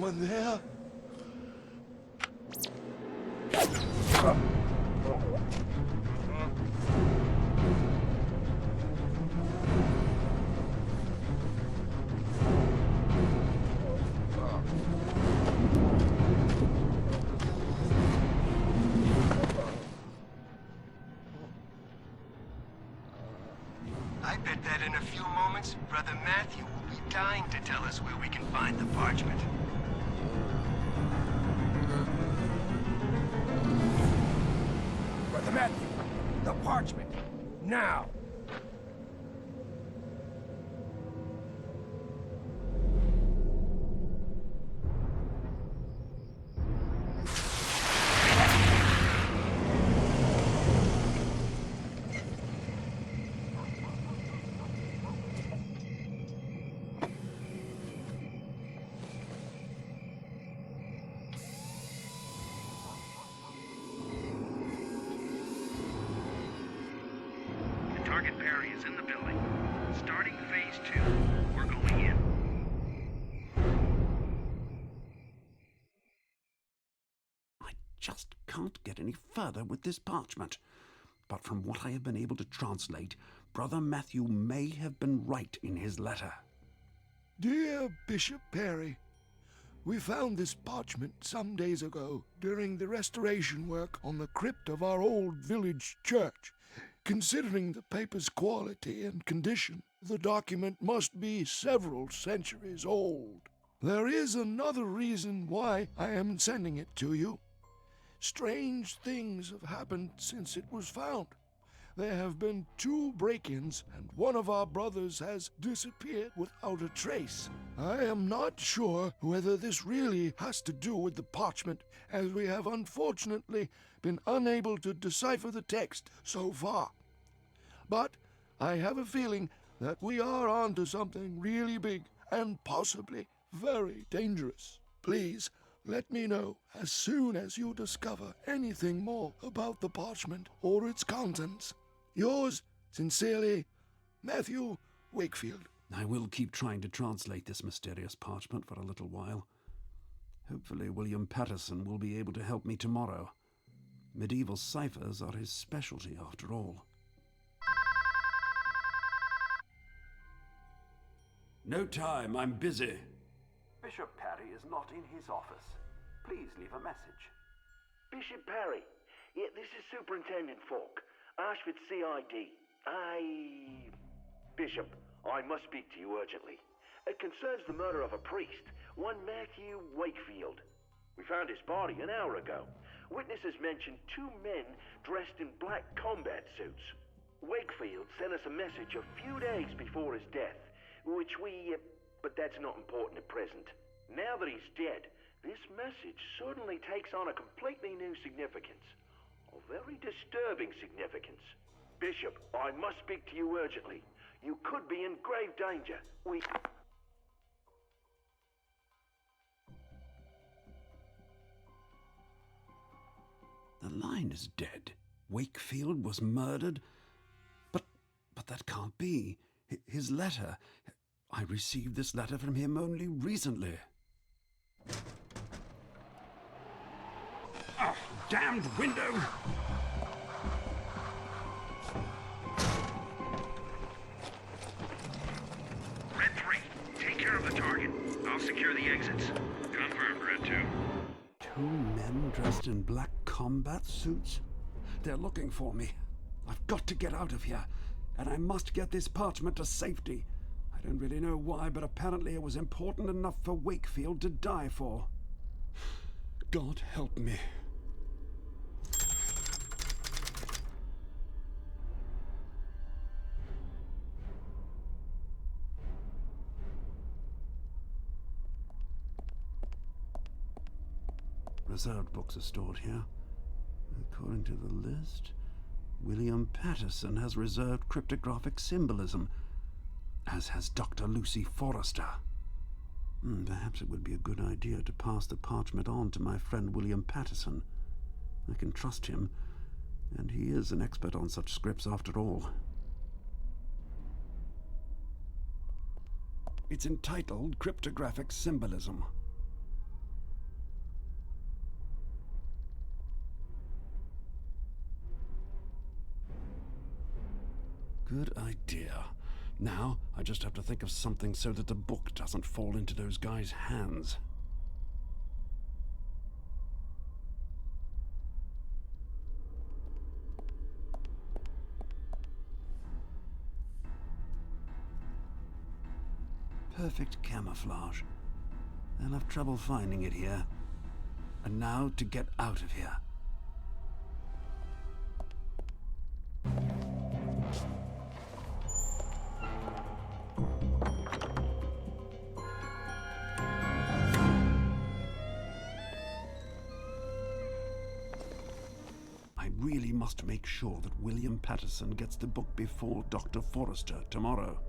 anyone there? I bet that in a few moments, Brother Matthew will be dying to tell us where we can find the parchment. Brother Matthew, the parchment, now! Target Perry is in the building. Starting phase 2. We're going in. I just can't get any further with this parchment. But from what I have been able to translate, Brother Matthew may have been right in his letter. Dear Bishop Perry, we found this parchment some days ago during the restoration work on the crypt of our old village church. Considering the paper's quality and condition, the document must be several centuries old. There is another reason why I am sending it to you. Strange things have happened since it was found. There have been 2 break-ins, and one of our brothers has disappeared without a trace. I am not sure whether this really has to do with the parchment, as we have unfortunately been unable to decipher the text so far. But I have a feeling that we are on to something really big and possibly very dangerous. Please let me know as soon as you discover anything more about the parchment or its contents. Yours sincerely, Matthew Wakefield. I will keep trying to translate this mysterious parchment for a little while. Hopefully William Patterson will be able to help me tomorrow. Medieval ciphers are his specialty, after all. No time, I'm busy. Bishop Perry is not in his office. Please leave a message. Bishop Perry. Yeah, this is Superintendent Falk, Ashford CID. Bishop, I must speak to you urgently. It concerns the murder of a priest, one Matthew Wakefield. We found his body an hour ago. Witnesses mentioned 2 men dressed in black combat suits. Wakefield sent us a message a few days before his death, but that's not important at present. Now that he's dead, this message suddenly takes on a completely new significance. A very disturbing significance. Bishop, I must speak to you urgently. You could be in grave danger. The line is dead. Wakefield was murdered? But that can't be. His letter. I received this letter from him only recently. Oh, damned window! Red 3, take care of the target. I'll secure the exits. Confirmed, Red 2. 2 men dressed in black combat suits? They're looking for me. I've got to get out of here, and I must get this parchment to safety. I don't really know why, but apparently it was important enough for Wakefield to die for. God help me. Reserved books are stored here. According to the list, William Patterson has reserved cryptographic symbolism, as has Dr. Lucy Forrester. Perhaps it would be a good idea to pass the parchment on to my friend William Patterson. I can trust him, and he is an expert on such scripts after all. It's entitled Cryptographic Symbolism. Good idea. Now, I just have to think of something so that the book doesn't fall into those guys' hands. Perfect camouflage. They'll have trouble finding it here. And now to get out of here. I really must make sure that William Patterson gets the book before Dr. Forrester tomorrow.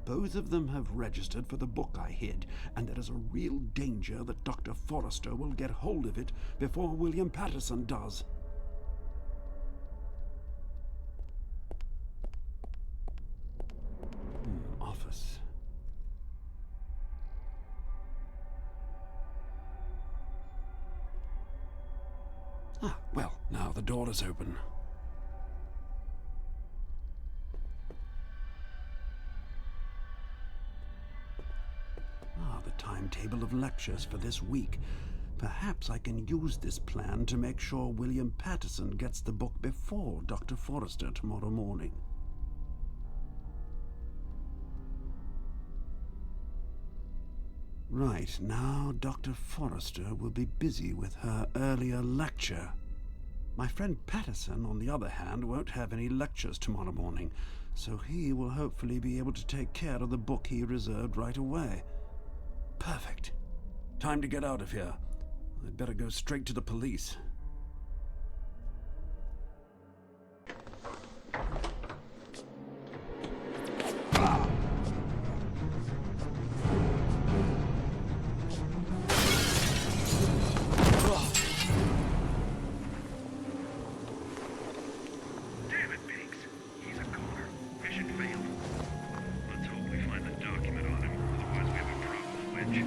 Both of them have registered for the book I hid, and there is a real danger that Dr. Forrester will get hold of it before William Patterson does. Office. Well, now the door is open. The timetable of lectures for this week. Perhaps I can use this plan to make sure William Patterson gets the book before Dr. Forrester tomorrow morning. Right, now Dr. Forrester will be busy with her earlier lecture. My friend Patterson, on the other hand, won't have any lectures tomorrow morning, so he will hopefully be able to take care of the book he reserved right away. Perfect. Time to get out of here. I'd better go straight to the police. Damn it, Biggs. He's a goner. Mission failed. Let's hope we find the document on him, otherwise we have a problem with Wedge.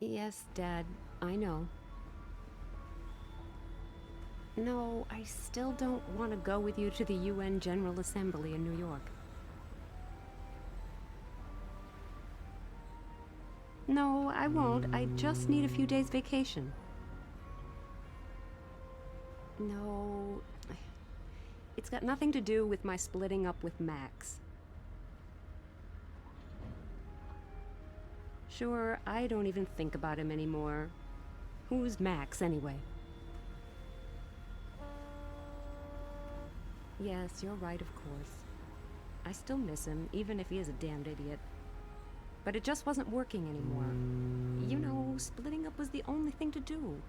Yes, Dad, I know. No, I still don't want to go with you to the UN General Assembly in New York. No, I won't. I just need a few days vacation. No, it's got nothing to do with my splitting up with Max. Sure, I don't even think about him anymore. Who's Max, anyway? Yes, you're right, of course. I still miss him, even if he is a damned idiot. But it just wasn't working anymore. You know, splitting up was the only thing to do.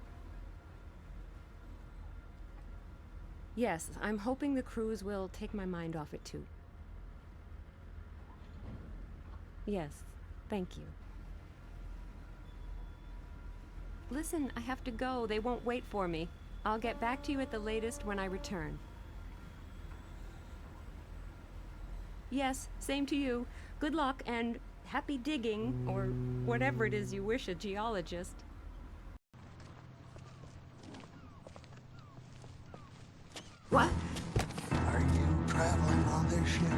Yes, I'm hoping the cruise will take my mind off it, too. Yes, thank you. Listen, I have to go. They won't wait for me. I'll get back to you at the latest when I return. Yes, same to you. Good luck and happy digging, or whatever it is you wish a geologist. What? Are you traveling on this ship?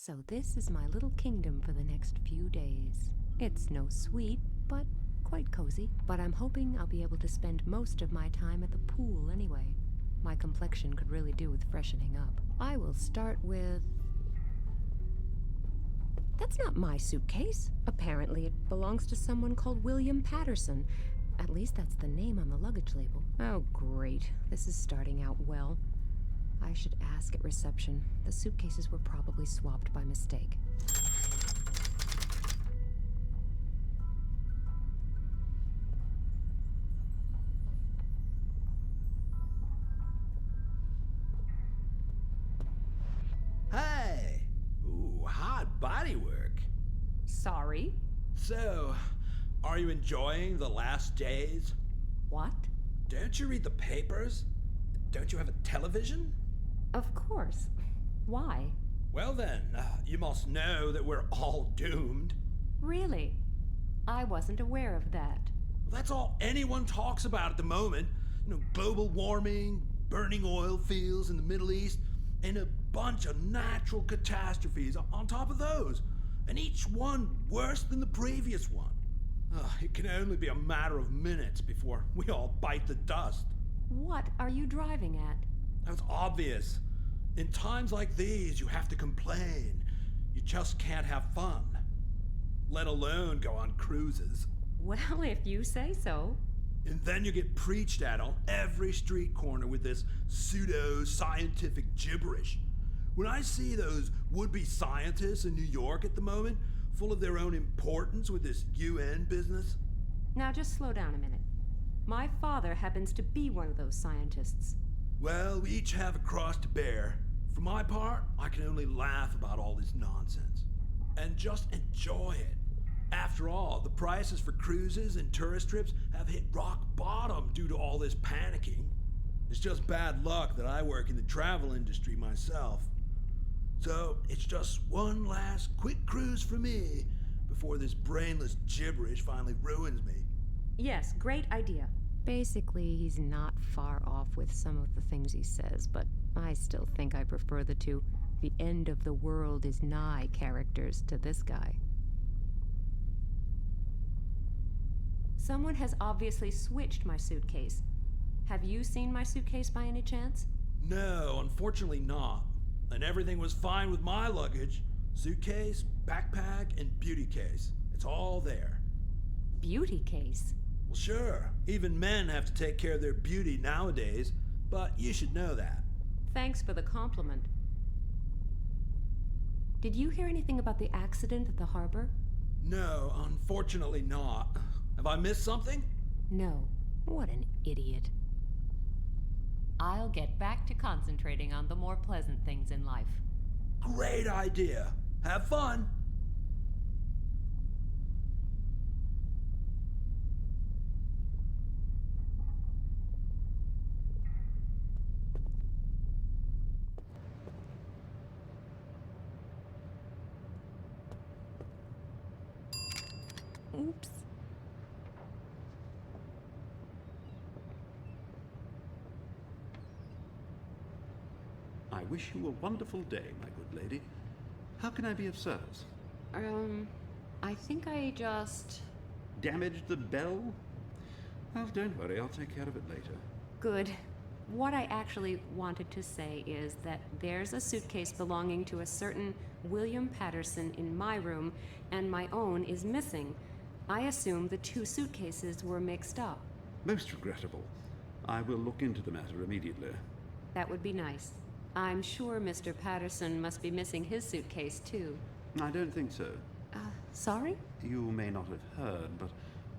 So this is my little kingdom for the next few days. It's no suite, but quite cozy. But I'm hoping I'll be able to spend most of my time at the pool anyway. My complexion could really do with freshening up. I will start with... That's not my suitcase. Apparently it belongs to someone called William Patterson. At least that's the name on the luggage label. Oh, great. This is starting out well. I should ask at reception. The suitcases were probably swapped by mistake. Hey! Ooh, hot body work. Sorry? So, are you enjoying the last days? What? Don't you read the papers? Don't you have a television? Of course. Why? Well then, you must know that we're all doomed. Really? I wasn't aware of that. That's all anyone talks about at the moment. You know, global warming, burning oil fields in the Middle East, and a bunch of natural catastrophes on top of those. And each one worse than the previous one. It can only be a matter of minutes before we all bite the dust. What are you driving at? That's obvious. In times like these, you have to complain. You just can't have fun. Let alone go on cruises. Well, if you say so. And then you get preached at on every street corner with this pseudo-scientific gibberish. When I see those would-be scientists in New York at the moment, full of their own importance with this UN business. Now just slow down a minute. My father happens to be one of those scientists. Well, we each have a cross to bear. For my part, I can only laugh about all this nonsense. And just enjoy it. After all, the prices for cruises and tourist trips have hit rock bottom due to all this panicking. It's just bad luck that I work in the travel industry myself. So, it's just one last quick cruise for me before this brainless gibberish finally ruins me. Yes, great idea. Basically, he's not far off with some of the things he says, but I still think I prefer the two "the end of the world is nigh" characters to this guy. Someone has obviously switched my suitcase. Have you seen my suitcase by any chance? No, unfortunately not. And everything was fine with my luggage. Suitcase, backpack, and beauty case. It's all there. Beauty case? Well, sure. Even men have to take care of their beauty nowadays, but you should know that. Thanks for the compliment. Did you hear anything about the accident at the harbor? No, unfortunately not. Have I missed something? No. What an idiot. I'll get back to concentrating on the more pleasant things in life. Great idea. Have fun. Oops. I wish you a wonderful day, my good lady. How can I be of service? I think I just... Damaged the bell? Well, don't worry, I'll take care of it later. Good. What I actually wanted to say is that there's a suitcase belonging to a certain William Patterson in my room, and my own is missing. I assume the two suitcases were mixed up. Most regrettable. I will look into the matter immediately. That would be nice. I'm sure Mr. Patterson must be missing his suitcase, too. I don't think so. Sorry? You may not have heard, but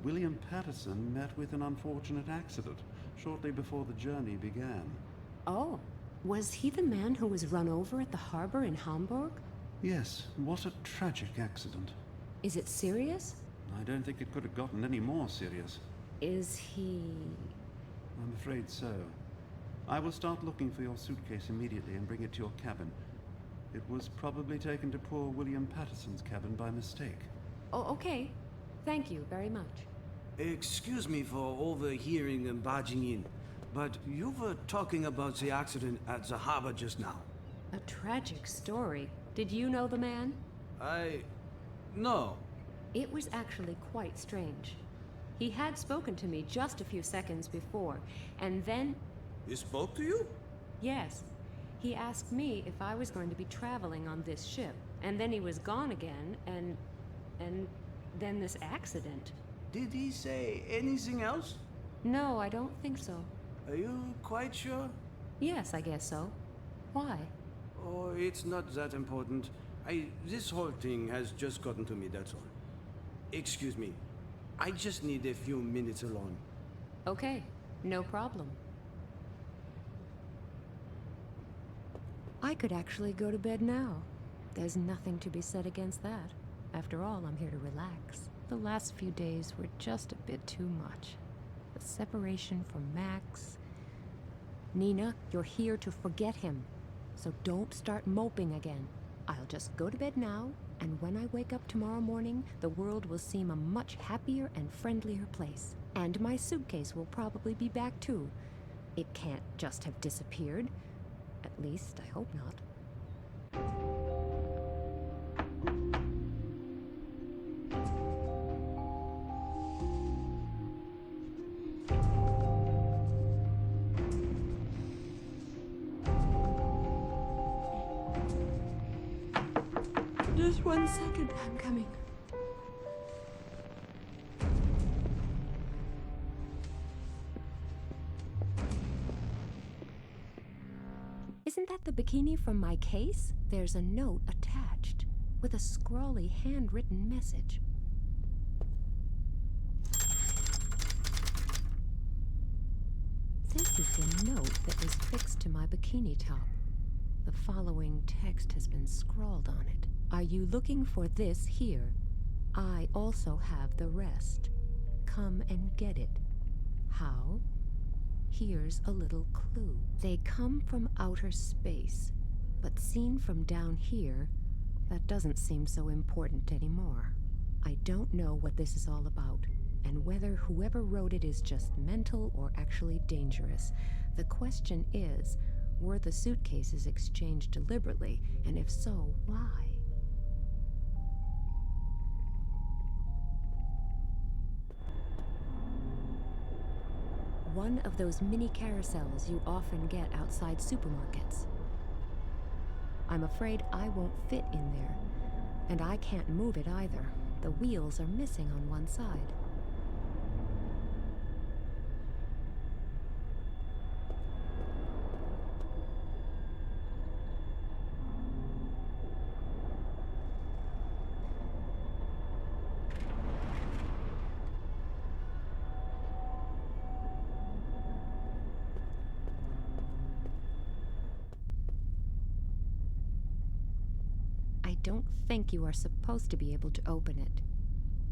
William Patterson met with an unfortunate accident shortly before the journey began. Oh, was he the man who was run over at the harbor in Hamburg? Yes, what a tragic accident. Is it serious? I don't think it could have gotten any more serious. Is he... I'm afraid so. I will start looking for your suitcase immediately and bring it to your cabin. It was probably taken to poor William Patterson's cabin by mistake. Oh, okay. Thank you very much. Excuse me for overhearing and barging in, but you were talking about the accident at the harbor just now. A tragic story. Did you know the man? No. It was actually quite strange. He had spoken to me just a few seconds before, and then... He spoke to you? Yes. He asked me if I was going to be traveling on this ship, and then he was gone again, and then this accident. Did he say anything else? No, I don't think so. Are you quite sure? Yes, I guess so. Why? Oh, it's not that important. This whole thing has just gotten to me, that's all. Excuse me. I just need a few minutes alone. Okay, no problem. I could actually go to bed now. There's nothing to be said against that. After all, I'm here to relax. The last few days were just a bit too much. The separation from Max. Nina, you're here to forget him. So don't start moping again. I'll just go to bed now, and when I wake up tomorrow morning, the world will seem a much happier and friendlier place. And my suitcase will probably be back too. It can't just have disappeared. At least, I hope not. Just 1 second, I'm coming. Isn't that the bikini from my case? There's a note attached with a scrawly handwritten message. This is the note that was fixed to my bikini top. The following text has been scrawled on it. Are you looking for this here? I also have the rest. Come and get it. How? Here's a little clue. They come from outer space, but seen from down here, that doesn't seem so important anymore. I don't know what this is all about, and whether whoever wrote it is just mental or actually dangerous. The question is, were the suitcases exchanged deliberately, and if so, why? One of those mini carousels you often get outside supermarkets. I'm afraid I won't fit in there, and I can't move it either. The wheels are missing on one side. I don't think you are supposed to be able to open it.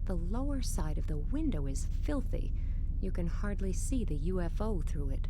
The lower side of the window is filthy. You can hardly see the UFO through it.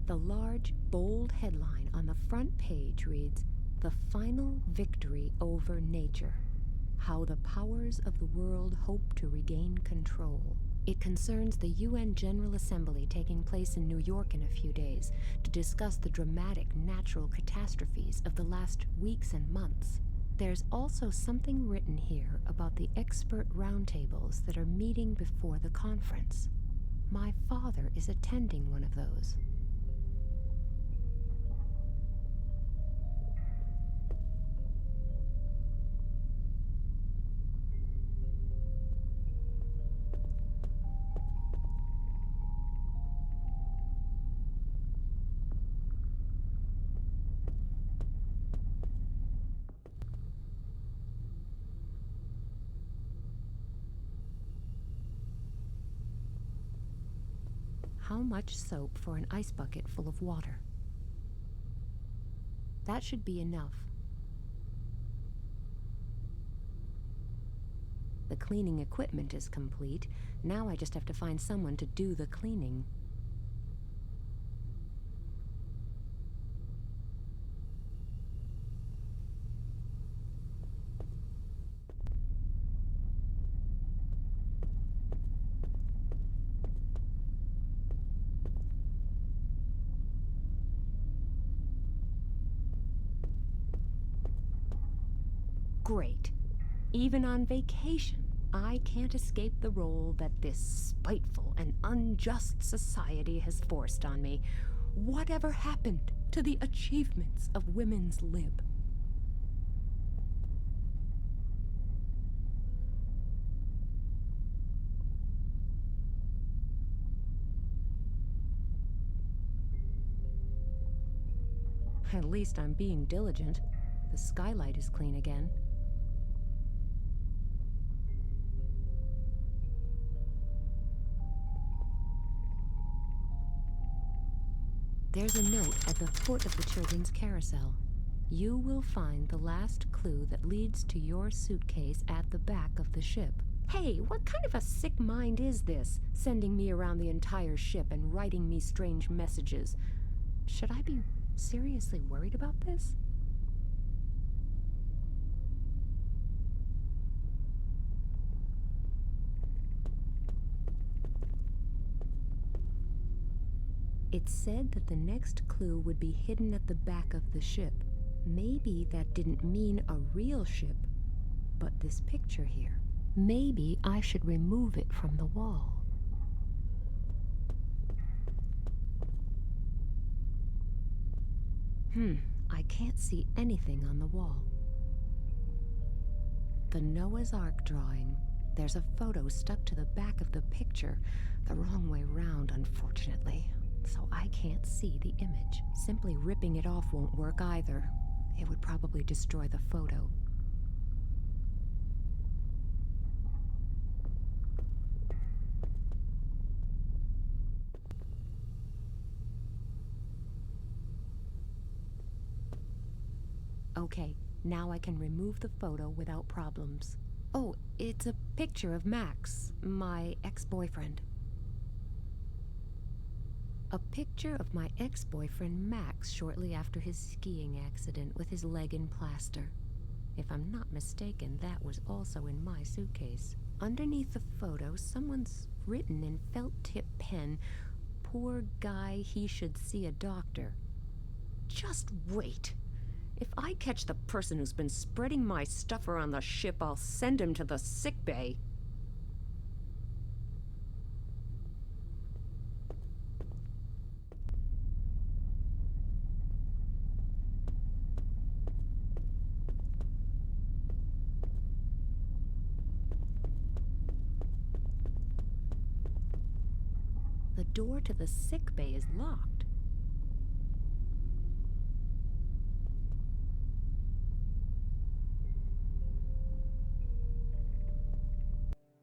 The large, bold headline on the front page reads, "The Final Victory Over Nature. How the Powers of the World Hope to Regain Control." It concerns the UN General Assembly taking place in New York in a few days to discuss the dramatic natural catastrophes of the last weeks and months. There's also something written here about the expert roundtables that are meeting before the conference. My father is attending one of those. How much soap for an ice bucket full of water? That should be enough. The cleaning equipment is complete. Now I just have to find someone to do the cleaning. Great. Even on vacation, I can't escape the role that this spiteful and unjust society has forced on me. Whatever happened to the achievements of women's lib? At least I'm being diligent. The skylight is clean again. There's a note at the foot of the children's carousel. You will find the last clue that leads to your suitcase at the back of the ship. Hey, what kind of a sick mind is this, sending me around the entire ship and writing me strange messages? Should I be seriously worried about this? It said that the next clue would be hidden at the back of the ship. Maybe that didn't mean a real ship, but this picture here. Maybe I should remove it from the wall. I can't see anything on the wall. The Noah's Ark drawing. There's a photo stuck to the back of the picture, the wrong way round, unfortunately. So I can't see the image. Simply ripping it off won't work either. It would probably destroy the photo. Okay, now I can remove the photo without problems. Oh, it's a picture of Max, my ex-boyfriend. A picture of my ex-boyfriend Max shortly after his skiing accident with his leg in plaster. If I'm not mistaken, that was also in my suitcase. Underneath the photo, someone's written in felt-tip pen, "Poor guy, he should see a doctor." Just wait. If I catch the person who's been spreading my stuff around the ship, I'll send him to the sick bay. The door to the sick bay is locked.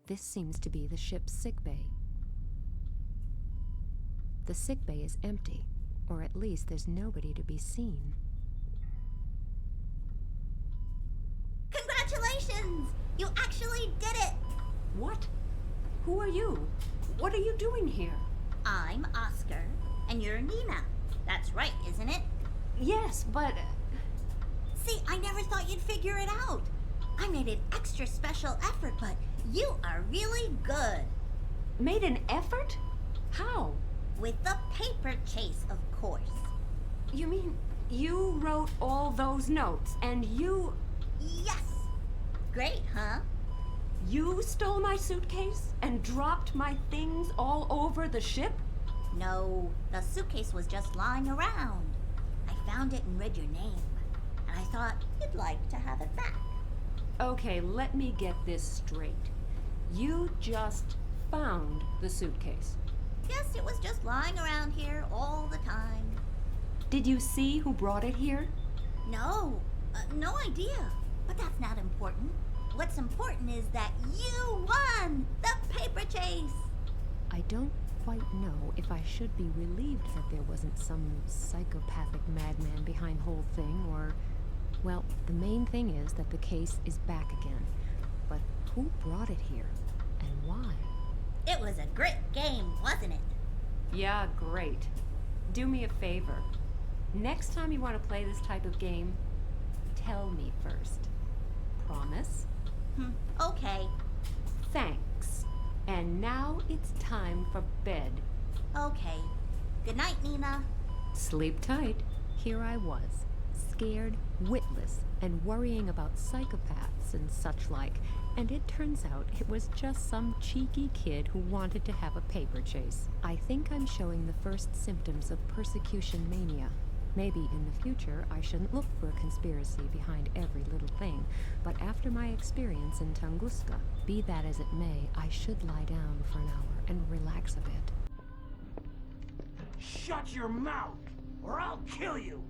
This seems to be the ship's sick bay. The sick bay is empty, or at least there's nobody to be seen. Congratulations! You actually did it! What? Who are you? What are you doing here? I'm Oscar, and you're Nina. That's right, isn't it? Yes, but... See, I never thought you'd figure it out. I made an extra special effort, but you are really good. Made an effort? How? With the paper chase, of course. You mean you wrote all those notes, and you... Yes! Great, huh? You stole my suitcase and dropped my things all over the ship? No, the suitcase was just lying around. I found it and read your name, and I thought you'd like to have it back. Okay, let me get this straight. You just found the suitcase. Yes, it was just lying around here all the time. Did you see who brought it here? No, no idea. But that's not important. What's important is that you won the paper chase. I don't quite know if I should be relieved that there wasn't some psychopathic madman behind the whole thing, or... Well, the main thing is that the case is back again. But who brought it here? And why? It was a great game, wasn't it? Yeah, great. Do me a favor. Next time you want to play this type of game, tell me first. Promise? Okay. Thanks. And now it's time for bed. Okay. Good night, Nina. Sleep tight. Here I was, scared, witless, and worrying about psychopaths and such like, and it turns out it was just some cheeky kid who wanted to have a paper chase. I think I'm showing the first symptoms of persecution mania. Maybe in the future I shouldn't look for a conspiracy behind every little thing, but after my experience in Tunguska, be that as it may, I should lie down for an hour and relax a bit. Shut your mouth, or I'll kill you!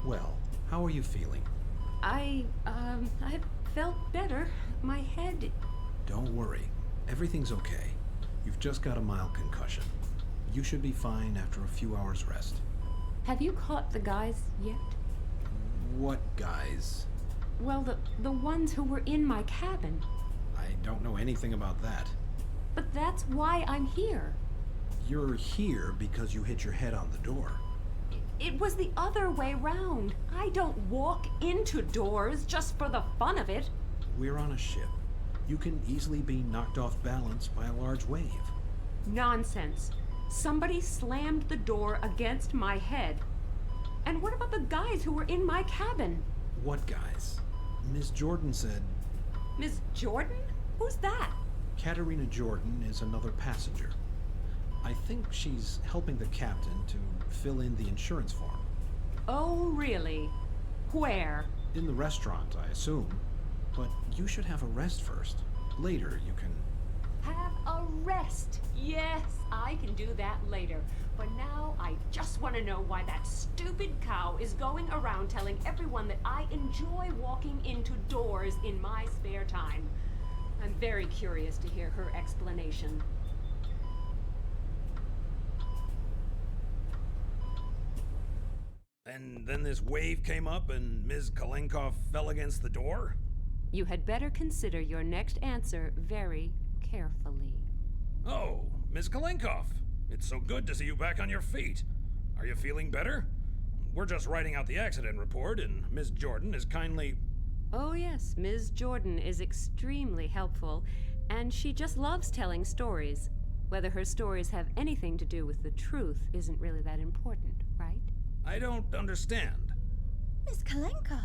Well, how are you feeling? I felt better. My head... Don't worry. Everything's okay. You've just got a mild concussion. You should be fine after a few hours rest. Have you caught the guys yet? What guys? Well, the ones who were in my cabin. I don't know anything about that. But that's why I'm here. You're here because you hit your head on the door. It was the other way round. I don't walk into doors just for the fun of it. We're on a ship. You can easily be knocked off balance by a large wave. Nonsense. Somebody slammed the door against my head. And what about the guys who were in my cabin? What guys? Miss Jordan said... Miss Jordan? Who's that? Katerina Jordan is another passenger. I think she's helping the captain to fill in the insurance form. Oh, really? Where? In the restaurant, I assume. But you should have a rest first. Later, you can... Have a rest. Yes, I can do that later. But now I just want to know why that stupid cow is going around telling everyone that I enjoy walking into doors in my spare time. I'm very curious to hear her explanation. And then this wave came up and Ms. Kalenkow fell against the door? You had better consider your next answer very carefully. Oh, Ms. Kalenkow. It's so good to see you back on your feet. Are you feeling better? We're just writing out the accident report, and Miss Jordan is kindly... Oh yes, Ms. Jordan is extremely helpful, and she just loves telling stories. Whether her stories have anything to do with the truth isn't really that important, right? I don't understand. Miss Kalenkow,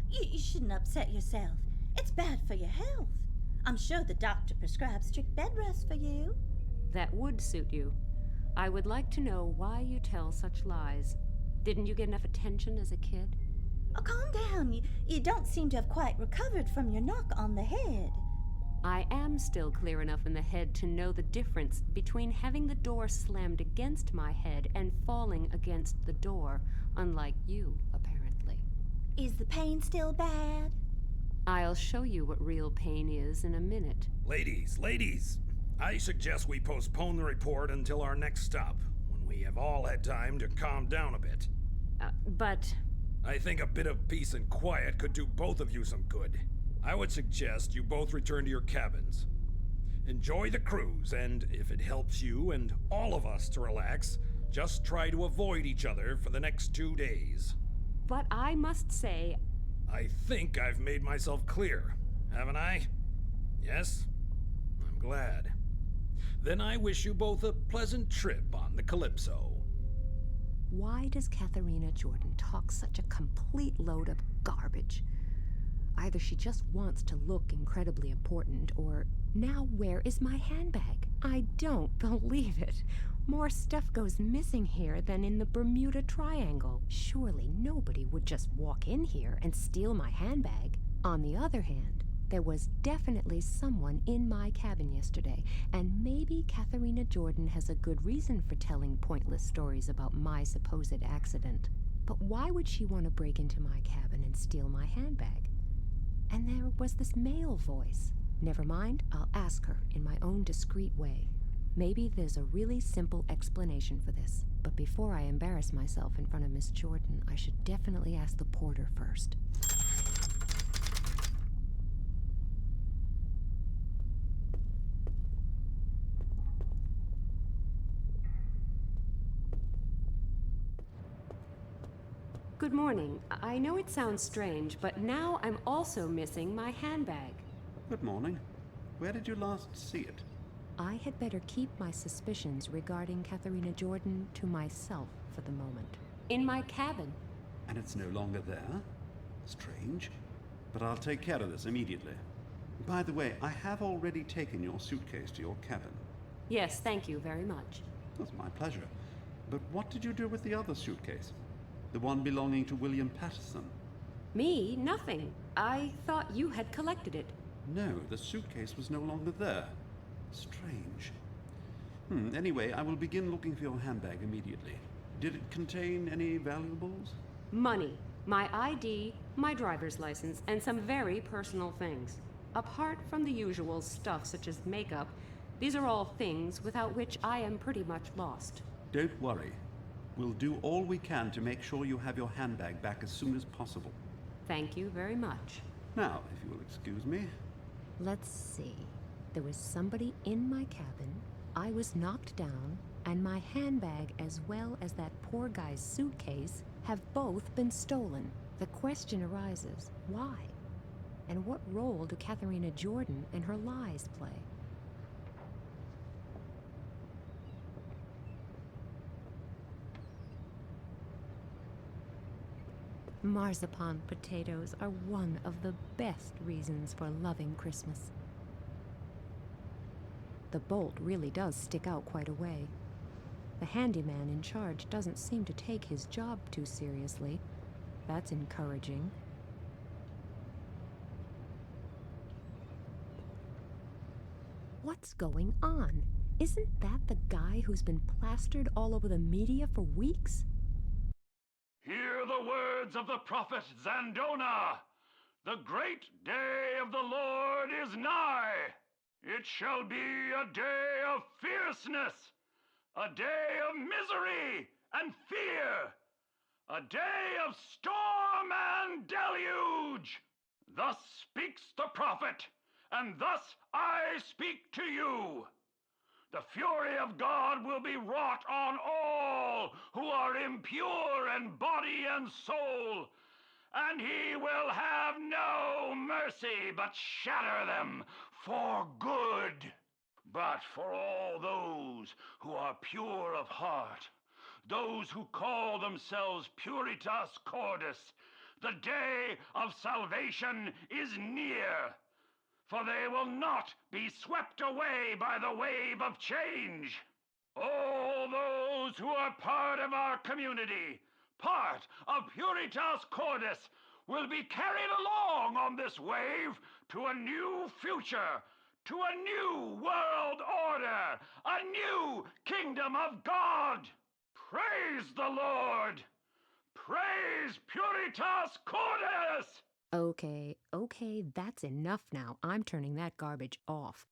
you shouldn't upset yourself. It's bad for your health. I'm sure the doctor prescribed strict bed rest for you. That would suit you. I would like to know why you tell such lies. Didn't you get enough attention as a kid? Oh, calm down. You don't seem to have quite recovered from your knock on the head. I am still clear enough in the head to know the difference between having the door slammed against my head and falling against the door, unlike you, apparently. Is the pain still bad? I'll show you what real pain is in a minute. Ladies, I suggest we postpone the report until our next stop, when we have all had time to calm down a bit. But... I think a bit of peace and quiet could do both of you some good. I would suggest you both return to your cabins. Enjoy the cruise, and if it helps you and all of us to relax, just try to avoid each other for the next 2 days. But I must say... I think I've made myself clear, haven't I? Yes? I'm glad. Then I wish you both a pleasant trip on the Calypso. Why does Katharina Jordan talk such a complete load of garbage? Either she just wants to look incredibly important, or now where is my handbag? I don't believe it. More stuff goes missing here than in the Bermuda Triangle. Surely nobody would just walk in here and steal my handbag. On the other hand, there was definitely someone in my cabin yesterday, and maybe Katharina Jordan has a good reason for telling pointless stories about my supposed accident. But why would she want to break into my cabin and steal my handbag? And there was this male voice. Never mind, I'll ask her in my own discreet way. Maybe there's a really simple explanation for this. But before I embarrass myself in front of Miss Jordan, I should definitely ask the porter first. Good morning. I know it sounds strange, but now I'm also missing my handbag. Good morning. Where did you last see it? I had better keep my suspicions regarding Katharina Jordan to myself for the moment. In my cabin. And it's no longer there? Strange. But I'll take care of this immediately. By the way, I have already taken your suitcase to your cabin. Yes, thank you very much. That's my pleasure. But what did you do with the other suitcase? The one belonging to William Patterson? Me? Nothing. I thought you had collected it. No, the suitcase was no longer there. Strange. Anyway, I will begin looking for your handbag immediately. Did it contain any valuables? Money, my ID, my driver's license, and some very personal things. Apart from the usual stuff such as makeup, these are all things without which I am pretty much lost. Don't worry. We'll do all we can to make sure you have your handbag back as soon as possible. Thank you very much. Now, if you will excuse me. Let's see. There was somebody in my cabin, I was knocked down, and my handbag as well as that poor guy's suitcase have both been stolen. The question arises, why? And what role do Katharina Jordan and her lies play? Marzipan potatoes are one of the best reasons for loving Christmas. The bolt really does stick out quite a way. The handyman in charge doesn't seem to take his job too seriously. That's encouraging. What's going on? Isn't that the guy who's been plastered all over the media for weeks? Hear the words of the prophet Zandona. The great day of the Lord is nigh. It shall be a day of fierceness, a day of misery and fear, a day of storm and deluge. Thus speaks the prophet, and thus I speak to you. The fury of God will be wrought on all who are impure in body and soul, and he will have no mercy but shatter them for good. But for all those who are pure of heart, those who call themselves Puritas Cordis, the day of salvation is near. For they will not be swept away by the wave of change. All those who are part of our community, part of Puritas Cordis, will be carried along on this wave to a new future, to a new world order, a new kingdom of God. Praise the Lord! Praise Puritas Cordis! Okay, that's enough now. I'm turning that garbage off.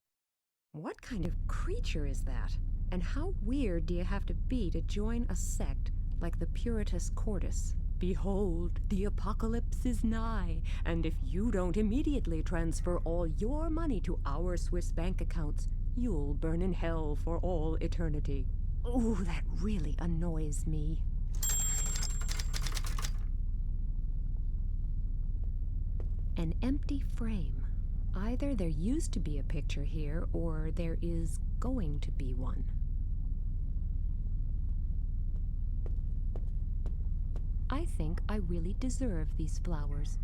What kind of creature is that? And how weird do you have to be to join a sect like the Puritas Cordis? Behold, the apocalypse is nigh, and if you don't immediately transfer all your money to our Swiss bank accounts, you'll burn in hell for all eternity. Ooh, that really annoys me. An empty frame. Either there used to be a picture here, or there is going to be one. I think I really deserve these flowers.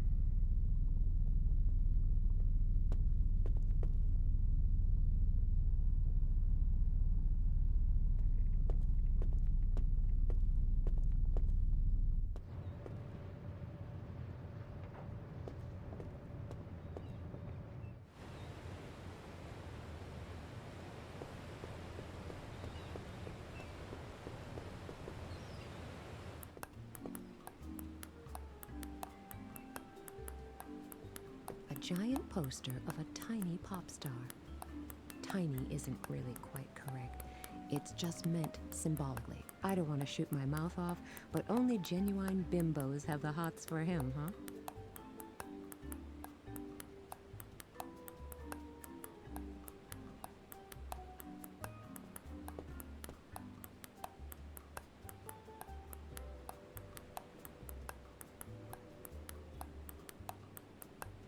Giant poster of a tiny pop star. Tiny isn't really quite correct. It's just meant symbolically. I don't want to shoot my mouth off, but only genuine bimbos have the hots for him, huh?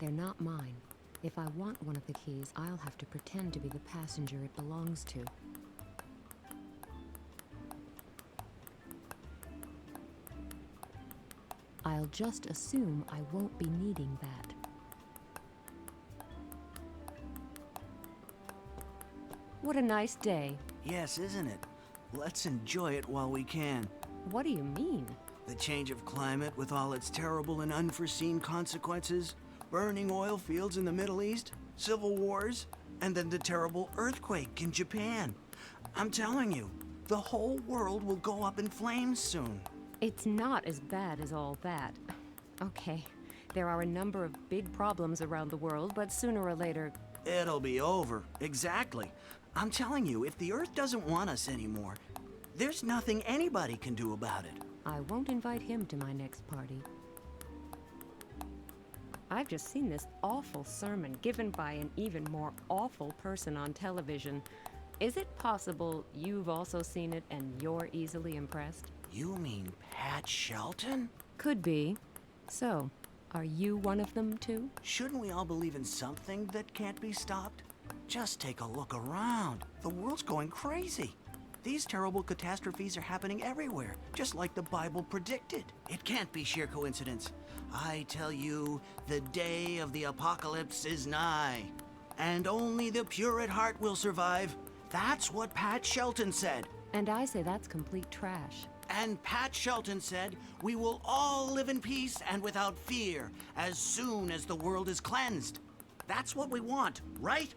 They're not mine. If I want one of the keys, I'll have to pretend to be the passenger it belongs to. I'll just assume I won't be needing that. What a nice day. Yes, isn't it? Let's enjoy it while we can. What do you mean? The change of climate with all its terrible and unforeseen consequences. Burning oil fields in the Middle East, civil wars, and then the terrible earthquake in Japan. I'm telling you, the whole world will go up in flames soon. It's not as bad as all that. Okay, there are a number of big problems around the world, but sooner or later... It'll be over. Exactly. I'm telling you, if the Earth doesn't want us anymore, there's nothing anybody can do about it. I won't invite him to my next party. I've just seen this awful sermon given by an even more awful person on television. Is it possible you've also seen it and you're easily impressed? You mean Pat Shelton? Could be. So, are you one of them too? Shouldn't we all believe in something that can't be stopped? Just take a look around. The world's going crazy. These terrible catastrophes are happening everywhere, just like the Bible predicted. It can't be sheer coincidence. I tell you, the day of the apocalypse is nigh, and only the pure at heart will survive. That's what Pat Shelton said. And I say that's complete trash. And Pat Shelton said, we will all live in peace and without fear as soon as the world is cleansed. That's what we want, right?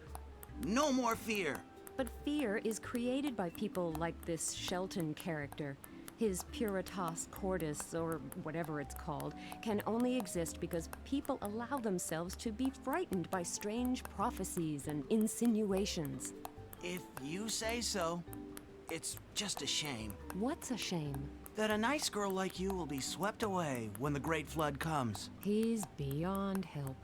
No more fear. But fear is created by people like this Shelton character. His Puritas Cordis, or whatever it's called, can only exist because people allow themselves to be frightened by strange prophecies and insinuations. If you say so. It's just a shame. What's a shame? That a nice girl like you will be swept away when the Great Flood comes. He's beyond help.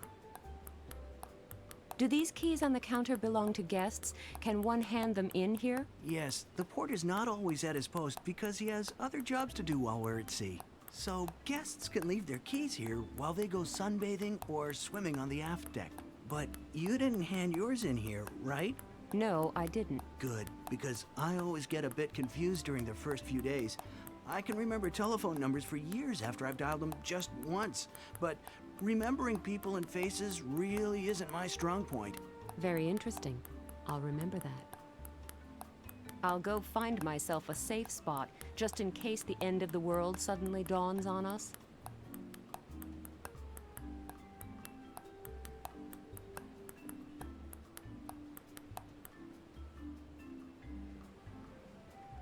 Do these keys on the counter belong to guests? Can one hand them in here? Yes, the porter's not always at his post because he has other jobs to do while we're at sea. So guests can leave their keys here while they go sunbathing or swimming on the aft deck. But you didn't hand yours in here, right? No, I didn't. Good, because I always get a bit confused during the first few days. I can remember telephone numbers for years after I've dialed them just once, but remembering people and faces really isn't my strong point. Very interesting. I'll remember that. I'll go find myself a safe spot, just in case the end of the world suddenly dawns on us.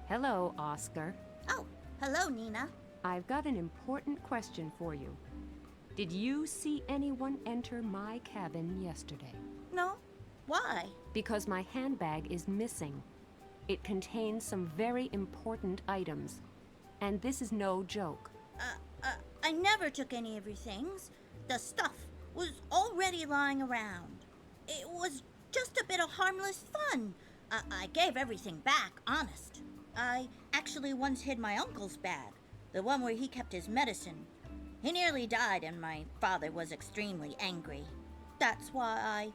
Hello, Oscar. Oh, hello, Nina. I've got an important question for you. Did you see anyone enter my cabin yesterday? No? Why? Because my handbag is missing. It contains some very important items. And this is no joke. I never took any of your things. The stuff was already lying around. It was just a bit of harmless fun. I gave everything back, honest. I actually once hid my uncle's bag, the one where he kept his medicine. He nearly died and my father was extremely angry. That's why I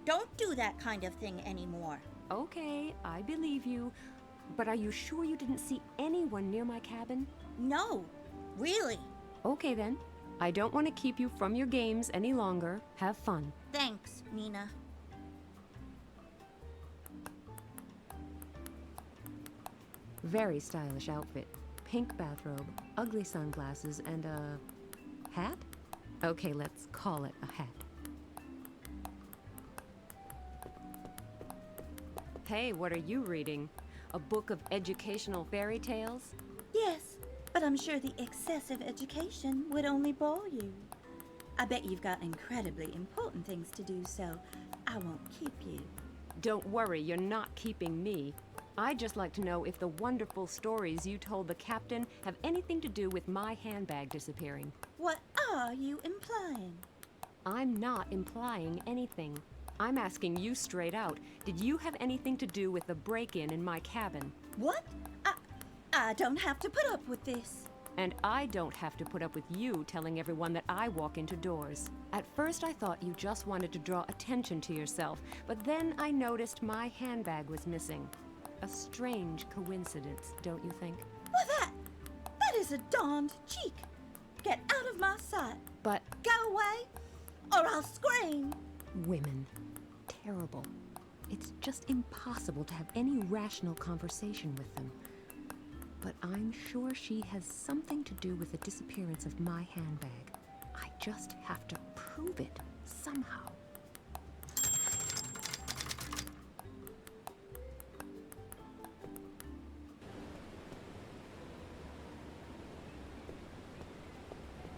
don't do that kind of thing anymore. Okay, I believe you. But are you sure you didn't see anyone near my cabin? No, really. Okay then. I don't want to keep you from your games any longer. Have fun. Thanks, Nina. Very stylish outfit. Pink bathrobe, ugly sunglasses, and a hat? Okay, let's call it a hat. Hey, what are you reading? A book of educational fairy tales? Yes, but I'm sure the excessive education would only bore you. I bet you've got incredibly important things to do, so I won't keep you. Don't worry, you're not keeping me. I'd just like to know if the wonderful stories you told the captain have anything to do with my handbag disappearing. What are you implying? I'm not implying anything. I'm asking you straight out. Did you have anything to do with the break-in in my cabin? What? I don't have to put up with this. And I don't have to put up with you telling everyone that I walk into doors. At first I thought you just wanted to draw attention to yourself, but then I noticed my handbag was missing. A strange coincidence, don't you think? Well, that is a darned cheek. Get out of my sight. But go away, or I'll scream. Women. Terrible. It's just impossible to have any rational conversation with them. But I'm sure she has something to do with the disappearance of my handbag. I just have to prove it somehow.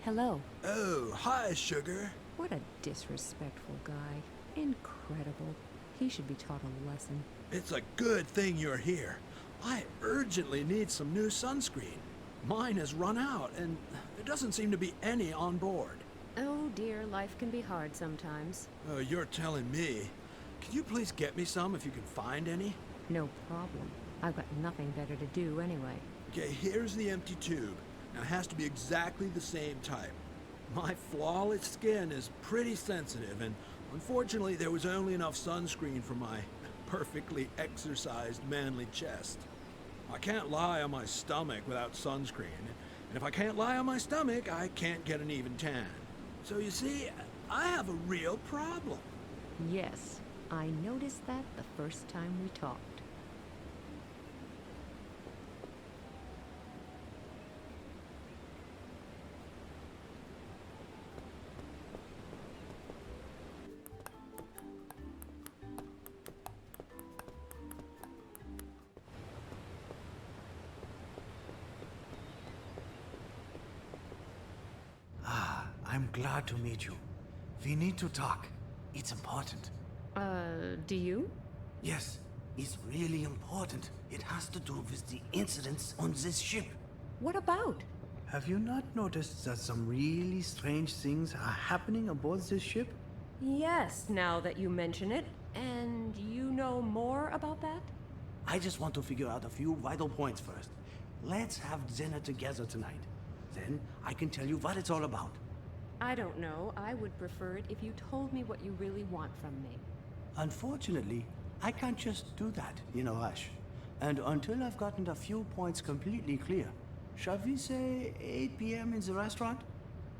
Hello. Oh, hi, sugar. What a disrespectful guy. Incredible. He should be taught a lesson. It's a good thing you're here. I urgently need some new sunscreen. Mine has run out, and there doesn't seem to be any on board. oh dear, life can be hard sometimes. Oh, you're telling me. Can you please get me some if you can find any? No problem. I've got nothing better to do anyway. Okay, here's the empty tube. Now, it has to be exactly the same type. My flawless skin is pretty sensitive, and unfortunately there was only enough sunscreen for my perfectly exercised manly chest. I can't lie on my stomach without sunscreen, and if I can't lie on my stomach, I can't get an even tan. So you see, I have a real problem. Yes, I noticed that the first time we talked. I'm glad to meet you. We need to talk. It's important. Do you? Yes, it's really important. It has to do with the incidents on this ship. What about? Have you not noticed that some really strange things are happening aboard this ship? Yes, now that you mention it. And you know more about that? I just want to figure out a few vital points first. Let's have dinner together tonight. Then I can tell you what it's all about. I don't know. I would prefer it if you told me what you really want from me. Unfortunately, I can't just do that, Ash. And until I've gotten a few points completely clear, shall we say 8 p.m. in the restaurant?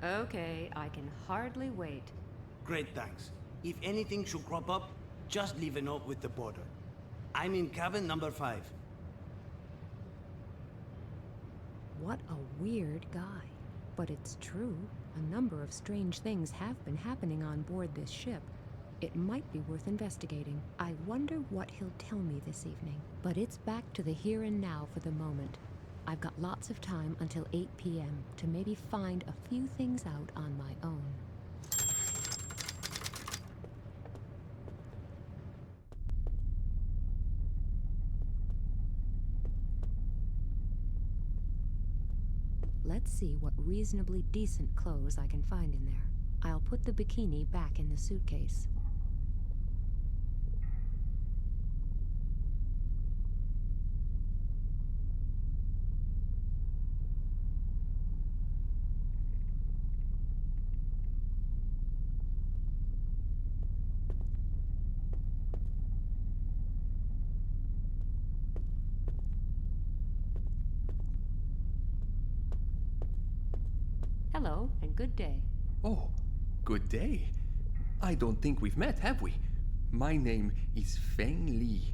Okay, I can hardly wait. Great, thanks. If anything should crop up, just leave a note with the porter. I'm in cabin number 5. What a weird guy. But it's true. A number of strange things have been happening on board this ship. It might be worth investigating. I wonder what he'll tell me this evening. But it's back to the here and now for the moment. I've got lots of time until 8 p.m. to maybe find a few things out on my own. Let's see what reasonably decent clothes I can find in there. I'll put the bikini back in the suitcase. Good day. Oh, good day. I don't think we've met, have we? My name is Feng Li.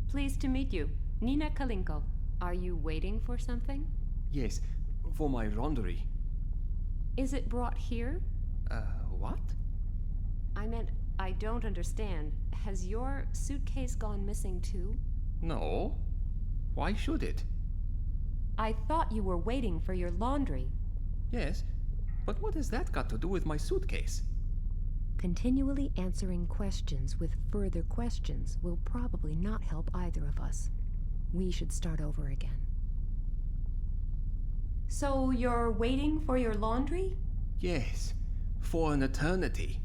Pleased to meet you. Nina Kalenkow. Are you waiting for something? Yes, for my laundry. Is it brought here? What? I meant, I don't understand. Has your suitcase gone missing too? No. Why should it? I thought you were waiting for your laundry. Yes, but what has that got to do with my suitcase? Continually answering questions with further questions will probably not help either of us. We should start over again. So you're waiting for your laundry? Yes, for an eternity.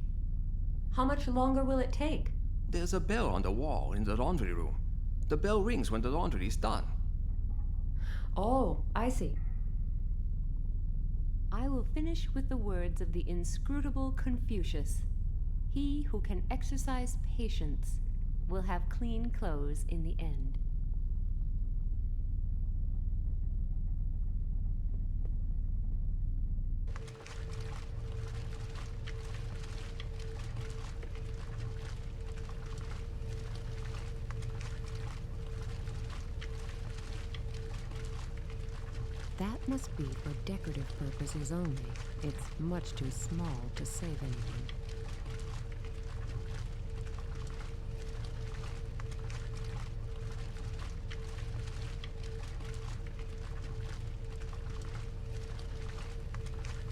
How much longer will it take? There's a bell on the wall in the laundry room. The bell rings when the laundry is done. Oh, I see. I will finish with the words of the inscrutable Confucius. He who can exercise patience will have clean clothes in the end. That must be for decorative purposes only. It's much too small to save anyone.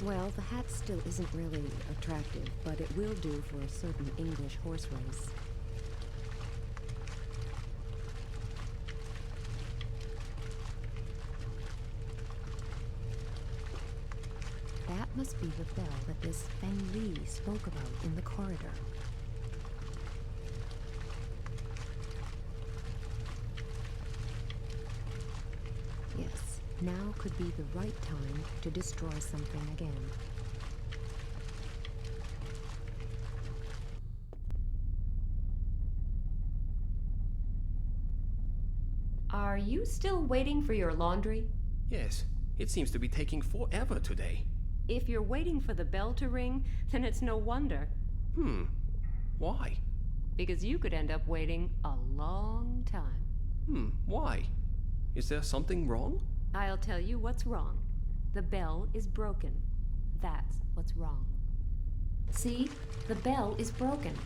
Well, the hat still isn't really attractive, but it will do for a certain English horse race. That must be the bell that this Feng Li spoke about in the corridor. Yes, now could be the right time to destroy something again. Are you still waiting for your laundry? Yes, it seems to be taking forever today. If you're waiting for the bell to ring, then it's no wonder. Why? Because you could end up waiting a long time. Why? Is there something wrong? I'll tell you what's wrong. The bell is broken. That's what's wrong. See? The bell is broken.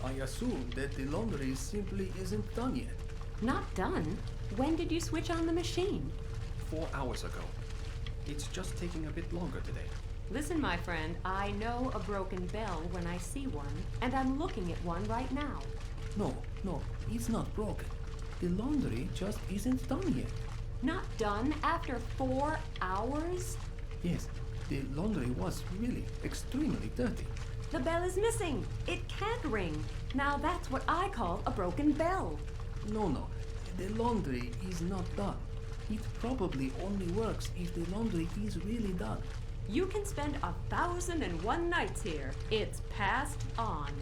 I assume that the laundry simply isn't done yet. Not done? When did you switch on the machine? 4 hours ago. It's just taking a bit longer today. Listen, my friend, I know a broken bell when I see one, and I'm looking at one right now. No, it's not broken. The laundry just isn't done yet. Not done after 4 hours? Yes, the laundry was really extremely dirty. The bell is missing. It can't ring. Now that's what I call a broken bell. No, the laundry is not done. It probably only works if the laundry is really done. You can spend 1,001 nights here. It's passed on.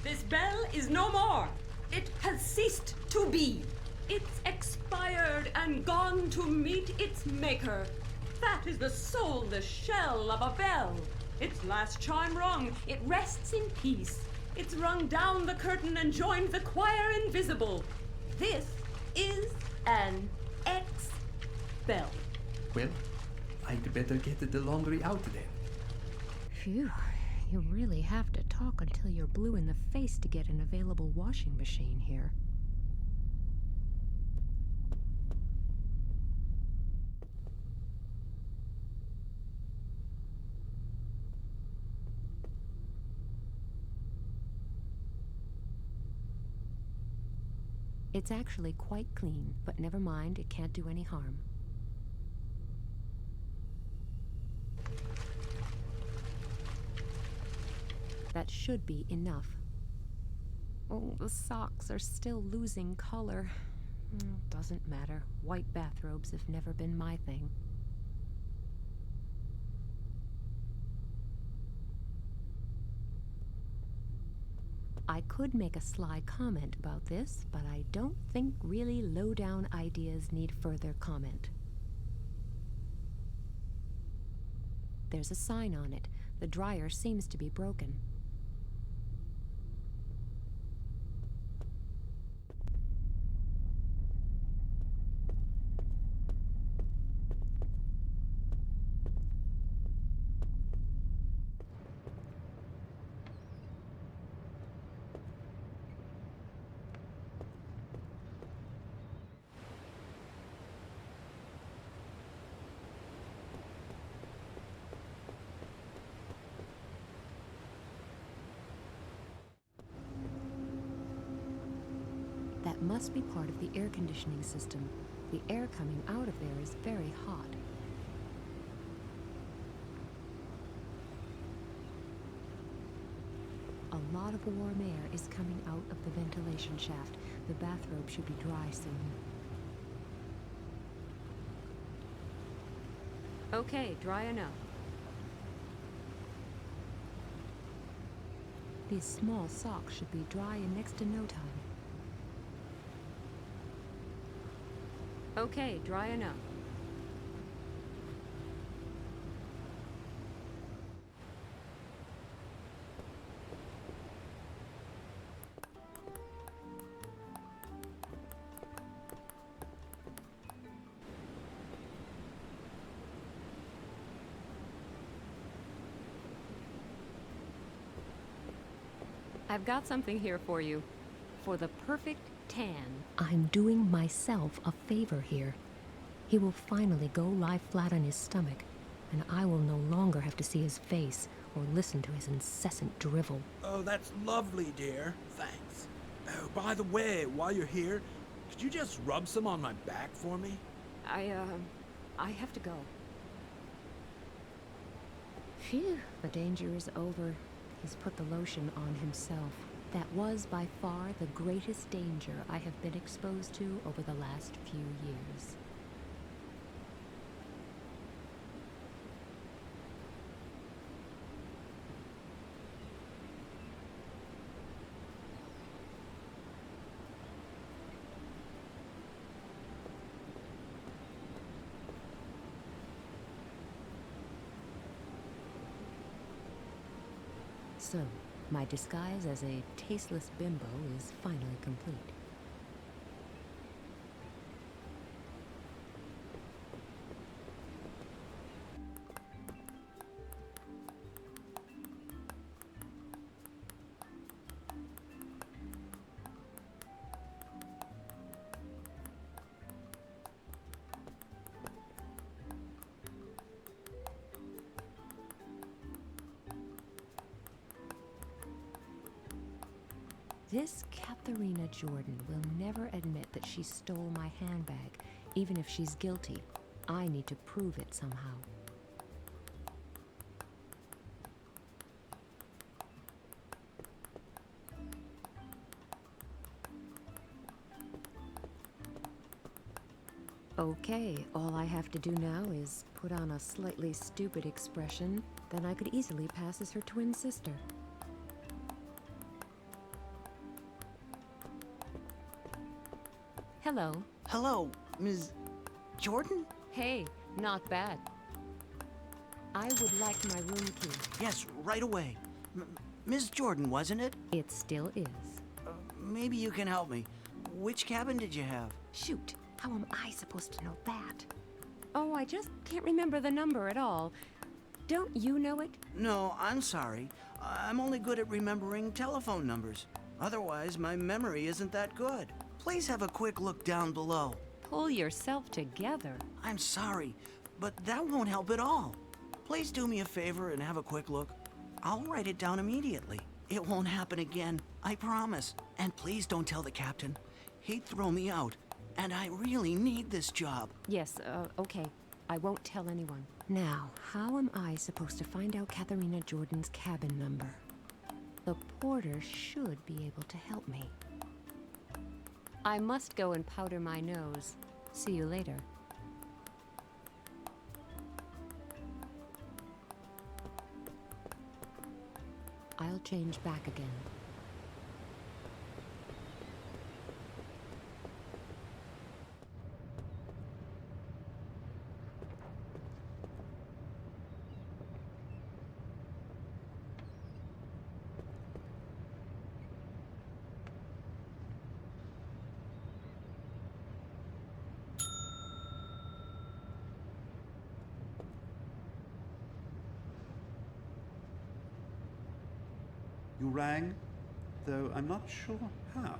This bell is no more. It has ceased to be. It's expired and gone to meet its maker. That is the soulless shell of a bell. Its last chime rung, it rests in peace. It's rung down the curtain and joined the choir invisible. This is an X-bell. Well, I'd better get the laundry out then. Phew, you really have to talk until you're blue in the face to get an available washing machine here. It's actually quite clean, but never mind, it can't do any harm. That should be enough. Oh, the socks are still losing color. Doesn't matter. White bathrobes have never been my thing. I could make a sly comment about this, but I don't think really low-down ideas need further comment. There's a sign on it. The dryer seems to be broken. That must be part of the air conditioning system. The air coming out of there is very hot. A lot of warm air is coming out of the ventilation shaft. The bathrobe should be dry soon. Okay, dry enough. These small socks should be dry in next to no time. Okay, dry enough. I've got something here for you. For the perfect tan. I'm doing myself a favor here. He will finally go lie flat on his stomach, and I will no longer have to see his face or listen to his incessant drivel. Oh, that's lovely, dear. Thanks. Oh, by the way, while you're here, could you just rub some on my back for me? I have to go. Phew, the danger is over. He's put the lotion on himself. That was by far the greatest danger I have been exposed to over the last few years. So, my disguise as a tasteless bimbo is finally complete. This Katharina Jordan will never admit that she stole my handbag, even if she's guilty. I need to prove it somehow. Okay, all I have to do now is put on a slightly stupid expression, then I could easily pass as her twin sister. Hello. Hello, Ms. Jordan? Hey, not bad. I would like my room key. Yes, right away. Ms. Jordan, wasn't it? It still is. Maybe you can help me. Which cabin did you have? Shoot, how am I supposed to know that? Oh, I just can't remember the number at all. Don't you know it? No, I'm sorry. I'm only good at remembering telephone numbers. Otherwise, my memory isn't that good. Please have a quick look down below. Pull yourself together. I'm sorry, but that won't help at all. Please do me a favor and have a quick look. I'll write it down immediately. It won't happen again, I promise. And please don't tell the captain. He'd throw me out, and I really need this job. Yes, okay. I won't tell anyone. Now, how am I supposed to find out Katharina Jordan's cabin number? The porter should be able to help me. I must go and powder my nose. See you later. I'll change back again. You rang, though I'm not sure how,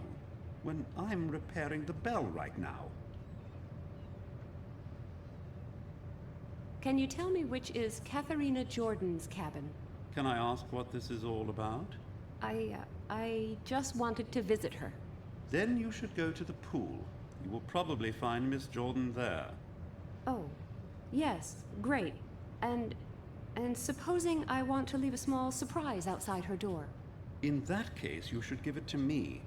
when I'm repairing the bell right now. Can you tell me which is Katharina Jordan's cabin? Can I ask what this is all about? I just wanted to visit her. Then you should go to the pool. You will probably find Miss Jordan there. Oh, yes, great. And supposing I want to leave a small surprise outside her door? In that case, you should give it to me.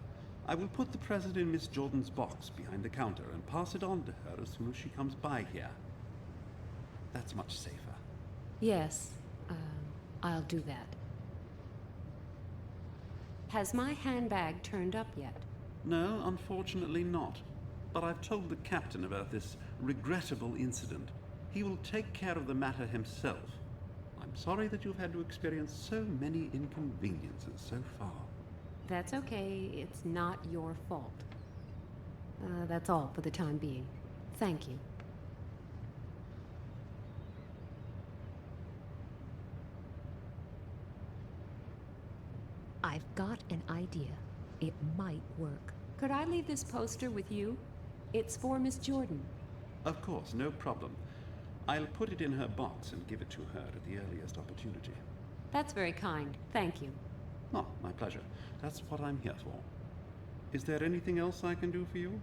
I will put the present in Miss Jordan's box behind the counter and pass it on to her as soon as she comes by here. That's much safer. Yes, I'll do that. Has my handbag turned up yet? No, unfortunately not. But I've told the captain about this regrettable incident. He will take care of the matter himself. I'm sorry that you've had to experience so many inconveniences so far. That's okay. It's not your fault. That's all for the time being. Thank you. I've got an idea. It might work. Could I leave this poster with you? It's for Miss Jordan. Of course, no problem. I'll put it in her box and give it to her at the earliest opportunity. That's very kind. Thank you. Oh, my pleasure. That's what I'm here for. Is there anything else I can do for you?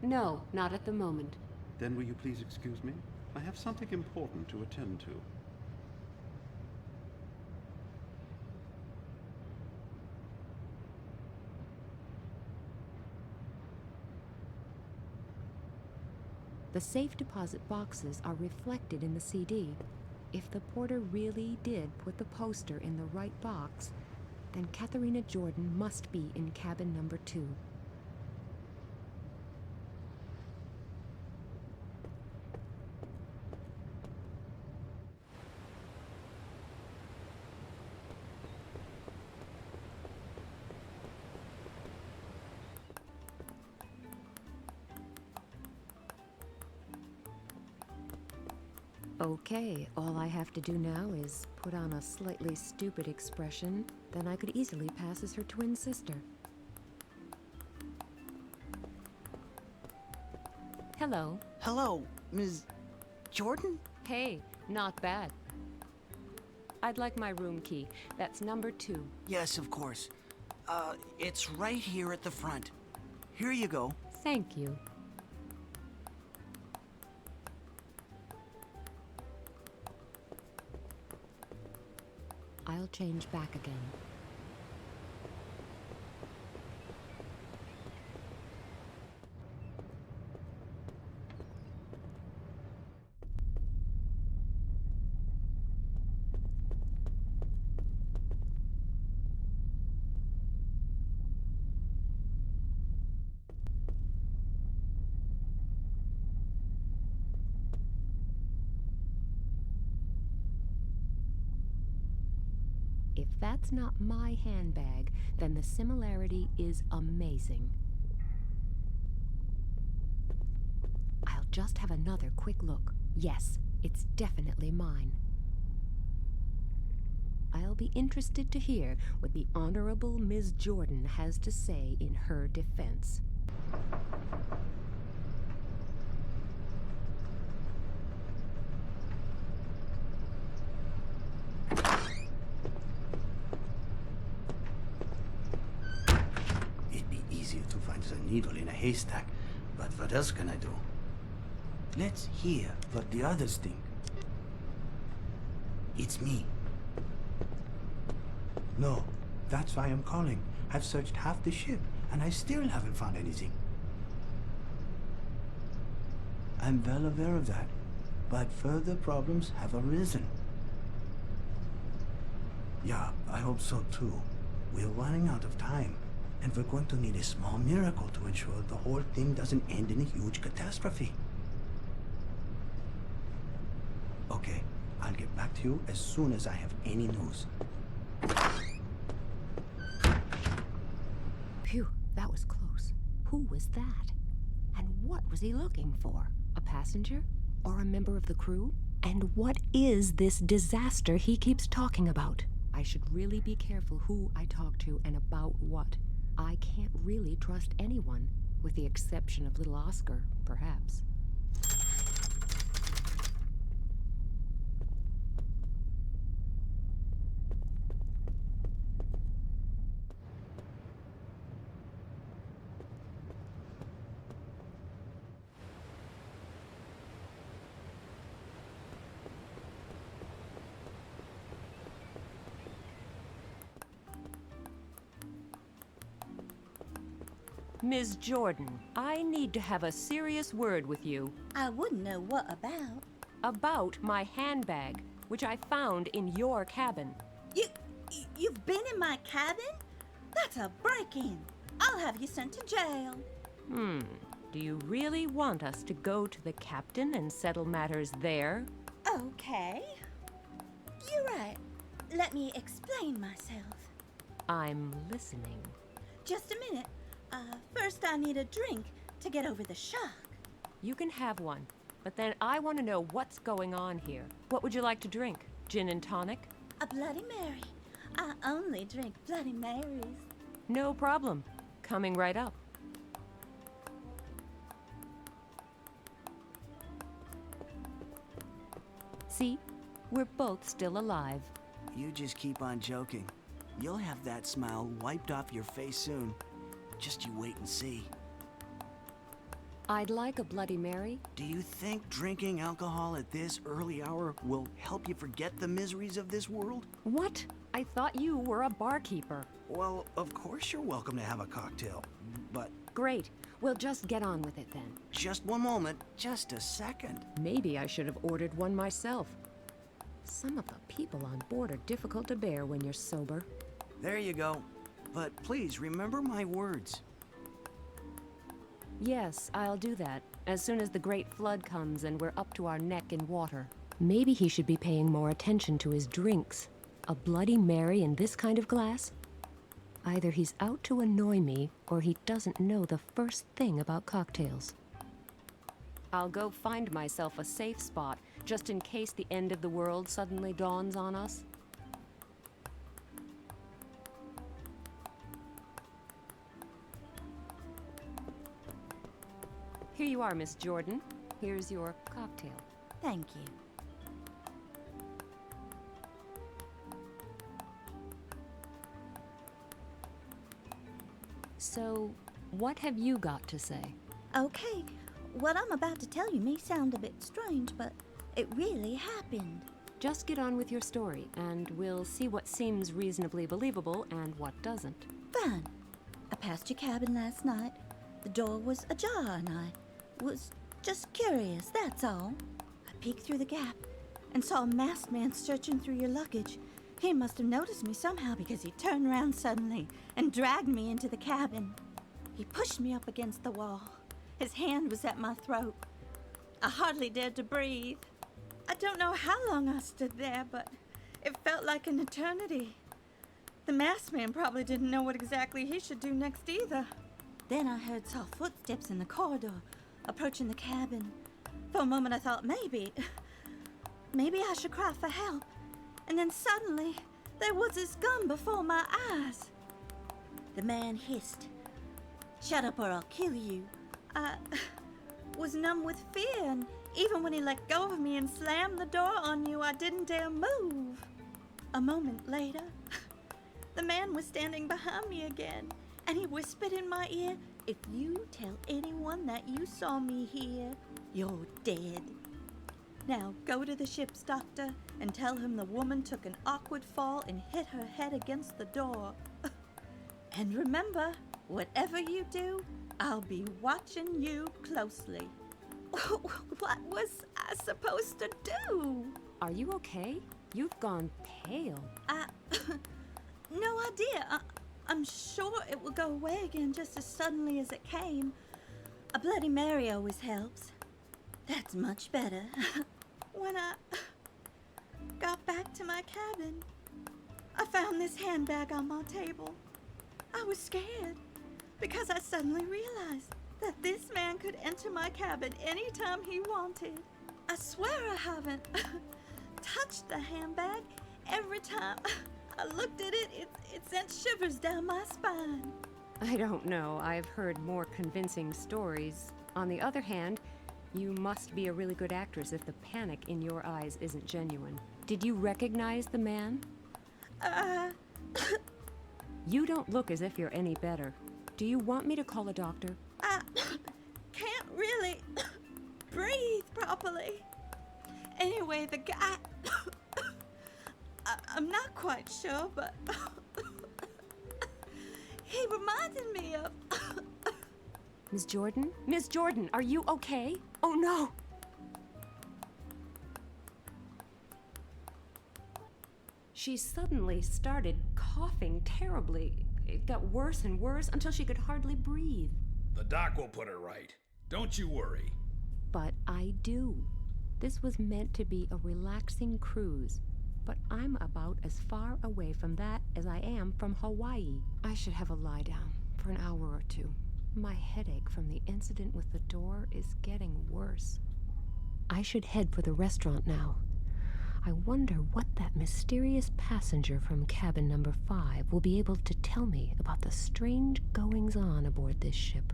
No, not at the moment. Then will you please excuse me? I have something important to attend to. The safe deposit boxes are reflected in the CD. If the porter really did put the poster in the right box, then Katharina Jordan must be in cabin number 2. Okay, all I have to do now is put on a slightly stupid expression, then I could easily pass as her twin sister. Hello. Hello, Ms. Jordan? Hey, not bad. I'd like my room key. That's number 2. Yes, of course. It's right here at the front. Here you go. Thank you. I'll change back again. If that's not my handbag, then the similarity is amazing. I'll just have another quick look. Yes, it's definitely mine. I'll be interested to hear what the Honorable Ms. Jordan has to say in her defense. To find a needle in a haystack, but what else can I do? Let's hear what the others think. It's me. No, that's why I'm calling. I've searched half the ship, and I still haven't found anything. I'm well aware of that, but further problems have arisen. Yeah, I hope so too. We're running out of time. And we're going to need a small miracle to ensure the whole thing doesn't end in a huge catastrophe. Okay, I'll get back to you as soon as I have any news. Phew, that was close. Who was that? And what was he looking for? A passenger? Or a member of the crew? And what is this disaster he keeps talking about? I should really be careful who I talk to and about what. I can't really trust anyone, with the exception of little Oscar, perhaps. Ms. Jordan, I need to have a serious word with you. I wouldn't know what about. About my handbag, which I found in your cabin. You've been in my cabin? That's a break-in. I'll have you sent to jail. Do you really want us to go to the captain and settle matters there? Okay. You're right. Let me explain myself. I'm listening. Just a minute. First I need a drink to get over the shock. You can have one, but then I want to know what's going on here. What would you like to drink? Gin and tonic? A Bloody Mary. I only drink Bloody Marys. No problem. Coming right up. See? We're both still alive. You just keep on joking. You'll have that smile wiped off your face soon. Just you wait and see. I'd like a Bloody Mary. Do you think drinking alcohol at this early hour will help you forget the miseries of this world? What? I thought you were a barkeeper. Well, of course you're welcome to have a cocktail, but... Great. We'll just get on with it then. Just one moment. Just a second. Maybe I should have ordered one myself. Some of the people on board are difficult to bear when you're sober. There you go. But please remember my words. Yes, I'll do that. As soon as the great flood comes and we're up to our neck in water. Maybe he should be paying more attention to his drinks. A Bloody Mary in this kind of glass? Either he's out to annoy me, or he doesn't know the first thing about cocktails. I'll go find myself a safe spot, just in case the end of the world suddenly dawns on us. Here you are, Miss Jordan. Here's your cocktail. Thank you. So, what have you got to say? Okay, what I'm about to tell you may sound a bit strange, but it really happened. Just get on with your story, and we'll see what seems reasonably believable and what doesn't. Fine. I passed your cabin last night. The door was ajar, and I was just curious, that's all. I peeked through the gap and saw a masked man searching through your luggage. He must have noticed me somehow because he turned around suddenly and dragged me into the cabin. He pushed me up against the wall. His hand was at my throat. I hardly dared to breathe. I don't know how long I stood there, but it felt like an eternity. The masked man probably didn't know what exactly he should do next either. Then I heard soft footsteps in the corridor, approaching the cabin. For a moment I thought maybe I should cry for help. And then suddenly, there was this gun before my eyes. The man hissed, "Shut up or I'll kill you." I was numb with fear, and even when he let go of me and slammed the door on you, I didn't dare move. A moment later, the man was standing behind me again, and he whispered in my ear, "If you tell anyone that you saw me here, you're dead. Now go to the ship's doctor and tell him the woman took an awkward fall and hit her head against the door. And remember, whatever you do, I'll be watching you closely." What was I supposed to do? Are you okay? You've gone pale. No idea. I'm sure it will go away again just as suddenly as it came. A Bloody Mary always helps. That's much better. When I got back to my cabin, I found this handbag on my table. I was scared because I suddenly realized that this man could enter my cabin anytime he wanted. I swear I haven't touched the handbag every time I looked at it. It sent shivers down my spine. I don't know. I've heard more convincing stories. On the other hand, you must be a really good actress if the panic in your eyes isn't genuine. Did you recognize the man? You don't look as if you're any better. Do you want me to call a doctor? I can't really breathe properly. Anyway, the guy... I'm not quite sure, but... he reminded me of... Miss Jordan? Miss Jordan, are you okay? Oh no! She suddenly started coughing terribly. It got worse and worse until she could hardly breathe. The doc will put her right. Don't you worry. But I do. This was meant to be a relaxing cruise, but I'm about as far away from that as I am from Hawaii. I should have a lie down for an hour or two. My headache from the incident with the door is getting worse. I should head for the restaurant now. I wonder what that mysterious passenger from cabin number 5 will be able to tell me about the strange goings-on aboard this ship.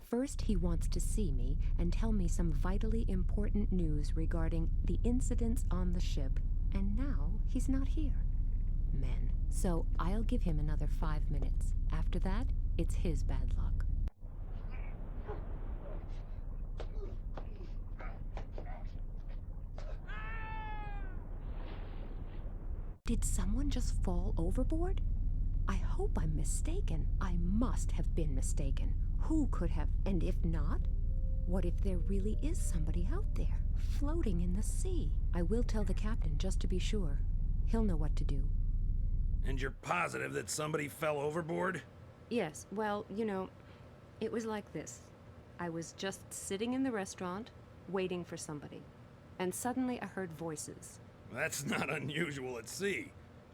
First, he wants to see me and tell me some vitally important news regarding the incidents on the ship, and now he's not here. Men. So I'll give him another 5 minutes. After that, it's his bad luck. Did someone just fall overboard? I hope I'm mistaken. I must have been mistaken. Who could have? And if not, what if there really is somebody out there, floating in the sea? I will tell the captain just to be sure. He'll know what to do. And you're positive that somebody fell overboard? Yes, well, you know, it was like this. I was just sitting in the restaurant, waiting for somebody. And suddenly I heard voices. That's not unusual at sea.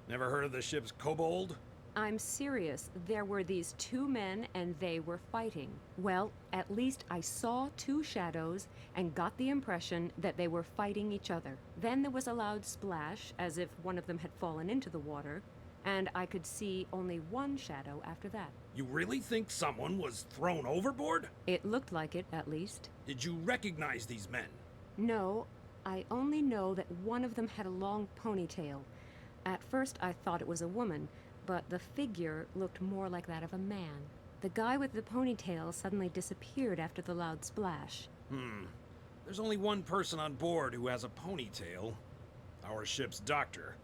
Never heard of the ship's kobold? I'm serious. There were these 2 men and they were fighting. Well, at least I saw 2 shadows and got the impression that they were fighting each other. Then there was a loud splash, as if one of them had fallen into the water, and I could see only 1 shadow after that. You really think someone was thrown overboard? It looked like it, at least. Did you recognize these men? No, I only know that one of them had a long ponytail. At first I thought it was a woman, but the figure looked more like that of a man. The guy with the ponytail suddenly disappeared after the loud splash. There's only one person on board who has a ponytail. Our ship's doctor.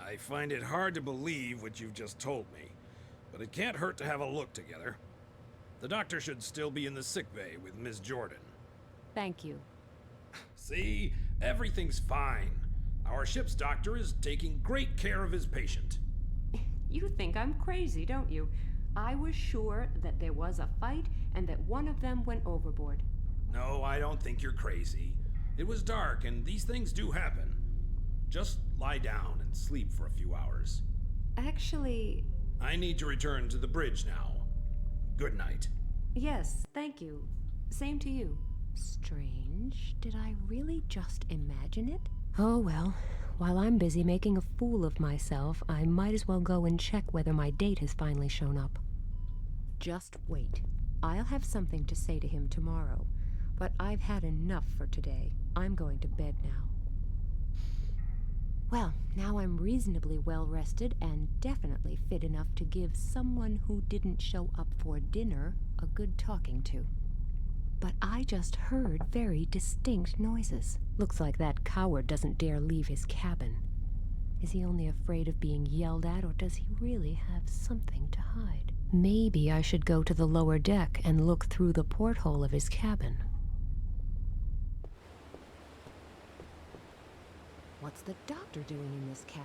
I find it hard to believe what you've just told me, but it can't hurt to have a look together. The doctor should still be in the sickbay with Miss Jordan. Thank you. See? Everything's fine. Our ship's doctor is taking great care of his patient. You think I'm crazy, don't you? I was sure that there was a fight and that one of them went overboard. No, I don't think you're crazy. It was dark and these things do happen. Just lie down and sleep for a few hours. Actually... I need to return to the bridge now. Good night. Yes, thank you. Same to you. Strange. Did I really just imagine it? Oh well. While I'm busy making a fool of myself, I might as well go and check whether my date has finally shown up. Just wait. I'll have something to say to him tomorrow, but I've had enough for today. I'm going to bed now. Well, now I'm reasonably well rested and definitely fit enough to give someone who didn't show up for dinner a good talking to. But I just heard very distinct noises. Looks like that coward doesn't dare leave his cabin. Is he only afraid of being yelled at, or does he really have something to hide? Maybe I should go to the lower deck and look through the porthole of his cabin. What's the doctor doing in this cabin?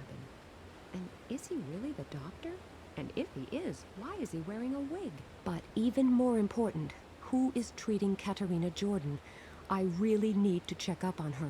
And is he really the doctor? And if he is, why is he wearing a wig? But even more important, who is treating Katerina Jordan? I really need to check up on her.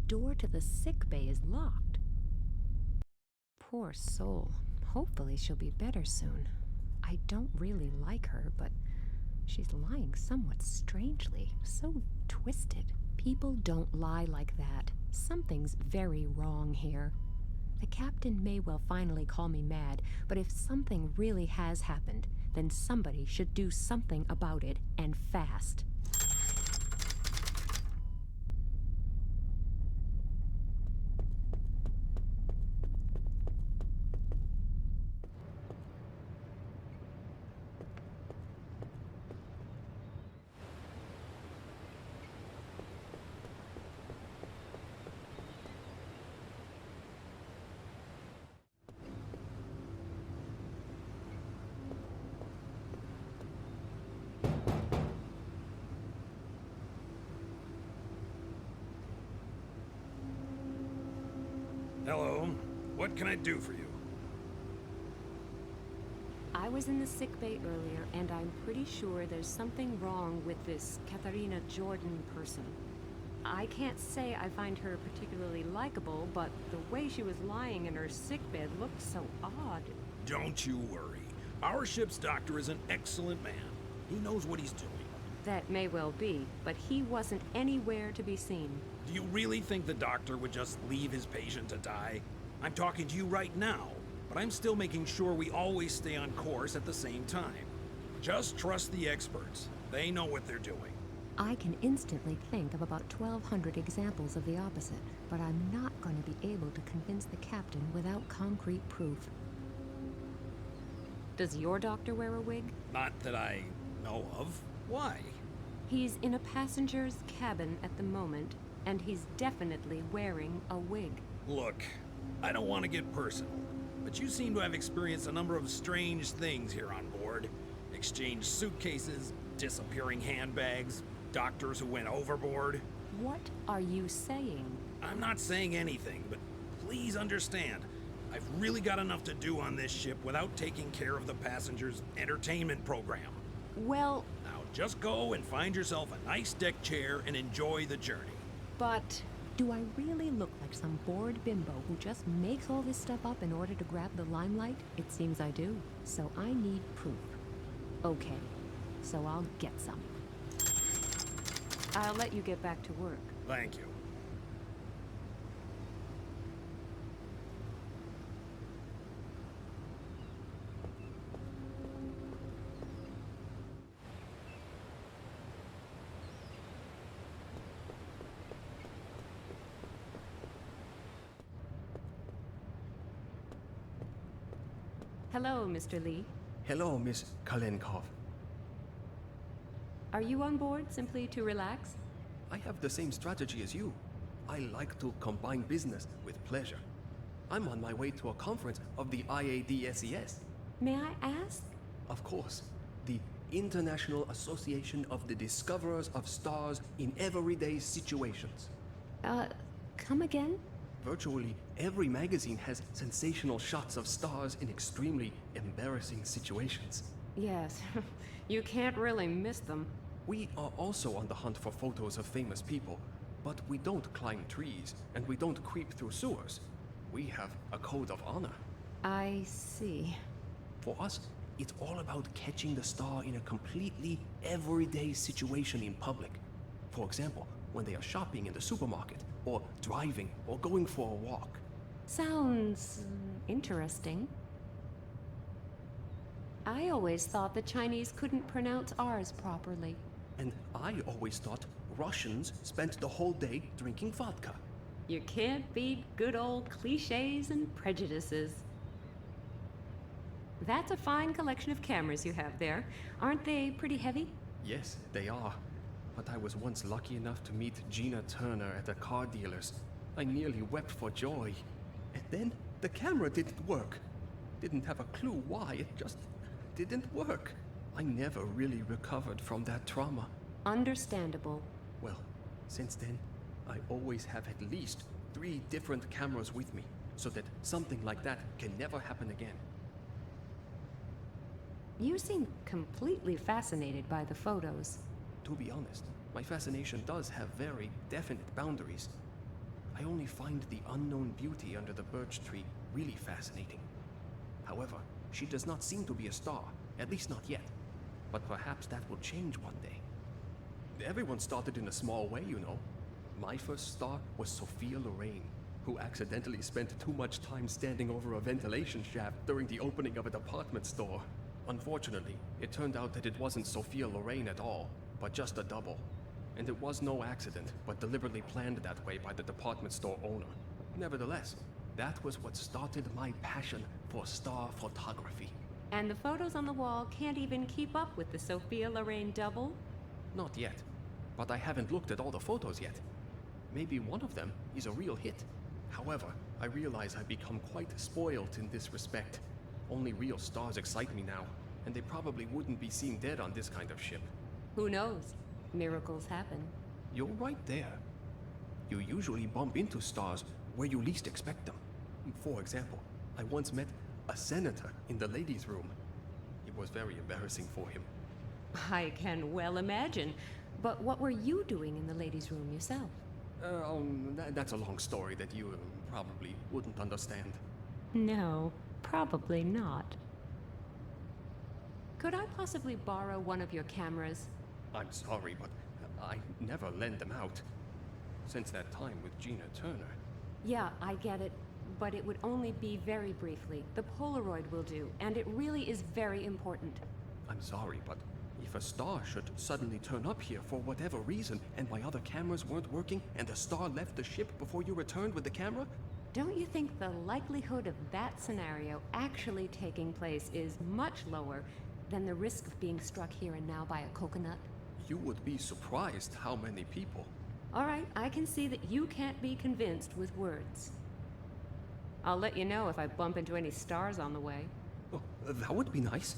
door to the sick bay is locked. Poor soul. Hopefully she'll be better soon. I don't really like her, but she's lying somewhat strangely, so twisted. People don't lie like that. Something's very wrong here. The captain may well finally call me mad, but if something really has happened, then somebody should do something about it, and fast. Hello. What can I do for you? I was in the sick bay earlier, and I'm pretty sure there's something wrong with this Katharina Jordan person. I can't say I find her particularly likable, but the way she was lying in her sickbed looked so odd. Don't you worry. Our ship's doctor is an excellent man. He knows what he's doing. That may well be, but he wasn't anywhere to be seen. Do you really think the doctor would just leave his patient to die? I'm talking to you right now, but I'm still making sure we always stay on course at the same time. Just trust the experts. They know what they're doing. I can instantly think of about 1,200 examples of the opposite, but I'm not going to be able to convince the captain without concrete proof. Does your doctor wear a wig? Not that I know of. Why? He's in a passenger's cabin at the moment, and he's definitely wearing a wig. Look, I don't want to get personal, but you seem to have experienced a number of strange things here on board. Exchanged suitcases, disappearing handbags, doctors who went overboard. What are you saying? I'm not saying anything, but please understand, I've really got enough to do on this ship without taking care of the passengers' entertainment program. Well... Now just go and find yourself a nice deck chair and enjoy the journey. But... Do I really look like some bored bimbo who just makes all this stuff up in order to grab the limelight? It seems I do. So I need proof. Okay, so I'll get some. I'll let you get back to work. Thank you. Hello, Mr. Lee. Hello, Miss Kalenkow. Are you on board simply to relax? I have the same strategy as you. I like to combine business with pleasure. I'm on my way to a conference of the IADSES. May I ask? Of course. The International Association of the Discoverers of Stars in Everyday Situations. Come again? Virtually every magazine has sensational shots of stars in extremely embarrassing situations. Yes, you can't really miss them. We are also on the hunt for photos of famous people, but we don't climb trees and we don't creep through sewers. We have a code of honor. I see. For us, it's all about catching the star in a completely everyday situation in public. For example, when they are shopping in the supermarket, or driving, or going for a walk. Sounds interesting. I always thought the Chinese couldn't pronounce ours properly. And I always thought Russians spent the whole day drinking vodka. You can't beat good old cliches and prejudices. That's a fine collection of cameras you have there. Aren't they pretty heavy? Yes, they are. But I was once lucky enough to meet Gina Turner at a car dealer's. I nearly wept for joy. And then the camera didn't work. Didn't have a clue why, it just didn't work. I never really recovered from that trauma. Understandable. Well, since then, I always have at least 3 different cameras with me, so that something like that can never happen again. You seem completely fascinated by the photos. To be honest, my fascination does have very definite boundaries. I only find the unknown beauty under the birch tree really fascinating. However, she does not seem to be a star, at least not yet. But perhaps that will change one day. Everyone started in a small way, you know. My first star was Sophia Lorraine, who accidentally spent too much time standing over a ventilation shaft during the opening of a department store. Unfortunately, it turned out that it wasn't Sophia Lorraine at all, but just a double. And it was no accident, but deliberately planned that way by the department store owner. Nevertheless, that was what started my passion for star photography. And the photos on the wall can't even keep up with the Sophia Lorraine double? Not yet, but I haven't looked at all the photos yet. Maybe one of them is a real hit. However, I realize I've become quite spoiled in this respect. Only real stars excite me now, and they probably wouldn't be seen dead on this kind of ship. Who knows? Miracles happen. You're right there. You usually bump into stars where you least expect them. For example, I once met a senator in the ladies' room. It was very embarrassing for him. I can well imagine. But what were you doing in the ladies' room yourself? That's a long story that you probably wouldn't understand. No, probably not. Could I possibly borrow one of your cameras? I'm sorry, but I never lend them out. Since that time with Gina Turner. Yeah, I get it. But it would only be very briefly. The Polaroid will do, and it really is very important. I'm sorry, but if a star should suddenly turn up here for whatever reason, and my other cameras weren't working, and the star left the ship before you returned with the camera? Don't you think the likelihood of that scenario actually taking place is much lower than the risk of being struck here and now by a coconut? You would be surprised how many people. All right, I can see that you can't be convinced with words. I'll let you know if I bump into any stars on the way. Oh, that would be nice.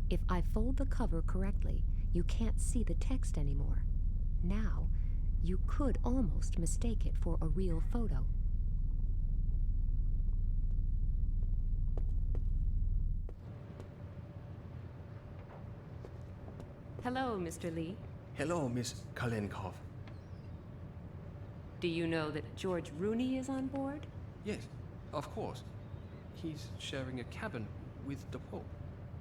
If I fold the cover correctly, you can't see the text anymore. Now, you could almost mistake it for a real photo. Hello, Mr. Lee. Hello, Miss Kalenkow. Do you know that George Rooney is on board? Yes, of course. He's sharing a cabin with the Pope.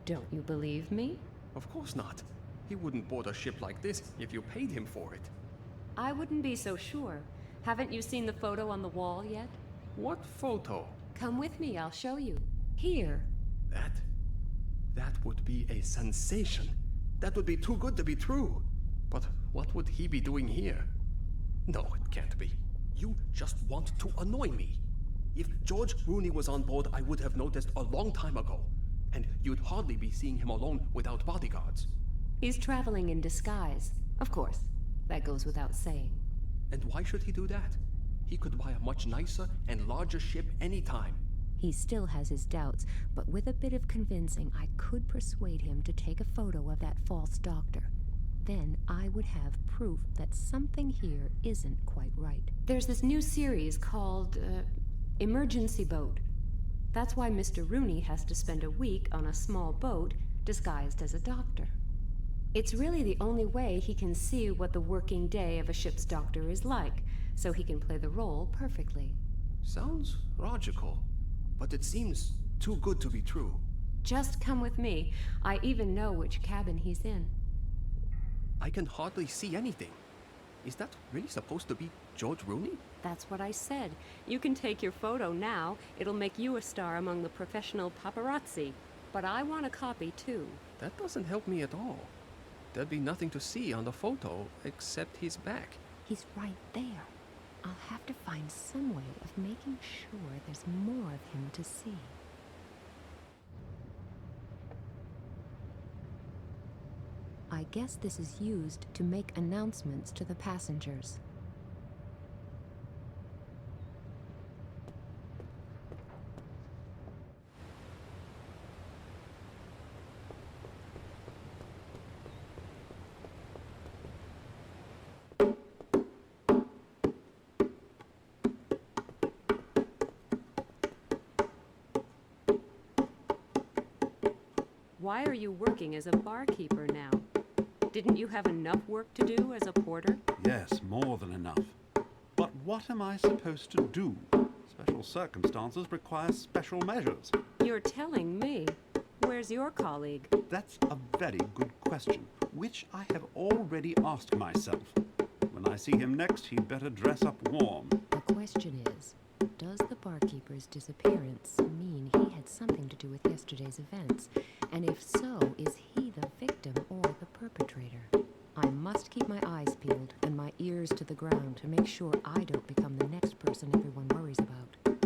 Don't you believe me? Of course not. He wouldn't board a ship like this if you paid him for it. I wouldn't be so sure. Haven't you seen the photo on the wall yet? What photo? Come with me, I'll show you. Here. That would be a sensation. That would be too good to be true. But what would he be doing here? No, it can't be. You just want to annoy me. If George Rooney was on board, I would have noticed a long time ago. And you'd hardly be seeing him alone without bodyguards. He's traveling in disguise. Of course. That goes without saying. And why should he do that? He could buy a much nicer and larger ship anytime. He still has his doubts, but with a bit of convincing, I could persuade him to take a photo of that false doctor. Then I would have proof that something here isn't quite right. There's this new series called, Emergency Boat. That's why Mr. Rooney has to spend a week on a small boat disguised as a doctor. It's really the only way he can see what the working day of a ship's doctor is like, so he can play the role perfectly. Sounds logical, but it seems too good to be true. Just come with me. I even know which cabin he's in. I can hardly see anything. Is that really supposed to be George Rooney? That's what I said. You can take your photo now. It'll make you a star among the professional paparazzi. But I want a copy, too. That doesn't help me at all. There'd be nothing to see on the photo except his back. He's right there. I'll have to find some way of making sure there's more of him to see. I guess this is used to make announcements to the passengers. Why are you working as a barkeeper now? Didn't you have enough work to do as a porter? Yes, more than enough. But what am I supposed to do? Special circumstances require special measures. You're telling me. Where's your colleague? That's a very good question, which I have already asked myself. When I see him next, he'd better dress up warm. The question is, does the barkeeper's disappearance mean he had something to do with yesterday's events? And if so, is he the victim or the perpetrator? I must keep my eyes peeled and my ears to the ground to make sure I don't become the next person everyone worries about.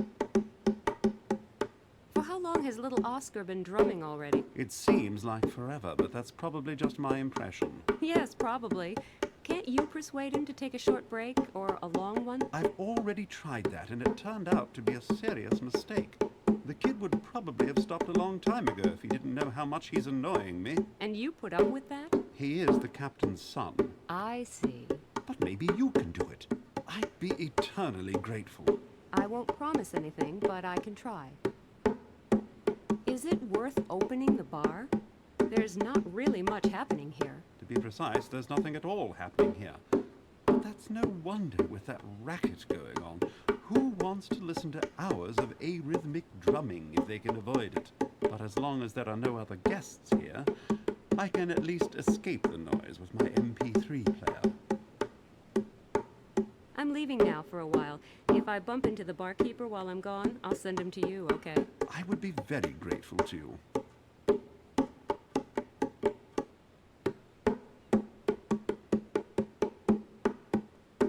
For how long has little Oscar been drumming already? It seems like forever, but that's probably just my impression. Yes, probably. Can't you persuade him to take a short break, or a long one? I've already tried that, and it turned out to be a serious mistake. The kid would probably have stopped a long time ago if he didn't know how much he's annoying me. And you put up with that? He is the captain's son. I see. But maybe you can do it. I'd be eternally grateful. I won't promise anything, but I can try. Is it worth opening the bar? There's not really much happening here. To be precise, there's nothing at all happening here. But that's no wonder with that racket going on. Who wants to listen to hours of arrhythmic drumming if they can avoid it? But as long as there are no other guests here, I can at least escape the noise with my MP3 player. I'm leaving now for a while. If I bump into the barkeeper while I'm gone, I'll send him to you, okay? I would be very grateful to you.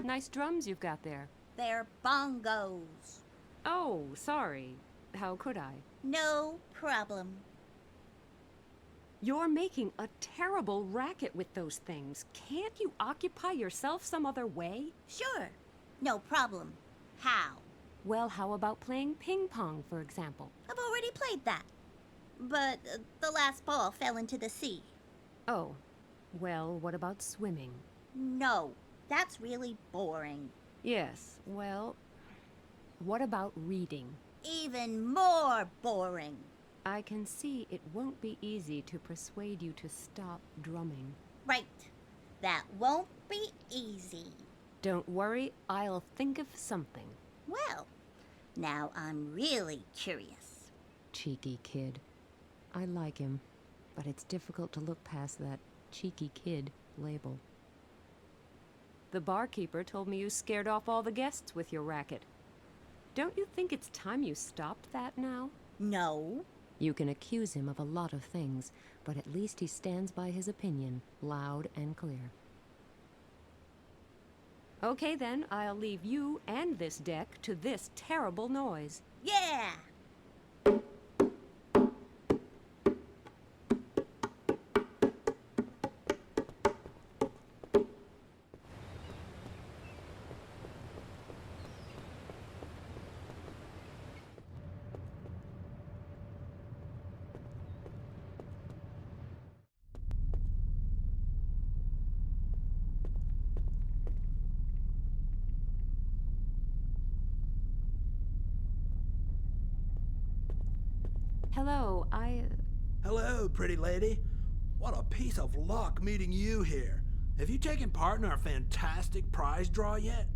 Nice drums you've got there. They're bongos. Oh, sorry. How could I? No problem. You're making a terrible racket with those things. Can't you occupy yourself some other way? Sure. No problem. How? Well, how about playing ping pong, for example? I've already played that. But the last ball fell into the sea. Oh. Well, what about swimming? No. That's really boring. Yes, well, what about reading? Even more boring. I can see it won't be easy to persuade you to stop drumming. Right. That won't be easy. Don't worry, I'll think of something. Well, now I'm really curious. Cheeky kid. I like him, but it's difficult to look past that cheeky kid label. The barkeeper told me you scared off all the guests with your racket. Don't you think it's time you stopped that now? No. You can accuse him of a lot of things, but at least he stands by his opinion, loud and clear. Okay then, I'll leave you and this deck to this terrible noise. Yeah! Hello, Hello, pretty lady. What a piece of luck meeting you here. Have you taken part in our fantastic prize draw yet?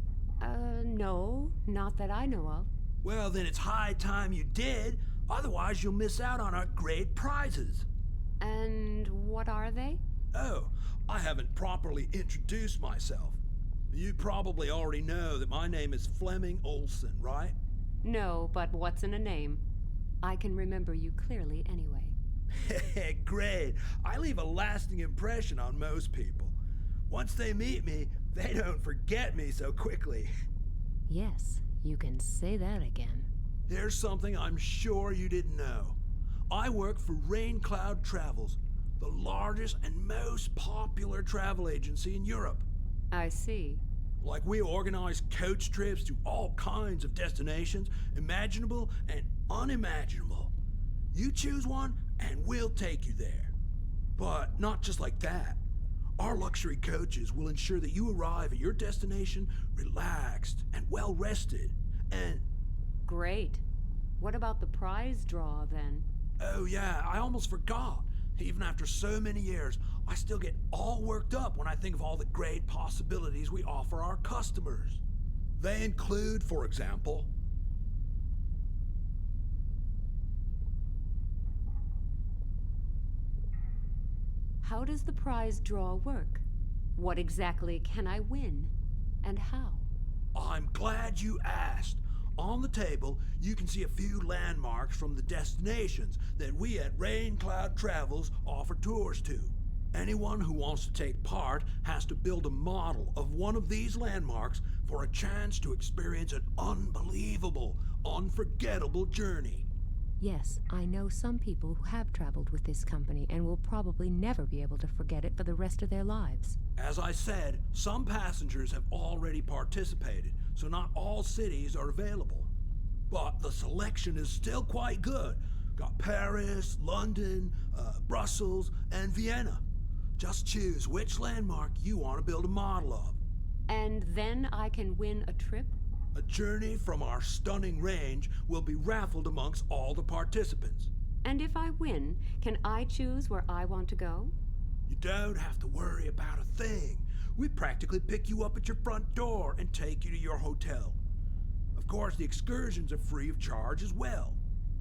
No, not that I know of. Well, then it's high time you did. Otherwise, you'll miss out on our great prizes. And what are they? Oh, I haven't properly introduced myself. You probably already know that my name is Fleming Olson, right? No, but what's in a name? I can remember you clearly anyway. Great. I leave a lasting impression on most people. Once they meet me, they don't forget me so quickly. Yes, you can say that again. There's something I'm sure you didn't know. I work for Rain Cloud Travels, the largest and most popular travel agency in Europe. I see. Like, we organize coach trips to all kinds of destinations, imaginable and unimaginable. You choose one, and we'll take you there. But not just like that. Our luxury coaches will ensure that you arrive at your destination relaxed and well-rested, and... Great. What about the prize draw, then? Oh yeah, I almost forgot. Even after so many years, I still get all worked up when I think of all the great possibilities we offer our customers. They include, for example, How does the prize draw work? What exactly can I win? And how? I'm glad you asked. On the table, you can see a few landmarks from the destinations that we at Rain Cloud Travels offer tours to. Anyone who wants to take part has to build a model of one of these landmarks for a chance to experience an unbelievable, unforgettable journey. Yes, I know some people who have traveled with this company and will probably never be able to forget it for the rest of their lives. As I said, some passengers have already participated, so not all cities are available. But the selection is still quite good. Got Paris, London, Brussels, and Vienna. Just choose which landmark you want to build a model of. And then I can win a trip? A journey from our stunning range will be raffled amongst all the participants. And if I win, can I choose where I want to go? You don't have to worry about a thing. We practically pick you up at your front door and take you to your hotel. Of course, the excursions are free of charge as well.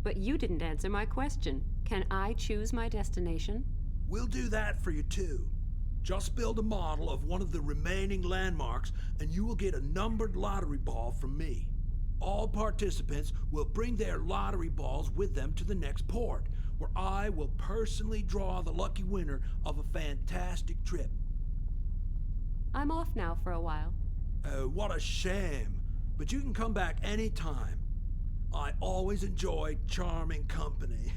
But you didn't answer my question. Can I choose my destination? We'll do that for you too. Just build a model of one of the remaining landmarks and you will get a numbered lottery ball from me. All participants will bring their lottery balls with them to the next port, where I will personally draw the lucky winner of a fantastic trip. I'm off now for a while. Oh, what a shame. But you can come back anytime. I always enjoy charming company.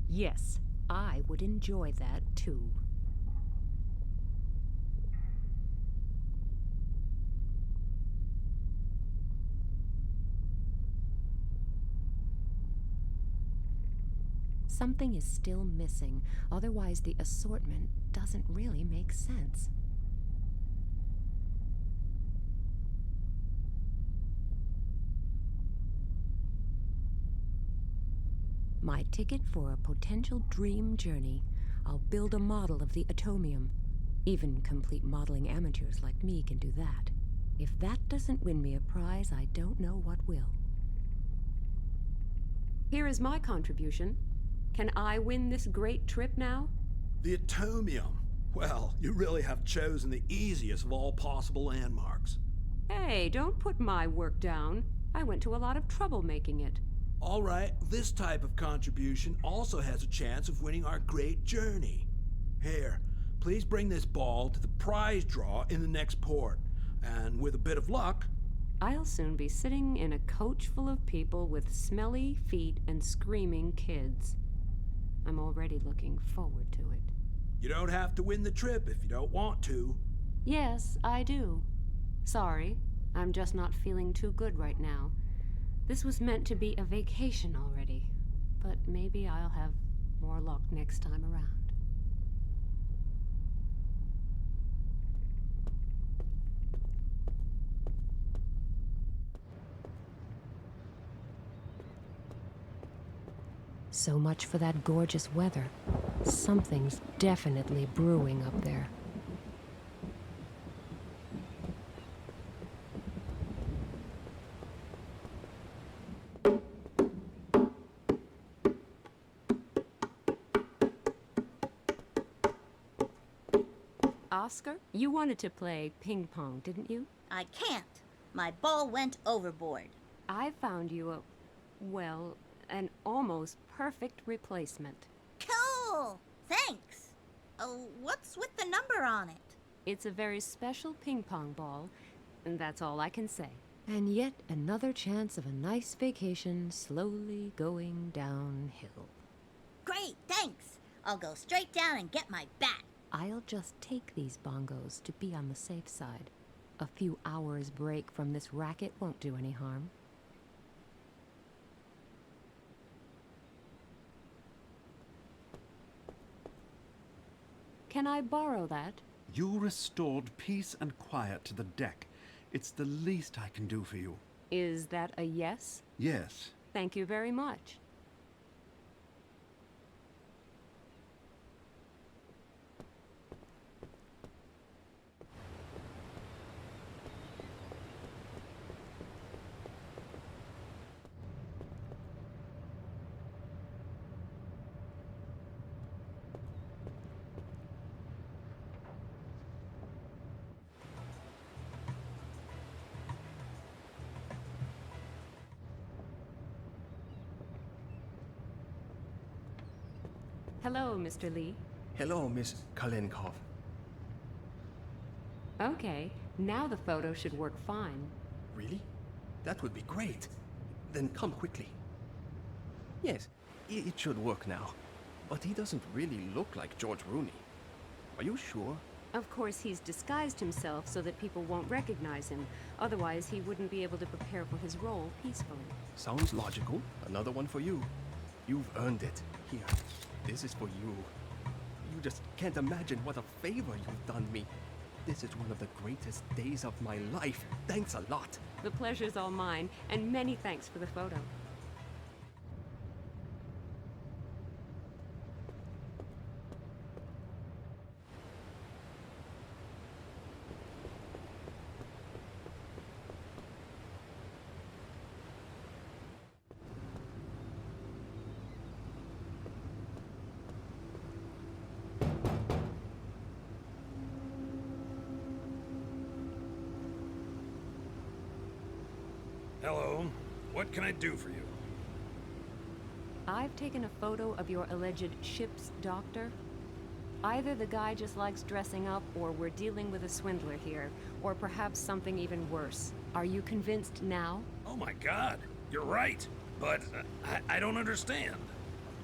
Yes, I would enjoy that too. Something is still missing, otherwise the assortment doesn't really make sense. My ticket for a potential dream journey. I'll build a model of the atomium. Even complete modeling amateurs like me can do that. If that doesn't win me a prize, I don't know what will. Here is my contribution. Can I win this great trip now? The atomium. Well, you really have chosen the easiest of all possible landmarks. Hey, don't put my work down. I went to a lot of trouble making it. All right, this type of contribution also has a chance of winning our great journey. Here, please bring this ball to the prize draw in the next port. And with a bit of luck, I'll soon be sitting in a coach full of people with smelly feet and screaming kids. I'm already looking forward to it. You don't have to win the trip if you don't want to. Yes, I do. Sorry, I'm just not feeling too good right now. This was meant to be a vacation already, but maybe I'll have more luck next time around. So much for that gorgeous weather. Something's definitely brewing up there. Oscar, you wanted to play ping pong, didn't you? I can't. My ball went overboard. I found you an almost perfect replacement. Cool! Thanks. What's with the number on it? It's a very special ping pong ball, and that's all I can say. And yet another chance of a nice vacation slowly going downhill. Great, thanks. I'll go straight down and get my bat. I'll just take these bongos to be on the safe side. A few hours break from this racket won't do any harm. Can I borrow that? You restored peace and quiet to the deck. It's the least I can do for you. Is that a yes? Yes. Thank you very much. Hello, Mr. Lee. Hello, Miss Kalenkow. Okay, now the photo should work fine. Really? That would be great. Then come quickly. Yes, it should work now. But he doesn't really look like George Rooney. Are you sure? Of course, he's disguised himself so that people won't recognize him. Otherwise, he wouldn't be able to prepare for his role peacefully. Sounds logical. Another one for you. You've earned it. Here, this is for you. You just can't imagine what a favor you've done me. This is one of the greatest days of my life. Thanks a lot. The pleasure's all mine, and many thanks for the photo. Hello. What can I do for you? I've taken a photo of your alleged ship's doctor. Either the guy just likes dressing up, or we're dealing with a swindler here, or perhaps something even worse. Are you convinced now? Oh my God, you're right. But I don't understand.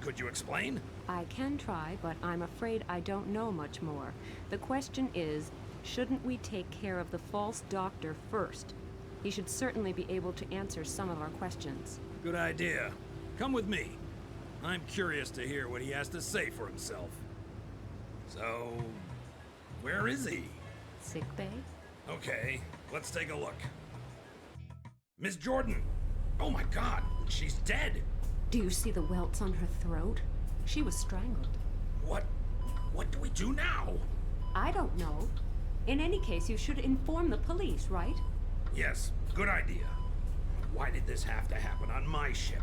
Could you explain? I can try, but I'm afraid I don't know much more. The question is, shouldn't we take care of the false doctor first? He should certainly be able to answer some of our questions. Good idea. Come with me. I'm curious to hear what he has to say for himself. So, where is he? Sick bay? Okay, let's take a look. Miss Jordan! Oh my God, she's dead! Do you see the welts on her throat? She was strangled. What do we do now? I don't know. In any case, you should inform the police, right? Yes, good idea. Why did this have to happen on my ship?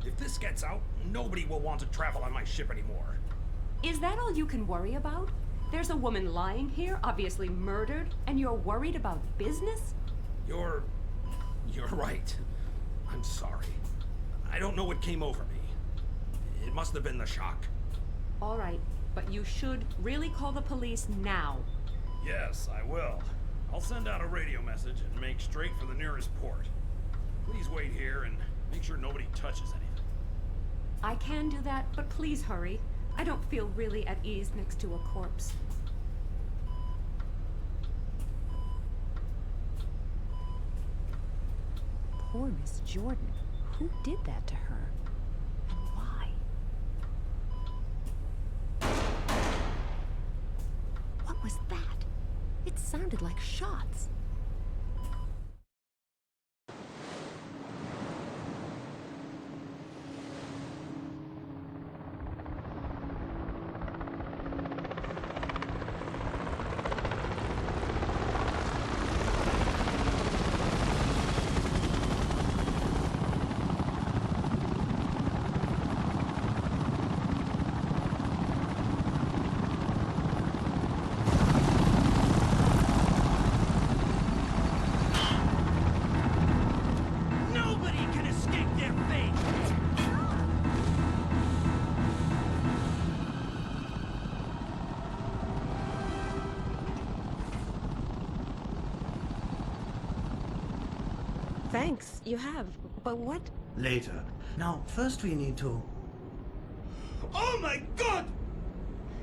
If this gets out, nobody will want to travel on my ship anymore. Is that all you can worry about? There's a woman lying here, obviously murdered, and you're worried about business? You're right. I'm sorry. I don't know what came over me. It must have been the shock. All right, but you should really call the police now. Yes, I will. I'll send out a radio message and make straight for the nearest port. Please wait here and make sure nobody touches anything. I can do that, but please hurry. I don't feel really at ease next to a corpse. Poor Miss Jordan. Who did that to her? And why? What was that? It sounded like shots. Thanks, you have. But what? Later. Now, first we need to... Oh my God!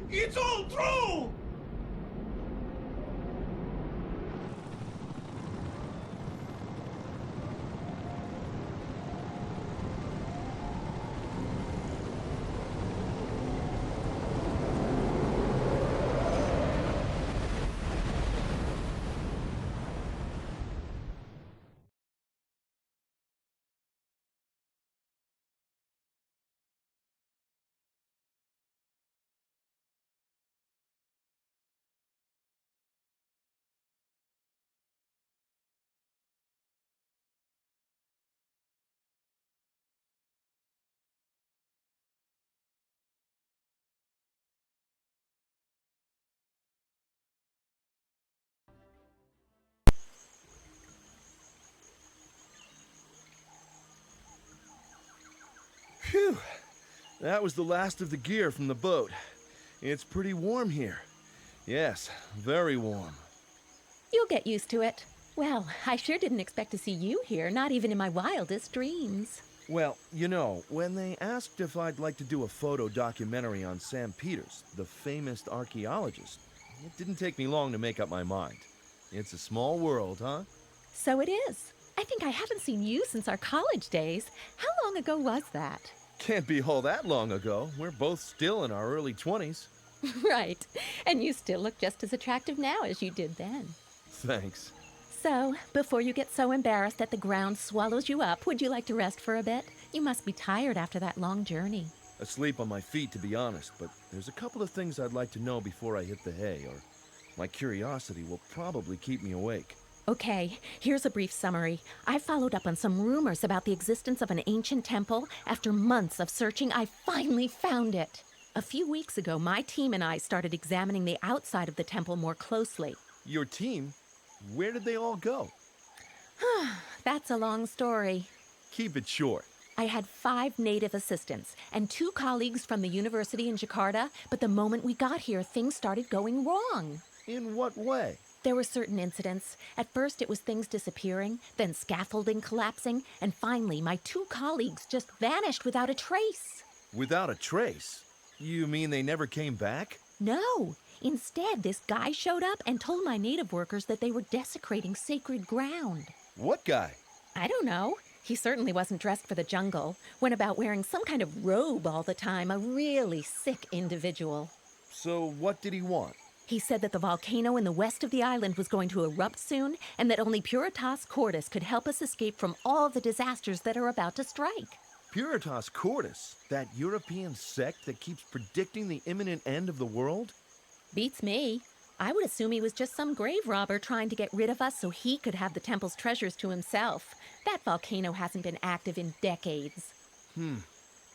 It's all true! Phew! That was the last of the gear from the boat. It's pretty warm here. Yes, very warm. You'll get used to it. Well, I sure didn't expect to see you here, not even in my wildest dreams. Well, you know, when they asked if I'd like to do a photo documentary on Sam Peters, the famous archaeologist, it didn't take me long to make up my mind. It's a small world, huh? So it is. I think I haven't seen you since our college days. How long ago was that? Can't be all that long ago. We're both still in our early 20s. Right. And you still look just as attractive now as you did then. Thanks. So, before you get so embarrassed that the ground swallows you up, would you like to rest for a bit? You must be tired after that long journey. Asleep on my feet, to be honest, but there's a couple of things I'd like to know before I hit the hay, or my curiosity will probably keep me awake. Okay, here's a brief summary. I followed up on some rumors about the existence of an ancient temple. After months of searching, I finally found it. A few weeks ago, my team and I started examining the outside of the temple more closely. Your team? Where did they all go? That's a long story. Keep it short. I had 5 native assistants and 2 colleagues from the university in Jakarta, but the moment we got here, things started going wrong. In what way? There were certain incidents. At first, it was things disappearing, then scaffolding collapsing, and finally, my 2 colleagues just vanished without a trace. Without a trace? You mean they never came back? No. Instead, this guy showed up and told my native workers that they were desecrating sacred ground. What guy? I don't know. He certainly wasn't dressed for the jungle. Went about wearing some kind of robe all the time. A really sick individual. So what did he want? He said that the volcano in the west of the island was going to erupt soon, and that only Puritas Cordis could help us escape from all the disasters that are about to strike. Puritas Cordis? That European sect that keeps predicting the imminent end of the world? Beats me. I would assume he was just some grave robber trying to get rid of us so he could have the temple's treasures to himself. That volcano hasn't been active in decades.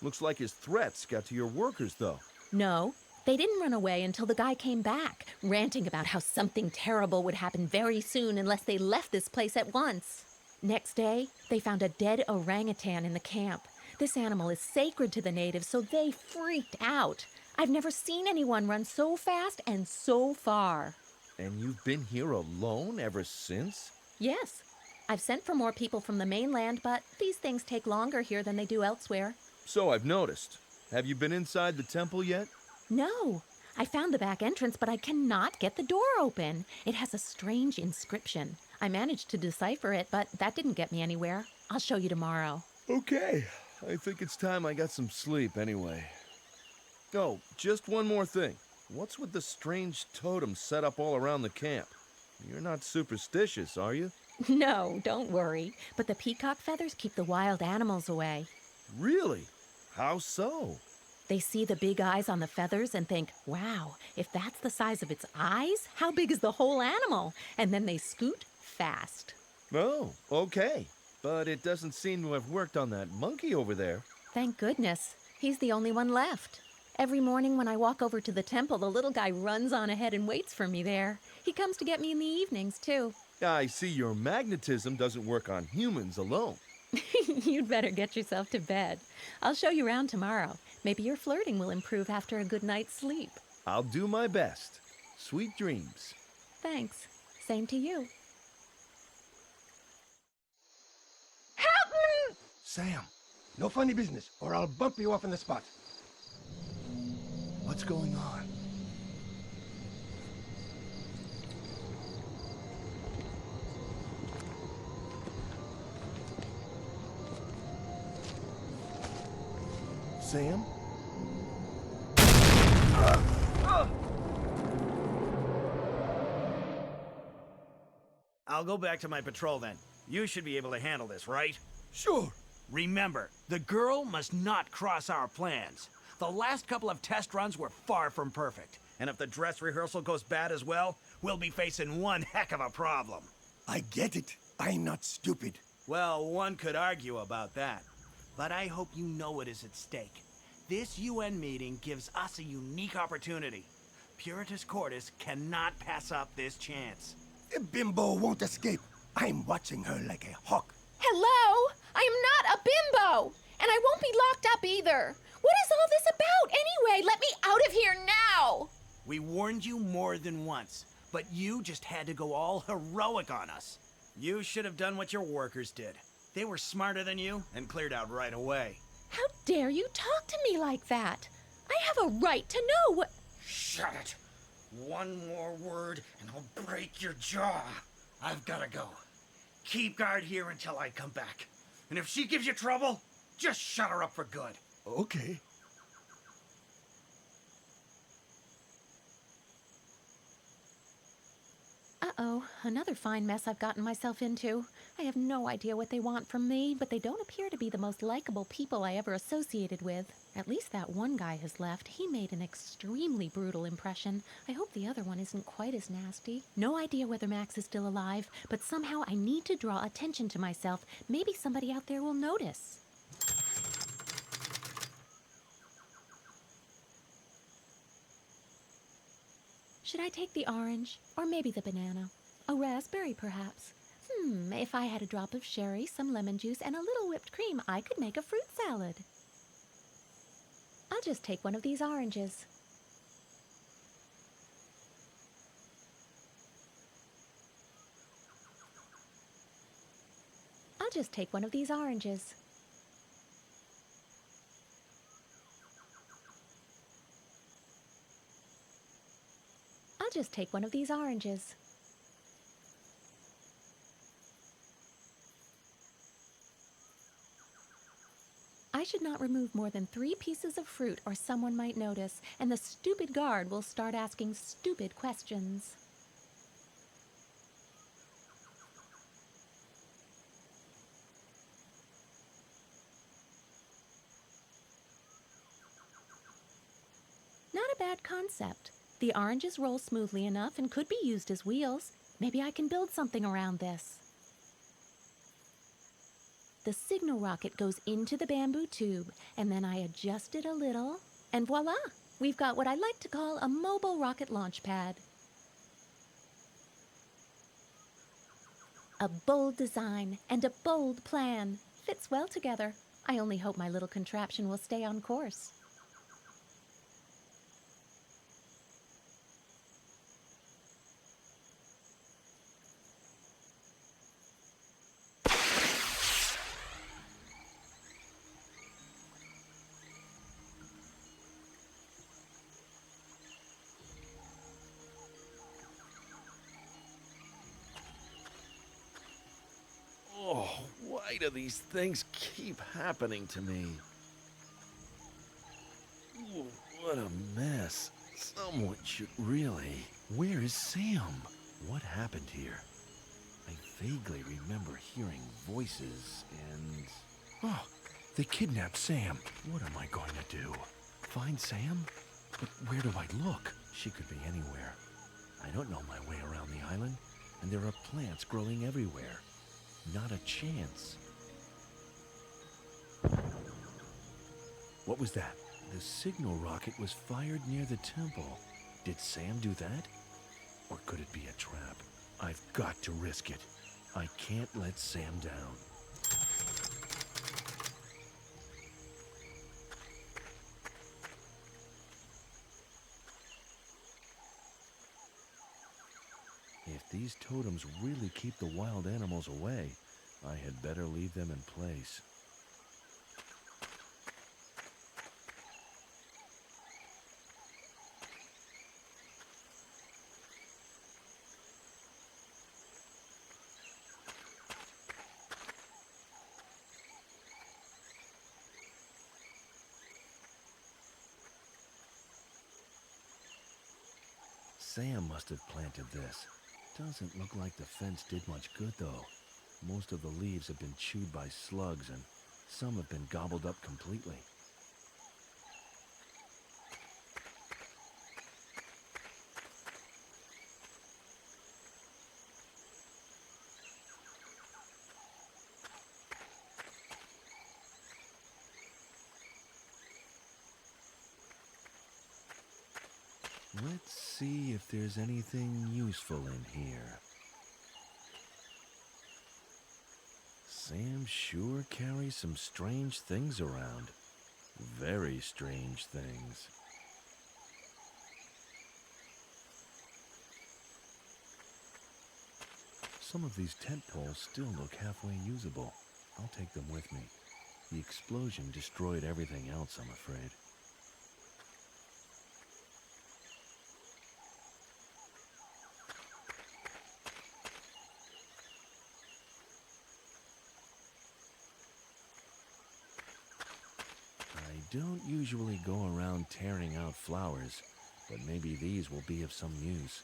Looks like his threats got to your workers, though. No, they didn't run away until the guy came back, ranting about how something terrible would happen very soon unless they left this place at once. Next day, they found a dead orangutan in the camp. This animal is sacred to the natives, so they freaked out. I've never seen anyone run so fast and so far. And you've been here alone ever since? Yes. I've sent for more people from the mainland, but these things take longer here than they do elsewhere. So I've noticed. Have you been inside the temple yet? No. I found the back entrance, but I cannot get the door open. It has a strange inscription. I managed to decipher it, but that didn't get me anywhere. I'll show you tomorrow. Okay. I think it's time I got some sleep anyway. Oh, just one more thing. What's with the strange totem set up all around the camp? You're not superstitious, are you? No, don't worry. But the peacock feathers keep the wild animals away. Really? How so? They see the big eyes on the feathers and think, wow, if that's the size of its eyes, how big is the whole animal? And then they scoot fast. Oh, okay. But it doesn't seem to have worked on that monkey over there. Thank goodness. He's the only one left. Every morning when I walk over to the temple, the little guy runs on ahead and waits for me there. He comes to get me in the evenings, too. I see your magnetism doesn't work on humans alone. You'd better get yourself to bed. I'll show you around tomorrow. Maybe your flirting will improve after a good night's sleep. I'll do my best. Sweet dreams. Thanks. Same to you. Help me! Sam, no funny business, or I'll bump you off on the spot. What's going on? Sam? I'll go back to my patrol then. You should be able to handle this, right? Sure. Remember, the girl must not cross our plans. The last couple of test runs were far from perfect. And if the dress rehearsal goes bad as well, we'll be facing one heck of a problem. I get it. I'm not stupid. Well, one could argue about that. But I hope you know what is at stake. This UN meeting gives us a unique opportunity. Puritas Cordis cannot pass up this chance. The bimbo won't escape. I'm watching her like a hawk. Hello? I am not a bimbo! And I won't be locked up either. What is all this We warned you more than once, but you just had to go all heroic on us. You should have done what your workers did. They were smarter than you and cleared out right away. How dare you talk to me like that? I have a right to know what... Shut it. One more word and I'll break your jaw. I've gotta go. Keep guard here until I come back. And if she gives you trouble, just shut her up for good. Okay. Uh-oh, another fine mess I've gotten myself into. I have no idea what they want from me, but they don't appear to be the most likable people I ever associated with. At least that one guy has left. He made an extremely brutal impression. I hope the other one isn't quite as nasty. No idea whether Max is still alive, but somehow I need to draw attention to myself. Maybe somebody out there will notice. Should I take the orange? Or maybe the banana? A raspberry, perhaps? If I had a drop of sherry, some lemon juice, and a little whipped cream, I could make a fruit salad. I'll just take one of these oranges. I'll just take one of these oranges. I'll just take one of these oranges. I should not remove more than 3 pieces of fruit or someone might notice, and the stupid guard will start asking stupid questions. Not a bad concept. The oranges roll smoothly enough and could be used as wheels. Maybe I can build something around this. The signal rocket goes into the bamboo tube, and then I adjust it a little, and voila! We've got what I like to call a mobile rocket launch pad. A bold design and a bold plan. Fits well together. I only hope my little contraption will stay on course. Oh, why do these things keep happening to me? Ooh, what a mess. Someone should really... Where is Sam? What happened here? I vaguely remember hearing voices and... Oh, they kidnapped Sam. What am I going to do? Find Sam? But where do I look? She could be anywhere. I don't know my way around the island, and there are plants growing everywhere. Not a chance. What was that? The signal rocket was fired near the temple. Did Sam do that? Or could it be a trap? I've got to risk it. I can't let Sam down. If these totems really keep the wild animals away, I had better leave them in place. Sam must have planted this. Doesn't look like the fence did much good, though. Most of the leaves have been chewed by slugs, and some have been gobbled up completely. Let's see if there's anything useful in here. Sam sure carries some strange things around. Very strange things. Some of these tent poles still look halfway usable. I'll take them with me. The explosion destroyed everything else, I'm afraid. I don't usually go around tearing out flowers, but maybe these will be of some use.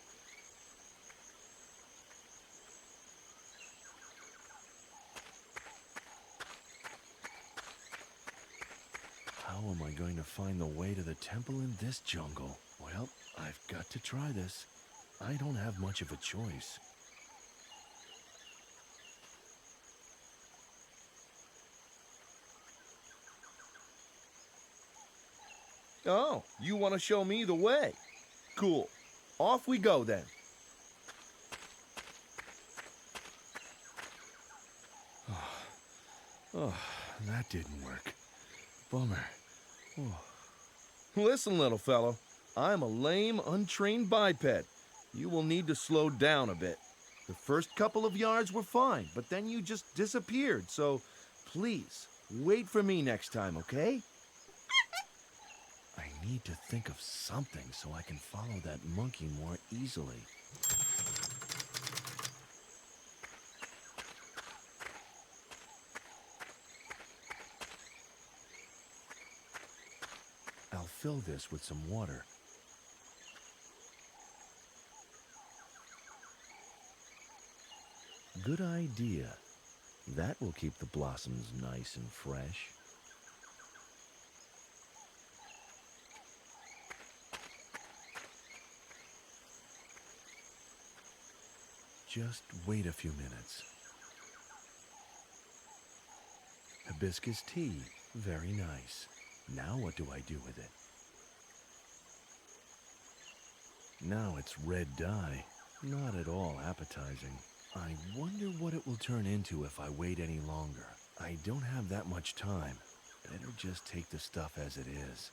How am I going to find the way to the temple in this jungle? Well, I've got to try this. I don't have much of a choice. Oh, you want to show me the way? Cool. Off we go then. Oh, that didn't work. Bummer. Oh. Listen, little fellow. I'm a lame, untrained biped. You will need to slow down a bit. The first couple of yards were fine, but then you just disappeared, so please, wait for me next time, okay? I need to think of something so I can follow that monkey more easily. I'll fill this with some water. Good idea. That will keep the blossoms nice and fresh. Just wait a few minutes. Hibiscus tea, very nice. Now what do I do with it? Now it's red dye, not at all appetizing. I wonder what it will turn into if I wait any longer. I don't have that much time. Better just take the stuff as it is.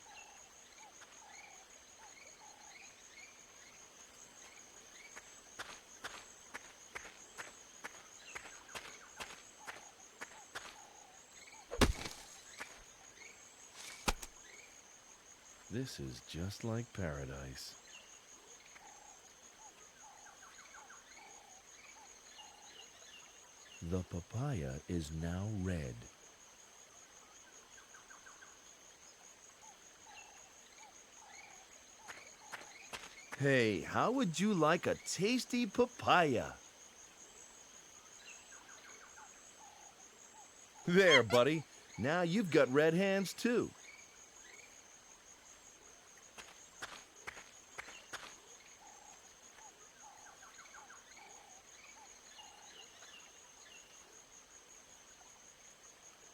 This is just like paradise. The papaya is now red. Hey, how would you like a tasty papaya? There, buddy. Now you've got red hands too.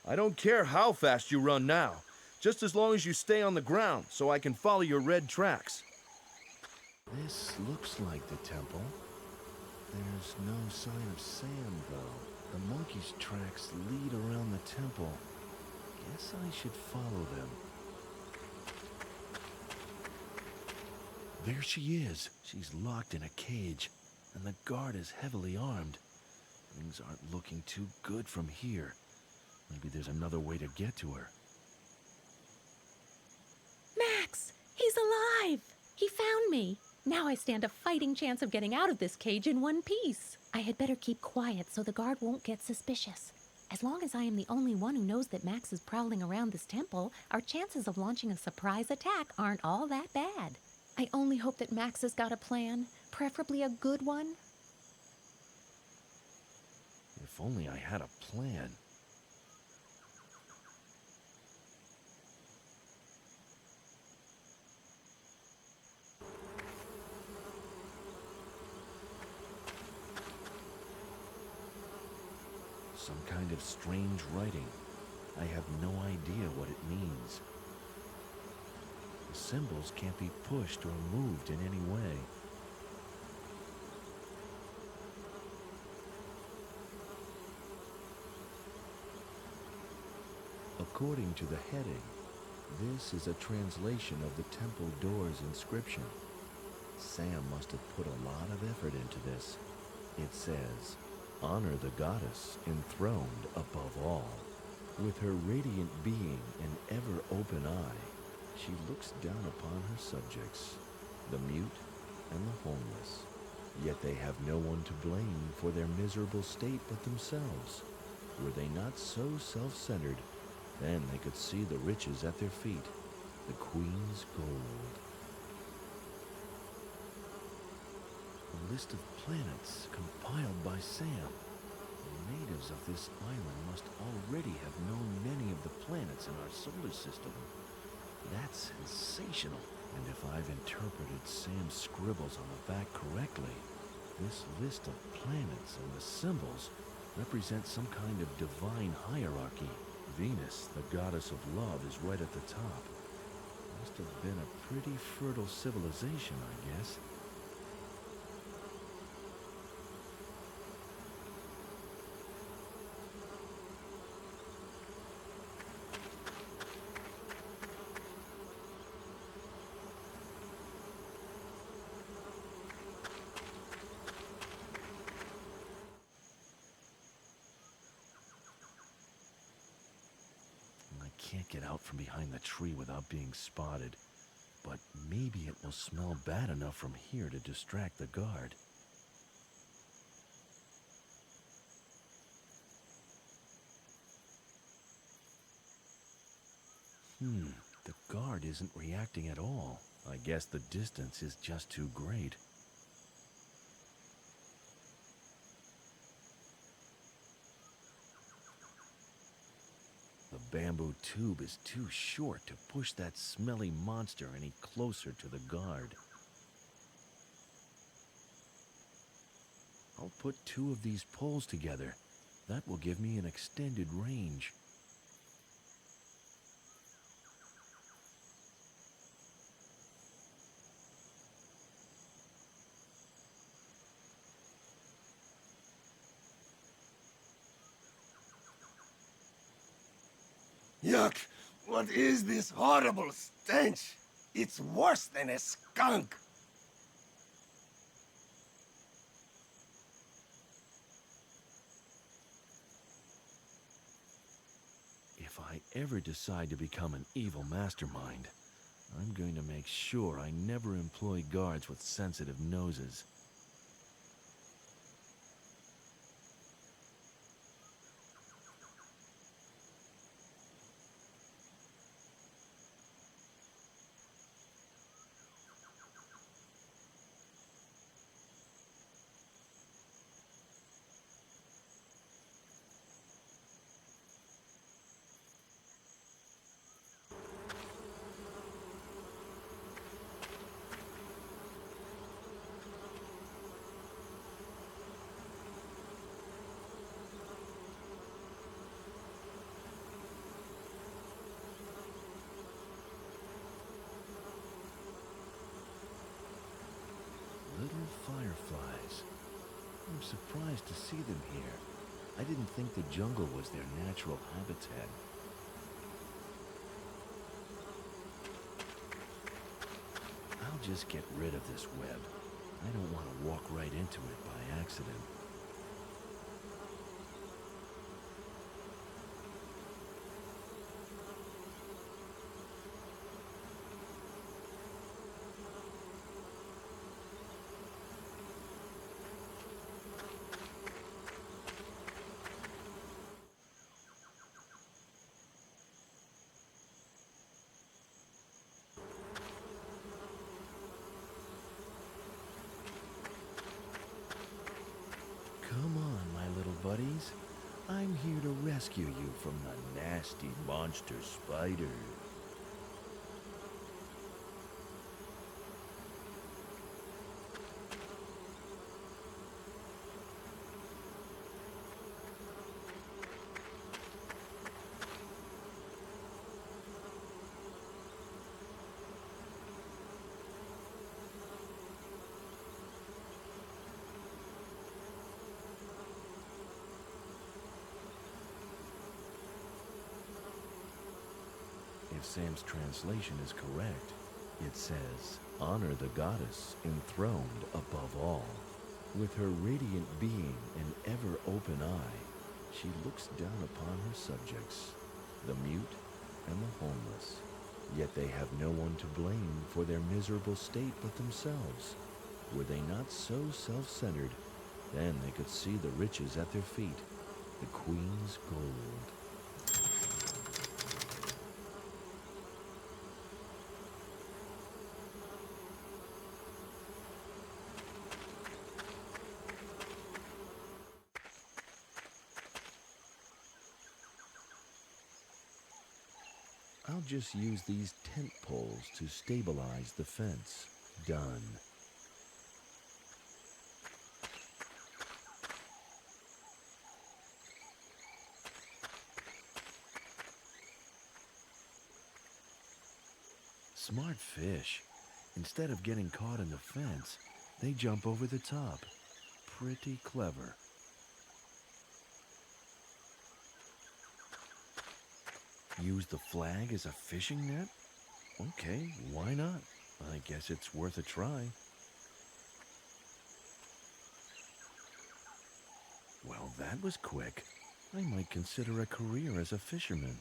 I don't care how fast you run now, just as long as you stay on the ground so I can follow your red tracks. This looks like the temple. There's no sign of sand, though. The monkey's tracks lead around the temple. Guess I should follow them. There she is. She's locked in a cage, and the guard is heavily armed. Things aren't looking too good from here. Maybe there's another way to get to her. Max! He's alive! He found me. Now I stand a fighting chance of getting out of this cage in one piece. I had better keep quiet so the guard won't get suspicious. As long as I am the only one who knows that Max is prowling around this temple, our chances of launching a surprise attack aren't all that bad. I only hope that Max has got a plan, preferably a good one. If only I had a plan. Some kind of strange writing. I have no idea what it means. The symbols can't be pushed or moved in any way. According to the heading, this is a translation of the temple door's inscription. Sam must have put a lot of effort into this. It says, Honor the goddess enthroned above all. With her radiant being and ever-open eye, she looks down upon her subjects, the mute and the homeless. Yet they have no one to blame for their miserable state but themselves. Were they not so self-centered, then they could see the riches at their feet, the Queen's gold. A list of planets compiled by Sam. The natives of this island must already have known many of the planets in our solar system. That's sensational. And if I've interpreted Sam's scribbles on the back correctly, this list of planets and the symbols represent some kind of divine hierarchy. Venus, the goddess of love, is right at the top. Must have been a pretty fertile civilization, I guess. Can't get out from behind the tree without being spotted, but maybe it will smell bad enough from here to distract the guard. The guard isn't reacting at all. I guess the distance is just too great. The bamboo tube is too short to push that smelly monster any closer to the guard. I'll put 2 of these poles together. That will give me an extended range. Yuck! What is this horrible stench? It's worse than a skunk! If I ever decide to become an evil mastermind, I'm going to make sure I never employ guards with sensitive noses. Little fireflies. I'm surprised to see them here. I didn't think the jungle was their natural habitat. I'll just get rid of this web. I don't want to walk right into it by accident. Come on, my little buddies. I'm here to rescue you from the nasty monster spider. If Sam's translation is correct, it says, honor the goddess enthroned above all. With her radiant being and ever-open eye, she looks down upon her subjects, the mute and the homeless. Yet they have no one to blame for their miserable state but themselves. Were they not so self-centered, then they could see the riches at their feet, the Queen's gold. I'll just use these tent poles to stabilize the fence. Done. Smart fish. Instead of getting caught in the fence, they jump over the top. Pretty clever. Use the flag as a fishing net? Okay, why not? I guess it's worth a try. Well, that was quick. I might consider a career as a fisherman.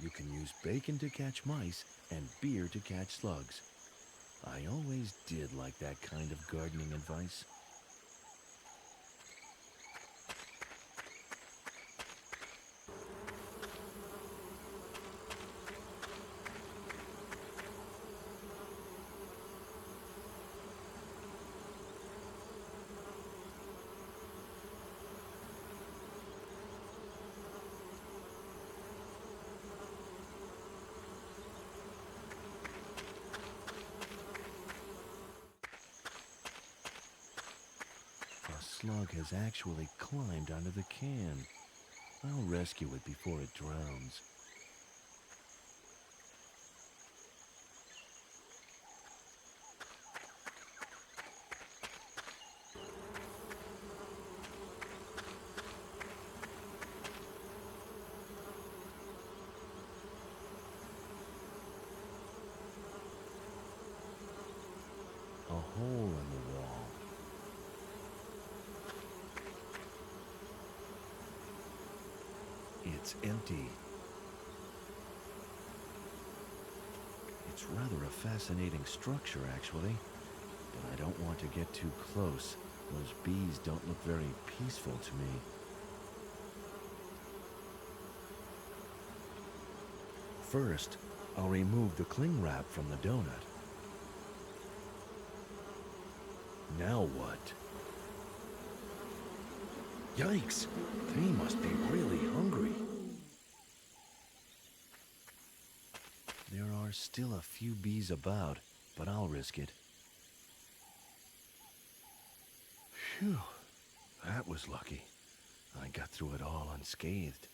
You can use bacon to catch mice and beer to catch slugs. I always did like that kind of gardening advice. Slug has actually climbed onto the can. I'll rescue it before it drowns. A hole in the wall. It's empty. It's rather a fascinating structure, actually, but I don't want to get too close. Those bees don't look very peaceful to me. First, I'll remove the cling wrap from the donut. Now what? Yikes! They must be really hungry. There are still a few bees about, but I'll risk it. Phew, that was lucky. I got through it all unscathed.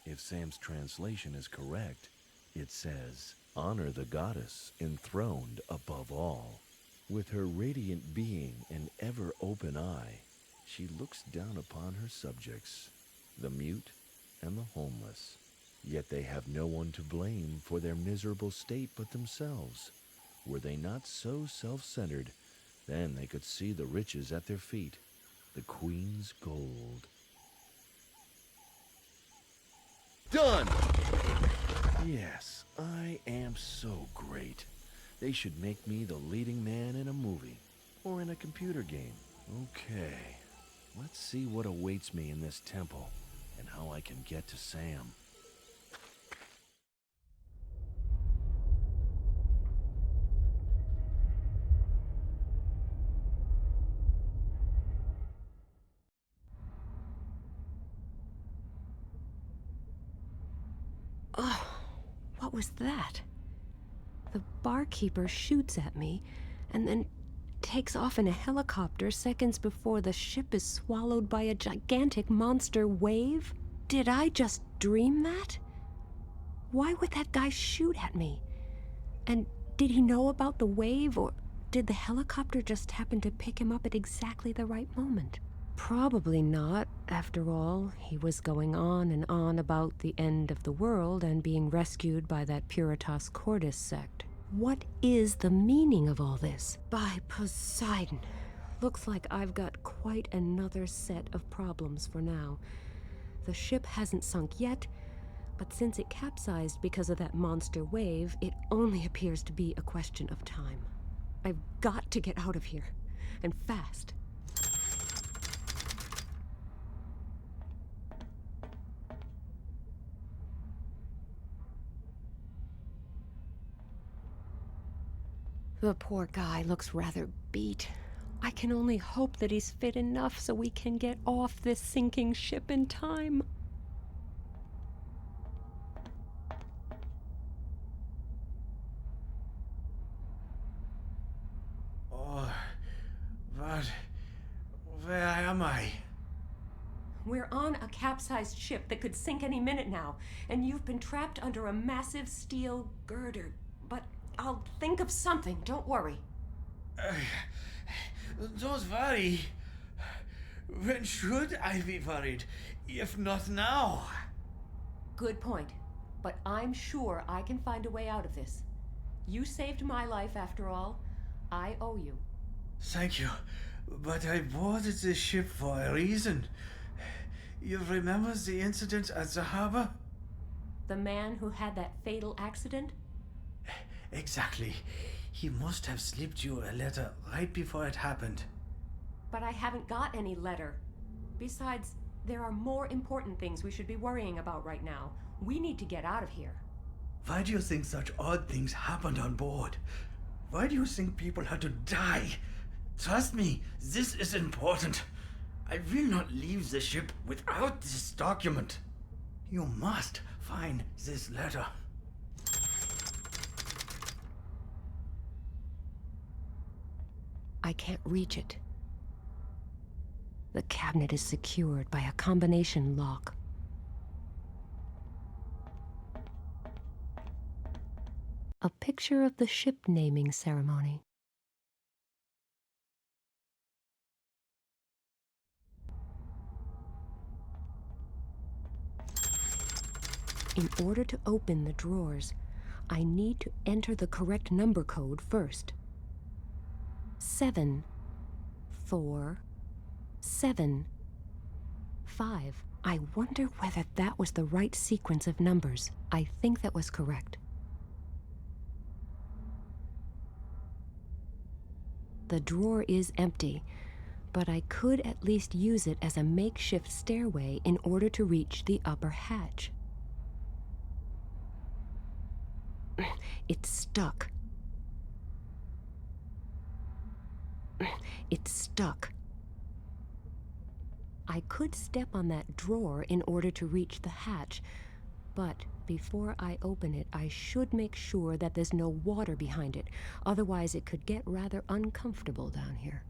If Sam's translation is correct, it says, "Honor the goddess enthroned above all." With her radiant being and ever-open eye, she looks down upon her subjects, the mute and the homeless. Yet they have no one to blame for their miserable state but themselves. Were they not so self-centered, then they could see the riches at their feet, the Queen's gold. Done! Yes, I am so great. They should make me the leading man in a movie, or in a computer game. Okay, let's see what awaits me in this temple, and how I can get to Sam. Oh, what was that? The barkeeper shoots at me and then takes off in a helicopter seconds before the ship is swallowed by a gigantic monster wave? Did I just dream that? Why would that guy shoot at me? And did he know about the wave, or did the helicopter just happen to pick him up at exactly the right moment? Probably not. After all, he was going on and on about the end of the world and being rescued by that Puritas Cordis sect. What is the meaning of all this? By Poseidon. Looks like I've got quite another set of problems for now. The ship hasn't sunk yet, but since it capsized because of that monster wave, it only appears to be a question of time. I've got to get out of here, and fast. The poor guy looks rather beat. I can only hope that he's fit enough so we can get off this sinking ship in time. Oh, but where am I? We're on a capsized ship that could sink any minute now, and you've been trapped under a massive steel girder. But I'll think of something, don't worry. Don't worry. When should I be worried, if not now? Good point. But I'm sure I can find a way out of this. You saved my life after all. I owe you. Thank you, but I boarded this ship for a reason. You remember the incident at the harbor? The man who had that fatal accident? Exactly. He must have slipped you a letter right before it happened. But I haven't got any letter. Besides, there are more important things we should be worrying about right now. We need to get out of here. Why do you think such odd things happened on board? Why do you think people had to die? Trust me, this is important. I will not leave the ship without this document. You must find this letter. I can't reach it. The cabinet is secured by a combination lock. A picture of the ship naming ceremony. In order to open the drawers, I need to enter the correct number code first. 7, 4, 7, 5. I wonder whether that was the right sequence of numbers. I think that was correct. The drawer is empty, but I could at least use it as a makeshift stairway in order to reach the upper hatch. It's stuck. It's stuck. I could step on that drawer in order to reach the hatch, but before I open it, I should make sure that there's no water behind it. Otherwise, it could get rather uncomfortable down here.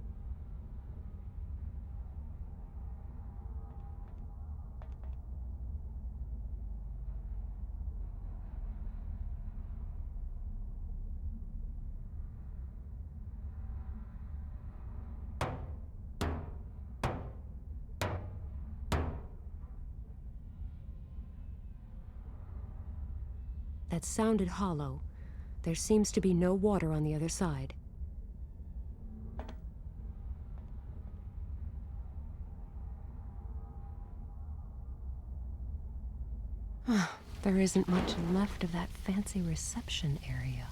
That sounded hollow. There seems to be no water on the other side. There isn't much left of that fancy reception area.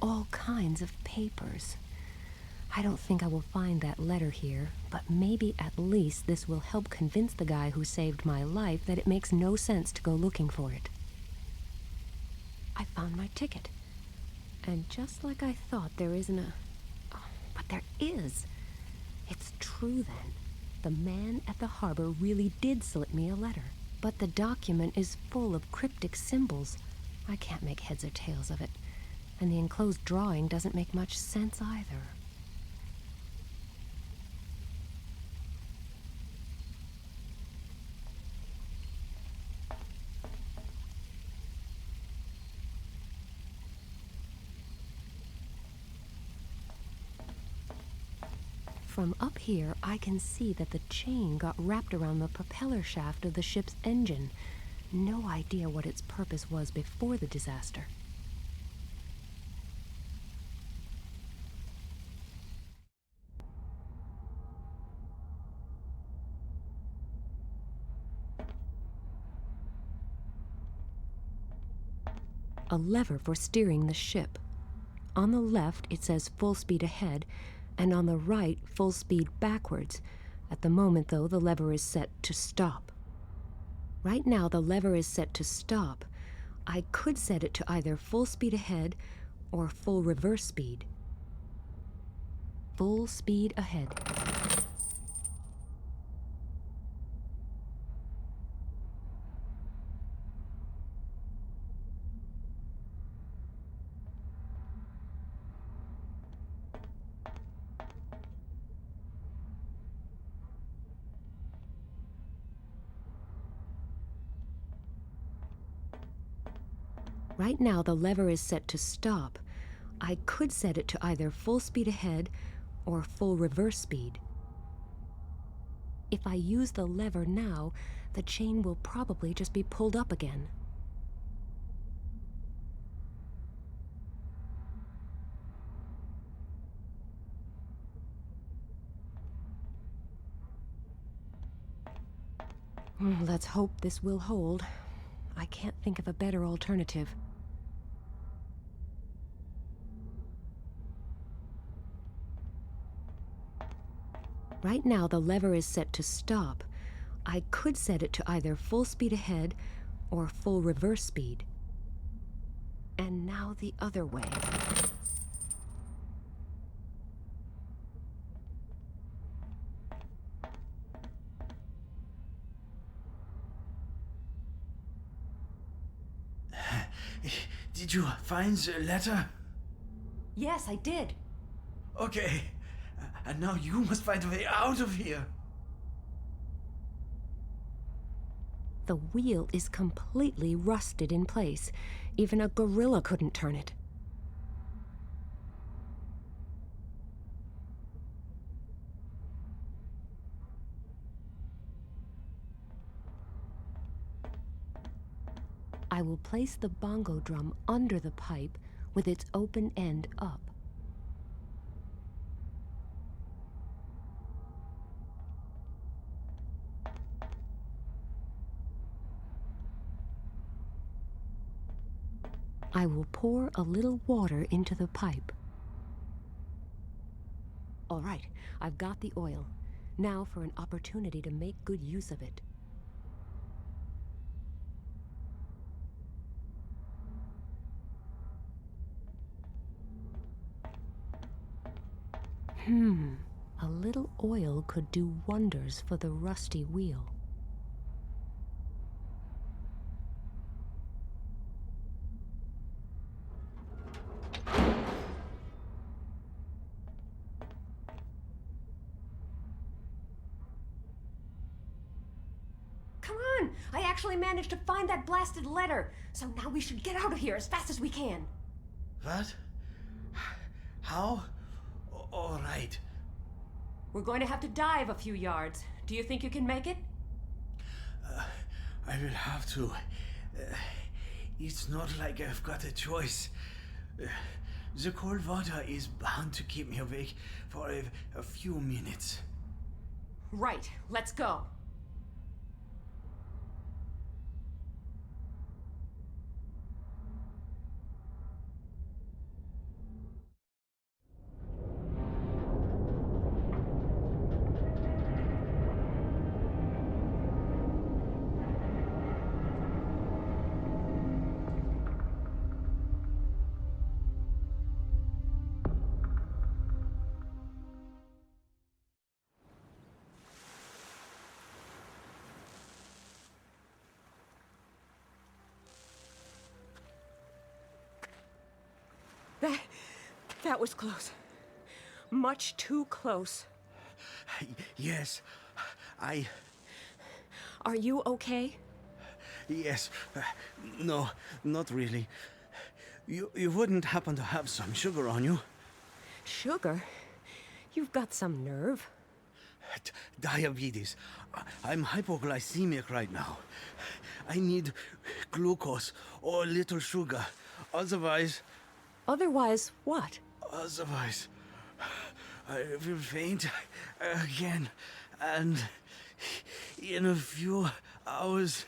All kinds of papers. I don't think I will find that letter here, but maybe at least this will help convince the guy who saved my life that it makes no sense to go looking for it. I found my ticket. And just like I thought, there isn't a... Oh, but there is. It's true then. The man at the harbor really did slip me a letter. But the document is full of cryptic symbols. I can't make heads or tails of it. And the enclosed drawing doesn't make much sense either. From up here, I can see that the chain got wrapped around the propeller shaft of the ship's engine. No idea what its purpose was before the disaster. A lever for steering the ship. On the left, it says full speed ahead, and on the right, full speed backwards. At the moment, though, the lever is set to stop. Right now, the lever is set to stop. I could set it to either full speed ahead or full reverse speed. Full speed ahead. Right now, the lever is set to stop. I could set it to either full speed ahead or full reverse speed. If I use the lever now, the chain will probably just be pulled up again. Let's hope this will hold. I can't think of a better alternative. Right now, the lever is set to stop. I could set it to either full speed ahead or full reverse speed. And now the other way. Did you find the letter? Yes, I did. Okay. And now you must find a way out of here. The wheel is completely rusted in place. Even a gorilla couldn't turn it. I will place the bongo drum under the pipe with its open end up. I will pour a little water into the pipe. All right, I've got the oil. Now for an opportunity to make good use of it. A little oil could do wonders for the rusty wheel. Come on! I actually managed to find that blasted letter. So now we should get out of here as fast as we can. What? How? All right. We're going to have to dive a few yards. Do you think you can make it? I will have to. It's not like I've got a choice. The cold water is bound to keep me awake for a few minutes. Right, let's go. That was close. Much too close. Yes, Are you okay? Yes. No, not really. You wouldn't happen to have some sugar on you? Sugar? You've got some nerve. Diabetes. I'm hypoglycemic right now. I need glucose or a little sugar. Otherwise... Otherwise what? Otherwise... I will faint again. And in a few hours,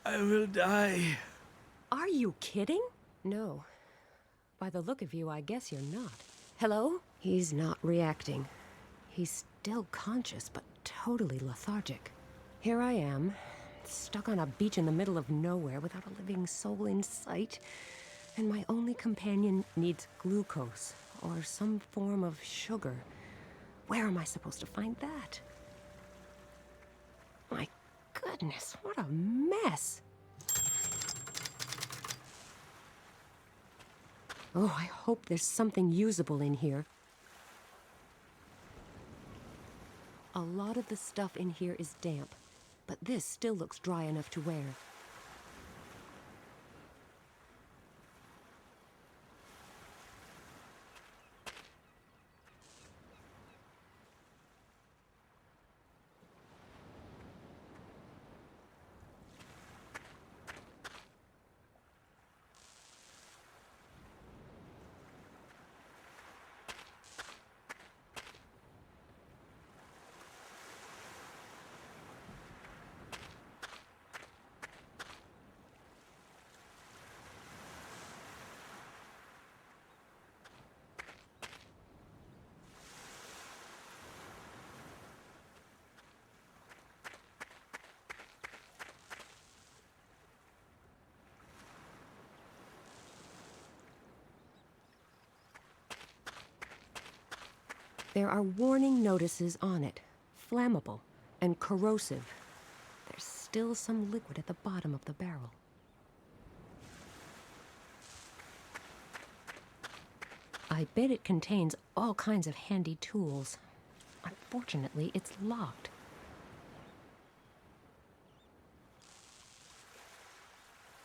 I will die. Are you kidding? No. By the look of you, I guess you're not. Hello? He's not reacting. He's still conscious, but totally lethargic. Here I am, stuck on a beach in the middle of nowhere without a living soul in sight, and my only companion needs glucose, or some form of sugar. Where am I supposed to find that? My goodness, what a mess! Oh, I hope there's something usable in here. A lot of the stuff in here is damp, but this still looks dry enough to wear. There are warning notices on it. Flammable and corrosive. There's still some liquid at the bottom of the barrel. I bet it contains all kinds of handy tools. Unfortunately, it's locked.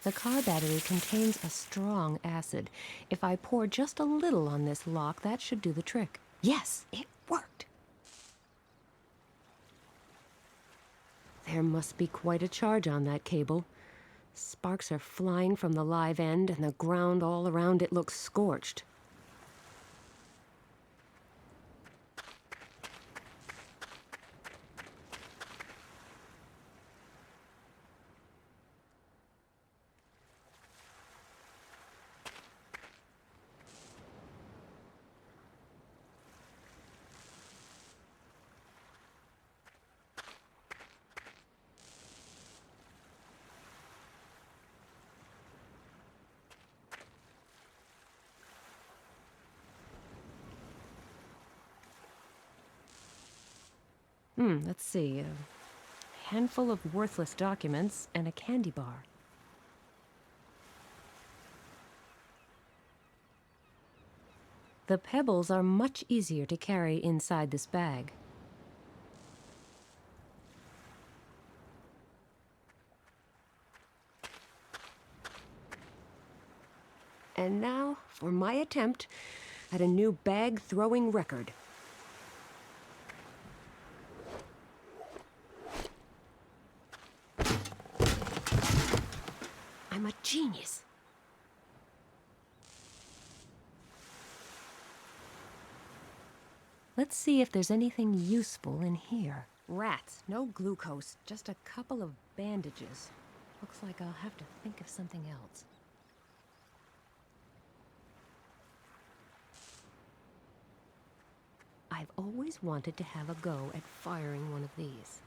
The car battery contains a strong acid. If I pour just a little on this lock, that should do the trick. Yes, it worked. There must be quite a charge on that cable. Sparks are flying from the live end, and the ground all around it looks scorched. Let's see. A handful of worthless documents and a candy bar. The pebbles are much easier to carry inside this bag. And now for my attempt at a new bag-throwing record. I'm a genius. Let's see if there's anything useful in here. Rats, no glucose, just a couple of bandages. Looks like I'll have to think of something else. I've always wanted to have a go at firing one of these.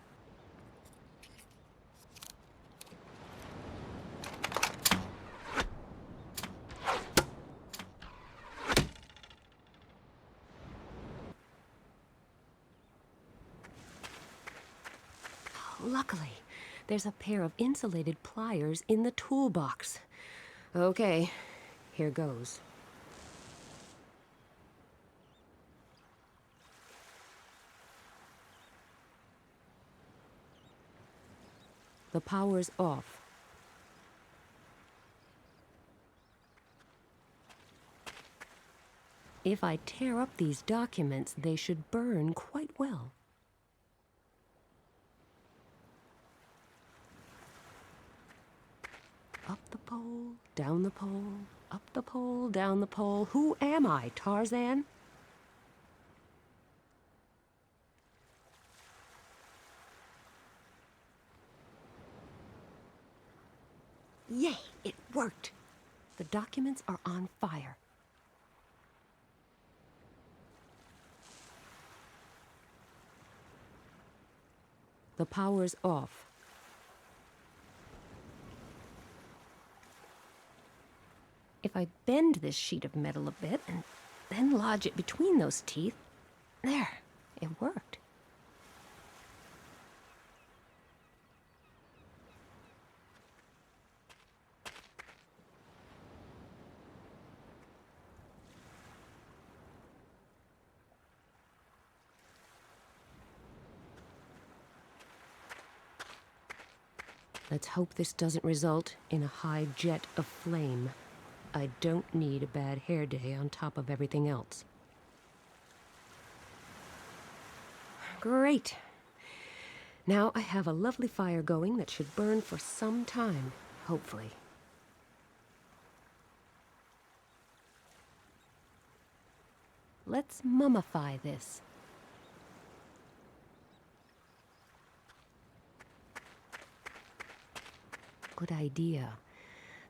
Luckily, there's a pair of insulated pliers in the toolbox. Okay, here goes. The power's off. If I tear up these documents, they should burn quite well. Up the pole, down the pole, up the pole, down the pole. Who am I, Tarzan? Yay, it worked. The documents are on fire. The power's off. If I bend this sheet of metal a bit and then lodge it between those teeth, there, it worked. Let's hope this doesn't result in a high jet of flame. I don't need a bad hair day on top of everything else. Great. Now I have a lovely fire going that should burn for some time, hopefully. Let's mummify this. Good idea.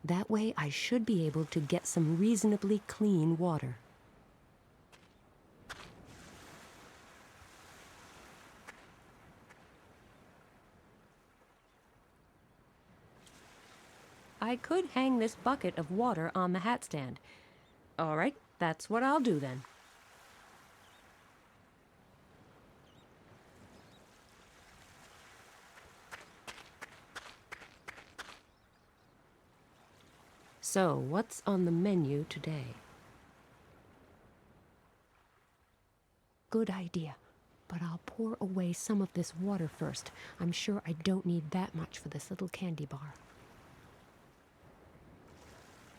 That way I should be able to get some reasonably clean water. I could hang this bucket of water on the hat stand. All right, that's what I'll do then. So, what's on the menu today? Good idea, but I'll pour away some of this water first. I'm sure I don't need that much for this little candy bar.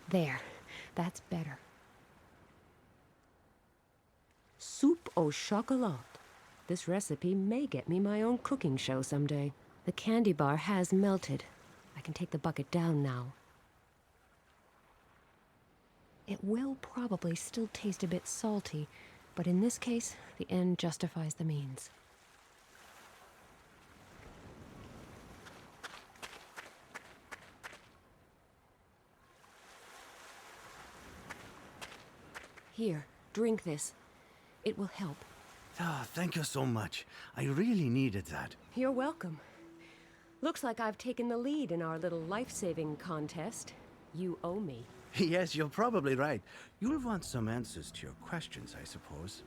There, that's better. Soup au chocolat. This recipe may get me my own cooking show someday. The candy bar has melted. I can take the bucket down now. It will probably still taste a bit salty, but in this case, the end justifies the means. Here, drink this. It will help. Ah, thank you so much. I really needed that. You're welcome. Looks like I've taken the lead in our little life-saving contest. You owe me. Yes, you're probably right. You'll want some answers to your questions, I suppose.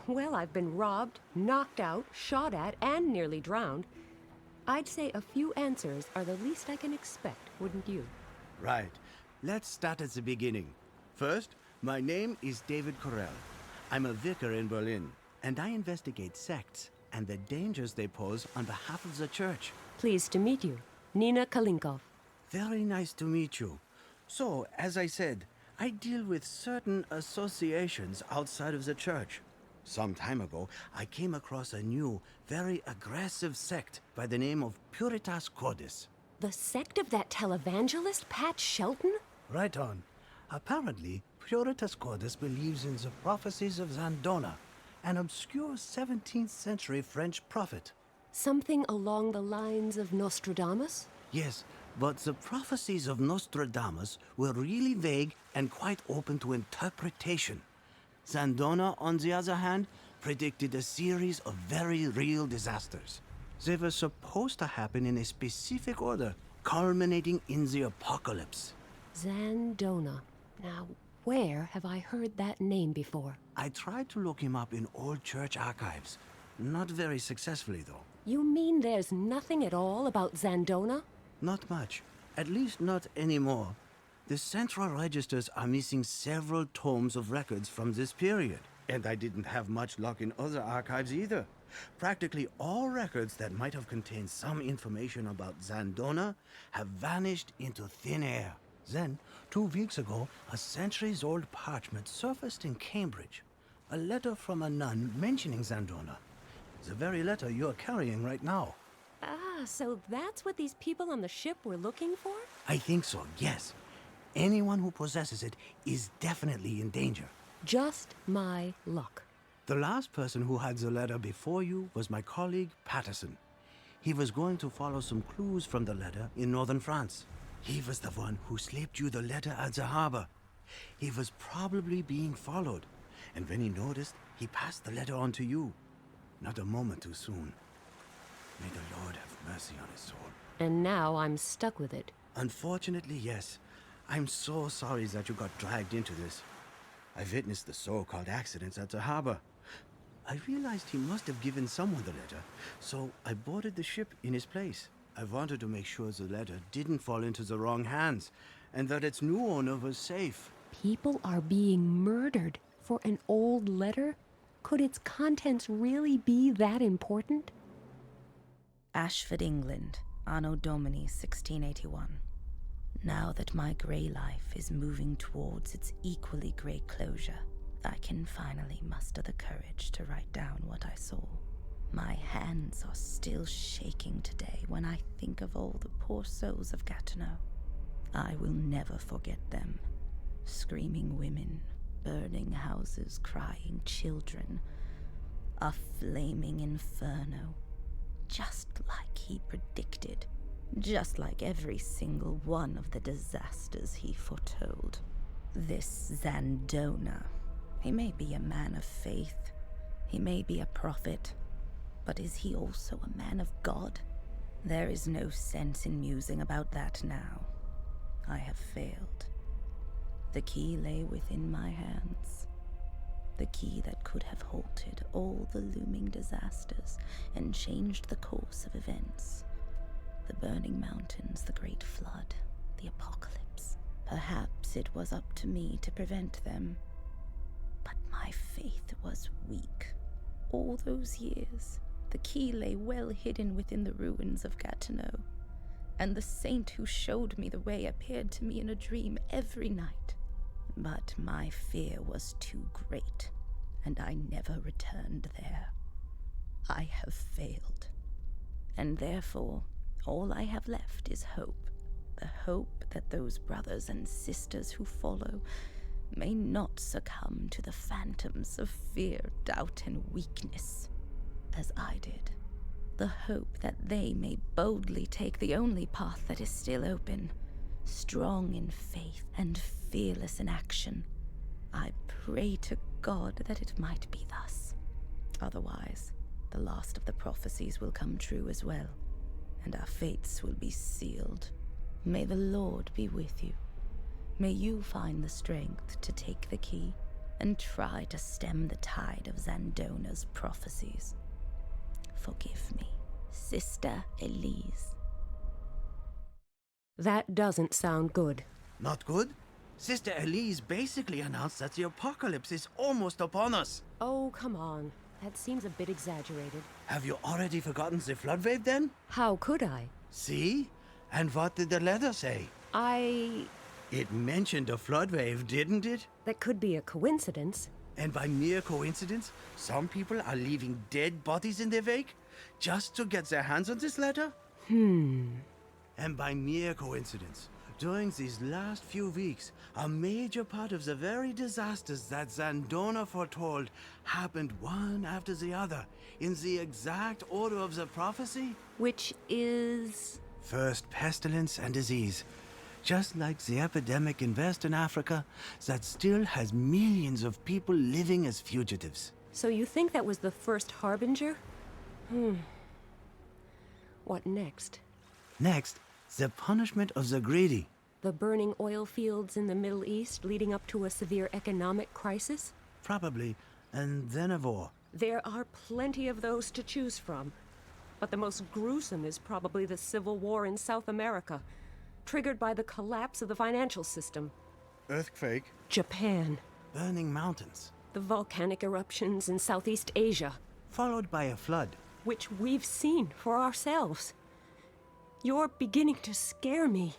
Well, I've been robbed, knocked out, shot at, and nearly drowned. I'd say a few answers are the least I can expect, wouldn't you? Right. Let's start at the beginning. First, my name is David Corell. I'm a vicar in Berlin, and I investigate sects and the dangers they pose on behalf of the church. Pleased to meet you. Nina Kalenkow. Very nice to meet you. So, as I said, I deal with certain associations outside of the church. Some time ago, I came across a new, very aggressive sect by the name of Puritas Cordis. The sect of that televangelist, Pat Shelton? Right on. Apparently, Puritas Cordis believes in the prophecies of Zandona, an obscure 17th century French prophet. Something along the lines of Nostradamus? Yes, but the prophecies of Nostradamus were really vague and quite open to interpretation. Zandona, on the other hand, predicted a series of very real disasters. They were supposed to happen in a specific order, culminating in the apocalypse. Zandona. Now, where have I heard that name before? I tried to look him up in old church archives. Not very successfully, though. You mean there's nothing at all about Zandona? Not much. At least not anymore. The central registers are missing several tomes of records from this period. And I didn't have much luck in other archives either. Practically all records that might have contained some information about Zandona have vanished into thin air. Then, 2 weeks ago, a centuries-old parchment surfaced in Cambridge. A letter from a nun mentioning Zandona. The very letter you're carrying right now. Ah, so that's what these people on the ship were looking for? I think so, yes. Anyone who possesses it is definitely in danger. Just my luck. The last person who had the letter before you was my colleague, Patterson. He was going to follow some clues from the letter in northern France. He was the one who slipped you the letter at the harbor. He was probably being followed, and when he noticed, he passed the letter on to you. Not a moment too soon. May the Lord have mercy on his soul. And now I'm stuck with it. Unfortunately, yes. I'm so sorry that you got dragged into this. I witnessed the so-called accidents at the harbor. I realized he must have given someone the letter, so I boarded the ship in his place. I wanted to make sure the letter didn't fall into the wrong hands, and that its new owner was safe. People are being murdered for an old letter? Could its contents really be that important? Ashford, England, Anno Domini 1681. Now that my grey life is moving towards its equally grey closure, I can finally muster the courage to write down what I saw. My hands are still shaking today when I think of all the poor souls of Gatineau. I will never forget them. Screaming women, burning houses, crying children. A flaming inferno. Just like he predicted. Just like every single one of the disasters he foretold. This Zandona, he may be a man of faith, he may be a prophet, but is he also a man of God? There is no sense in musing about that now. I have failed. The key lay within my hands. The key that could have halted all the looming disasters and changed the course of events. The burning mountains, the great flood, the apocalypse. Perhaps it was up to me to prevent them. But my faith was weak. All those years, the key lay well hidden within the ruins of Gatineau, and the saint who showed me the way appeared to me in a dream every night. But my fear was too great, and I never returned there. I have failed, and therefore all I have left is hope. The hope that those brothers and sisters who follow may not succumb to the phantoms of fear, doubt, and weakness, as I did. The hope that they may boldly take the only path that is still open, strong in faith and fearless in action. I pray to God that it might be thus. Otherwise, the last of the prophecies will come true as well, and our fates will be sealed. May the Lord be with you. May you find the strength to take the key and try to stem the tide of Zandona's prophecies. Forgive me, Sister Elise. That doesn't sound good. Not good? Sister Elise basically announced that the apocalypse is almost upon us. Oh, come on. That seems a bit exaggerated. Have you already forgotten the flood wave then? How could I? See? And what did the letter say? It mentioned a flood wave, didn't it? That could be a coincidence. And by mere coincidence, some people are leaving dead bodies in their wake just to get their hands on this letter? And by mere coincidence, during these last few weeks, a major part of the very disasters that Zandona foretold happened one after the other, in the exact order of the prophecy. Which is? First pestilence and disease. Just like the epidemic in Western Africa that still has millions of people living as fugitives. So you think that was the first harbinger? What next? Next, the punishment of the greedy. The burning oil fields in the Middle East leading up to a severe economic crisis? Probably, and then a war. There are plenty of those to choose from. But the most gruesome is probably the Civil War in South America, triggered by the collapse of the financial system. Earthquake. Japan. Burning mountains. The volcanic eruptions in Southeast Asia. followed by a flood. Which we've seen for ourselves. You're beginning to scare me.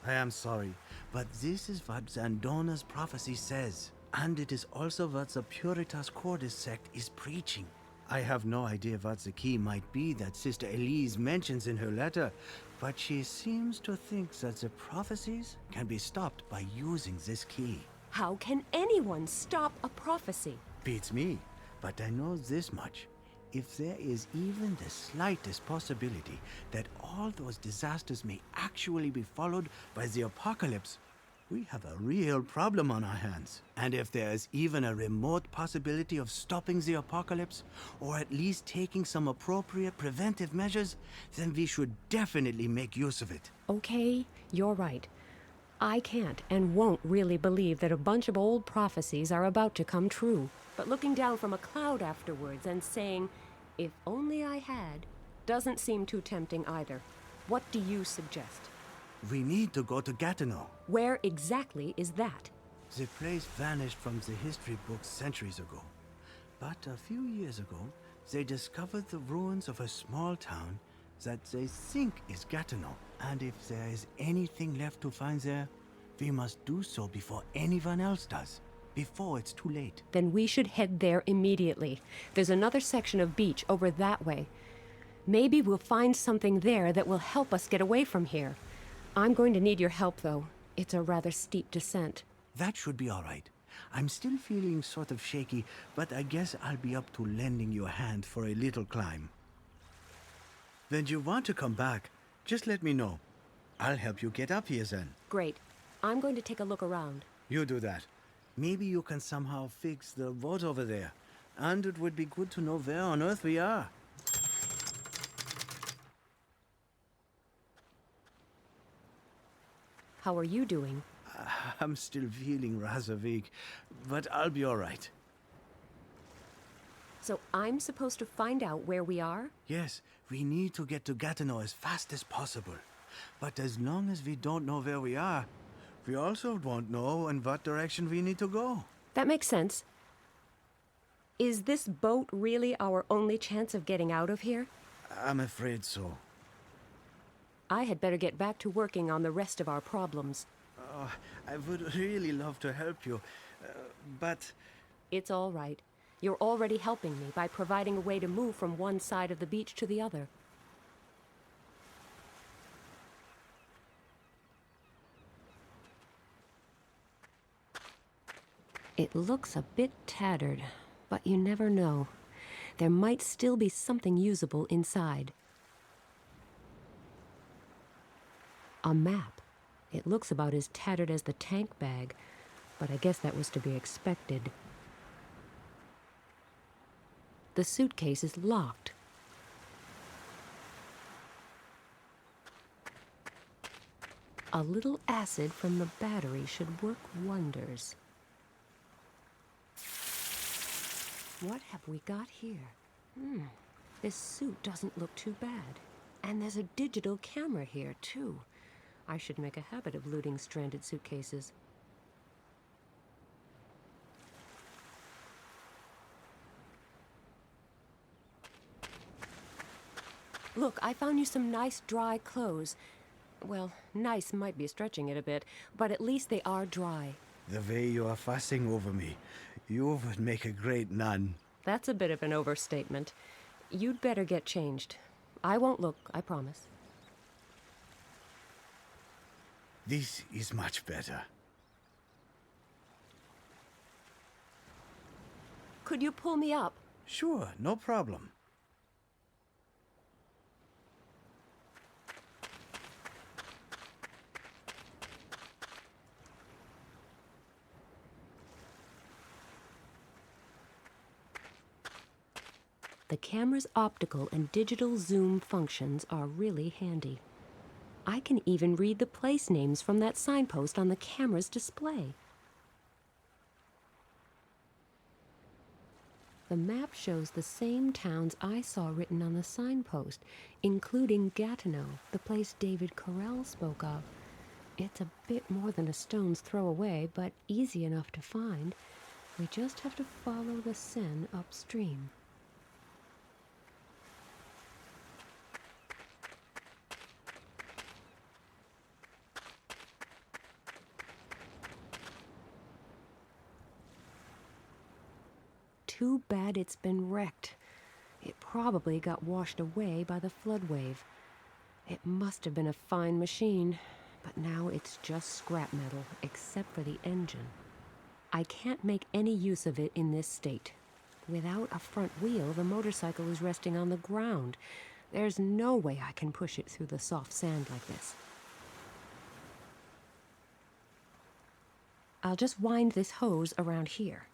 I am sorry, but this is what Zandona's prophecy says. And it is also what the Puritas Cordis sect is preaching. I have no idea what the key might be that Sister Elise mentions in her letter, but she seems to think that the prophecies can be stopped by using this key. How can anyone stop a prophecy? Beats me, but I know this much. If there is even the slightest possibility that all those disasters may actually be followed by the apocalypse, we have a real problem on our hands. And if there is even a remote possibility of stopping the apocalypse, or at least taking some appropriate preventive measures, then we should definitely make use of it. Okay, you're right. I can't and won't really believe that a bunch of old prophecies are about to come true. But looking down from a cloud afterwards and saying, if only I had, doesn't seem too tempting either. What do you suggest? We need to go to Gatineau. Where exactly is that? The place vanished from the history books centuries ago. But a few years ago, they discovered the ruins of a small town that they think is Gatineau. And if there is anything left to find there, we must do so before anyone else does. Before it's too late. Then we should head there immediately. There's another section of beach over that way. Maybe we'll find something there that will help us get away from here. I'm going to need your help, though. It's a rather steep descent. That should be all right. I'm still feeling sort of shaky, but I guess I'll be up to lending you a hand for a little climb. When you want to come back, just let me know. I'll help you get up here then. Great. I'm going to take a look around. You do that. Maybe you can somehow fix the boat over there. And it would be good to know where on earth we are. How are you doing? I'm still feeling rather weak, but I'll be all right. So I'm supposed to find out where we are? Yes, we need to get to Gatineau as fast as possible. But as long as we don't know where we are, we also won't know in what direction we need to go. That makes sense. Is this boat really our only chance of getting out of here? I'm afraid so. I had better get back to working on the rest of our problems. Oh, I would really love to help you, but... It's all right. You're already helping me by providing a way to move from one side of the beach to the other. It looks a bit tattered, but you never know. There might still be something usable inside. A map. It looks about as tattered as the tank bag, but I guess that was to be expected. The suitcase is locked. A little acid from the battery should work wonders. What have we got here? This suit doesn't look too bad. And there's a digital camera here, too. I should make a habit of looting stranded suitcases. Look, I found you some nice dry clothes. Well, nice might be stretching it a bit, but at least they are dry. The way you are fussing over me, you would make a great nun. That's a bit of an overstatement. You'd better get changed. I won't look, I promise. This is much better. Could you pull me up? Sure, no problem. The camera's optical and digital zoom functions are really handy. I can even read the place names from that signpost on the camera's display. The map shows the same towns I saw written on the signpost, including Gatineau, the place David Carell spoke of. It's a bit more than a stone's throw away, but easy enough to find. We just have to follow the Seine upstream. too bad it's been wrecked. It probably got washed away by the flood wave. It must have been a fine machine, but now it's just scrap metal, except for the engine. I can't make any use of it in this state. Without a front wheel, the motorcycle is resting on the ground. There's no way I can push it through the soft sand like this. I'll just wind this hose around here.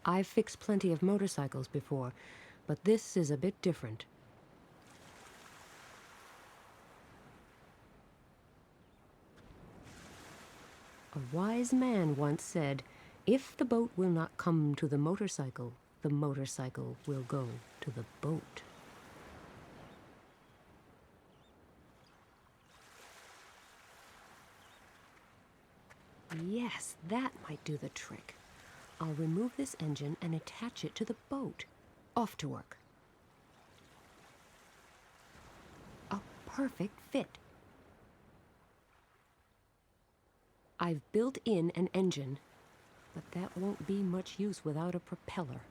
I've fixed plenty of motorcycles before, but this is a bit different. A wise man once said, "If the boat will not come to the motorcycle will go to the boat." Yes, that might do the trick. I'll remove this engine and attach it to the boat. Off to work. A perfect fit. I've built in an engine, but that won't be much use without a propeller.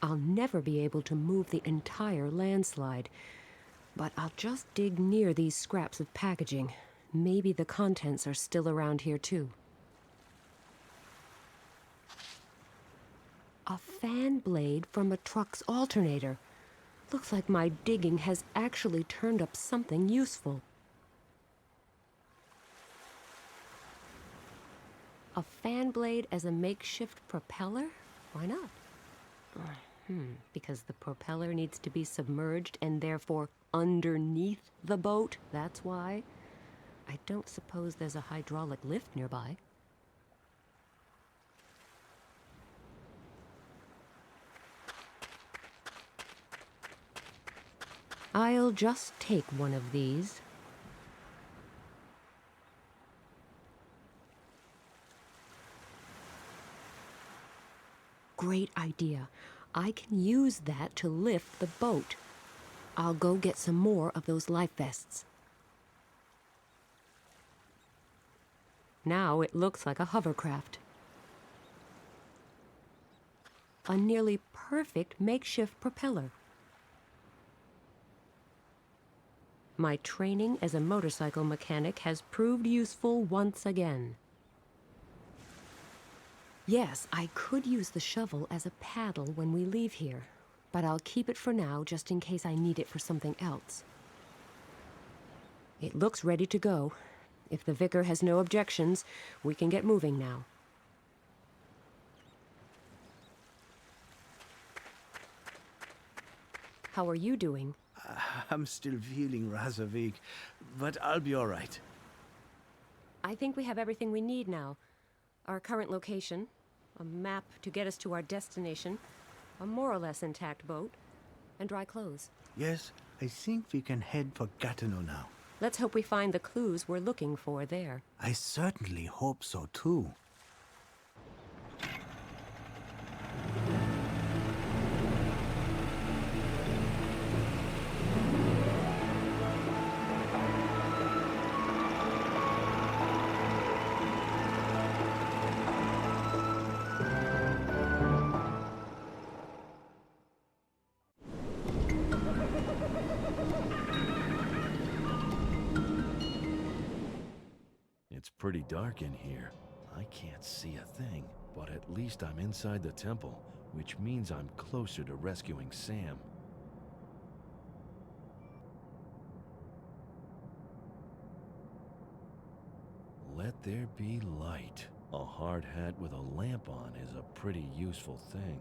I'll never be able to move the entire landslide, but I'll just dig near these scraps of packaging. Maybe the contents are still around here too. A fan blade from a truck's alternator. Looks like my digging has actually turned up something useful. A fan blade as a makeshift propeller? Why not? Because the propeller needs to be submerged and therefore underneath the boat, that's why. I don't suppose there's a hydraulic lift nearby. I'll just take one of these. Great idea. I can use that to lift the boat. I'll go get some more of those life vests. Now it looks like a hovercraft. A nearly perfect makeshift propeller. My training as a motorcycle mechanic has proved useful once again. Yes, I could use the shovel as a paddle when we leave here, but I'll keep it for now just in case I need it for something else. It looks ready to go. If the vicar has no objections, we can get moving now. How are you doing? I'm still feeling rather weak, but I'll be all right. I think we have everything we need now. Our current location, a map to get us to our destination, a more or less intact boat, and dry clothes. Yes, I think we can head for Gatineau now. Let's hope we find the clues we're looking for there. I certainly hope so, too. It's pretty dark in here. I can't see a thing, but at least I'm inside the temple, which means I'm closer to rescuing Sam. Let there be light. A hard hat with a lamp on is a pretty useful thing.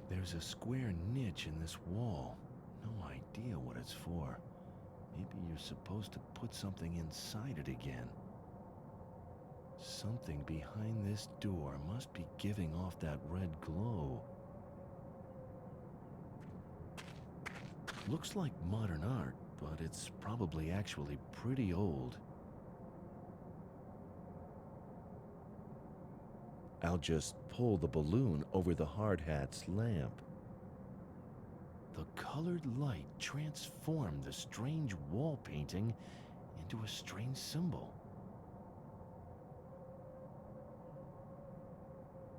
There's a square niche in this wall. No idea what it's for. Maybe you're supposed to put something inside it again. Something behind this door must be giving off that red glow. Looks like modern art, but it's probably actually pretty old. I'll just pull the balloon over the hard hat's lamp. The colored light transformed the strange wall painting into a strange symbol.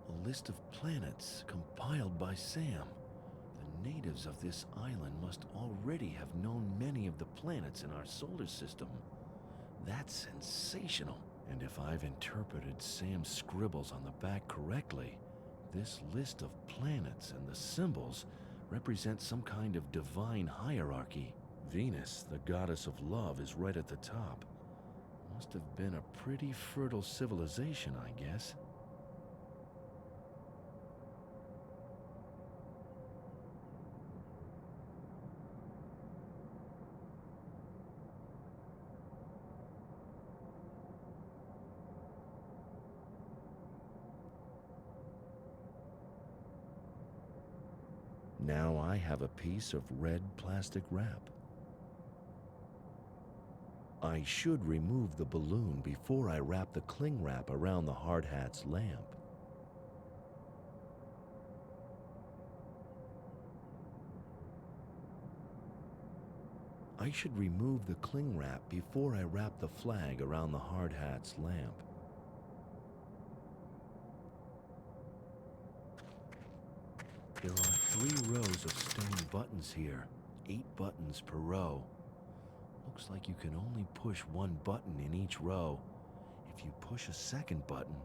A list of planets compiled by Sam. The natives of this island must already have known many of the planets in our solar system. That's sensational. And if I've interpreted Sam's scribbles on the back correctly, this list of planets and the symbols represent some kind of divine hierarchy. Venus, the goddess of love, is right at the top. Must have been a pretty fertile civilization, I guess. Now I have a piece of red plastic wrap. I should remove the balloon before I wrap the cling wrap around the hard hat's lamp. I should remove the cling wrap before I wrap the flag around the hard hat's lamp. There are 3 rows of stone buttons here, 8 buttons per row. Looks like you can only push 1 button in each row. If you push a second button,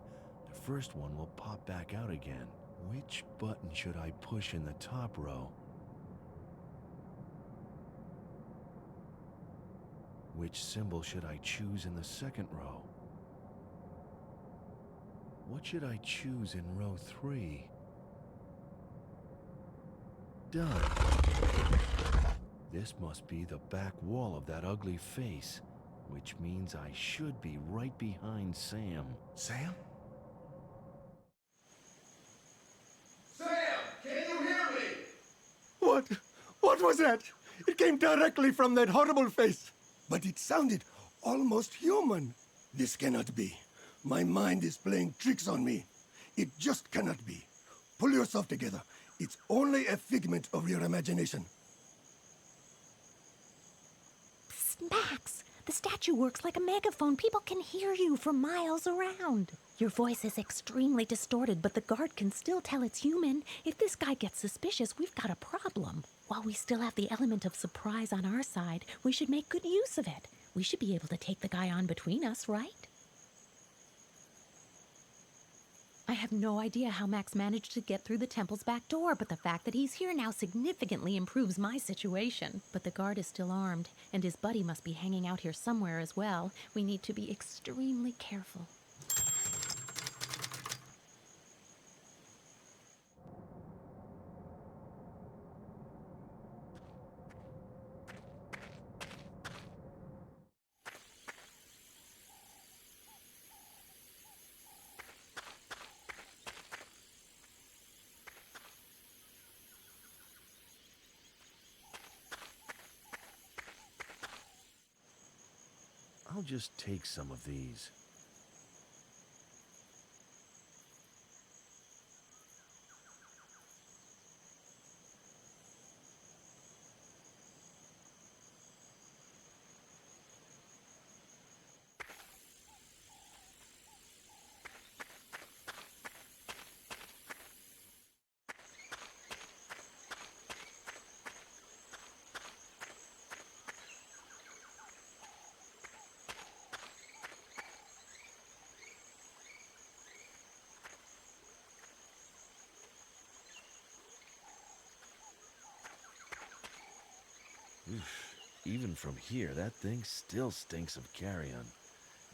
the first one will pop back out again. Which button should I push in the top row? Which symbol should I choose in the second row? What should I choose in row 3? Done. This must be the back wall of that ugly face, which means I should be right behind Sam. Sam? Sam, can you hear me? What was that? It came directly from that horrible face. But it sounded almost human. This cannot be. My mind is playing tricks on me. It just cannot be. Pull yourself together. It's only a figment of your imagination. Psst, Max, the statue works like a megaphone. People can hear you for miles around. Your voice is extremely distorted, but the guard can still tell it's human. If this guy gets suspicious, we've got a problem. While we still have the element of surprise on our side, we should make good use of it. We should be able to take the guy on between us, right? I have no idea how Max managed to get through the temple's back door, but the fact that he's here now significantly improves my situation. But the guard is still armed, and his buddy must be hanging out here somewhere as well. We need to be extremely careful. I'll just take some of these. Oof. Even from here, that thing still stinks of carrion.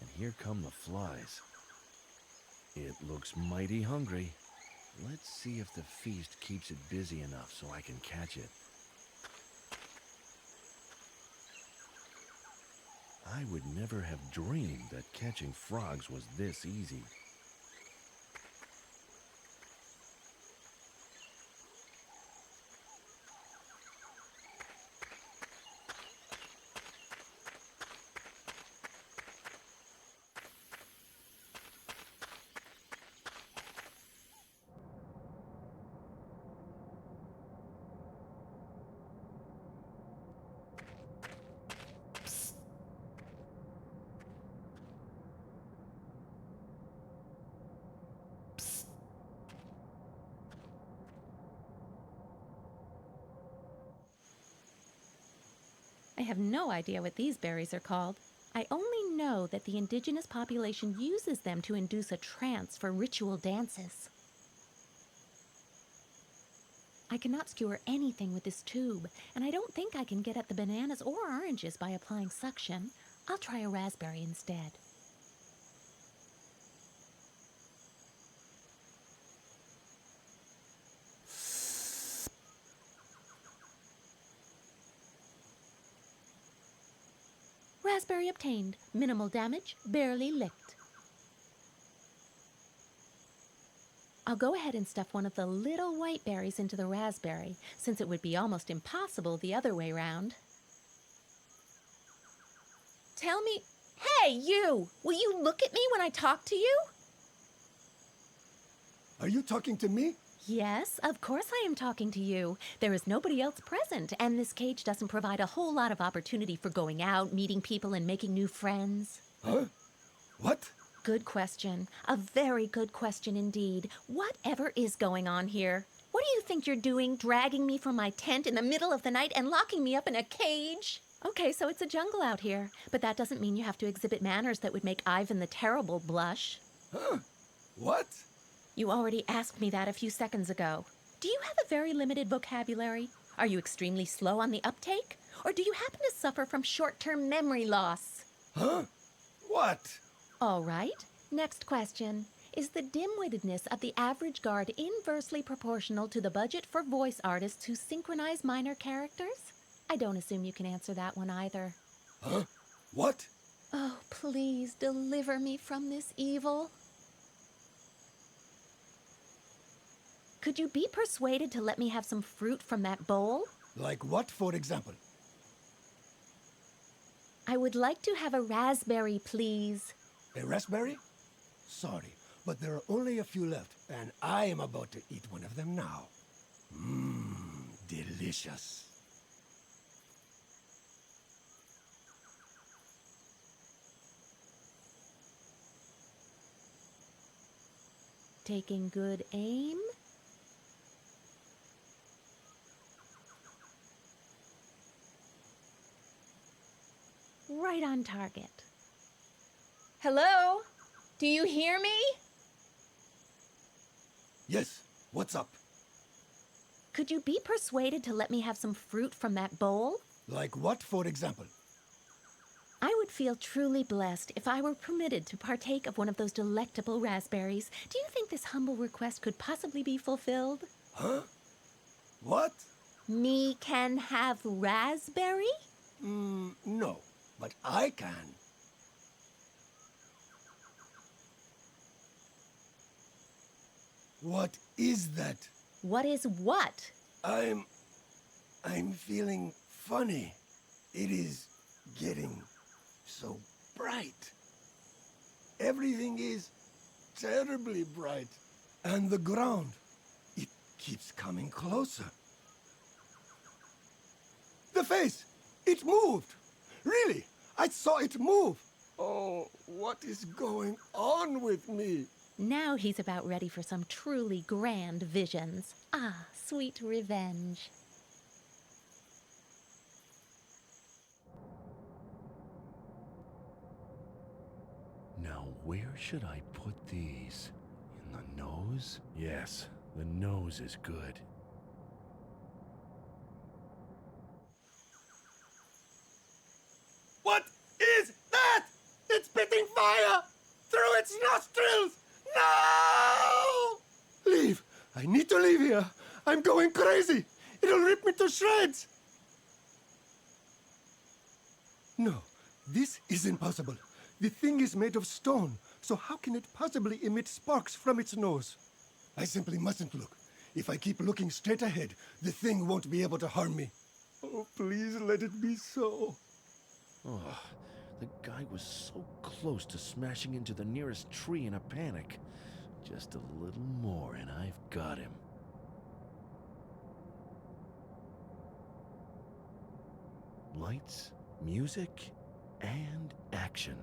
And here come the flies. It looks mighty hungry. Let's see if the feast keeps it busy enough so I can catch it. I would never have dreamed that catching frogs was this easy. have no idea what these berries are called. I only know that the indigenous population uses them to induce a trance for ritual dances. I cannot skewer anything with this tube, and I don't think I can get at the bananas or oranges by applying suction. I'll try a raspberry instead. Raspberry obtained. Minimal damage, barely licked. I'll go ahead and stuff one of the little white berries into the raspberry, since it would be almost impossible the other way round. Tell me... Hey, you! Will you look at me when I talk to you? Are you talking to me? Yes, of course I am talking to you. There is nobody else present, and this cage doesn't provide a whole lot of opportunity for going out, meeting people, and making new friends. Huh? What? Good question. A very good question indeed. Whatever is going on here? What do you think you're doing, dragging me from my tent in the middle of the night and locking me up in a cage? Okay, so it's a jungle out here, but that doesn't mean you have to exhibit manners that would make Ivan the Terrible blush. Huh? What? You already asked me that a few seconds ago. Do you have a very limited vocabulary? Are you extremely slow on the uptake? Or do you happen to suffer from short-term memory loss? Huh? What? All right. Next question. Is the dim-wittedness of the average guard inversely proportional to the budget for voice artists who synchronize minor characters? I don't assume you can answer that one either. Huh? What? Oh, please deliver me from this evil. Could you be persuaded to let me have some fruit from that bowl? Like what, for example? I would like to have a raspberry, please. A raspberry? Sorry, but there are only a few left, and I am about to eat one of them now. Mmm, delicious. Taking good aim. Right on target. Hello? Do you hear me? Yes, what's up? Could you be persuaded to let me have some fruit from that bowl? Like what, for example? I would feel truly blessed if I were permitted to partake of one of those delectable raspberries. Do you think this humble request could possibly be fulfilled? Huh? What? Me can have raspberry? No, but I can. What is that? What is what? I'm feeling funny. It is getting so bright. Everything is terribly bright. And the ground, it keeps coming closer. The face, it moved. Really, I saw it move. Oh, what is going on with me? Now he's about ready for some truly grand visions. Ah, sweet revenge. Now, where should I put these? In the nose? Yes, the nose is good. What is that? It's spitting fire through its nostrils! No! Leave! I need to leave here. I'm going crazy. It'll rip me to shreds. No, this is impossible. The thing is made of stone, so how can it possibly emit sparks from its nose? I simply mustn't look. If I keep looking straight ahead, the thing won't be able to harm me. Oh, please let it be so. Oh, the guy was so close to smashing into the nearest tree in a panic. Just a little more and I've got him. Lights, music, and action.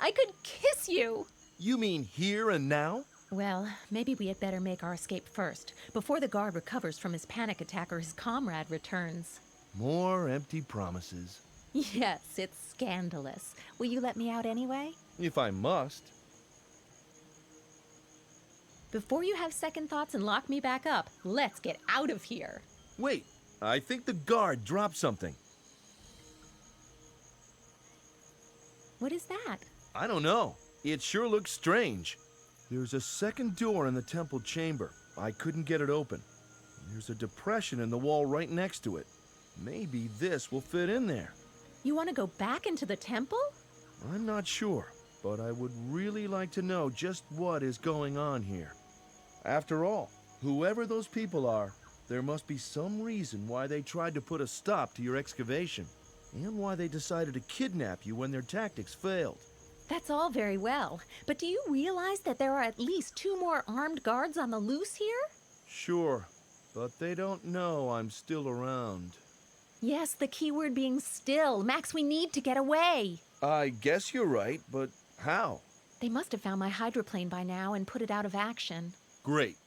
I could kiss you! You mean here and now? Well, maybe we had better make our escape first, before the guard recovers from his panic attack or his comrade returns. More empty promises. Yes, it's scandalous. Will you let me out anyway? If I must. Before you have second thoughts and lock me back up, let's get out of here. Wait, I think the guard dropped something. What is that? I don't know. It sure looks strange. There's a second door in the temple chamber. I couldn't get it open. There's a depression in the wall right next to it. Maybe this will fit in there. You want to go back into the temple? I'm not sure, but I would really like to know just what is going on here. After all, whoever those people are, there must be some reason why they tried to put a stop to your excavation, and why they decided to kidnap you when their tactics failed. That's all very well, but do you realize that there are at least 2 more armed guards on the loose here? Sure, but they don't know I'm still around. Yes, the key word being still. Max, we need to get away. I guess you're right, but how? They must have found my hydroplane by now and put it out of action. Great.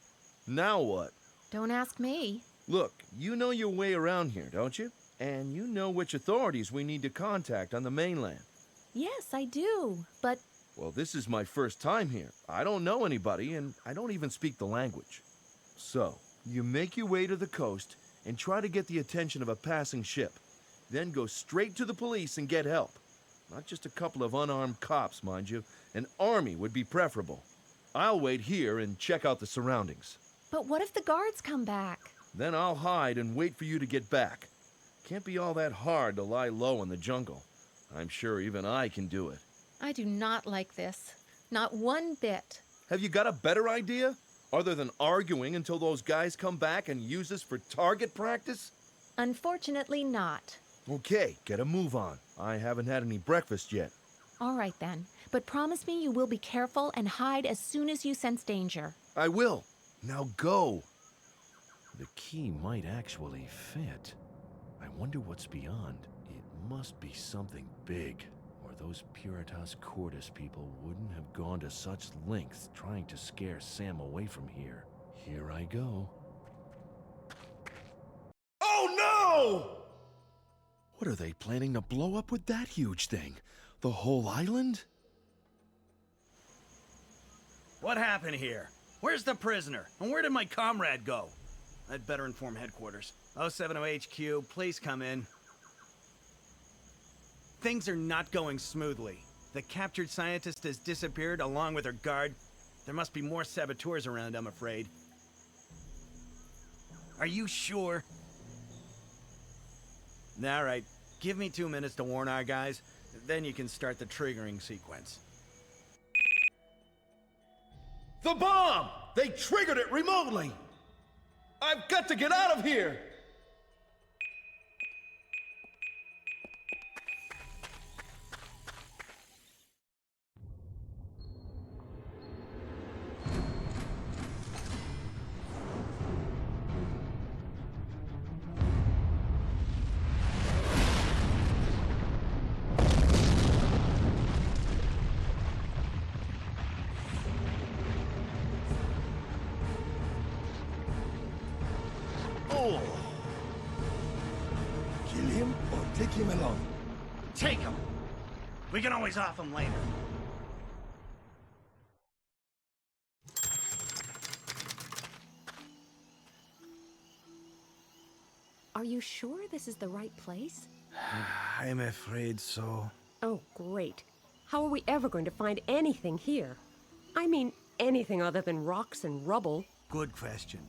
Now what? Don't ask me. Look, you know your way around here, don't you? And you know which authorities we need to contact on the mainland. Yes, I do, but... Well, this is my first time here. I don't know anybody, and I don't even speak the language. So, you make your way to the coast and try to get the attention of a passing ship. Then go straight to the police and get help. Not just a couple of unarmed cops, mind you. An army would be preferable. I'll wait here and check out the surroundings. But what if the guards come back? Then I'll hide and wait for you to get back. Can't be all that hard to lie low in the jungle. I'm sure even I can do it. I do not like this. Not one bit. Have you got a better idea? Other than arguing until those guys come back and use us for target practice? Unfortunately not. Okay, get a move on. I haven't had any breakfast yet. All right then, but promise me you will be careful and hide as soon as you sense danger. I will. Now go. The key might actually fit. I wonder what's beyond. It must be something big, or those Puritas Cordis people wouldn't have gone to such lengths trying to scare Sam away from here. Here I go. Oh no! What are they planning to blow up with that huge thing? The whole island? What happened here? Where's the prisoner? And where did my comrade go? I'd better inform headquarters. 070 HQ, please come in. Things are not going smoothly. The captured scientist has disappeared along with her guard. There must be more saboteurs around, I'm afraid. Are you sure? All right, give me 2 minutes to warn our guys. Then you can start the triggering sequence. The bomb! They triggered it remotely! I've got to get out of here! Kill him or take him along. Take him! We can always off him later. Are you sure this is the right place? I'm afraid so. Oh, great. How are we ever going to find anything here? I mean, anything other than rocks and rubble. Good question.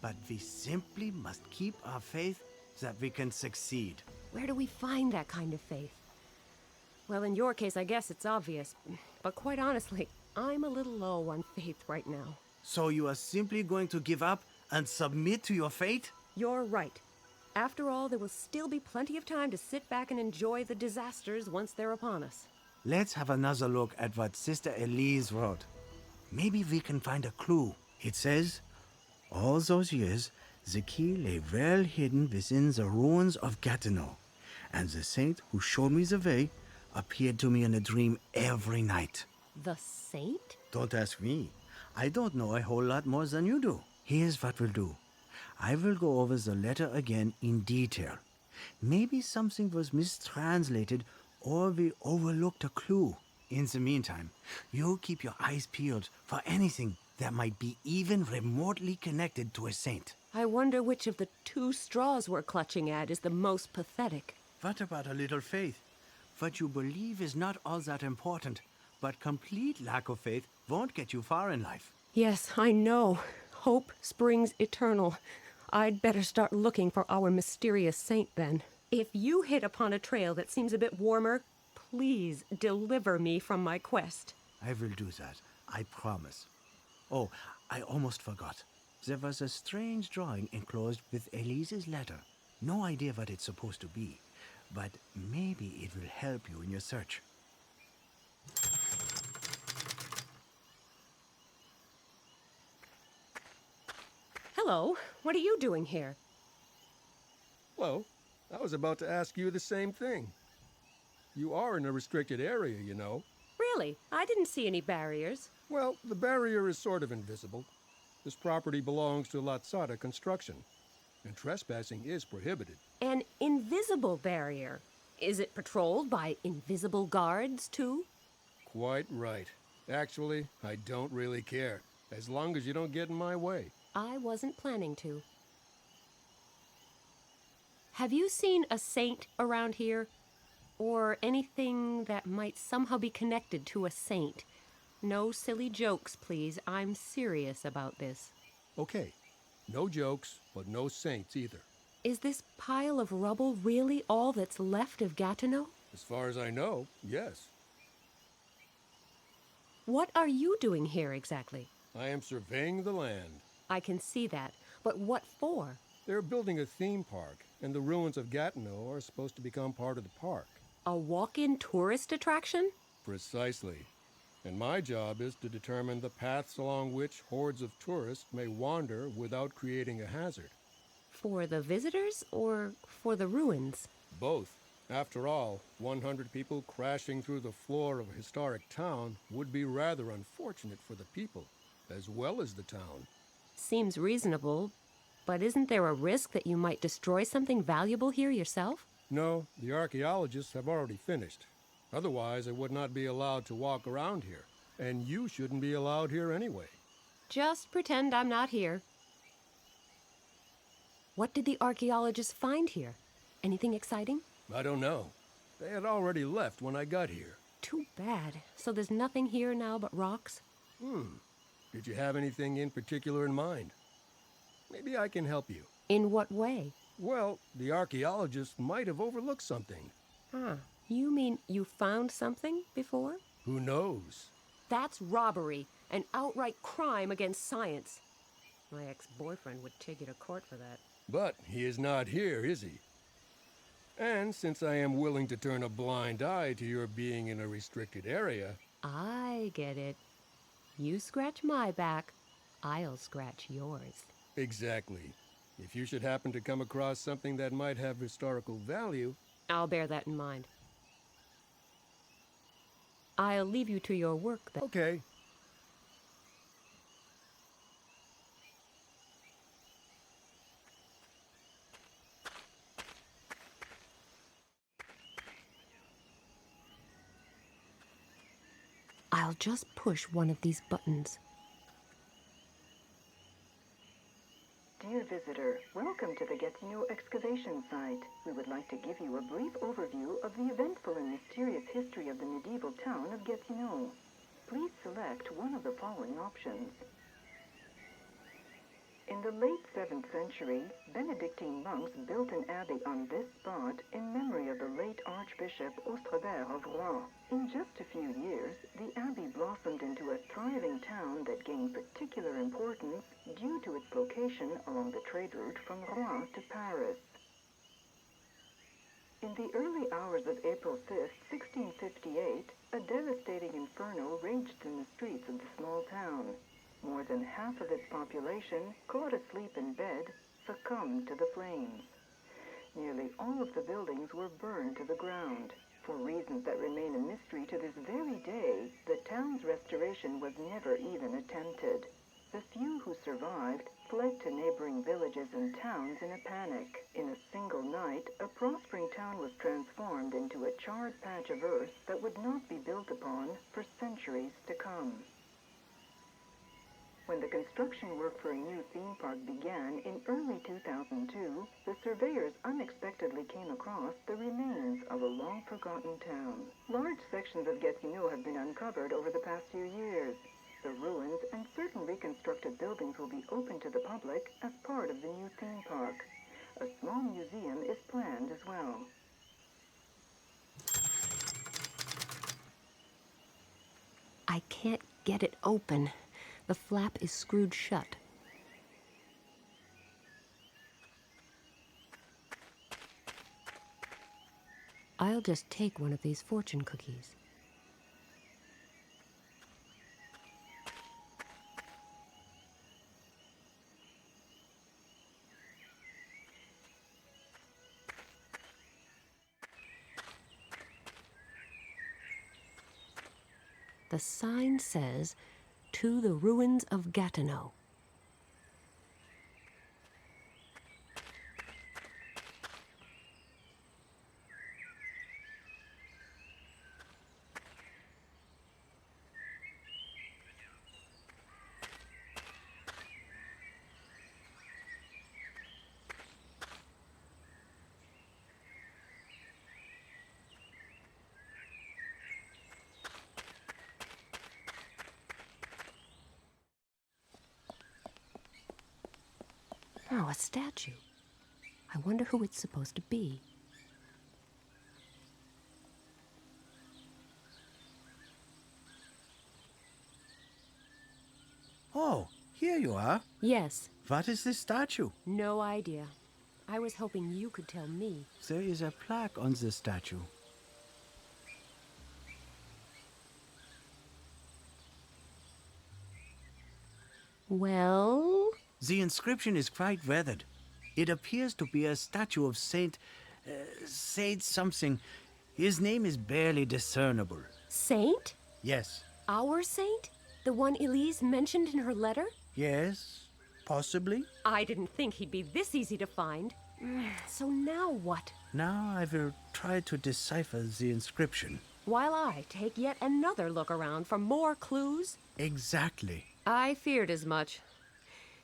But we simply must keep our faith that we can succeed. Where do we find that kind of faith? Well, in your case, I guess it's obvious. But quite honestly, I'm a little low on faith right now. So you are simply going to give up and submit to your fate? You're right. After all, there will still be plenty of time to sit back and enjoy the disasters once they're upon us. Let's have another look at what Sister Elise wrote. Maybe we can find a clue. It says, all those years, the key lay well hidden within the ruins of Gatineau, and the saint who showed me the way appeared to me in a dream every night. The saint? Don't ask me. I don't know a whole lot more than you do. Here's what we'll do. I will go over the letter again in detail. Maybe something was mistranslated or we overlooked a clue. In the meantime, you keep your eyes peeled for anything that might be even remotely connected to a saint. I wonder which of the two straws we're clutching at is the most pathetic. What about a little faith? What you believe is not all that important, but complete lack of faith won't get you far in life. Yes, I know. Hope springs eternal. I'd better start looking for our mysterious saint then. If you hit upon a trail that seems a bit warmer, please deliver me from my quest. I will do that, I promise. Oh, I almost forgot. There was a strange drawing enclosed with Elise's letter. No idea what it's supposed to be, but maybe it will help you in your search. Hello, what are you doing here? Well, I was about to ask you the same thing. You are in a restricted area, you know. Really? I didn't see any barriers. Well, the barrier is sort of invisible. This property belongs to Latsada Construction, and trespassing is prohibited. An invisible barrier. Is it patrolled by invisible guards, too? Quite right. Actually, I don't really care, as long as you don't get in my way. I wasn't planning to. Have you seen a saint around here? Or anything that might somehow be connected to a saint? No silly jokes, please. I'm serious about this. Okay, no jokes, but no saints either. Is this pile of rubble really all that's left of Gatineau? As far as I know, yes. What are you doing here exactly? I am surveying the land. I can see that, but what for? They're building a theme park, and the ruins of Gatineau are supposed to become part of the park. A walk-in tourist attraction? Precisely. And my job is to determine the paths along which hordes of tourists may wander without creating a hazard. For the visitors or for the ruins? Both. After all, 100 people crashing through the floor of a historic town would be rather unfortunate for the people, as well as the town. Seems reasonable, but isn't there a risk that you might destroy something valuable here yourself? No, the archaeologists have already finished. Otherwise, I would not be allowed to walk around here. And you shouldn't be allowed here anyway. Just pretend I'm not here. What did the archaeologists find here? Anything exciting? I don't know. They had already left when I got here. Too bad. So there's nothing here now but rocks? Did you have anything in particular in mind? Maybe I can help you. In what way? Well, the archaeologists might have overlooked something. You mean you found something before? Who knows? That's robbery, an outright crime against science. My ex-boyfriend would take you to court for that. But he is not here, is he? And since I am willing to turn a blind eye to your being in a restricted area... I get it. You scratch my back, I'll scratch yours. Exactly. If you should happen to come across something that might have historical value... I'll bear that in mind. I'll leave you to your work then. Okay. I'll just push one of these buttons. Dear visitor, welcome to the Gatineau excavation site. We would like to give you a brief overview of the eventful and mysterious history of the medieval town of Gatineau. Please select one of the following options. In the late 7th century, Benedictine monks built an abbey on this spot in memory of the late Archbishop Austrebert of Rouen. In just a few years, the abbey blossomed into a thriving town that gained particular importance due to its location along the trade route from Rouen to Paris. In the early hours of April 5th, 1658, a devastating inferno raged in the streets of the small town. More than half of its population, caught asleep in bed, succumbed to the flames. Nearly all of the buildings were burned to the ground. For reasons that remain a mystery to this very day, the town's restoration was never even attempted. The few who survived fled to neighboring villages and towns in a panic. In a single night, a prospering town was transformed into a charred patch of earth that would not be built upon for centuries to come. When the construction work for a new theme park began in early 2002, the surveyors unexpectedly came across the remains of a long-forgotten town. Large sections of Gatineau have been uncovered over the past few years. The ruins and certain reconstructed buildings will be open to the public as part of the new theme park. A small museum is planned as well. I can't get it open. The flap is screwed shut. I'll just take one of these fortune cookies. The sign says, "To the ruins of Gatineau." Oh, a statue. I wonder who it's supposed to be. Oh, here you are. Yes. What is this statue? No idea. I was hoping you could tell me. There is a plaque on the statue. Well? The inscription is quite weathered. It appears to be a statue of Saint something. His name is barely discernible. Saint? Yes. Our saint? The one Elise mentioned in her letter? Yes, possibly. I didn't think he'd be this easy to find. So now what? Now I will try to decipher the inscription. While I take yet another look around for more clues? Exactly. I feared as much.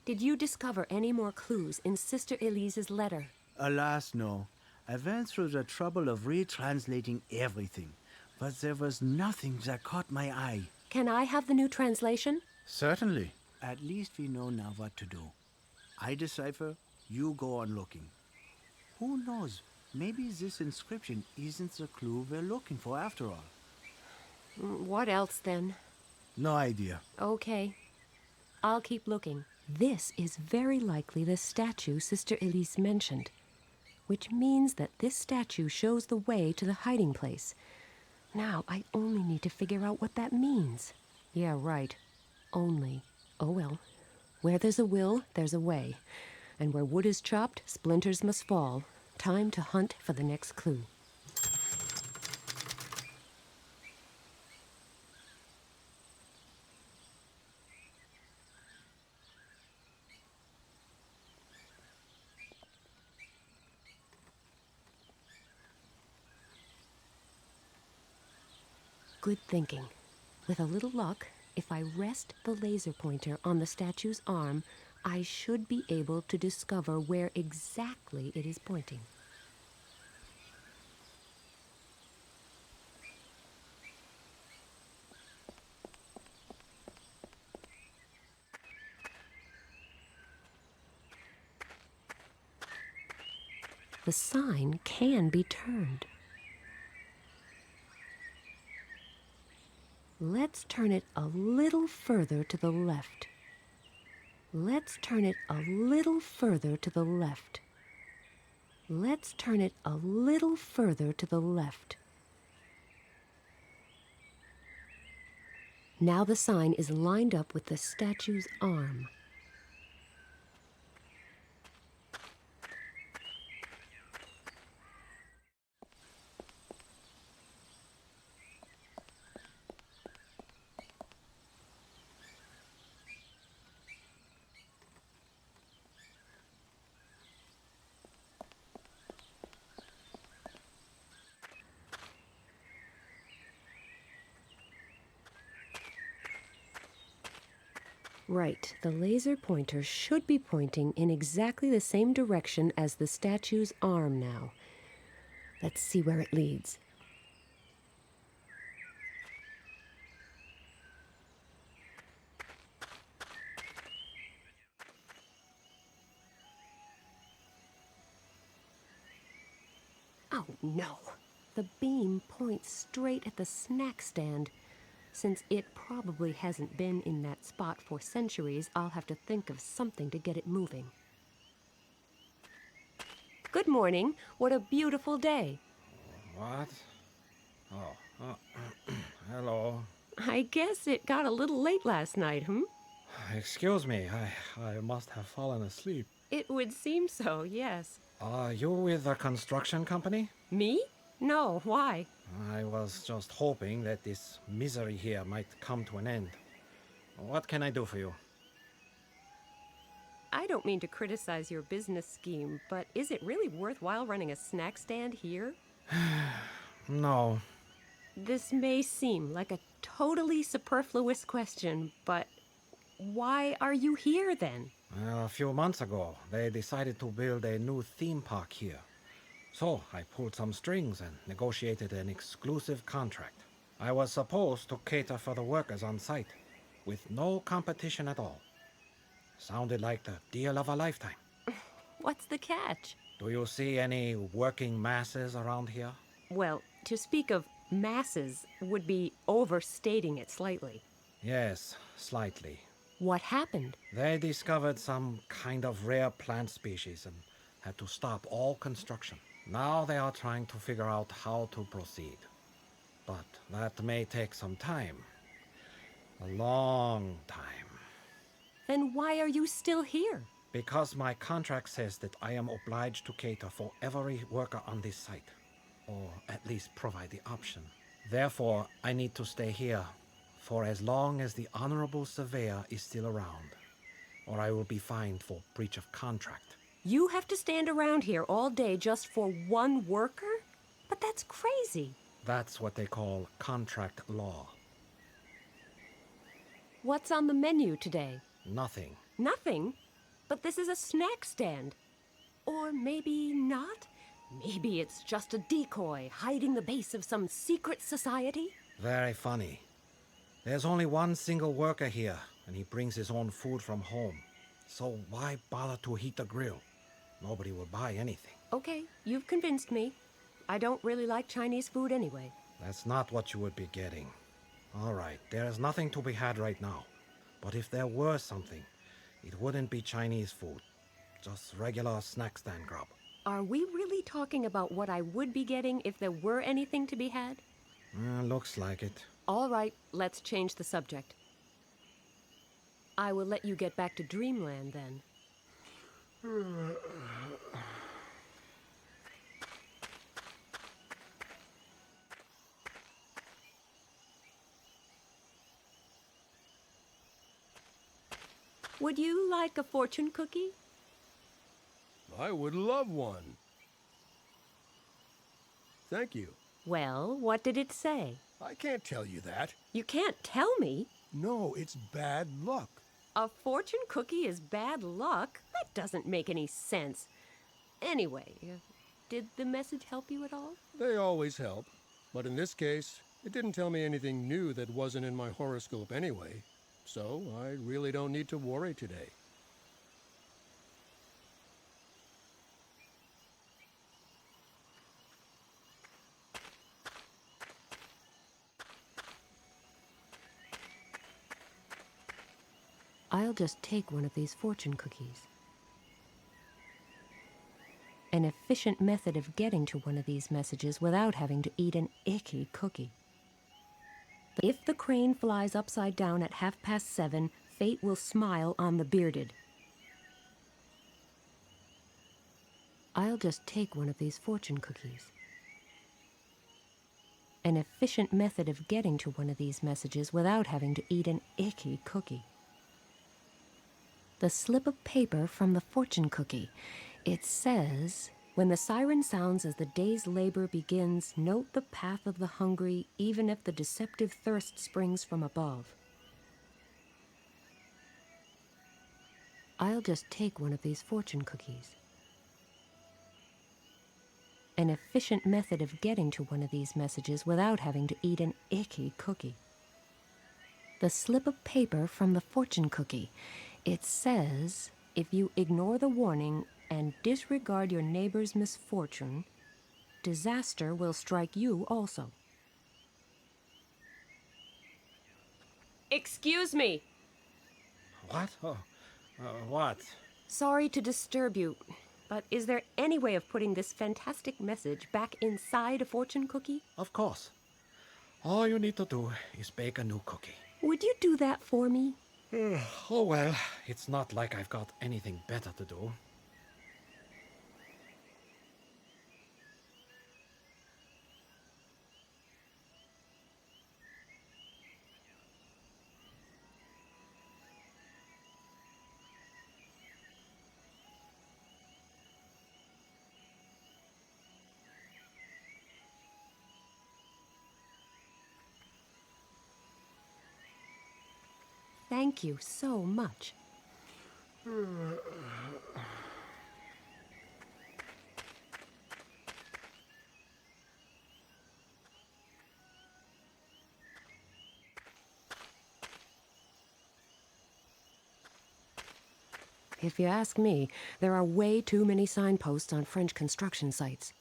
Did you discover any more clues in Sister Elise's letter? Alas, no. I went through the trouble of retranslating everything, but there was nothing that caught my eye. Can I have the new translation? Certainly. At least we know now what to do. I decipher, you go on looking. Who knows? Maybe this inscription isn't the clue we're looking for after all. What else then? No idea. Okay. I'll keep looking. This is very likely the statue Sister Elise mentioned, which means that this statue shows the way to the hiding place. Now, I only need to figure out what that means. Yeah, right. Only. Oh well. Where there's a will, there's a way. And where wood is chopped, splinters must fall. Time to hunt for the next clue. Good thinking. With a little luck, if I rest the laser pointer on the statue's arm, I should be able to discover where exactly it is pointing. The sign can be turned. Let's turn it a little further to the left. Let's turn it a little further to the left. Let's turn it a little further to the left. Now the sign is lined up with the statue's arm. Right, the laser pointer should be pointing in exactly the same direction as the statue's arm now. Let's see where it leads. Oh no! The beam points straight at the snack stand. Since it probably hasn't been in that spot for centuries, I'll have to think of something to get it moving. Good morning. What a beautiful day. What? Oh, hello. I guess it got a little late last night, Excuse me, I must have fallen asleep. It would seem so, yes. Are you with a construction company? Me? No, why? I was just hoping that this misery here might come to an end. What can I do for you? I don't mean to criticize your business scheme, but is it really worthwhile running a snack stand here? No. This may seem like a totally superfluous question, but why are you here then? A few months ago, they decided to build a new theme park here. So I pulled some strings and negotiated an exclusive contract. I was supposed to cater for the workers on site, with no competition at all. Sounded like the deal of a lifetime. What's the catch? Do you see any working masses around here? Well, to speak of masses would be overstating it slightly. Yes, slightly. What happened? They discovered some kind of rare plant species and had to stop all construction. Now they are trying to figure out how to proceed. But that may take some time. A long time. Then why are you still here? Because my contract says that I am obliged to cater for every worker on this site. Or at least provide the option. Therefore, I need to stay here for as long as the Honorable Surveyor is still around. Or I will be fined for breach of contract. You have to stand around here all day just for one worker? But that's crazy. That's what they call contract law. What's on the menu today? Nothing. Nothing? But this is a snack stand. Or maybe not? Maybe it's just a decoy hiding the base of some secret society? Very funny. There's only one single worker here, and he brings his own food from home. So why bother to heat the grill? Nobody will buy anything. Okay, you've convinced me. I don't really like Chinese food anyway. That's not what you would be getting. All right, there is nothing to be had right now. But if there were something, it wouldn't be Chinese food. Just regular snack stand grub. Are we really talking about what I would be getting if there were anything to be had? Looks like it. All right, let's change the subject. I will let you get back to Dreamland then. Would you like a fortune cookie? I would love one. Thank you. Well, what did it say? I can't tell you that. You can't tell me? No, it's bad luck. A fortune cookie is bad luck? That doesn't make any sense. Anyway, did the message help you at all? They always help. But in this case, it didn't tell me anything new that wasn't in my horoscope anyway. So I really don't need to worry today. I'll just take one of these fortune cookies. An efficient method of getting to one of these messages without having to eat an icky cookie. If the crane flies upside down at 7:30, fate will smile on the bearded. I'll just take one of these fortune cookies. An efficient method of getting to one of these messages without having to eat an icky cookie. The slip of paper from the fortune cookie. It says, when the siren sounds as the day's labor begins, note the path of the hungry, even if the deceptive thirst springs from above. I'll just take one of these fortune cookies. An efficient method of getting to one of these messages without having to eat an icky cookie. The slip of paper from the fortune cookie. It says, if you ignore the warning and disregard your neighbor's misfortune, disaster will strike you also. Excuse me. What? Oh, what? Sorry to disturb you, but is there any way of putting this fantastic message back inside a fortune cookie? Of course. All you need to do is bake a new cookie. Would you do that for me? Oh well, it's not like I've got anything better to do. Thank you so much. If you ask me, there are way too many signposts on French construction sites.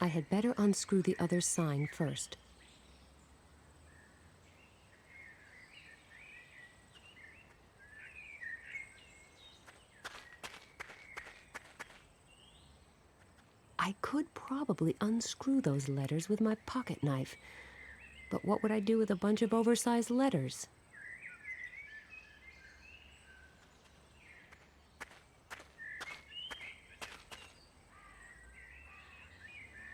I had better unscrew the other sign first. I could probably unscrew those letters with my pocket knife. But what would I do with a bunch of oversized letters?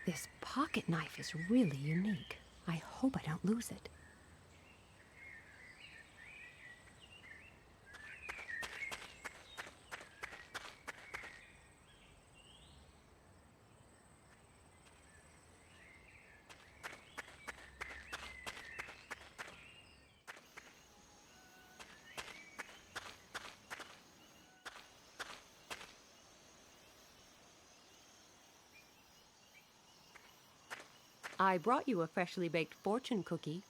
This pocket knife is really unique. I hope I don't lose it. I brought you a freshly baked fortune cookie.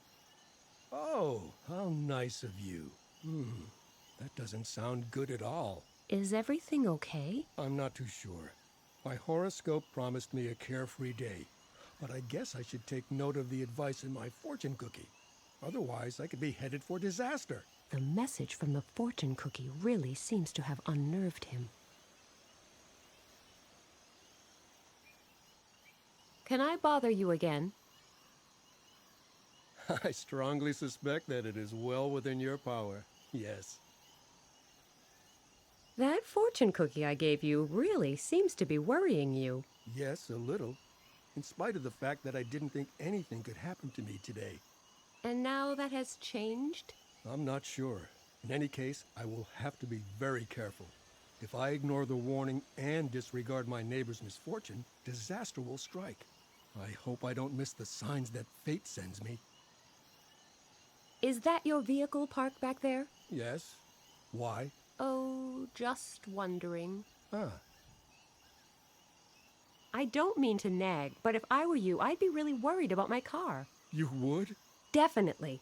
Oh, how nice of you. That doesn't sound good at all. Is everything okay? I'm not too sure. My horoscope promised me a carefree day, but I guess I should take note of the advice in my fortune cookie. Otherwise, I could be headed for disaster. The message from the fortune cookie really seems to have unnerved him. Can I bother you again? I strongly suspect that it is well within your power. Yes. That fortune cookie I gave you really seems to be worrying you. Yes, a little. In spite of the fact that I didn't think anything could happen to me today. And now that has changed? I'm not sure. In any case, I will have to be very careful. If I ignore the warning and disregard my neighbor's misfortune, disaster will strike. I hope I don't miss the signs that fate sends me. Is that your vehicle parked back there? Yes. Why? Oh, just wondering. Ah. I don't mean to nag, but if I were you, I'd be really worried about my car. You would? Definitely.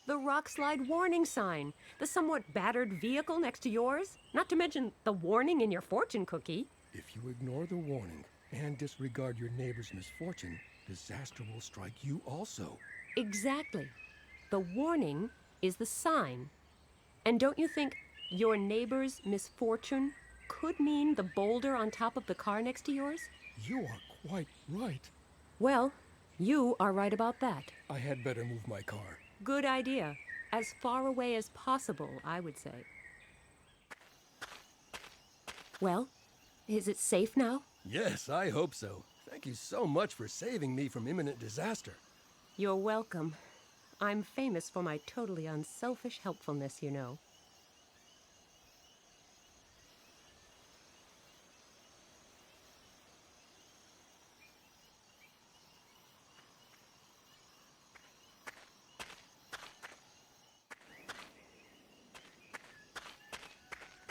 The rock slide warning sign, the somewhat battered vehicle next to yours, not to mention the warning in your fortune cookie. If you ignore the warning and disregard your neighbor's misfortune, disaster will strike you also. Exactly. The warning is the sign. And don't you think your neighbor's misfortune could mean the boulder on top of the car next to yours? You are quite right. Well, you are right about that. I had better move my car. Good idea. As far away as possible, I would say. Well, is it safe now? Yes, I hope so. Thank you so much for saving me from imminent disaster. You're welcome. I'm famous for my totally unselfish helpfulness, you know.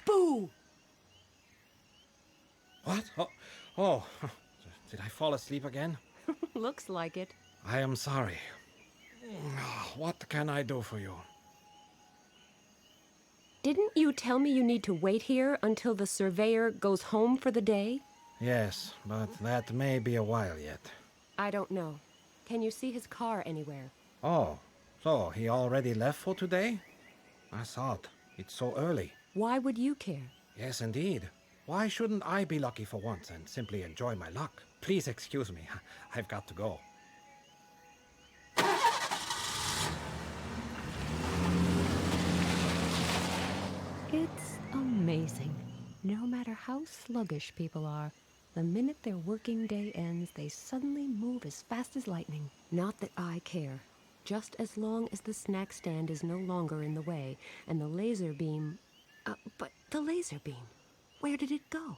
Boo! What? Oh, did I fall asleep again? Looks like it. I am sorry. What can I do for you? Didn't you tell me you need to wait here until the surveyor goes home for the day? Yes, but that may be a while yet. I don't know. Can you see his car anywhere? Oh, so he already left for today? I thought. It's so early. Why would you care? Yes, indeed. Why shouldn't I be lucky for once and simply enjoy my luck? Please excuse me. I've got to go. It's amazing. No matter how sluggish people are, the minute their working day ends, they suddenly move as fast as lightning. Not that I care. Just as long as the snack stand is no longer in the way, and the laser beam... but the laser beam, where did it go?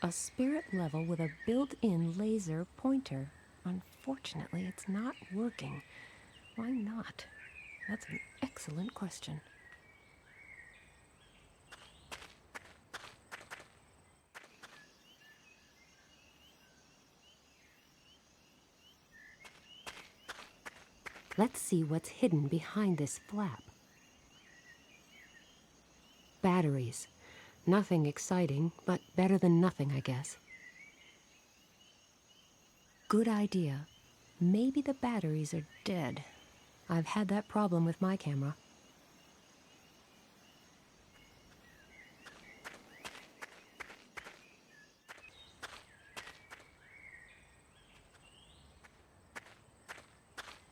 A spirit level with a built-in laser pointer. Unfortunately, it's not working. Why not? That's an excellent question. Let's see what's hidden behind this flap. Batteries. Nothing exciting, but better than nothing, I guess. Good idea. Maybe the batteries are dead. I've had that problem with my camera.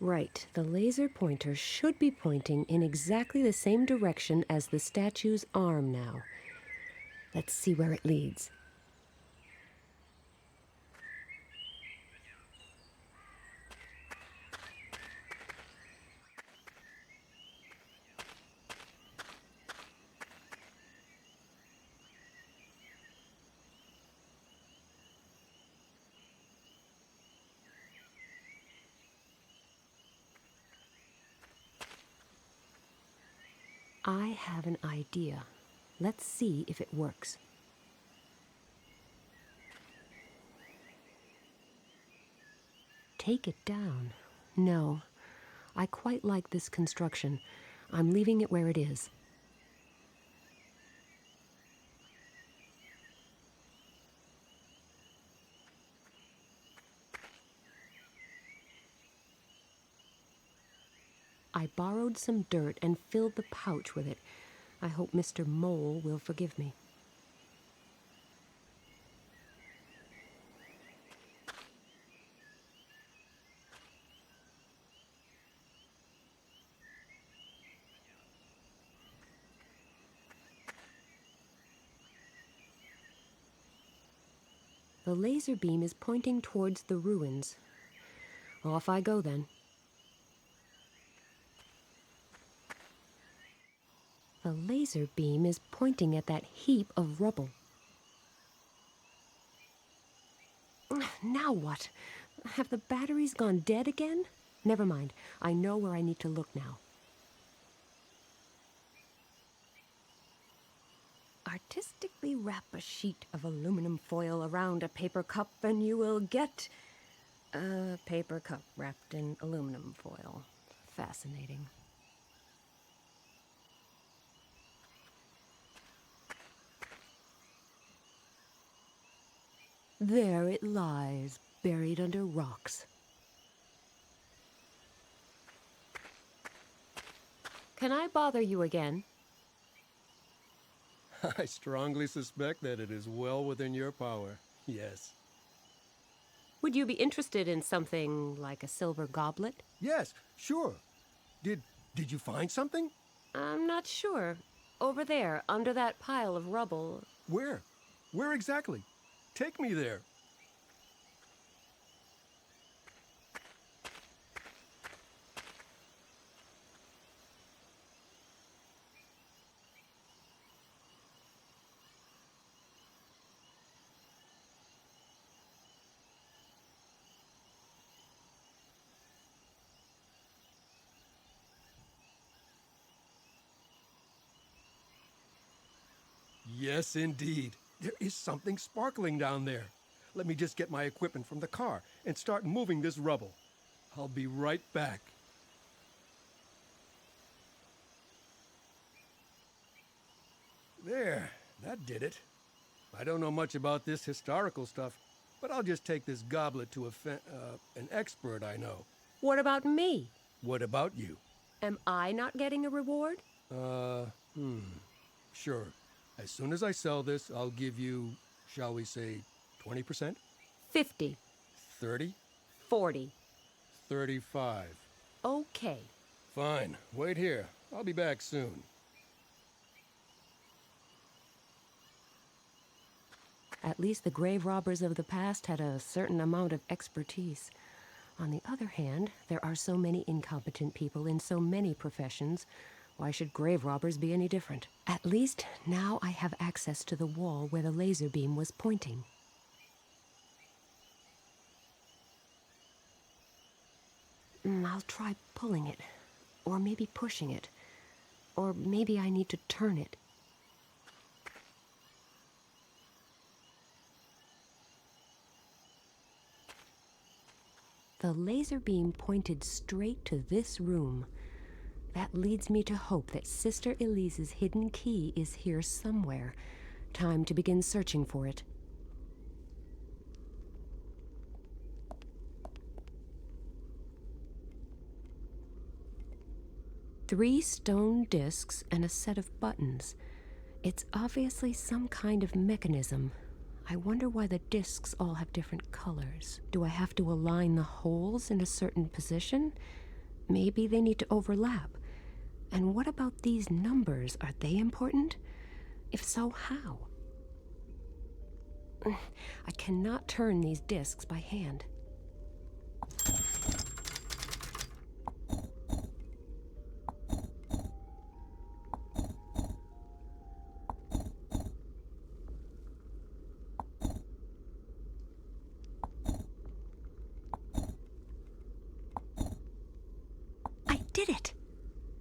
Right, the laser pointer should be pointing in exactly the same direction as the statue's arm now. Let's see where it leads. I have an idea. Let's see if it works. Take it down. No, I quite like this construction. I'm leaving it where it is. I borrowed some dirt and filled the pouch with it. I hope Mr. Mole will forgive me. The laser beam is pointing towards the ruins. Off I go then. The laser beam is pointing at that heap of rubble. Now what? Have the batteries gone dead again? Never mind. I know where I need to look now. Artistically wrap a sheet of aluminum foil around a paper cup and you will get a paper cup wrapped in aluminum foil. Fascinating. There it lies, buried under rocks. Can I bother you again? I strongly suspect that it is well within your power, yes. Would you be interested in something like a silver goblet? Yes, sure. Did you find something? I'm not sure. Over there, under that pile of rubble. Where? Where exactly? Take me there. Yes, indeed. There is something sparkling down there. Let me just get my equipment from the car and start moving this rubble. I'll be right back. There, that did it. I don't know much about this historical stuff, but I'll just take this goblet to an expert I know. What about me? What about you? Am I not getting a reward? Sure. As soon as I sell this, I'll give you, shall we say, 20%? 50. 30? 40. 35. Okay. Fine. Wait here. I'll be back soon. At least the grave robbers of the past had a certain amount of expertise. On the other hand, there are so many incompetent people in so many professions. Why should grave robbers be any different? At least now I have access to the wall where the laser beam was pointing. I'll try pulling it, or maybe pushing it, or maybe I need to turn it. The laser beam pointed straight to this room. That leads me to hope that Sister Elise's hidden key is here somewhere. Time to begin searching for it. Three stone discs and a set of buttons. It's obviously some kind of mechanism. I wonder why the discs all have different colors. Do I have to align the holes in a certain position? Maybe they need to overlap. And what about these numbers? Are they important? If so, how? I cannot turn these discs by hand.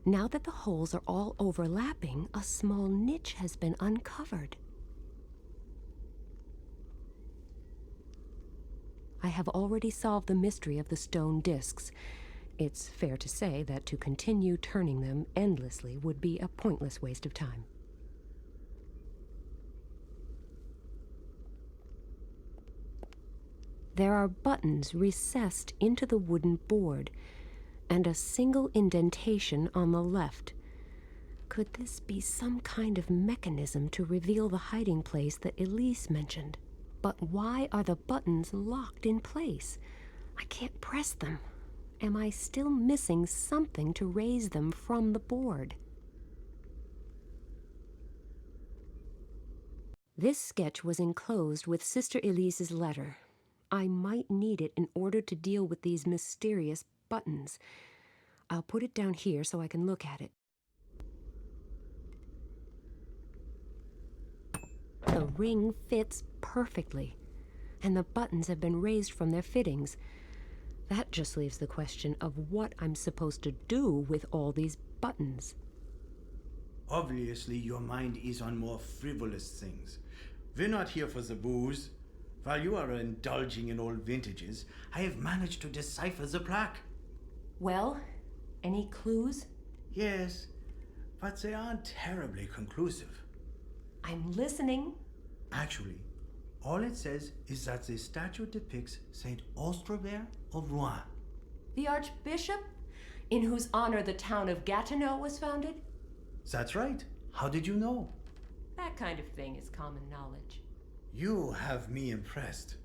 Now that the holes are all overlapping, a small niche has been uncovered. I have already solved the mystery of the stone discs. It's fair to say that to continue turning them endlessly would be a pointless waste of time. There are buttons recessed into the wooden board, and a single indentation on the left. Could this be some kind of mechanism to reveal the hiding place that Elise mentioned? But why are the buttons locked in place? I can't press them. Am I still missing something to raise them from the board? This sketch was enclosed with Sister Elise's letter. I might need it in order to deal with these mysterious buttons. I'll put it down here so I can look at it. The ring fits perfectly, and the buttons have been raised from their fittings. That just leaves the question of what I'm supposed to do with all these buttons. Obviously, your mind is on more frivolous things. We're not here for the booze. While you are indulging in old vintages, I have managed to decipher the plaque. Well, any clues? Yes, but they aren't terribly conclusive. I'm listening. Actually, all it says is that the statue depicts Saint Austrebert of Rouen. The Archbishop, in whose honor the town of Gatineau was founded? That's right. How did you know? That kind of thing is common knowledge. You have me impressed.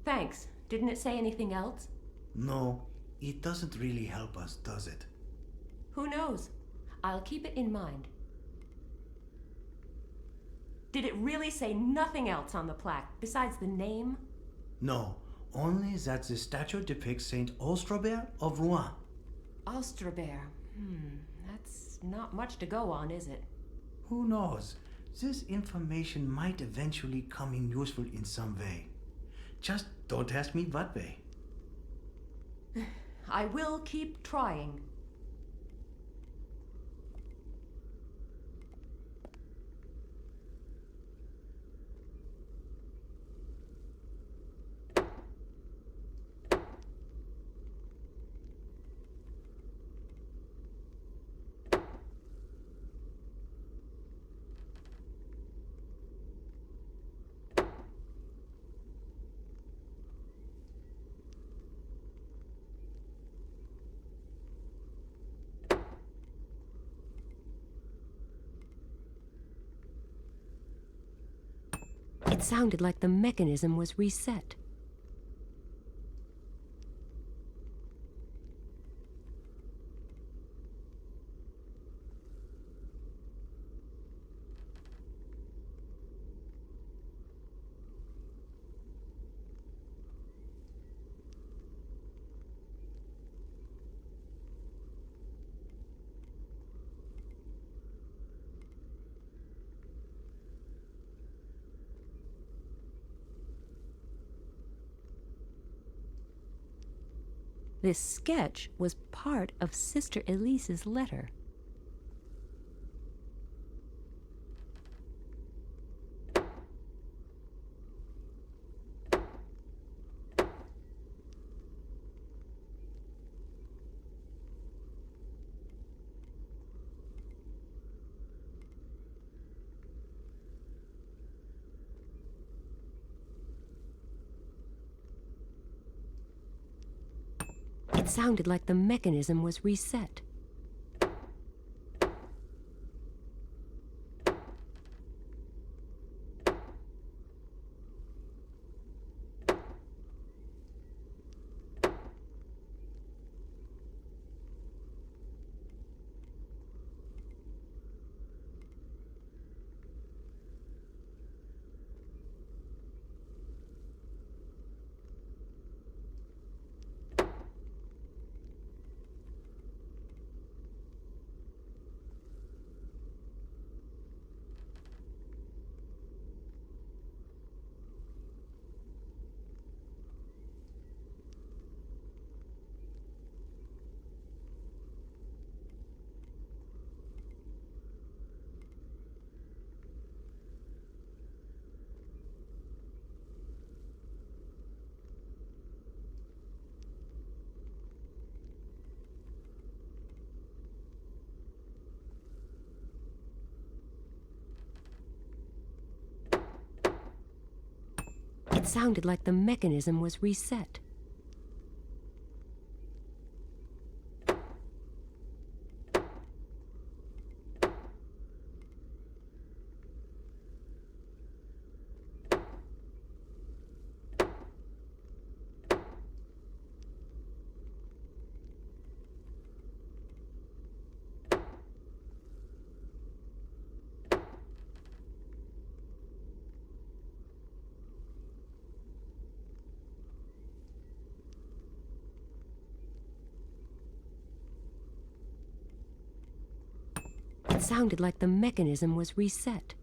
Thanks. Didn't it say anything else? No, it doesn't really help us, does it? Who knows? I'll keep it in mind. Did it really say nothing else on the plaque besides the name? No, only that the statue depicts Saint Ostrobert of Rouen. Ostrobert. That's not much to go on, is it? Who knows? This information might eventually come in useful in some way. Just don't ask me what way. I will keep trying. It sounded like the mechanism was reset. This sketch was part of Sister Elise's letter. It sounded like the mechanism was reset. It sounded like the mechanism was reset. It sounded like the mechanism was reset.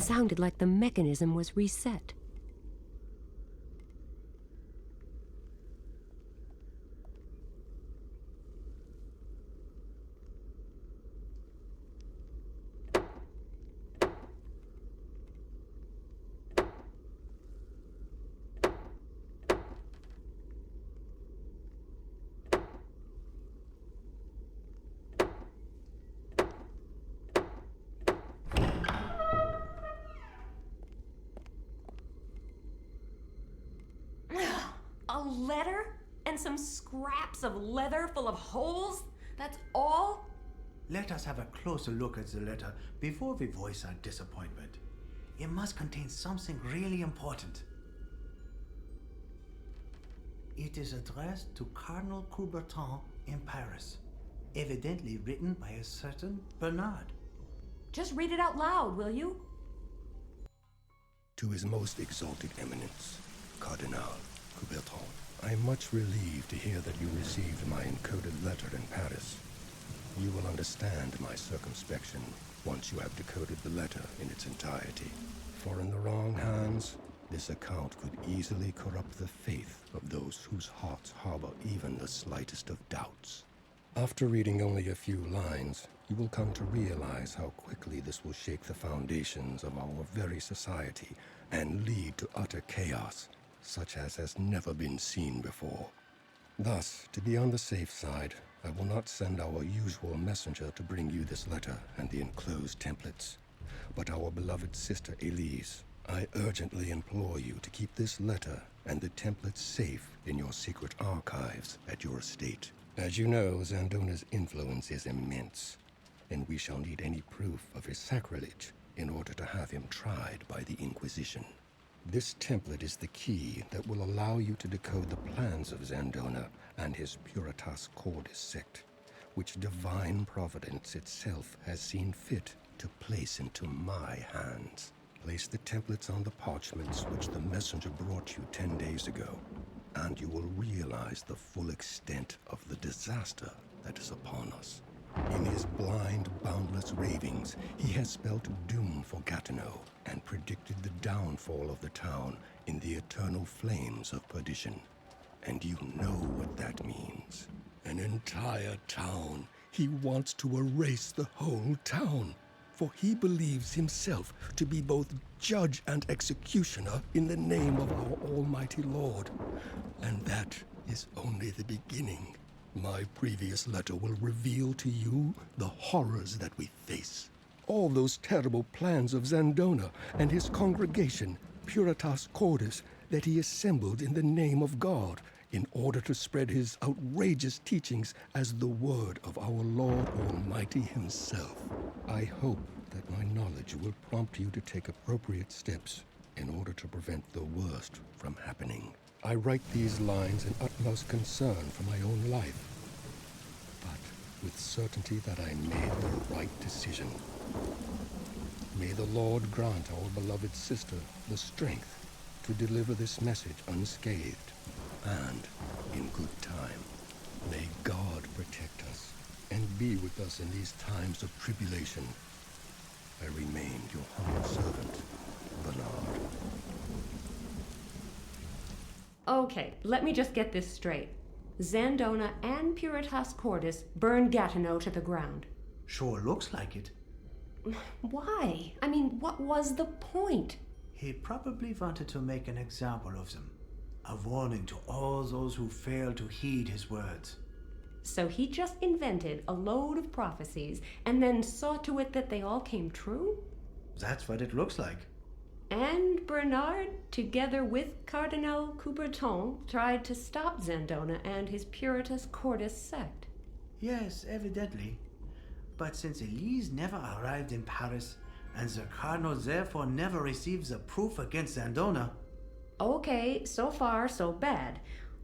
sounded like the mechanism was reset. A letter? And some scraps of leather full of holes? That's all? Let us have a closer look at the letter before we voice our disappointment. It must contain something really important. It is addressed to Cardinal Coubertin in Paris, evidently written by a certain Bernard. Just read it out loud, will you? To His Most Exalted Eminence, Cardinal Coubertin, I am much relieved to hear that you received my encoded letter in Paris. You will understand my circumspection once you have decoded the letter in its entirety. For in the wrong hands, this account could easily corrupt the faith of those whose hearts harbor even the slightest of doubts. After reading only a few lines, you will come to realize how quickly this will shake the foundations of our very society and lead to utter chaos, such as has never been seen before. Thus, to be on the safe side, I will not send our usual messenger to bring you this letter and the enclosed templates, but our beloved sister Elise. I urgently implore you to keep this letter and the templates safe in your secret archives at your estate. As you know, Zandona's influence is immense, and we shall need any proof of his sacrilege in order to have him tried by the Inquisition. This template is the key that will allow you to decode the plans of Zandona and his Puritas Cordis sect, which divine providence itself has seen fit to place into my hands. Place the templates on the parchments which the messenger brought you 10 days ago, and you will realize the full extent of the disaster that is upon us. In his blind, boundless ravings, he has spelt doom for Gatineau and predicted the downfall of the town in the eternal flames of perdition. And you know what that means. An entire town. He wants to erase the whole town, for he believes himself to be both judge and executioner in the name of our Almighty Lord. And that is only the beginning. My previous letter will reveal to you the horrors that we face. All those terrible plans of Zandona and his congregation, Puritas Cordis, that he assembled in the name of God in order to spread his outrageous teachings as the word of our Lord Almighty himself. I hope that my knowledge will prompt you to take appropriate steps in order to prevent the worst from happening. I write these lines in utmost concern for my own life, but with certainty that I made the right decision. May the Lord grant our beloved sister the strength to deliver this message unscathed and in good time. May God protect us and be with us in these times of tribulation. I remain your humble servant, Bernard. Okay, let me just get this straight. Zandona and Puritas Cordis burned Gatineau to the ground. Sure looks like it. Why? I mean, what was the point? He probably wanted to make an example of them. A warning to all those who fail to heed his words. So he just invented a load of prophecies and then saw to it that they all came true? That's what it looks like. And Bernard, together with Cardinal Coubertin, tried to stop Zandona and his Puritas Cordis sect. Yes, evidently. But since Elise never arrived in Paris, and the Cardinal therefore never received the proof against Zandona... Okay, so far so bad.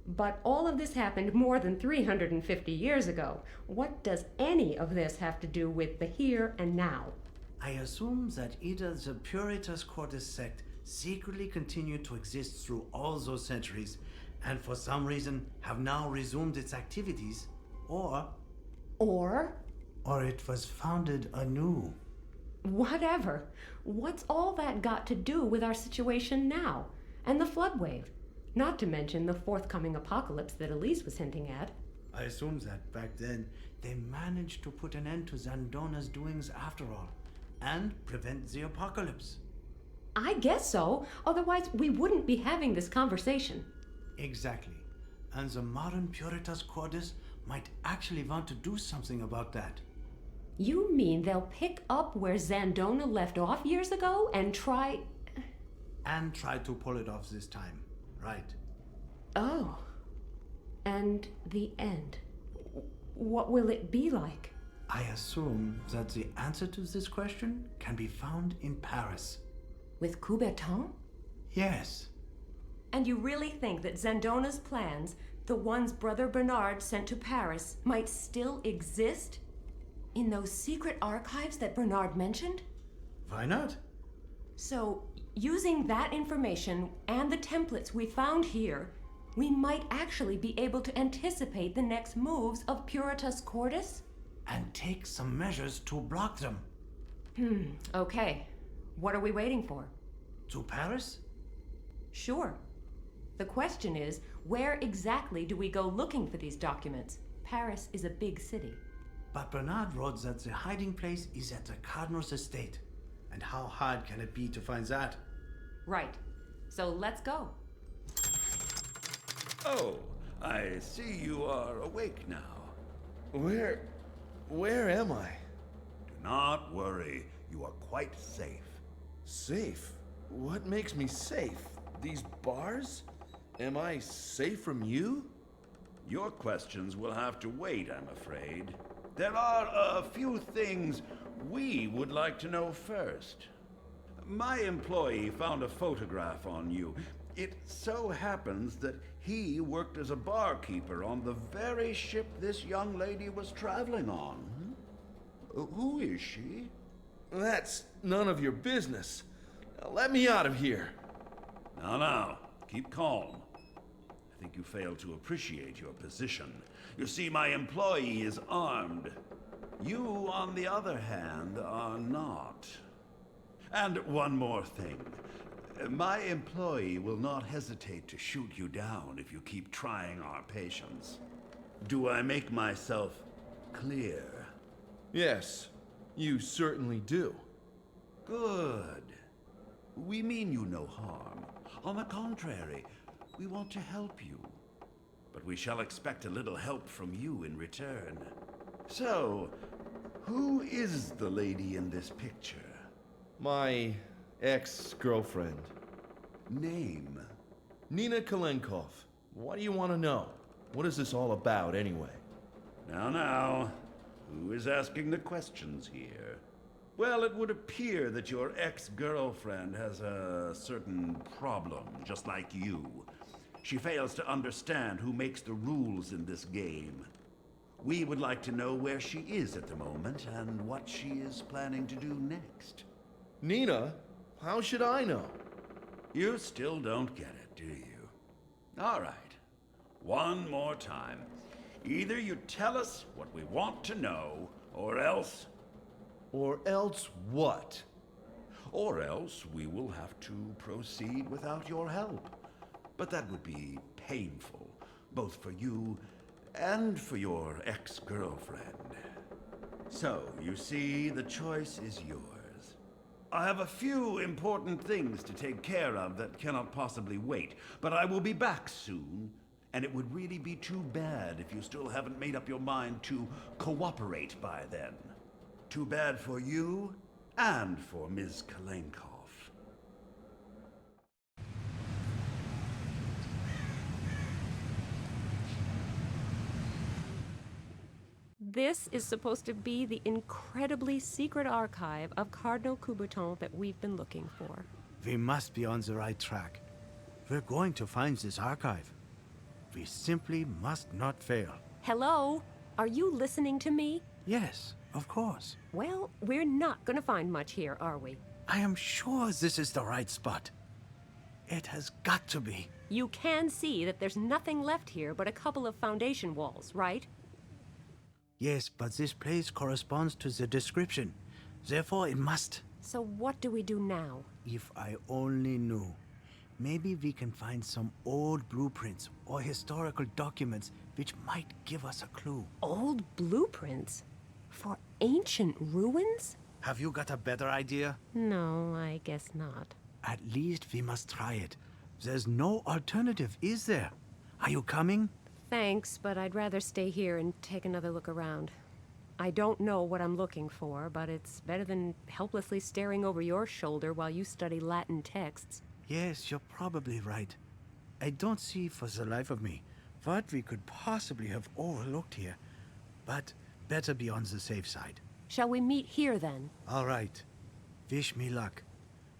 But all of this happened more than 350 years ago. What does any of this have to do with the here and now? I assume that either the Puritas Cordis sect secretly continued to exist through all those centuries, and for some reason have now resumed its activities, or Or it was founded anew. Whatever. What's all that got to do with our situation now? And the flood wave? Not to mention the forthcoming apocalypse that Elise was hinting at. I assume that back then they managed to put an end to Zandona's doings after all, and prevent the apocalypse. I guess so. Otherwise, we wouldn't be having this conversation. Exactly. And the modern Puritas Cordis might actually want to do something about that. You mean they'll pick up where Zandona left off years ago and try... And try to pull it off this time, right? Oh. And the end. What will it be like? I assume that the answer to this question can be found in Paris. With Coubertin? Yes. And you really think that Zandona's plans, the ones Brother Bernard sent to Paris, might still exist? In those secret archives that Bernard mentioned? Why not? So, using that information and the templates we found here, we might actually be able to anticipate the next moves of Puritas Cordis? And take some measures to block them. Okay. What are we waiting for? To Paris? Sure. The question is, where exactly do we go looking for these documents? Paris is a big city. But Bernard wrote that the hiding place is at the Cardinal's estate. And how hard can it be to find that? Right. So let's go. Oh, I see you are awake now. Where am I? Do not worry. You are quite safe. Safe? What makes me safe? These bars? Am I safe from you? Your questions will have to wait, I'm afraid. There are a few things we would like to know first. My employee found a photograph on you. It so happens that he worked as a barkeeper on the very ship this young lady was traveling on. Who is she? That's none of your business. Now let me out of here. Now, keep calm. I think you fail to appreciate your position. You see, my employee is armed. You, on the other hand, are not. And one more thing. My employee will not hesitate to shoot you down if you keep trying our patience. Do I make myself clear? Yes, you certainly do. Good. We mean you no harm. On the contrary, we want to help you. But we shall expect a little help from you in return. So, who is the lady in this picture? My ex-girlfriend. Name? Nina Kalenkow. What do you want to know? What is this all about, anyway? Now, who is asking the questions here? Well, it would appear that your ex-girlfriend has a certain problem, just like you. She fails to understand who makes the rules in this game. We would like to know where she is at the moment and what she is planning to do next. Nina? How should I know? You still don't get it, do you? All right. One more time. Either you tell us what we want to know, or else... Or else what? Or else we will have to proceed without your help. But that would be painful, both for you and for your ex-girlfriend. So, you see, the choice is yours. I have a few important things to take care of that cannot possibly wait, but I will be back soon, and it would really be too bad if you still haven't made up your mind to cooperate by then. Too bad for you and for Ms. Kalenkow. This is supposed to be the incredibly secret archive of Cardinal Coubertin that we've been looking for. We must be on the right track. We're going to find this archive. We simply must not fail. Hello? Are you listening to me? Yes, of course. Well, we're not going to find much here, are we? I am sure this is the right spot. It has got to be. You can see that there's nothing left here but a couple of foundation walls, right? Yes, but this place corresponds to the description. Therefore, it must. So what do we do now? If I only knew. Maybe we can find some old blueprints or historical documents which might give us a clue. Old blueprints? For ancient ruins? Have you got a better idea? No, I guess not. At least we must try it. There's no alternative, is there? Are you coming? Thanks, but I'd rather stay here and take another look around. I don't know what I'm looking for, but it's better than helplessly staring over your shoulder while you study Latin texts. Yes, you're probably right. I don't see for the life of me what we could possibly have overlooked here. But better be on the safe side. Shall we meet here then? All right. Wish me luck.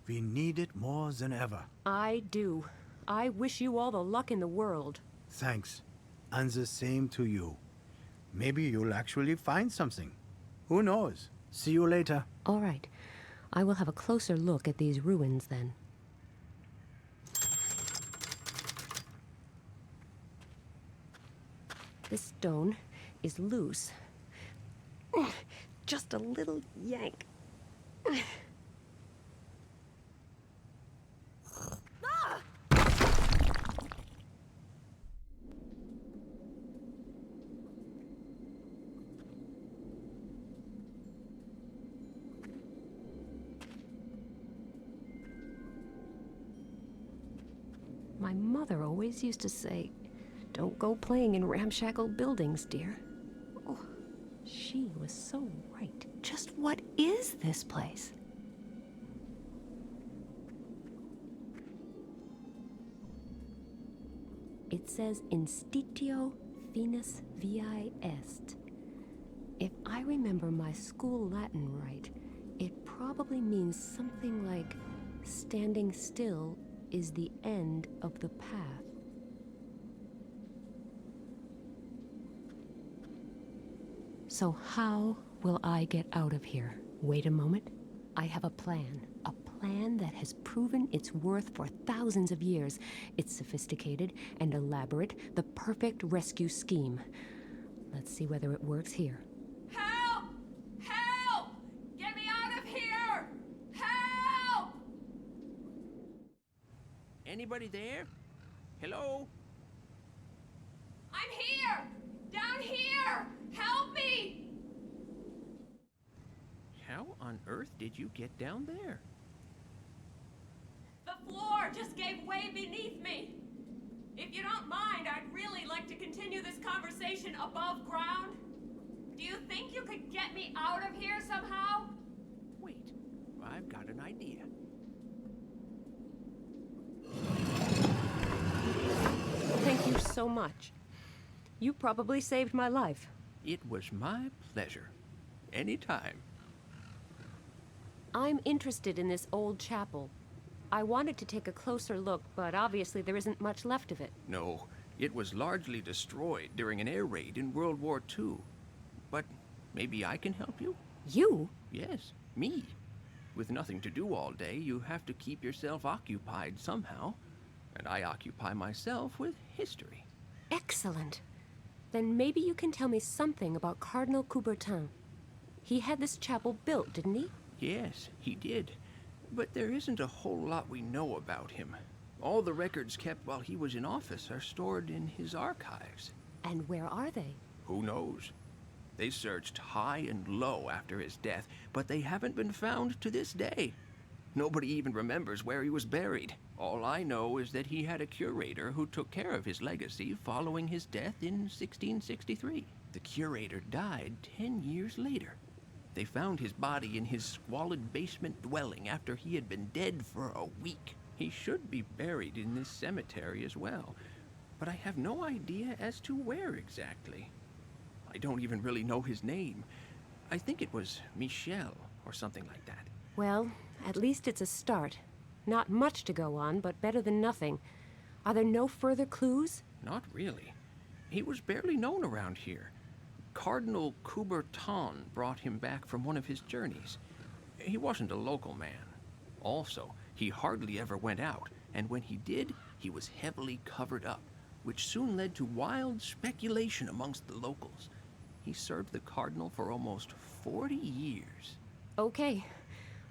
We need it more than ever. I do. I wish you all the luck in the world. Thanks. And the same to you. Maybe you'll actually find something. Who knows? See you later. All right. I will have a closer look at these ruins then. This stone is loose. Just a little yank. My mother always used to say, "Don't go playing in ramshackle buildings, dear." Oh, she was so right. Just what is this place? It says Institutio Finis Viae Est. If I remember my school Latin right, it probably means something like standing still is the end of the path. So how will I get out of here? Wait a moment. I have a plan that has proven its worth for thousands of years. It's sophisticated and elaborate, the perfect rescue scheme. Let's see whether it works here. Help! Help! Get me out of here! Help! Anybody there? Hello? I'm here! Down here! Help me! How on earth did you get down there? The floor just gave way beneath me. If you don't mind, I'd really like to continue this conversation above ground. Do you think you could get me out of here somehow? Wait, I've got an idea. Thank you so much. You probably saved my life. It was my pleasure. Anytime. I'm interested in this old chapel. I wanted to take a closer look, but obviously there isn't much left of it. No, it was largely destroyed during an air raid in World War II. But maybe I can help you? You? Yes, me. With nothing to do all day, you have to keep yourself occupied somehow. And I occupy myself with history. Excellent. Then maybe you can tell me something about Cardinal Coubertin. He had this chapel built, didn't he? Yes, he did. But there isn't a whole lot we know about him. All the records kept while he was in office are stored in his archives. And where are they? Who knows? They searched high and low after his death, but they haven't been found to this day. Nobody even remembers where he was buried. All I know is that he had a curator who took care of his legacy following his death in 1663. The curator died 10 years later. They found his body in his squalid basement dwelling after he had been dead for a week. He should be buried in this cemetery as well, but I have no idea as to where exactly. I don't even really know his name. I think it was Michel or something like that. Well, at least it's a start. Not much to go on, but better than nothing. Are there no further clues? Not really. He was barely known around here. Cardinal Coubertin brought him back from one of his journeys. He wasn't a local man. Also, he hardly ever went out, and when he did, he was heavily covered up, which soon led to wild speculation amongst the locals. He served the cardinal for almost 40 years. Okay,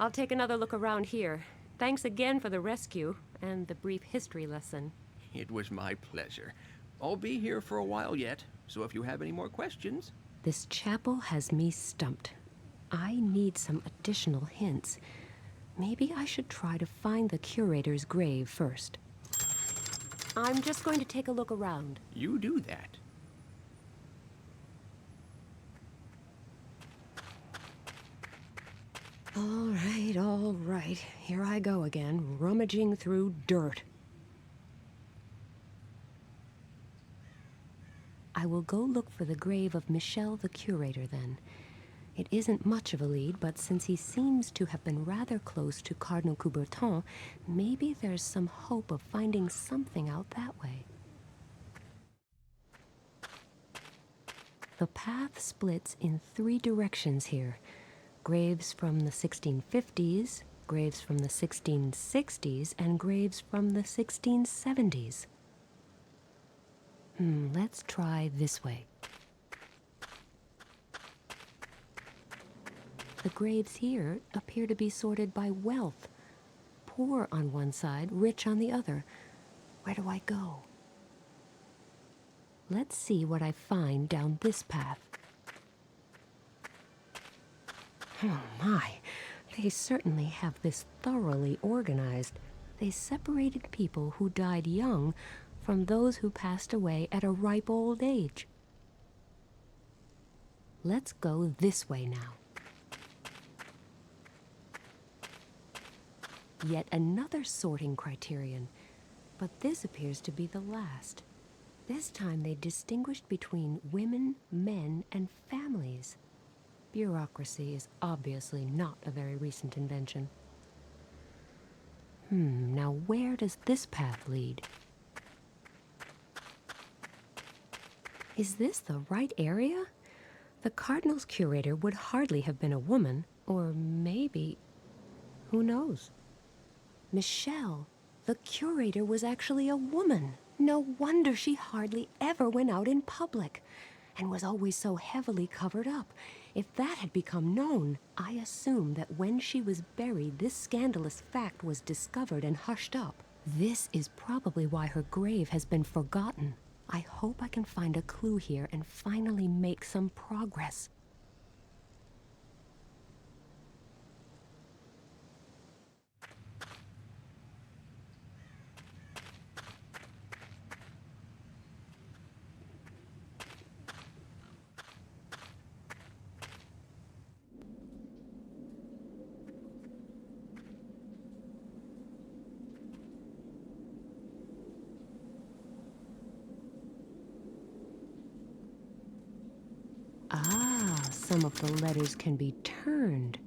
I'll take another look around here. Thanks again for the rescue and the brief history lesson. It was my pleasure. I'll be here for a while yet, so if you have any more questions... This chapel has me stumped. I need some additional hints. Maybe I should try to find the curator's grave first. I'm just going to take a look around. You do that. All right. Here I go again, rummaging through dirt. I will go look for the grave of Michel the curator, then. It isn't much of a lead, but since he seems to have been rather close to Cardinal Coubertin, maybe there's some hope of finding something out that way. The path splits in 3 directions here. Graves from the 1650s, graves from the 1660s, and graves from the 1670s. Let's try this way. The graves here appear to be sorted by wealth. Poor on one side, rich on the other. Where do I go? Let's see what I find down this path. Oh my, they certainly have this thoroughly organized. They separated people who died young from those who passed away at a ripe old age. Let's go this way now. Yet another sorting criterion, but this appears to be the last. This time they distinguished between women, men, and families. Bureaucracy is obviously not a very recent invention. Now where does this path lead? Is this the right area? The Cardinal's curator would hardly have been a woman, or maybe... who knows? Michel, the curator, was actually a woman. No wonder she hardly ever went out in public, and was always so heavily covered up. If that had become known, I assume that when she was buried, this scandalous fact was discovered and hushed up. This is probably why her grave has been forgotten. I hope I can find a clue here and finally make some progress. Some of the letters can be turned.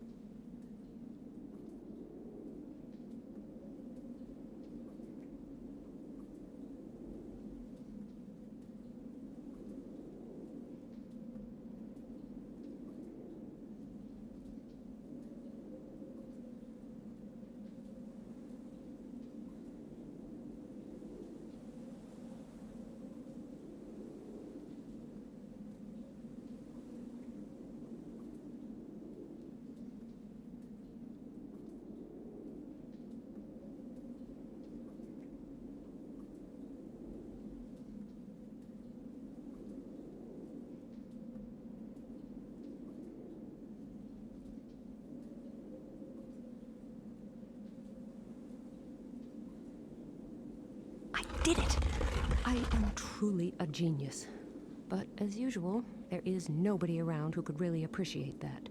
Did it! I am truly a genius. But as usual, there is nobody around who could really appreciate that.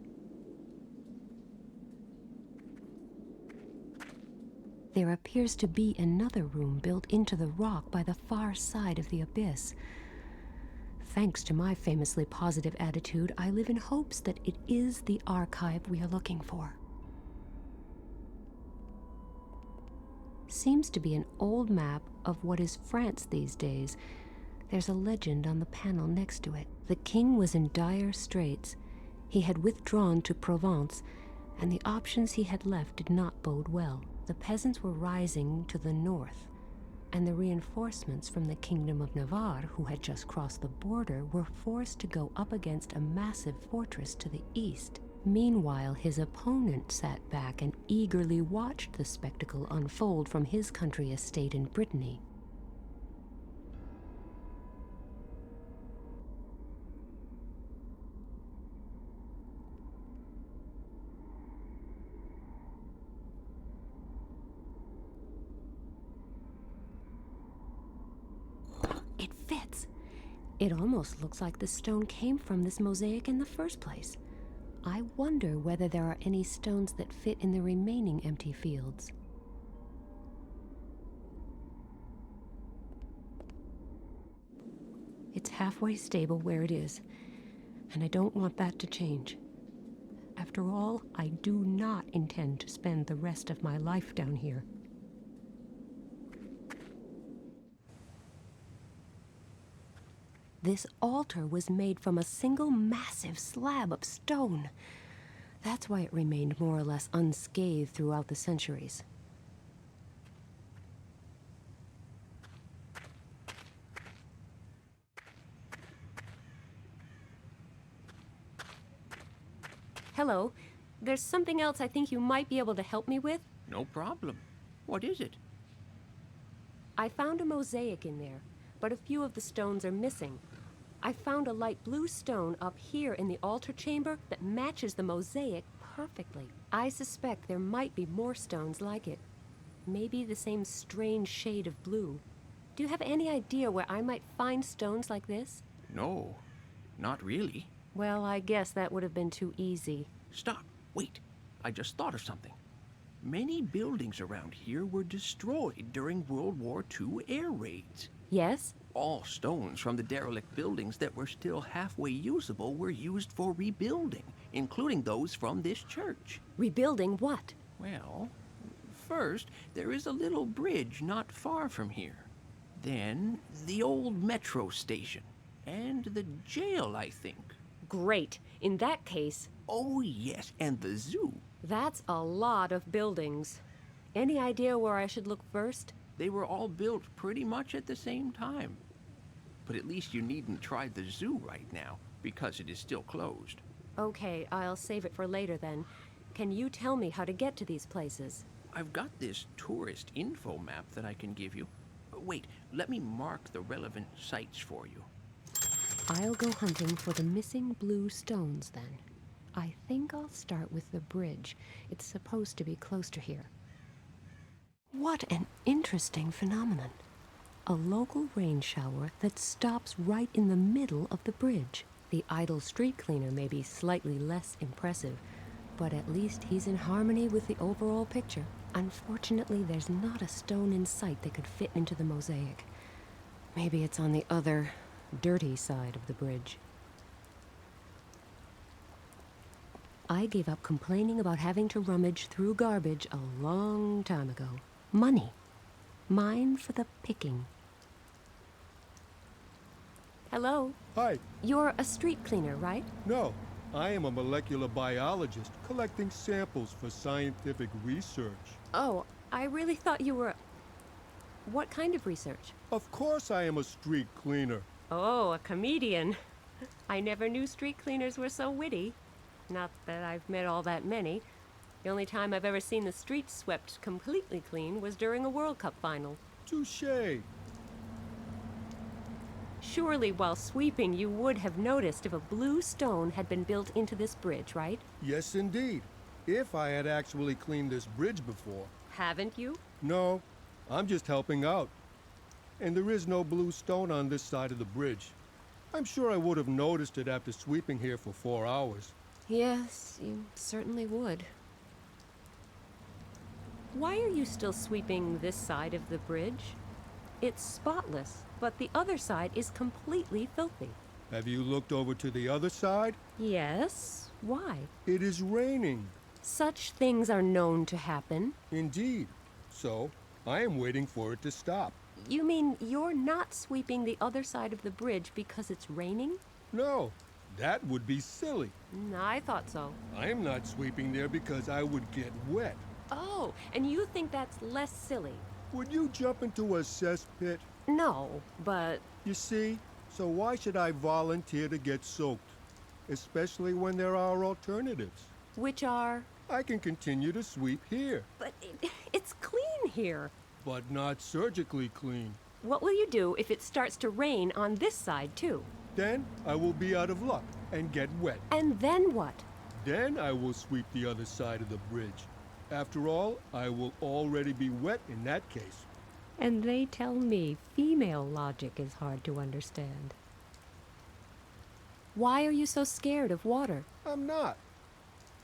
There appears to be another room built into the rock by the far side of the abyss. Thanks to my famously positive attitude, I live in hopes that it is the archive we are looking for. Seems to be an old map of what is France these days. There's a legend on the panel next to it. The king was in dire straits. He had withdrawn to Provence, and the options he had left did not bode well. The peasants were rising to the north, and the reinforcements from the Kingdom of Navarre, who had just crossed the border, were forced to go up against a massive fortress to the east. Meanwhile, his opponent sat back and eagerly watched the spectacle unfold from his country estate in Brittany. It fits. It almost looks like the stone came from this mosaic in the first place. I wonder whether there are any stones that fit in the remaining empty fields. It's halfway stable where it is, and I don't want that to change. After all, I do not intend to spend the rest of my life down here. This altar was made from a single massive slab of stone. That's why it remained more or less unscathed throughout the centuries. Hello. There's something else I think you might be able to help me with. No problem. What is it? I found a mosaic in there, but a few of the stones are missing. I found a light blue stone up here in the altar chamber that matches the mosaic perfectly. I suspect there might be more stones like it. Maybe the same strange shade of blue. Do you have any idea where I might find stones like this? No, not really. Well, I guess that would have been too easy. Stop. Wait. I just thought of something. Many buildings around here were destroyed during World War II air raids. Yes? All stones from the derelict buildings that were still halfway usable were used for rebuilding, including those from this church. Rebuilding what? Well, first, there is a little bridge not far from here. Then, the old metro station. And the jail, I think. Great. In that case... Oh, yes, and the zoo. That's a lot of buildings. Any idea where I should look first? They were all built pretty much at the same time. But at least you needn't try the zoo right now, because it is still closed. Okay, I'll save it for later then. Can you tell me how to get to these places? I've got this tourist info map that I can give you. Wait, let me mark the relevant sites for you. I'll go hunting for the missing blue stones then. I think I'll start with the bridge. It's supposed to be close to here. What an interesting phenomenon. A local rain shower that stops right in the middle of the bridge. The idle street cleaner may be slightly less impressive, but at least he's in harmony with the overall picture. Unfortunately, there's not a stone in sight that could fit into the mosaic. Maybe it's on the other, dirty side of the bridge. I gave up complaining about having to rummage through garbage a long time ago. Money. Mine for the picking. Hello? Hi. You're a street cleaner, right? No, I am a molecular biologist collecting samples for scientific research. Oh, I really thought you were... What kind of research? Of course I am a street cleaner. Oh, a comedian. I never knew street cleaners were so witty. Not that I've met all that many. The only time I've ever seen the streets swept completely clean was during a World Cup final. Touché. Surely while sweeping you would have noticed if a blue stone had been built into this bridge, right? Yes, indeed. If I had actually cleaned this bridge before. Haven't you? No, I'm just helping out. And there is no blue stone on this side of the bridge. I'm sure I would have noticed it after sweeping here for 4 hours. Yes, you certainly would. Why are you still sweeping this side of the bridge? It's spotless, but the other side is completely filthy. Have you looked over to the other side? Yes. Why? It is raining. Such things are known to happen. Indeed. So, I am waiting for it to stop. You mean you're not sweeping the other side of the bridge because it's raining? No, that would be silly. I thought so. I am not sweeping there because I would get wet. Oh, and you think that's less silly? Would you jump into a cesspit? No, but... You see, so why should I volunteer to get soaked? Especially when there are alternatives. Which are? I can continue to sweep here, But it's clean here. but not surgically clean. What will you do if it starts to rain on this side, too? Then I will be out of luck and get wet. And then what? Then I will sweep the other side of the bridge. After all, I will already be wet in that case. And they tell me female logic is hard to understand. Why are you so scared of water? I'm not.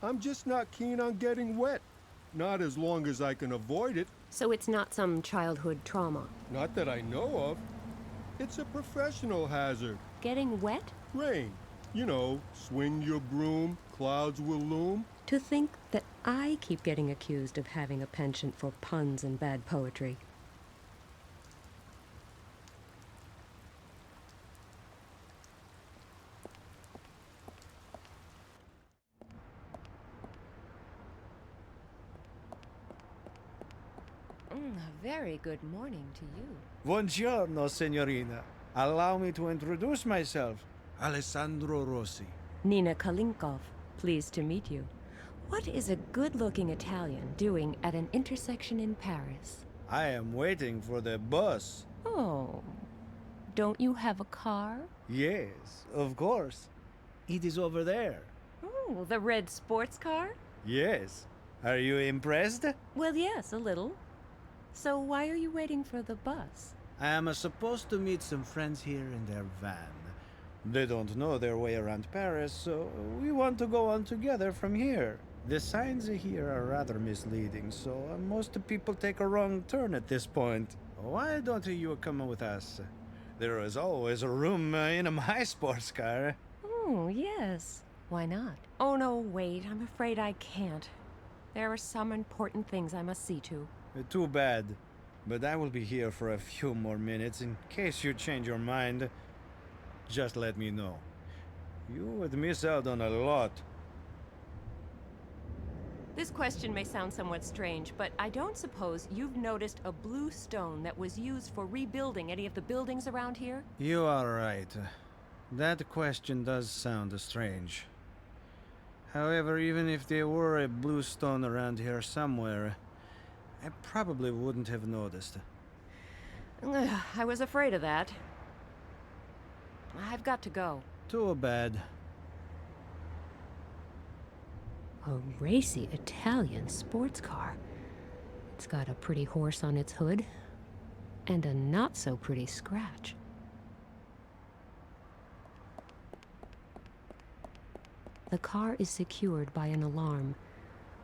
I'm just not keen on getting wet. Not as long as I can avoid it. So it's not some childhood trauma? Not that I know of. It's a professional hazard. Getting wet? Rain. You know, swing your broom, clouds will loom. To think that I keep getting accused of having a penchant for puns and bad poetry. A very good morning to you. Buongiorno, signorina. Allow me to introduce myself. Alessandro Rossi. Nina Kalenkow, pleased to meet you. What is a good-looking Italian doing at an intersection in Paris? I am waiting for the bus. Oh, don't you have a car? Yes, of course. It is over there. Oh, the red sports car? Yes. Are you impressed? Well, yes, a little. So why are you waiting for the bus? I am supposed to meet some friends here in their van. They don't know their way around Paris, so we want to go on together from here. The signs here are rather misleading, so most people take a wrong turn at this point. Why don't you come with us? There is always a room in my sports car. Oh, yes. Why not? Oh, no, wait. I'm afraid I can't. There are some important things I must see to. Too bad. But I will be here for a few more minutes in case you change your mind. Just let me know. You would miss out on a lot. This question may sound somewhat strange, but I don't suppose you've noticed a blue stone that was used for rebuilding any of the buildings around here? You are right. That question does sound strange. However, even if there were a blue stone around here somewhere, I probably wouldn't have noticed. I was afraid of that. I've got to go. Too bad. A racy Italian sports car. It's got a pretty horse on its hood, and a not-so-pretty scratch. The car is secured by an alarm.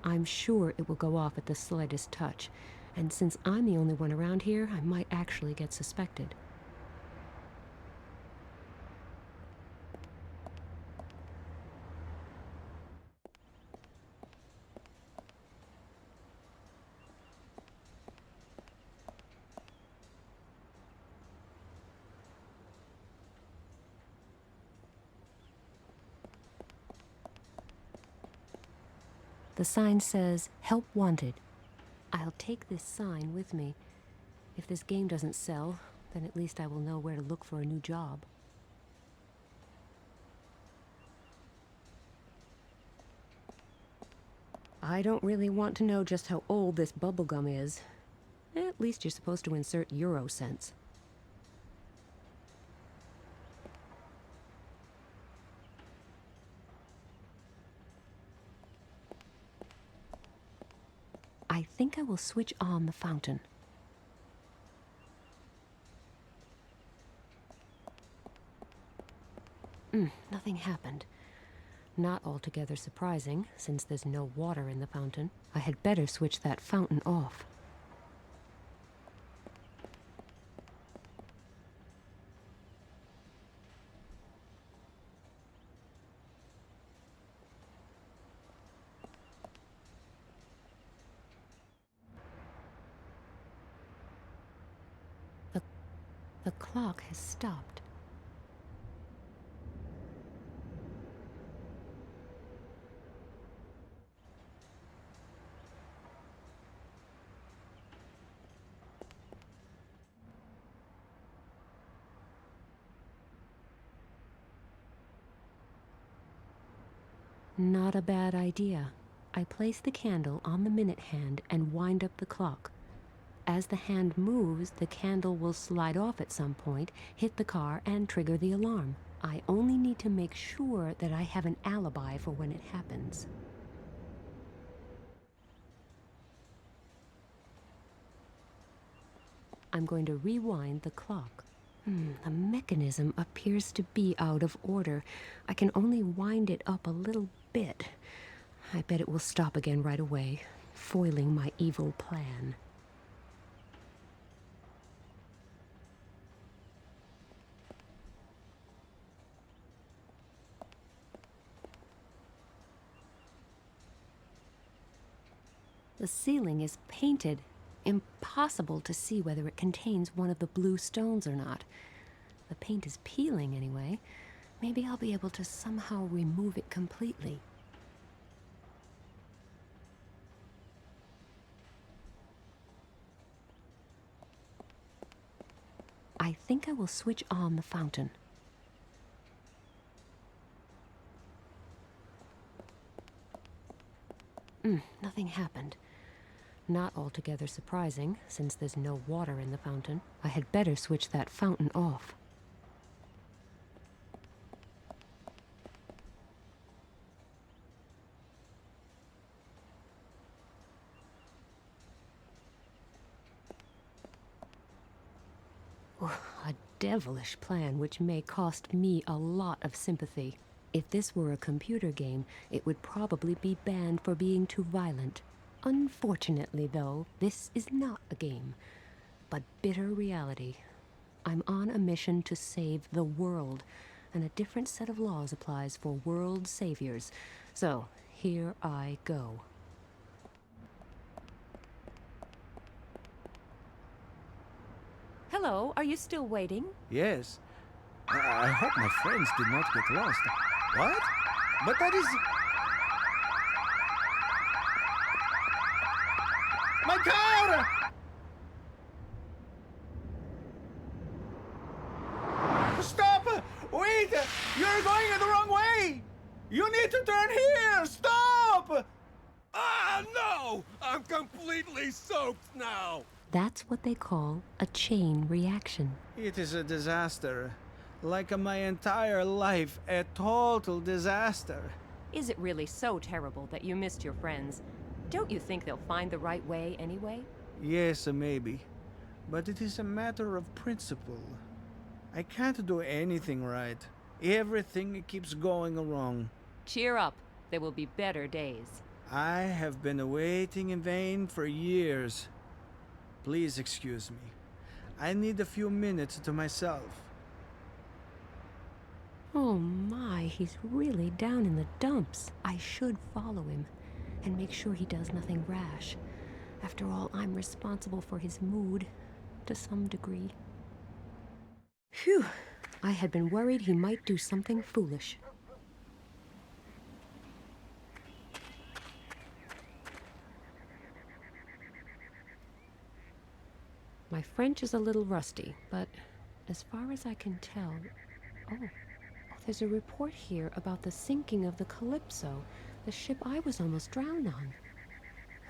I'm sure it will go off at the slightest touch, and since I'm the only one around here, I might actually get suspected. The sign says, "Help Wanted." I'll take this sign with me. If this game doesn't sell, then at least I will know where to look for a new job. I don't really want to know just how old this bubblegum is. At least you're supposed to insert Euro cents. I think I will switch on the fountain. Nothing happened. Not altogether surprising, since there's no water in the fountain. I had better switch that fountain off. The clock has stopped. Not a bad idea. I place the candle on the minute hand and wind up the clock. As the hand moves, the candle will slide off at some point, hit the car, and trigger the alarm. I only need to make sure that I have an alibi for when it happens. I'm going to rewind the clock. The mechanism appears to be out of order. I can only wind it up a little bit. I bet it will stop again right away, foiling my evil plan. The ceiling is painted. Impossible to see whether it contains one of the blue stones or not. The paint is peeling anyway. Maybe I'll be able to somehow remove it completely. I think I will switch on the fountain. Nothing happened. Not altogether surprising, since there's no water in the fountain. I had better switch that fountain off. A devilish plan which may cost me a lot of sympathy. If this were a computer game, it would probably be banned for being too violent. Unfortunately, though, this is not a game, but bitter reality. I'm on a mission to save the world, and a different set of laws applies for world saviors. So, here I go. Hello, are you still waiting? Yes. I hope my friends did not get lost. What? But that is... My car! Stop! Wait! You're going in the wrong way! You need to turn here! Stop! Ah, no! I'm completely soaked now! That's what they call a chain reaction. It is a disaster. Like my entire life, a total disaster. Is it really so terrible that you missed your friends? Don't you think they'll find the right way anyway? Yes, maybe. But it is a matter of principle. I can't do anything right. Everything keeps going wrong. Cheer up. There will be better days. I have been waiting in vain for years. Please excuse me. I need a few minutes to myself. Oh my, he's really down in the dumps. I should follow him and make sure he does nothing rash. After all, I'm responsible for his mood, to some degree. Phew! I had been worried he might do something foolish. My French is a little rusty, but as far as I can tell... Oh, there's a report here about the sinking of the Calypso, the ship I was almost drowned on.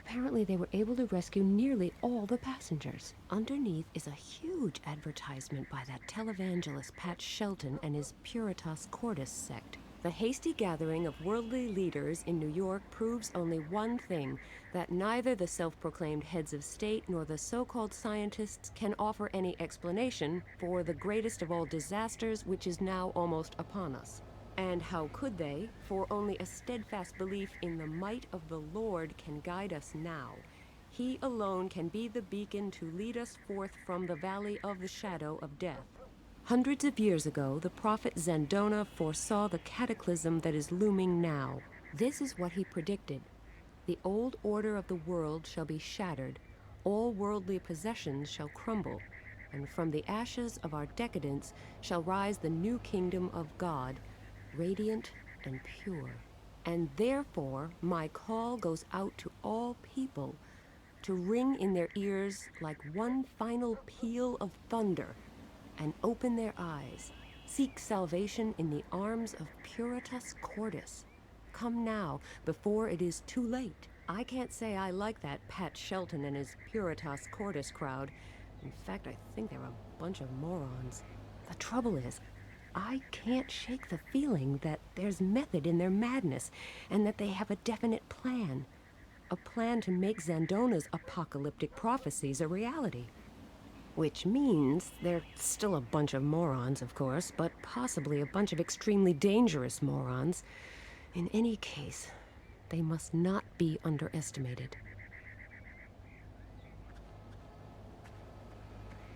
Apparently they were able to rescue nearly all the passengers. Underneath is a huge advertisement by that televangelist Pat Shelton and his Puritas Cordis sect. The hasty gathering of worldly leaders in New York proves only one thing, that neither the self-proclaimed heads of state nor the so-called scientists can offer any explanation for the greatest of all disasters which is now almost upon us. And how could they? For only a steadfast belief in the might of the Lord can guide us now. He alone can be the beacon to lead us forth from the valley of the shadow of death. Hundreds of years ago, the prophet Zandona foresaw the cataclysm that is looming now. This is what he predicted. The old order of the world shall be shattered, all worldly possessions shall crumble, and from the ashes of our decadence shall rise the new kingdom of God, radiant and pure. And therefore, my call goes out to all people, to ring in their ears like one final peal of thunder, and open their eyes, seek salvation in the arms of Puritas Cordis. come now, before it is too late. I can't say I like that Pat Shelton and his Puritas Cordis crowd. In fact, I think they're a bunch of morons. The trouble is, I can't shake the feeling that there's method in their madness, and that they have a definite plan. A plan to make Zandona's apocalyptic prophecies a reality. Which means they're still a bunch of morons, of course, but possibly a bunch of extremely dangerous morons. In any case, they must not be underestimated.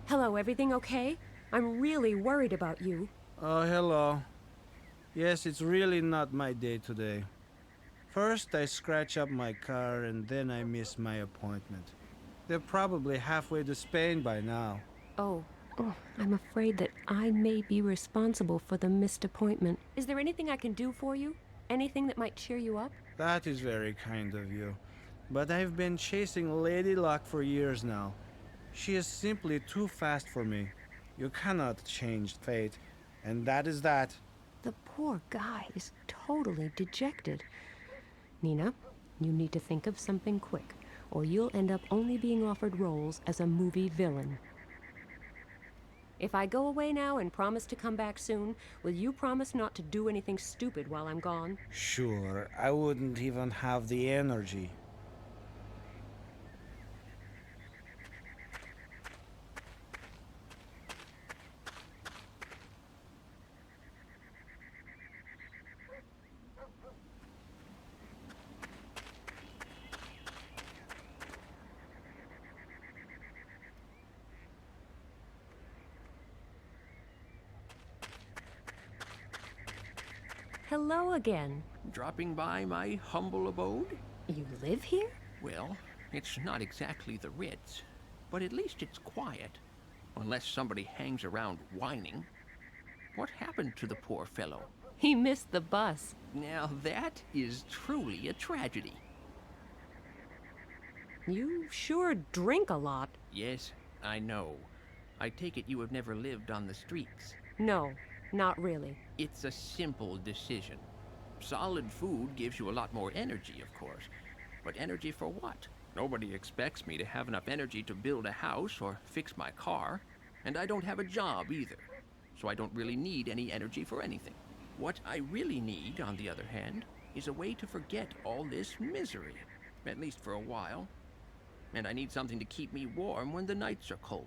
Hello, everything okay? I'm really worried about you. Oh, hello. Yes, it's really not my day today. First, I scratch up my car, and then I miss my appointment. They're probably halfway to Spain by now. Oh, I'm afraid that I may be responsible for the missed appointment. Is there anything I can do for you? Anything that might cheer you up? That is very kind of you. But I've been chasing Lady Luck for years now. She is simply too fast for me. You cannot change fate, and that is that. The poor guy is totally dejected. Nina, you need to think of something quick, or you'll end up only being offered roles as a movie villain. If I go away now and promise to come back soon, will you promise not to do anything stupid while I'm gone? Sure, I wouldn't even have the energy. Hello again. Dropping by my humble abode? You live here? Well, it's not exactly the Ritz, but at least it's quiet. Unless somebody hangs around whining. What happened to the poor fellow? He missed the bus. Now that is truly a tragedy. You sure drink a lot. Yes, I know. I take it you have never lived on the streets. No, not really. It's a simple decision. Solid food gives you a lot more energy, of course. But energy for what? Nobody expects me to have enough energy to build a house or fix my car. And I don't have a job either. So I don't really need any energy for anything. What I really need, on the other hand, is a way to forget all this misery. At least for a while. And I need something to keep me warm when the nights are cold.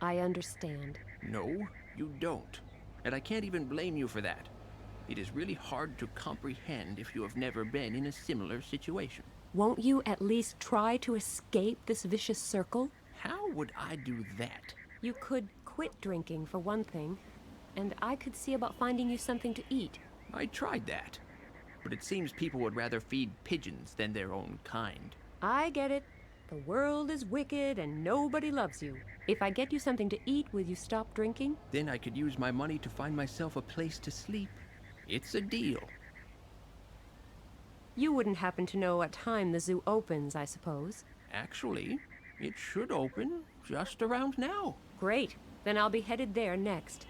I understand. No, you don't. And I can't even blame you for that. It is really hard to comprehend if you have never been in a similar situation. Won't you at least try to escape this vicious circle? How would I do that? You could quit drinking, for one thing. And I could see about finding you something to eat. I tried that. But it seems people would rather feed pigeons than their own kind. I get it. The world is wicked and nobody loves you. If I get you something to eat, will you stop drinking? Then I could use my money to find myself a place to sleep. It's a deal. You wouldn't happen to know what time the zoo opens, I suppose. Actually, it should open just around now. Great. Then I'll be headed there next.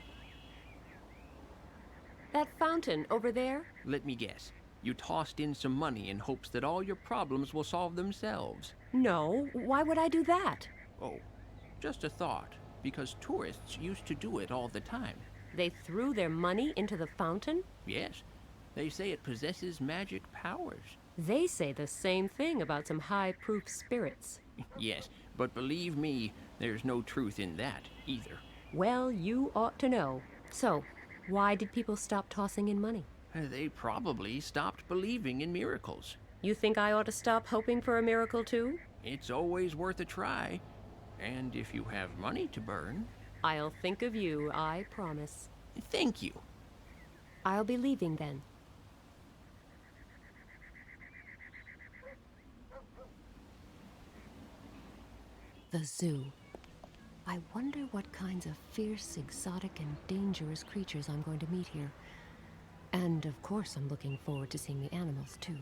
That fountain over there? Let me guess. You tossed in some money in hopes that all your problems will solve themselves. No, why would I do that? Oh, just a thought. Because tourists used to do it all the time. They threw their money into the fountain? Yes. They say it possesses magic powers. They say the same thing about some high-proof spirits. Yes, but believe me, there's no truth in that either. Well, you ought to know. So, why did people stop tossing in money? They probably stopped believing in miracles. You think I ought to stop hoping for a miracle too? It's always worth a try. And if you have money to burn... I'll think of you, I promise. Thank you. I'll be leaving then. The zoo. I wonder what kinds of fierce, exotic, and dangerous creatures I'm going to meet here. And of course I'm looking forward to seeing the animals too.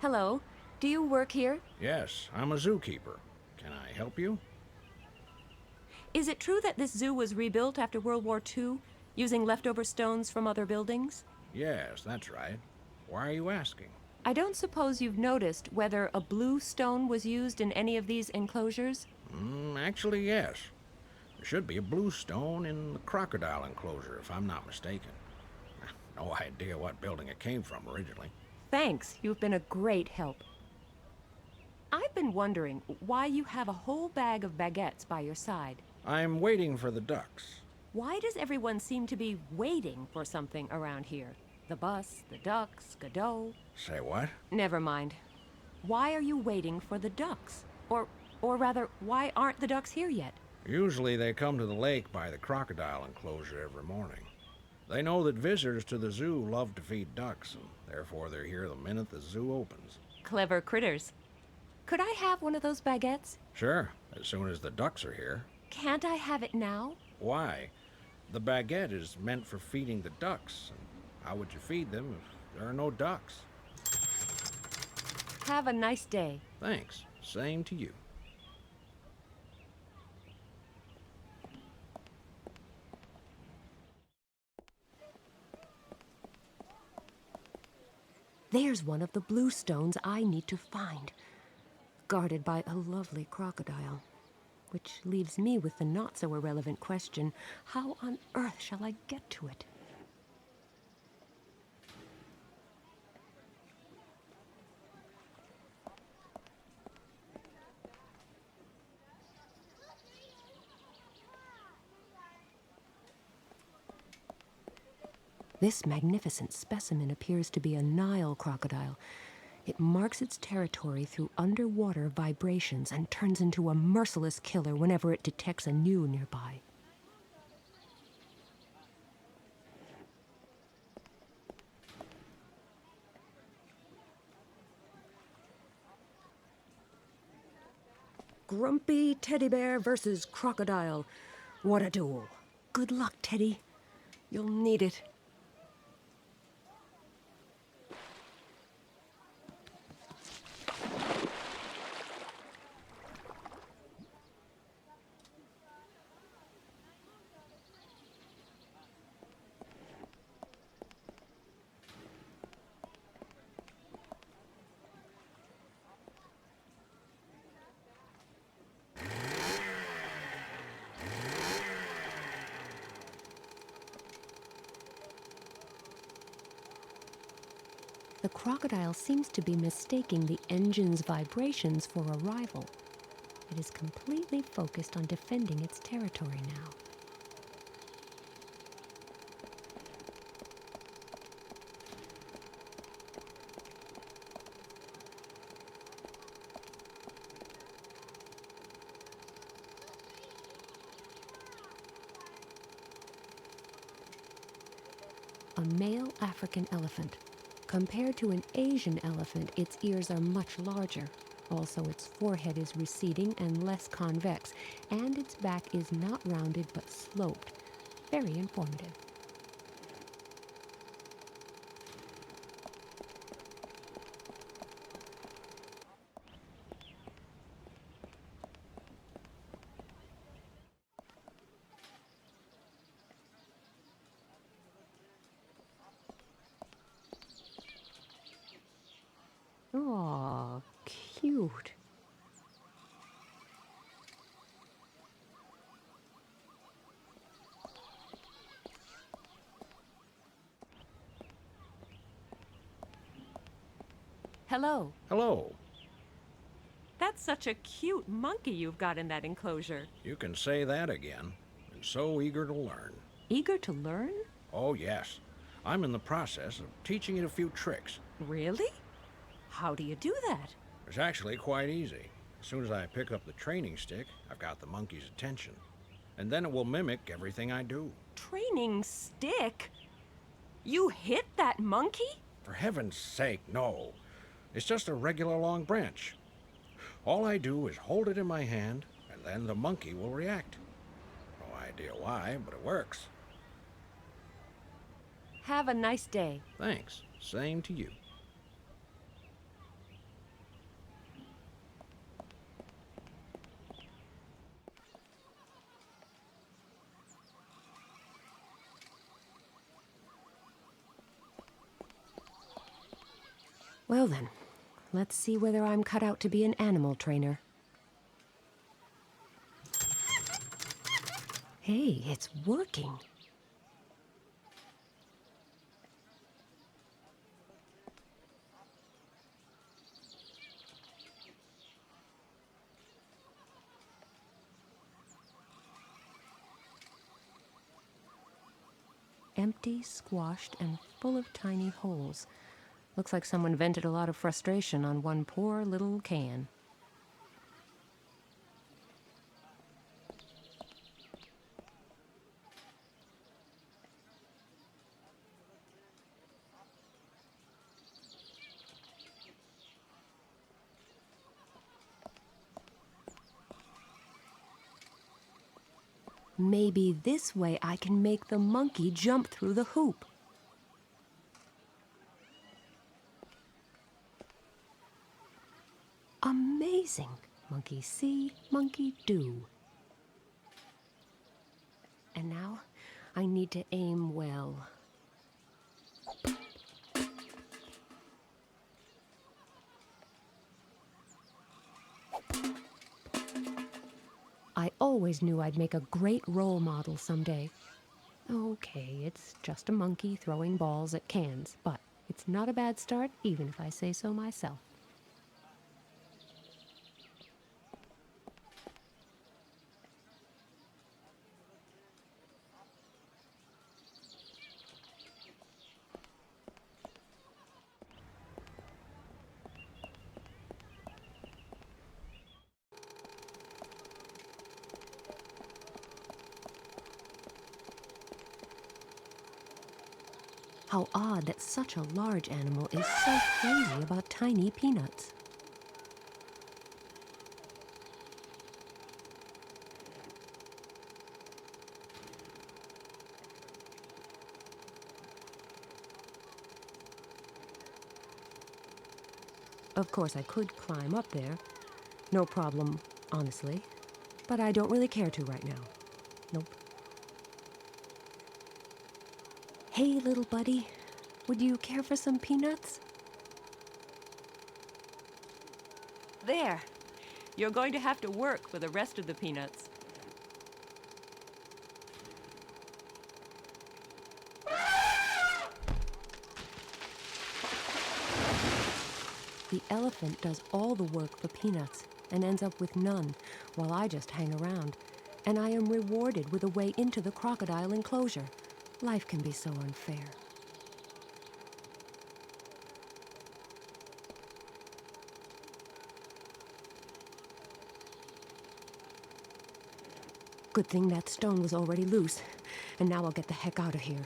Hello. Do you work here? Yes, I'm a zookeeper. Can I help you? Is it true that this zoo was rebuilt after World War II, using leftover stones from other buildings? Yes, that's right. Why are you asking? I don't suppose you've noticed whether a blue stone was used in any of these enclosures? Actually, yes. There should be a blue stone in the crocodile enclosure, if I'm not mistaken. No idea what building it came from originally. Thanks. You've been a great help. I've been wondering why you have a whole bag of baguettes by your side. I'm waiting for the ducks. Why does everyone seem to be waiting for something around here? The bus, the ducks, Godot. Say what? Never mind. Why are you waiting for the ducks? Or rather, why aren't the ducks here yet? Usually they come to the lake by the crocodile enclosure every morning. They know that visitors to the zoo love to feed ducks, and therefore they're here the minute the zoo opens. Clever critters. Could I have one of those baguettes? Sure, as soon as the ducks are here. Can't I have it now? Why? The baguette is meant for feeding the ducks. How would you feed them if there are no ducks? Have a nice day. Thanks. Same to you. There's one of the blue stones I need to find, guarded by a lovely crocodile. Which leaves me with the not-so-irrelevant question, how on earth shall I get to it? This magnificent specimen appears to be a Nile crocodile. It marks its territory through underwater vibrations and turns into a merciless killer whenever it detects a new nearby. Grumpy teddy bear versus crocodile. What a duel. Good luck, Teddy. You'll need it. The crocodile seems to be mistaking the engine's vibrations for a rival. It is completely focused on defending its territory now. A male African elephant. Compared to an Asian elephant, its ears are much larger. Also, its forehead is receding and less convex, and its back is not rounded but sloped. Very informative. Aw, cute. Hello. Hello. That's such a cute monkey you've got in that enclosure. You can say that again. And so eager to learn. Eager to learn? Oh, yes. I'm in the process of teaching it a few tricks. Really? How do you do that? It's actually quite easy. As soon as I pick up the training stick, I've got the monkey's attention. And then it will mimic everything I do. Training stick? You hit that monkey? For heaven's sake, no. It's just a regular long branch. All I do is hold it in my hand, and then the monkey will react. No idea why, but it works. Have a nice day. Thanks. Same to you. Well then, let's see whether I'm cut out to be an animal trainer. Hey, it's working. Empty, squashed, and full of tiny holes. Looks like someone vented a lot of frustration on one poor little can. Maybe this way I can make the monkey jump through the hoop. Amazing! Monkey see, monkey do. And now I need to aim well. I always knew I'd make a great role model someday. Okay, it's just a monkey throwing balls at cans, but it's not a bad start, even if I say so myself. How odd that such a large animal is so crazy about tiny peanuts. Of course, I could climb up there. No problem, honestly. But I don't really care to right now. Nope. Hey, little buddy, would you care for some peanuts? There. You're going to have to work for the rest of the peanuts. The elephant does all the work for peanuts and ends up with none, while I just hang around. And I am rewarded with a way into the crocodile enclosure. Life can be so unfair. Good thing that stone was already loose, and now I'll get the heck out of here.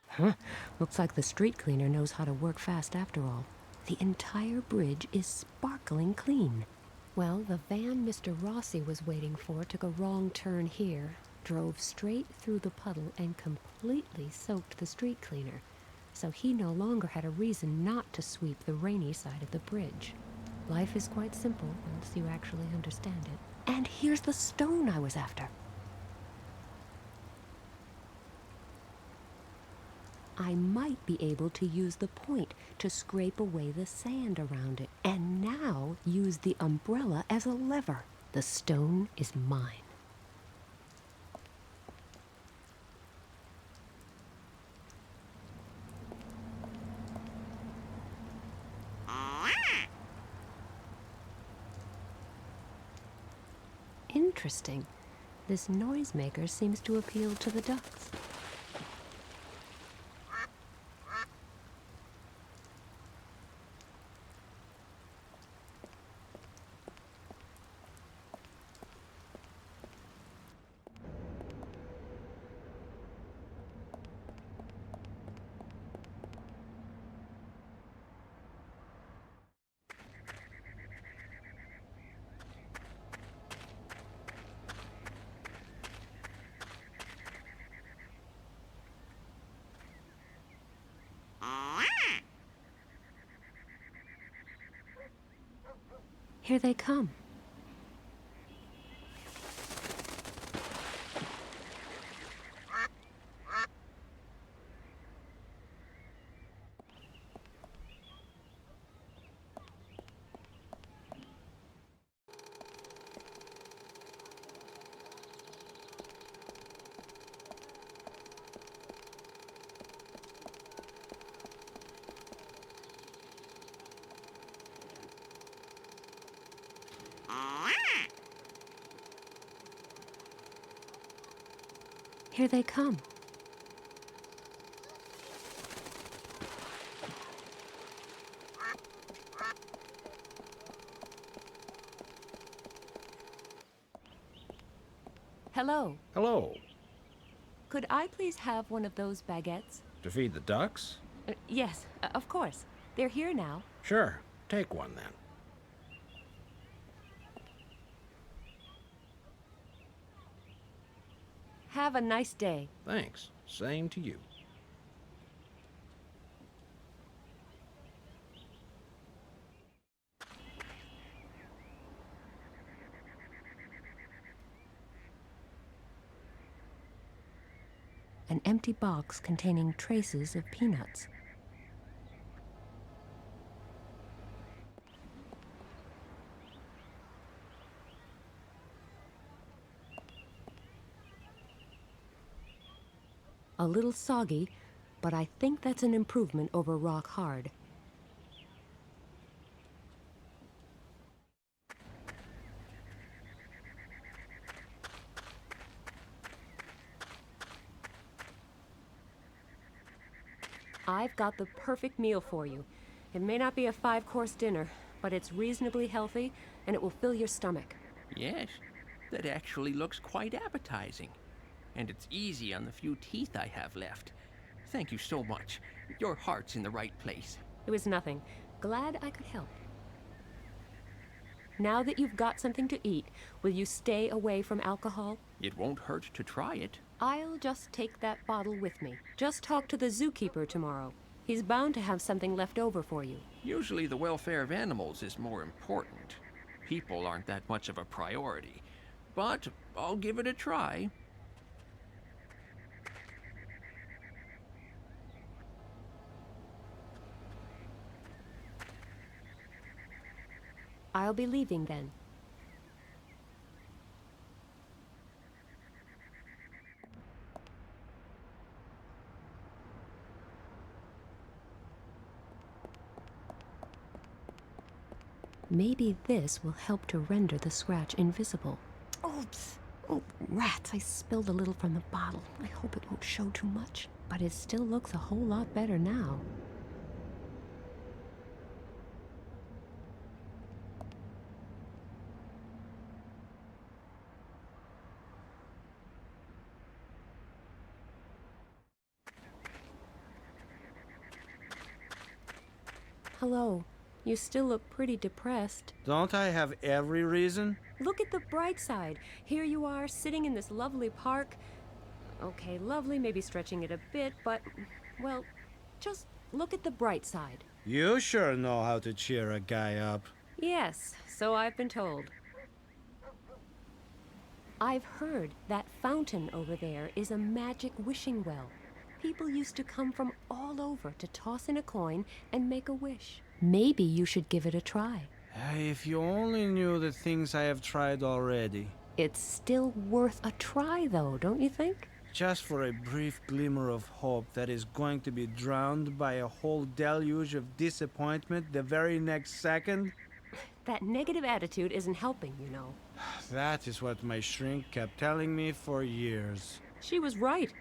Huh? Looks like the street cleaner knows how to work fast after all. The entire bridge is sparkling clean. Well, the van Mr. Rossi was waiting for took a wrong turn here, drove straight through the puddle, and completely soaked the street cleaner. So he no longer had a reason not to sweep the rainy side of the bridge. Life is quite simple once you actually understand it. And here's the stone I was after. I might be able to use the point to scrape away the sand around it, and now use the umbrella as a lever. The stone is mine. Interesting. This noisemaker seems to appeal to the ducks. Here they come. Here they come. Hello. Hello. Could I please have one of those baguettes? To feed the ducks? Yes, of course. They're here now. Sure. Take one then. Have a nice day. Thanks. Same to you. An empty box containing traces of peanuts. A little soggy, but I think that's an improvement over rock hard. I've got the perfect meal for you. It may not be a 5-course dinner, but it's reasonably healthy, and it will fill your stomach. Yes, that actually looks quite appetizing. And it's easy on the few teeth I have left. Thank you so much. Your heart's in the right place. It was nothing. Glad I could help. Now that you've got something to eat, will you stay away from alcohol? It won't hurt to try it. I'll just take that bottle with me. Just talk to the zookeeper tomorrow. He's bound to have something left over for you. Usually the welfare of animals is more important. People aren't that much of a priority. But I'll give it a try. I'll be leaving then. Maybe this will help to render the scratch invisible. Oops! Oh, rats, I spilled a little from the bottle. I hope it won't show too much. But it still looks a whole lot better now. Hello. You still look pretty depressed. Don't I have every reason? Look at the bright side. Here you are, sitting in this lovely park. Okay, lovely, maybe stretching it a bit, but, well, just look at the bright side. You sure know how to cheer a guy up. Yes, so I've been told. I've heard that fountain over there is a magic wishing well. People used to come from all over to toss in a coin and make a wish. Maybe you should give it a try. If you only knew the things I have tried already. It's still worth a try, though, don't you think? Just for a brief glimmer of hope that is going to be drowned by a whole deluge of disappointment the very next second? That negative attitude isn't helping, you know. That is what my shrink kept telling me for years. She was right.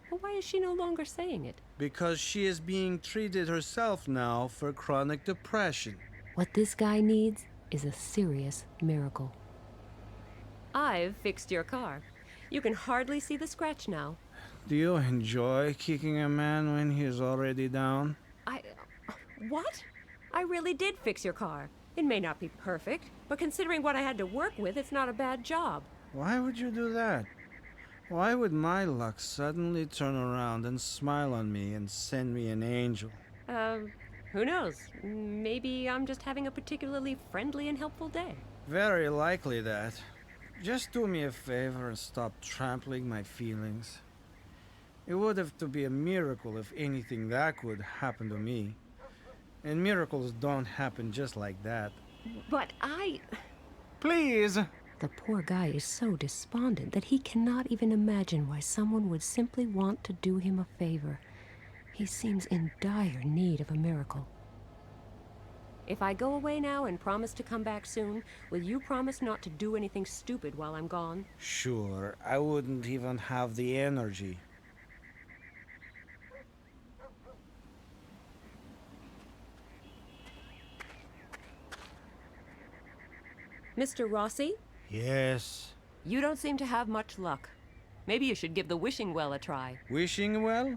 But why is she no longer saying it? Because she is being treated herself now for chronic depression. What this guy needs is a serious miracle. I've fixed your car. You can hardly see the scratch now. Do you enjoy kicking a man when he is already down? What? I really did fix your car. It may not be perfect, but considering what I had to work with, it's not a bad job. Why would you do that? Why would my luck suddenly turn around and smile on me and send me an angel? Who knows? Maybe I'm just having a particularly friendly and helpful day. Very likely that. Just do me a favor and stop trampling my feelings. It would have to be a miracle if anything that could happen to me. And miracles don't happen just like that. But Please! The poor guy is so despondent that he cannot even imagine why someone would simply want to do him a favor. He seems in dire need of a miracle. If I go away now and promise to come back soon, will you promise not to do anything stupid while I'm gone? Sure, I wouldn't even have the energy. Mr. Rossi? Yes. You don't seem to have much luck. Maybe you should give the wishing well a try. Wishing well?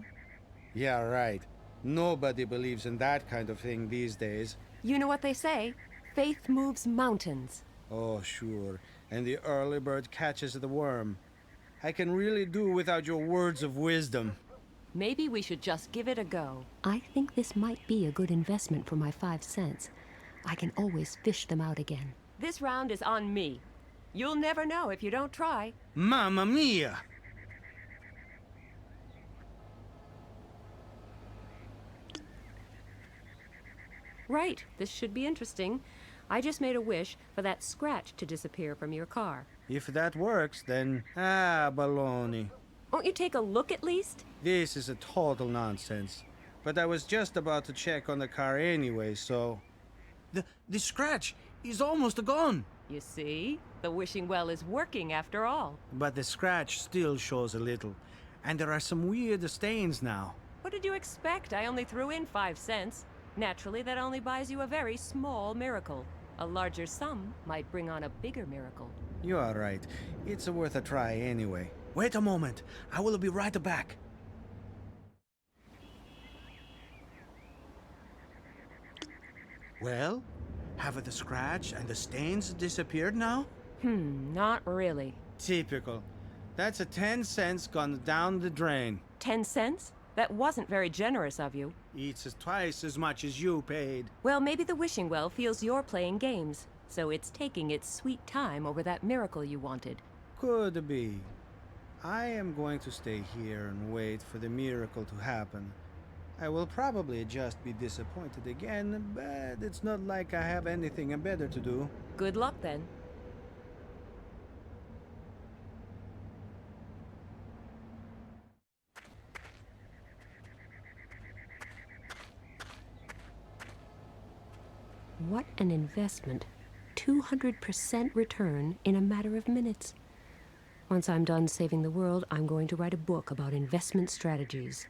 Yeah, right. Nobody believes in that kind of thing these days. You know what they say? Faith moves mountains. Oh, sure. And the early bird catches the worm. I can really do without your words of wisdom. Maybe we should just give it a go. I think this might be a good investment for my 5 cents. I can always fish them out again. This round is on me. You'll never know if you don't try. Mamma mia! Right, this should be interesting. I just made a wish for that scratch to disappear from your car. If that works, then... baloney. Won't you take a look at least? This is a total nonsense. But I was just about to check on the car anyway, so... The scratch is almost gone. You see? The wishing well is working after all. But the scratch still shows a little. And there are some weird stains now. What did you expect? I only threw in 5 cents. Naturally, that only buys you a very small miracle. A larger sum might bring on a bigger miracle. You are right. It's worth a try anyway. Wait a moment. I will be right back. Well, have the scratch and the stains disappeared now? Not really. Typical. That's a 10 cents gone down the drain. 10 cents? That wasn't very generous of you. It's twice as much as you paid. Well, maybe the wishing well feels you're playing games, so it's taking its sweet time over that miracle you wanted. Could be. I am going to stay here and wait for the miracle to happen. I will probably just be disappointed again, but it's not like I have anything better to do. Good luck, then. What an investment. 200% return in a matter of minutes. Once I'm done saving the world, I'm going to write a book about investment strategies.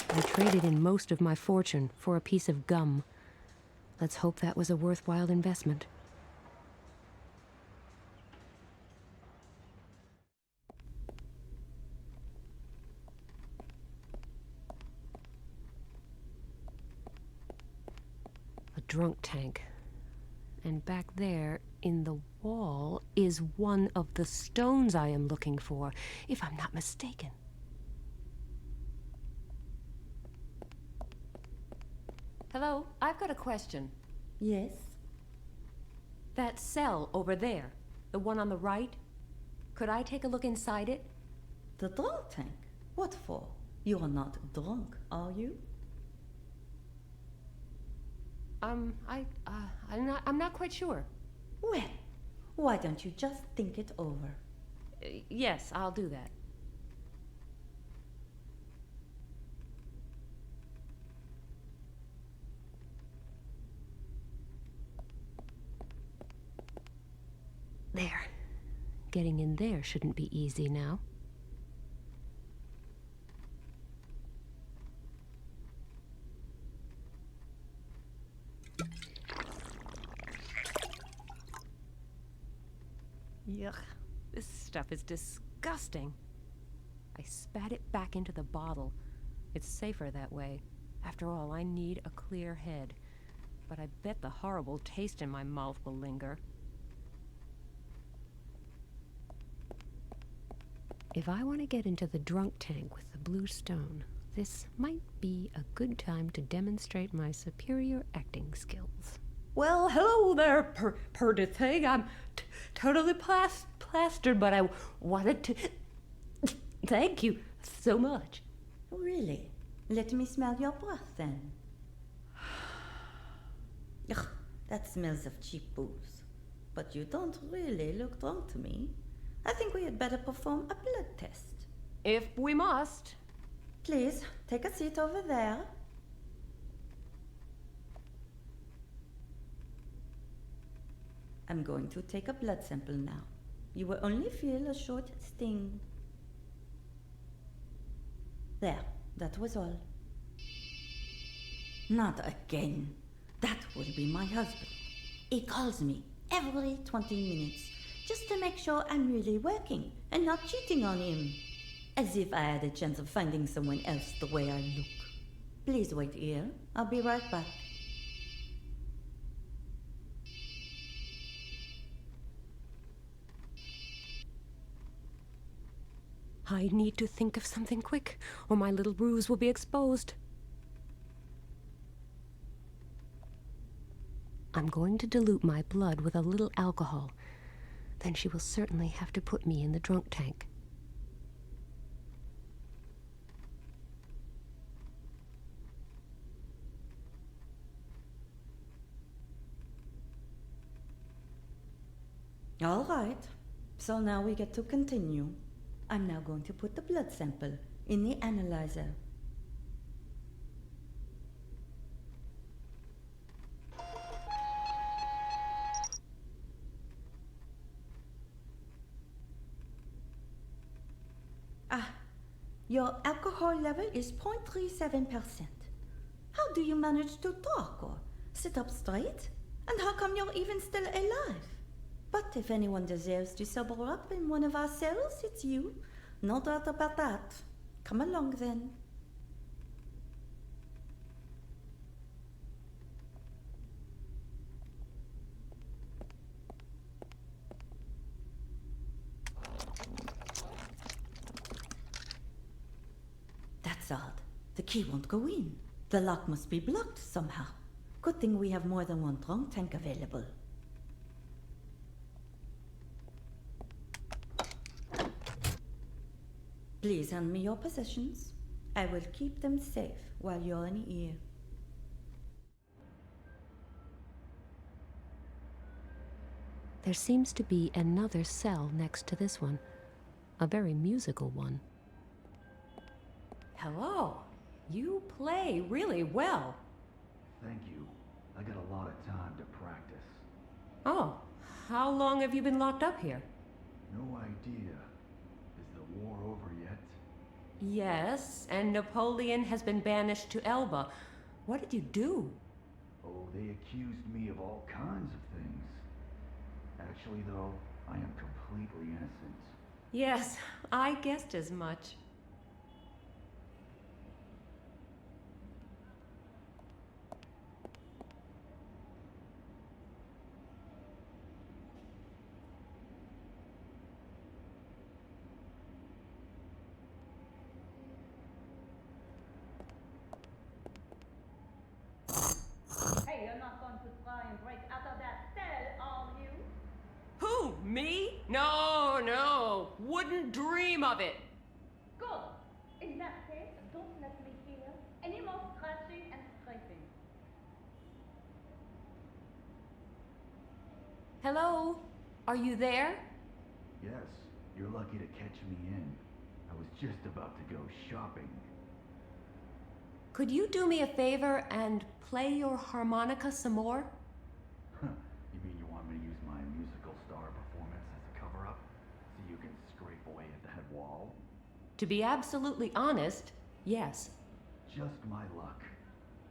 I traded in most of my fortune for a piece of gum. Let's hope that was a worthwhile investment. A drunk tank. And back there, in the wall, is one of the stones I am looking for, if I'm not mistaken. Hello, I've got a question. Yes? That cell over there, the one on the right, could I take a look inside it? The drunk tank? What for? You are not drunk, are you? I'm not quite sure. Well, why don't you just think it over? Yes, I'll do that. There. Getting in there shouldn't be easy now. Yuck. This stuff is disgusting. I spat it back into the bottle. It's safer that way. After all, I need a clear head. But I bet the horrible taste in my mouth will linger. If I want to get into the drunk tank with the blue stone, this might be a good time to demonstrate my superior acting skills. Well, hello there, purty thing. I'm totally plastered, but I wanted to... Thank you so much. Really? Let me smell your breath then. Ugh, that smells of cheap booze. But you don't really look drunk to me. I think we had better perform a blood test. If we must. Please, take a seat over there. I'm going to take a blood sample now. You will only feel a short sting. There, that was all. Not again. That will be my husband. He calls me every 20 minutes just to make sure I'm really working and not cheating on him. As if I had a chance of finding someone else the way I look. Please wait here. I'll be right back. I need to think of something quick, or my little ruse will be exposed. I'm going to dilute my blood with a little alcohol. Then she will certainly have to put me in the drunk tank. All right. So now we get to continue. I'm now going to put the blood sample in the analyzer. Your alcohol level is 0.37%. How do you manage to talk or sit up straight? And how come you're even still alive? But if anyone deserves to sober up in one of our cells, it's you. No doubt about that. Come along then. That's odd. The key won't go in. The lock must be blocked somehow. Good thing we have more than one drunk tank available. Please hand me your possessions. I will keep them safe while you're in here. There seems to be another cell next to this one. A very musical one. Hello. You play really well. Thank you. I got a lot of time to practice. Oh, how long have you been locked up here? No idea. Is the war over yet? Yes, and Napoleon has been banished to Elba. What did you do? Oh, they accused me of all kinds of things. Actually, though, I am completely innocent. Yes, I guessed as much. Hey, you're not going to try and break out of that cell, are you? Who, me? No, no. Wouldn't dream of it. Good. In that case, don't let me hear any more scratching and scraping. Hello? Are you there? Yes, you're lucky to catch me in. I was just about to go shopping. Could you do me a favor and play your harmonica some more? You mean you want me to use my musical star performance as a cover-up? So you can scrape away at that wall? To be absolutely honest, yes. Just my luck.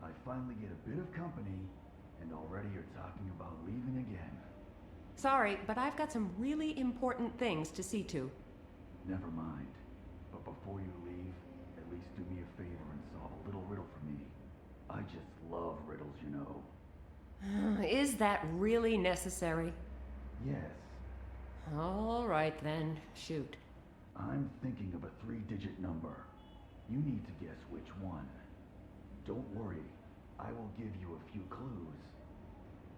I finally get a bit of company, and already you're talking about leaving again. Sorry, but I've got some really important things to see to. Never mind. But before you leave, at least do me a favor and solve a little riddle for me. I just love riddles, you know. Is that really necessary? Yes. All right then, shoot. I'm thinking of a 3-digit number. You need to guess which one. Don't worry, I will give you a few clues.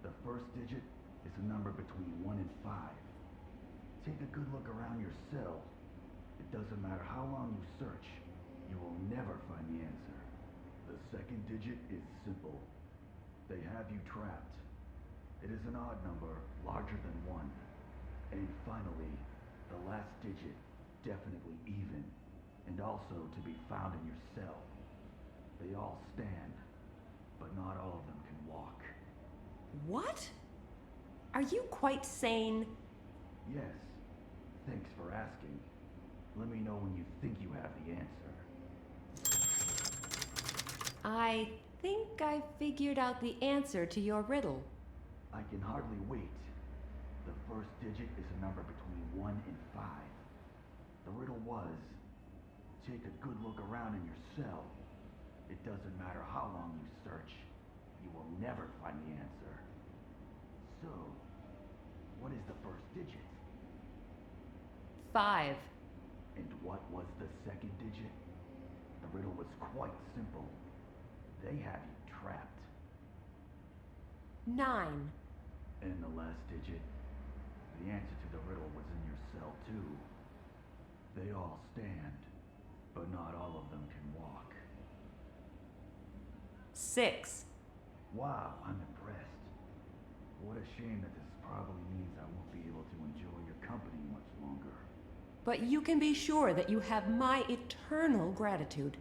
The first digit is a number between 1 and 5. Take a good look around your cell. It doesn't matter how long you search. You will never find the answer. The second digit is simple. They have you trapped. It is an odd number, larger than 1. And finally, the last digit, definitely even, and also to be found in your cell. They all stand, but not all of them can walk. What? Are you quite sane? Yes. Thanks for asking. Let me know when you think you have the answer. I think I figured out the answer to your riddle. I can hardly wait. The first digit is a number between 1 and 5. The riddle was, take a good look around in your cell. It doesn't matter how long you search, you will never find the answer. So, what is the first digit? 5. And what was the second digit? The riddle was quite simple. They have you trapped. 9. And the last digit? The answer to the riddle was in your cell too. They all stand, but not all of them can walk. 6. Wow, I'm impressed. What a shame that this probably means I won't be able to enjoy your company much longer. But you can be sure that you have my eternal gratitude.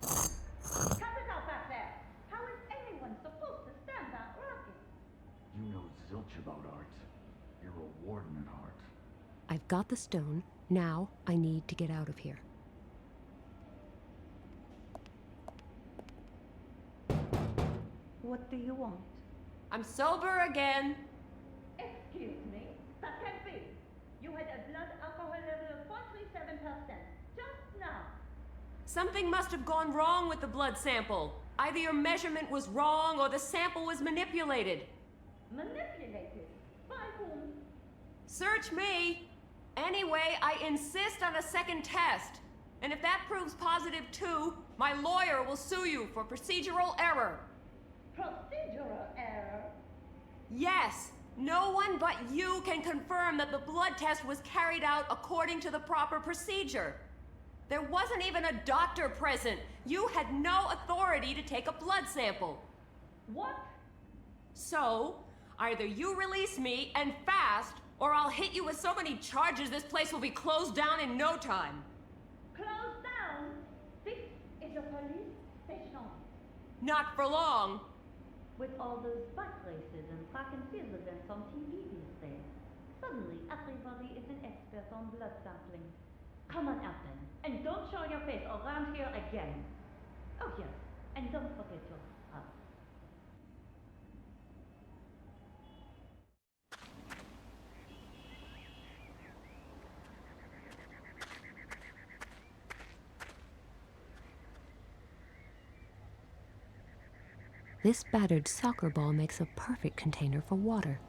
Cut it out back there! How is anyone supposed to stand that rocket? You know zilch about art. You're a warden at heart. I've got the stone. Now I need to get out of here. What do you want? I'm sober again. Excuse me, that can't be. You had a blood alcohol level of 0.37% just now. Something must have gone wrong with the blood sample. Either your measurement was wrong or the sample was manipulated. Manipulated? By whom? Search me. Anyway, I insist on a second test. And if that proves positive too, my lawyer will sue you for procedural error. Procedural error? Yes. No one but you can confirm that the blood test was carried out according to the proper procedure. There wasn't even a doctor present. You had no authority to take a blood sample. What? So, either you release me and fast, or I'll hit you with so many charges this place will be closed down in no time. Closed down? This is a police station. Not for long. With all those bike races and track and field events on TV these days, suddenly everybody is an expert on blood sampling. Come on out then, and don't show your face around here again. Oh yes, and don't forget your hat. This battered soccer ball makes a perfect container for water.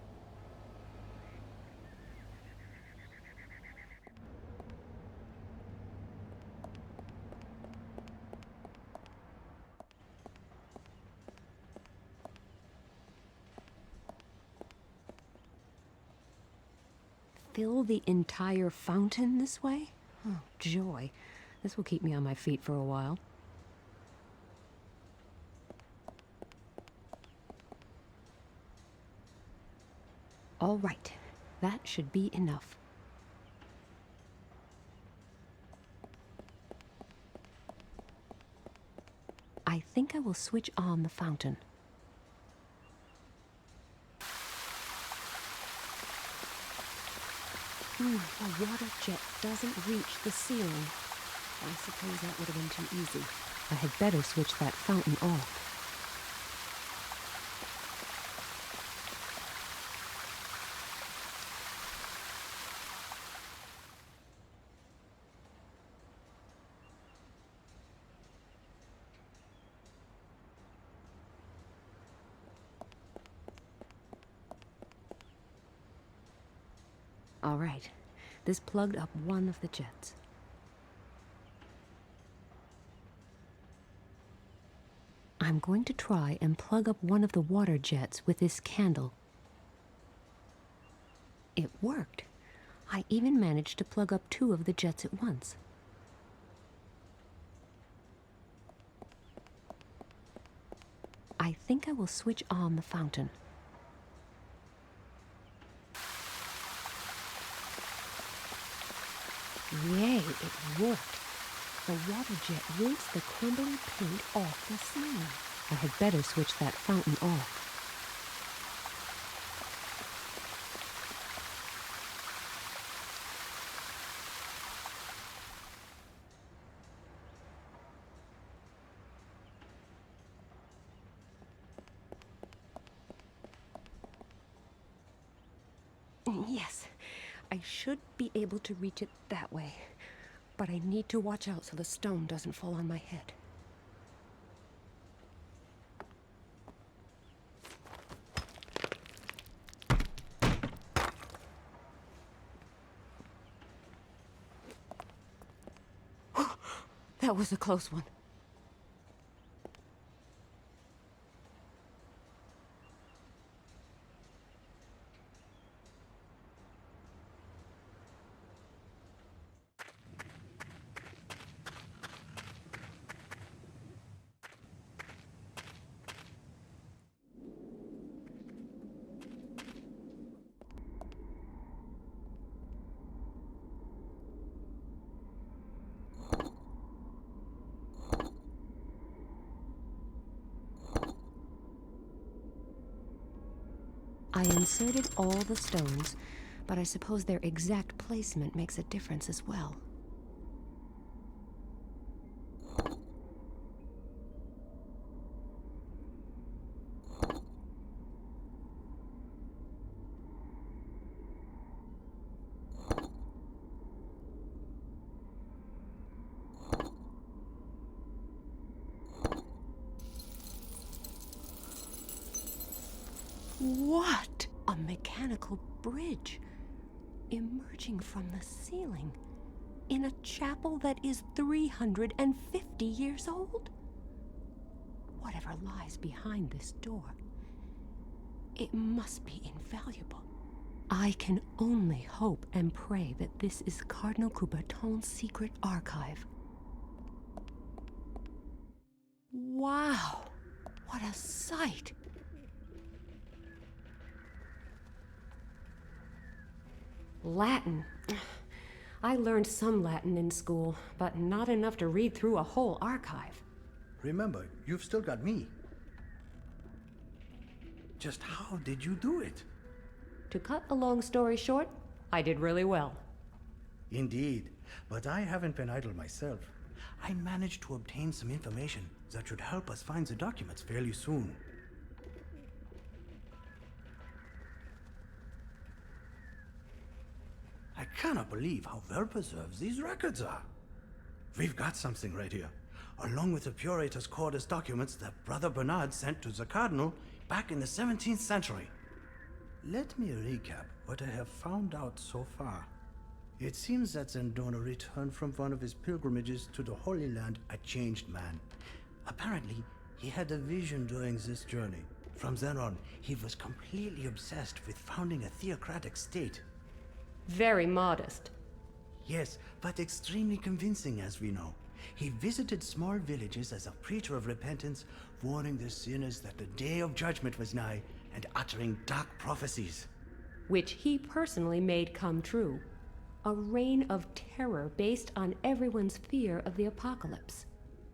Fill the entire fountain this way? Oh, joy. This will keep me on my feet for a while. All right, that should be enough. I think I will switch on the fountain. The water jet doesn't reach the ceiling. I suppose that would have been too easy. I had better switch that fountain off. All right, this plugged up one of the jets. I'm going to try and plug up one of the water jets with this candle. It worked. I even managed to plug up 2 of the jets at once. I think I will switch on the fountain. Yay, it worked. The water jet rinsed the crumbly paint off the ceiling. I had better switch that fountain off. Yes, I should be able to reach it that way. But I need to watch out so the stone doesn't fall on my head. That was a close one. I inserted all the stones, but I suppose their exact placement makes a difference as well. What? A mechanical bridge emerging from the ceiling in a chapel that is 350 years old? Whatever lies behind this door, it must be invaluable. I can only hope and pray that this is Cardinal Coubertin's secret archive. Wow, what a sight! Latin. I learned some Latin in school, but not enough to read through a whole archive. Remember, you've still got me. Just how did you do it? To cut a long story short, I did really well. Indeed, but I haven't been idle myself. I managed to obtain some information that should help us find the documents fairly soon. I cannot believe how well preserved these records are. We've got something right here, along with the Puritas Cordis documents that Brother Bernard sent to the Cardinal back in the 17th century. Let me recap what I have found out so far. It seems that Zendona returned from one of his pilgrimages to the Holy Land a changed man. Apparently, he had a vision during this journey. From then on, he was completely obsessed with founding a theocratic state. Very modest. Yes, but extremely convincing, as we know. He visited small villages as a preacher of repentance, warning the sinners that the day of judgment was nigh, and uttering dark prophecies. Which he personally made come true. A reign of terror based on everyone's fear of the apocalypse.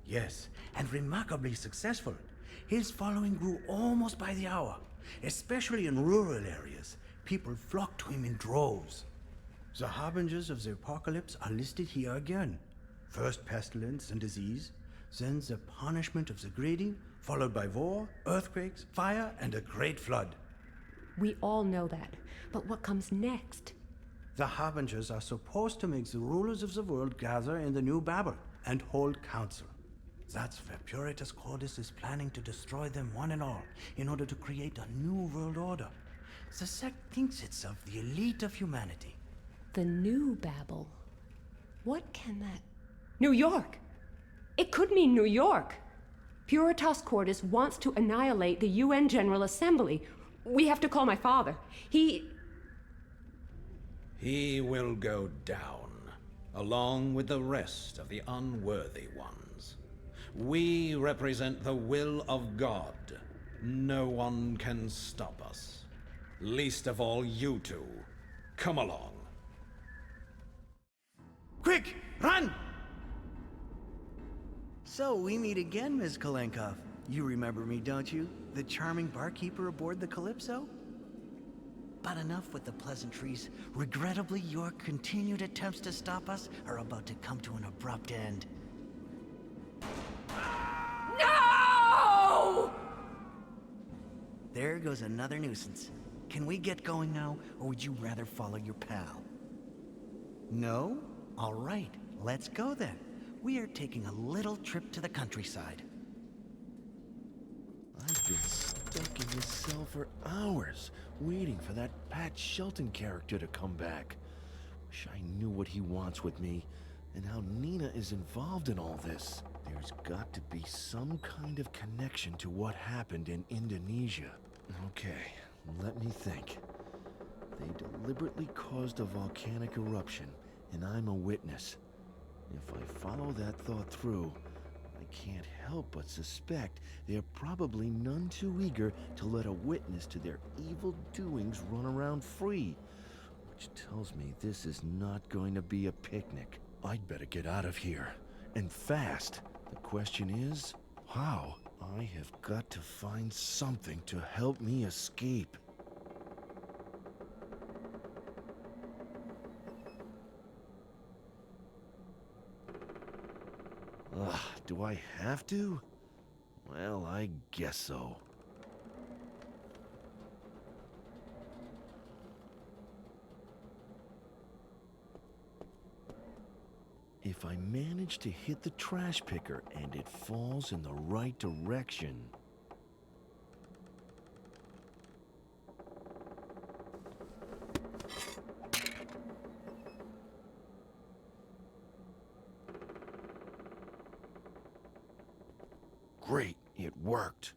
Yes, and remarkably successful. His following grew almost by the hour, especially in rural areas. People flocked to him in droves. The harbingers of the apocalypse are listed here again. First pestilence and disease, then the punishment of the greedy, followed by war, earthquakes, fire, and a great flood. We all know that, but what comes next? The harbingers are supposed to make the rulers of the world gather in the New Babel and hold council. That's where Puritas Cordis is planning to destroy them one and all in order to create a new world order. The sect thinks itself the elite of humanity. The New Babel? What can that... New York! It could mean New York! Puritas Cordis wants to annihilate the UN General Assembly. We have to call my father. He will go down, along with the rest of the unworthy ones. We represent the will of God. No one can stop us. Least of all you two. Come along. Quick, run! So we meet again, Ms. Kalenkow. You remember me, don't you? The charming barkeeper aboard the Calypso? But enough with the pleasantries. Regrettably, your continued attempts to stop us are about to come to an abrupt end. No! There goes another nuisance. Can we get going now, or would you rather follow your pal? No? All right, let's go then. We are taking a little trip to the countryside. I've been stuck in this cell for hours, waiting for that Pat Shelton character to come back. Wish I knew what he wants with me, and how Nina is involved in all this. There's got to be some kind of connection to what happened in Indonesia. Okay, let me think. They deliberately caused a volcanic eruption, and I'm a witness. If I follow that thought through, I can't help but suspect they're probably none too eager to let a witness to their evil doings run around free. Which tells me this is not going to be a picnic. I'd better get out of here. And fast. The question is, how? I have got to find something to help me escape. Ugh, do I have to? Well, I guess so. If I manage to hit the trash picker and it falls in the right direction... Great, it worked.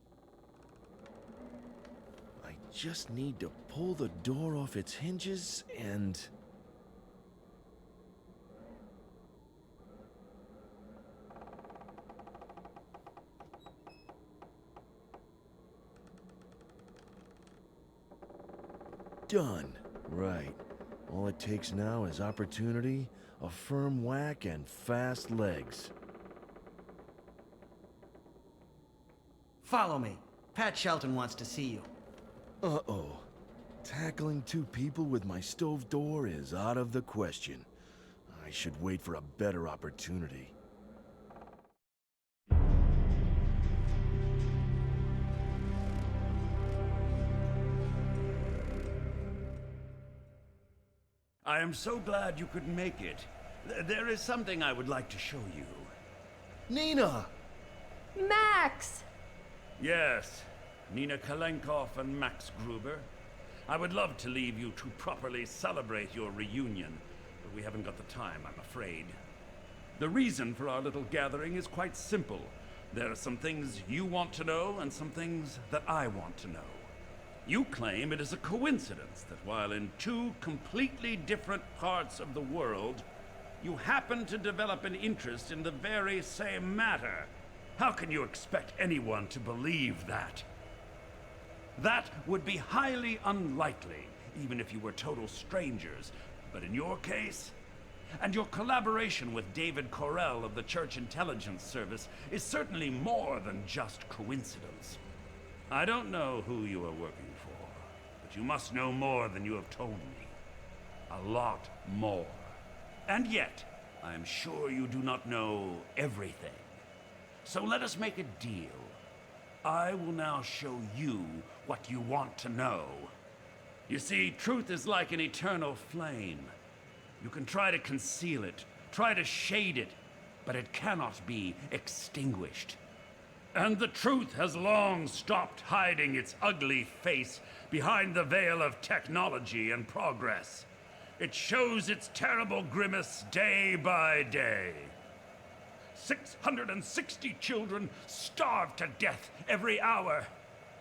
I just need to pull the door off its hinges and... Done. Right. All it takes now is opportunity, a firm whack, and fast legs. Follow me. Pat Shelton wants to see you. Uh-oh. Tackling two people with my stove door is out of the question. I should wait for a better opportunity. I am so glad you could make it. There is something I would like to show you. Nina! Max! Yes, Nina Kalenkow and Max Gruber. I would love to leave you to properly celebrate your reunion, but we haven't got the time, I'm afraid. The reason for our little gathering is quite simple. There are some things you want to know and some things that I want to know. You claim it is a coincidence that while in two completely different parts of the world, you happen to develop an interest in the very same matter. How can you expect anyone to believe that? That would be highly unlikely, even if you were total strangers. But in your case, and your collaboration with David Correll of the Church Intelligence Service is certainly more than just coincidence. I don't know who you are working for, but you must know more than you have told me. A lot more. And yet, I am sure you do not know everything. So let us make a deal. I will now show you what you want to know. You see, truth is like an eternal flame. You can try to conceal it, try to shade it, but it cannot be extinguished. And the truth has long stopped hiding its ugly face behind the veil of technology and progress. It shows its terrible grimace day by day. 660 children starve to death every hour.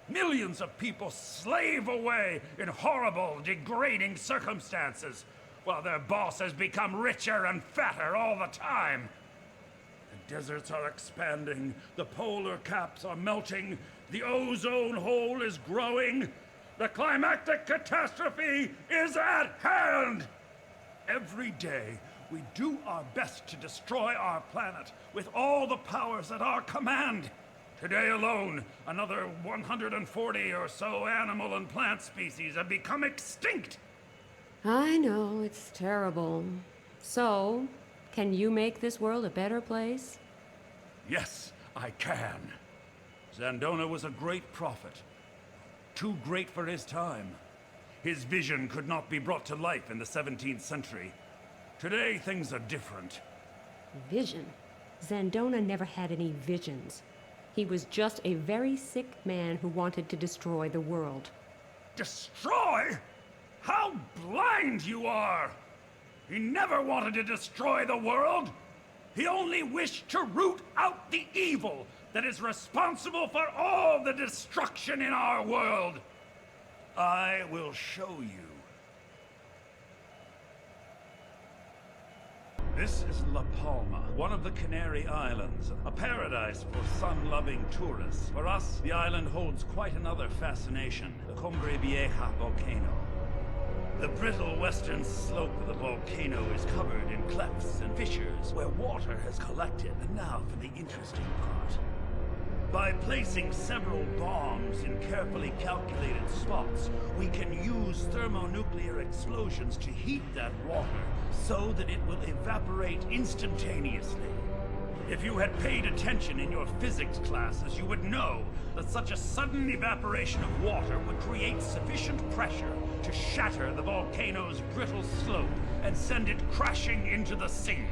Millions of people slave away in horrible, degrading circumstances, while their bosses become richer and fatter all the time. The deserts are expanding, the polar caps are melting, the ozone hole is growing. The climactic catastrophe is at hand! Every day, we do our best to destroy our planet with all the powers at our command. Today alone, another 140 or so animal and plant species have become extinct. I know, it's terrible. So, can you make this world a better place? Yes, I can. Zandona was a great prophet. Too great for his time. His vision could not be brought to life in the 17th century. Today, things are different. Vision? Zandona never had any visions. He was just a very sick man who wanted to destroy the world. Destroy? How blind you are! He never wanted to destroy the world! He only wished to root out the evil that is responsible for all the destruction in our world. I will show you. This is La Palma, one of the Canary Islands, a paradise for sun-loving tourists. For us, the island holds quite another fascination, the Cumbre Vieja volcano. The brittle western slope of the volcano is covered in clefts and fissures where water has collected. And now for the interesting part. By placing several bombs in carefully calculated spots, we can use thermonuclear explosions to heat that water so that it will evaporate instantaneously. If you had paid attention in your physics classes, you would know that such a sudden evaporation of water would create sufficient pressure to shatter the volcano's brittle slope and send it crashing into the sea.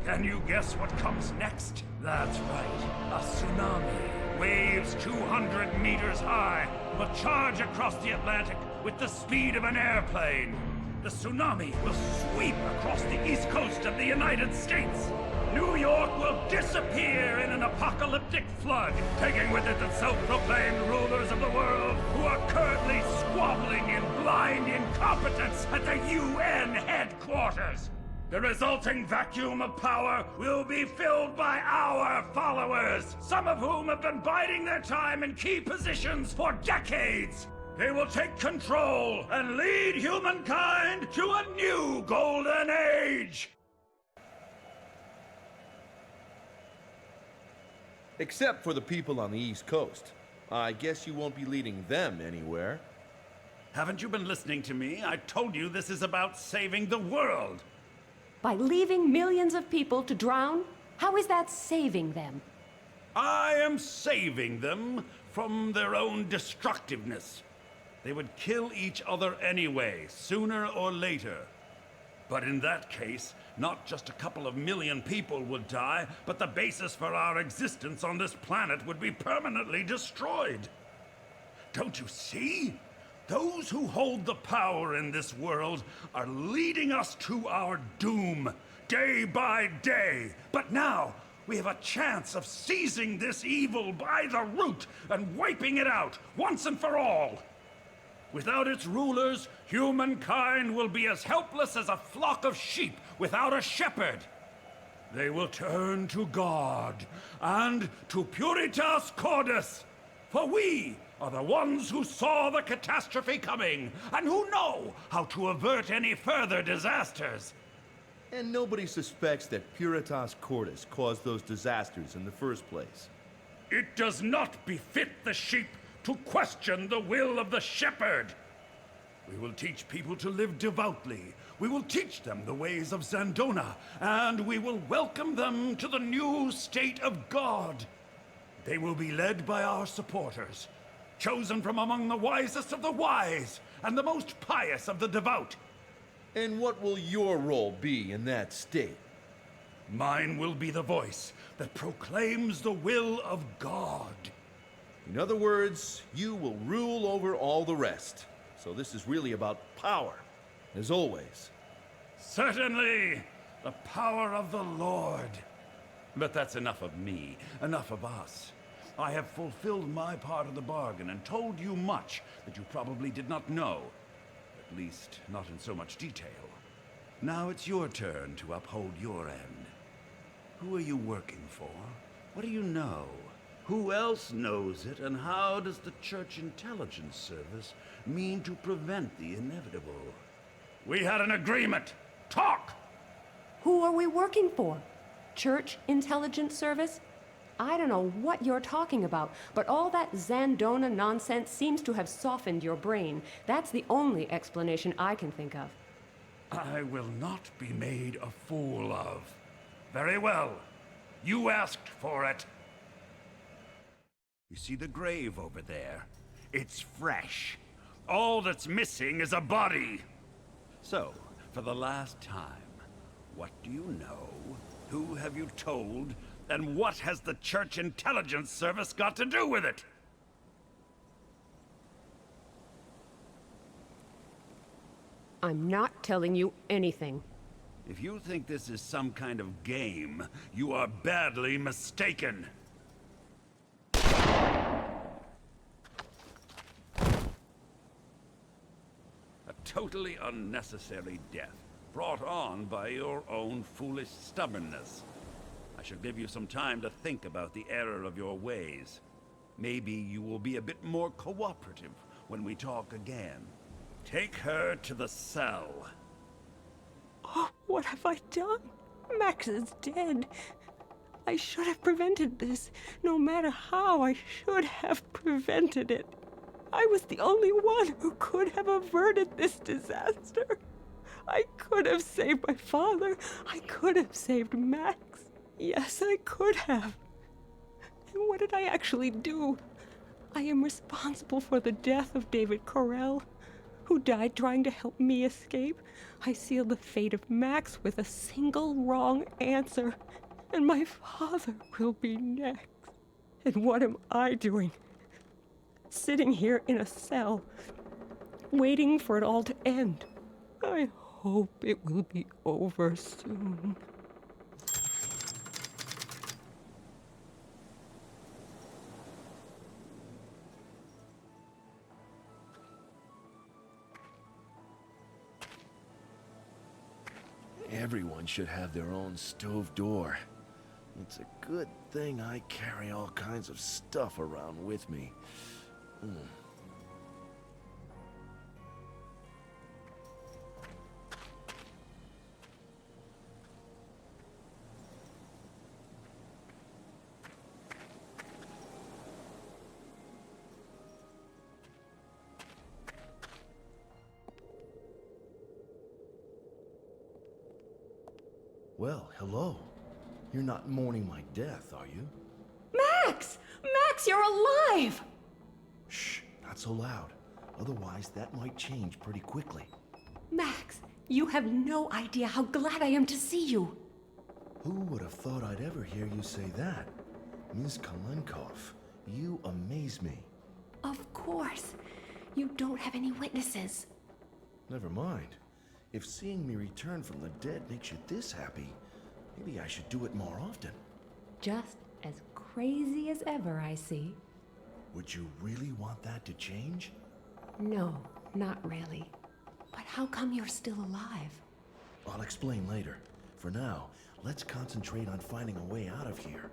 Can you guess what comes next? That's right, a tsunami. Waves 200 meters high will charge across the Atlantic with the speed of an airplane. The tsunami will sweep across the east coast of the United States. New York will disappear in an apocalyptic flood, taking with it the self-proclaimed rulers of the world who are currently squabbling in blind incompetence at the UN headquarters. The resulting vacuum of power will be filled by our followers, some of whom have been biding their time in key positions for decades. They will take control and lead humankind to a new golden age! Except for the people on the East Coast. I guess you won't be leading them anywhere. Haven't you been listening to me? I told you this is about saving the world. By leaving millions of people to drown? How is that saving them? I am saving them from their own destructiveness. They would kill each other anyway, sooner or later. But in that case, not just a couple of million people would die, but the basis for our existence on this planet would be permanently destroyed. Don't you see? Those who hold the power in this world are leading us to our doom, day by day. But now, we have a chance of seizing this evil by the root and wiping it out, once and for all. Without its rulers, humankind will be as helpless as a flock of sheep without a shepherd. They will turn to God and to Puritas Cordis, for we are the ones who saw the catastrophe coming and who know how to avert any further disasters. And nobody suspects that Puritas Cordis caused those disasters in the first place. It does not befit the sheep to question the will of the shepherd. We will teach people to live devoutly. We will teach them the ways of Zandona, and we will welcome them to the new state of God. They will be led by our supporters, chosen from among the wisest of the wise and the most pious of the devout. And what will your role be in that state? Mine will be the voice that proclaims the will of God. In other words, you will rule over all the rest. So this is really about power, as always. Certainly, the power of the Lord. But that's enough of me, enough of us. I have fulfilled my part of the bargain and told you much that you probably did not know. At least, not in so much detail. Now it's your turn to uphold your end. Who are you working for? What do you know? Who else knows it, and how does the Church Intelligence Service mean to prevent the inevitable? We had an agreement. Talk! Who are we working for? Church Intelligence Service? I don't know what you're talking about, but all that Zandona nonsense seems to have softened your brain. That's the only explanation I can think of. I will not be made a fool of. Very well. You asked for it. You see the grave over there? It's fresh. All that's missing is a body. So, for the last time, what do you know? Who have you told? And what has the Church Intelligence Service got to do with it? I'm not telling you anything. If you think this is some kind of game, you are badly mistaken. A totally unnecessary death, brought on by your own foolish stubbornness. I should give you some time to think about the error of your ways. Maybe you will be a bit more cooperative when we talk again. Take her to the cell. Oh, what have I done? Max is dead. I should have prevented this. No matter how, I should have prevented it. I was the only one who could have averted this disaster. I could have saved my father. I could have saved Max. Yes, I could have. And what did I actually do? I am responsible for the death of David Corell, who died trying to help me escape. I sealed the fate of Max with a single wrong answer, and my father will be next. And what am I doing? Sitting here in a cell, waiting for it all to end. I hope it will be over soon. Everyone should have their own stove door. It's a good thing I carry all kinds of stuff around with me. Well, hello. You're not mourning my death, are you? Max! Max, you're alive! Shh, not so loud. Otherwise, that might change pretty quickly. Max, you have no idea how glad I am to see you. Who would have thought I'd ever hear you say that? Ms. Kalenkow, you amaze me. Of course. You don't have any witnesses. Never mind. If seeing me return from the dead makes you this happy, maybe I should do it more often. Just as crazy as ever, I see. Would you really want that to change? No, not really. But how come you're still alive? I'll explain later. For now, let's concentrate on finding a way out of here.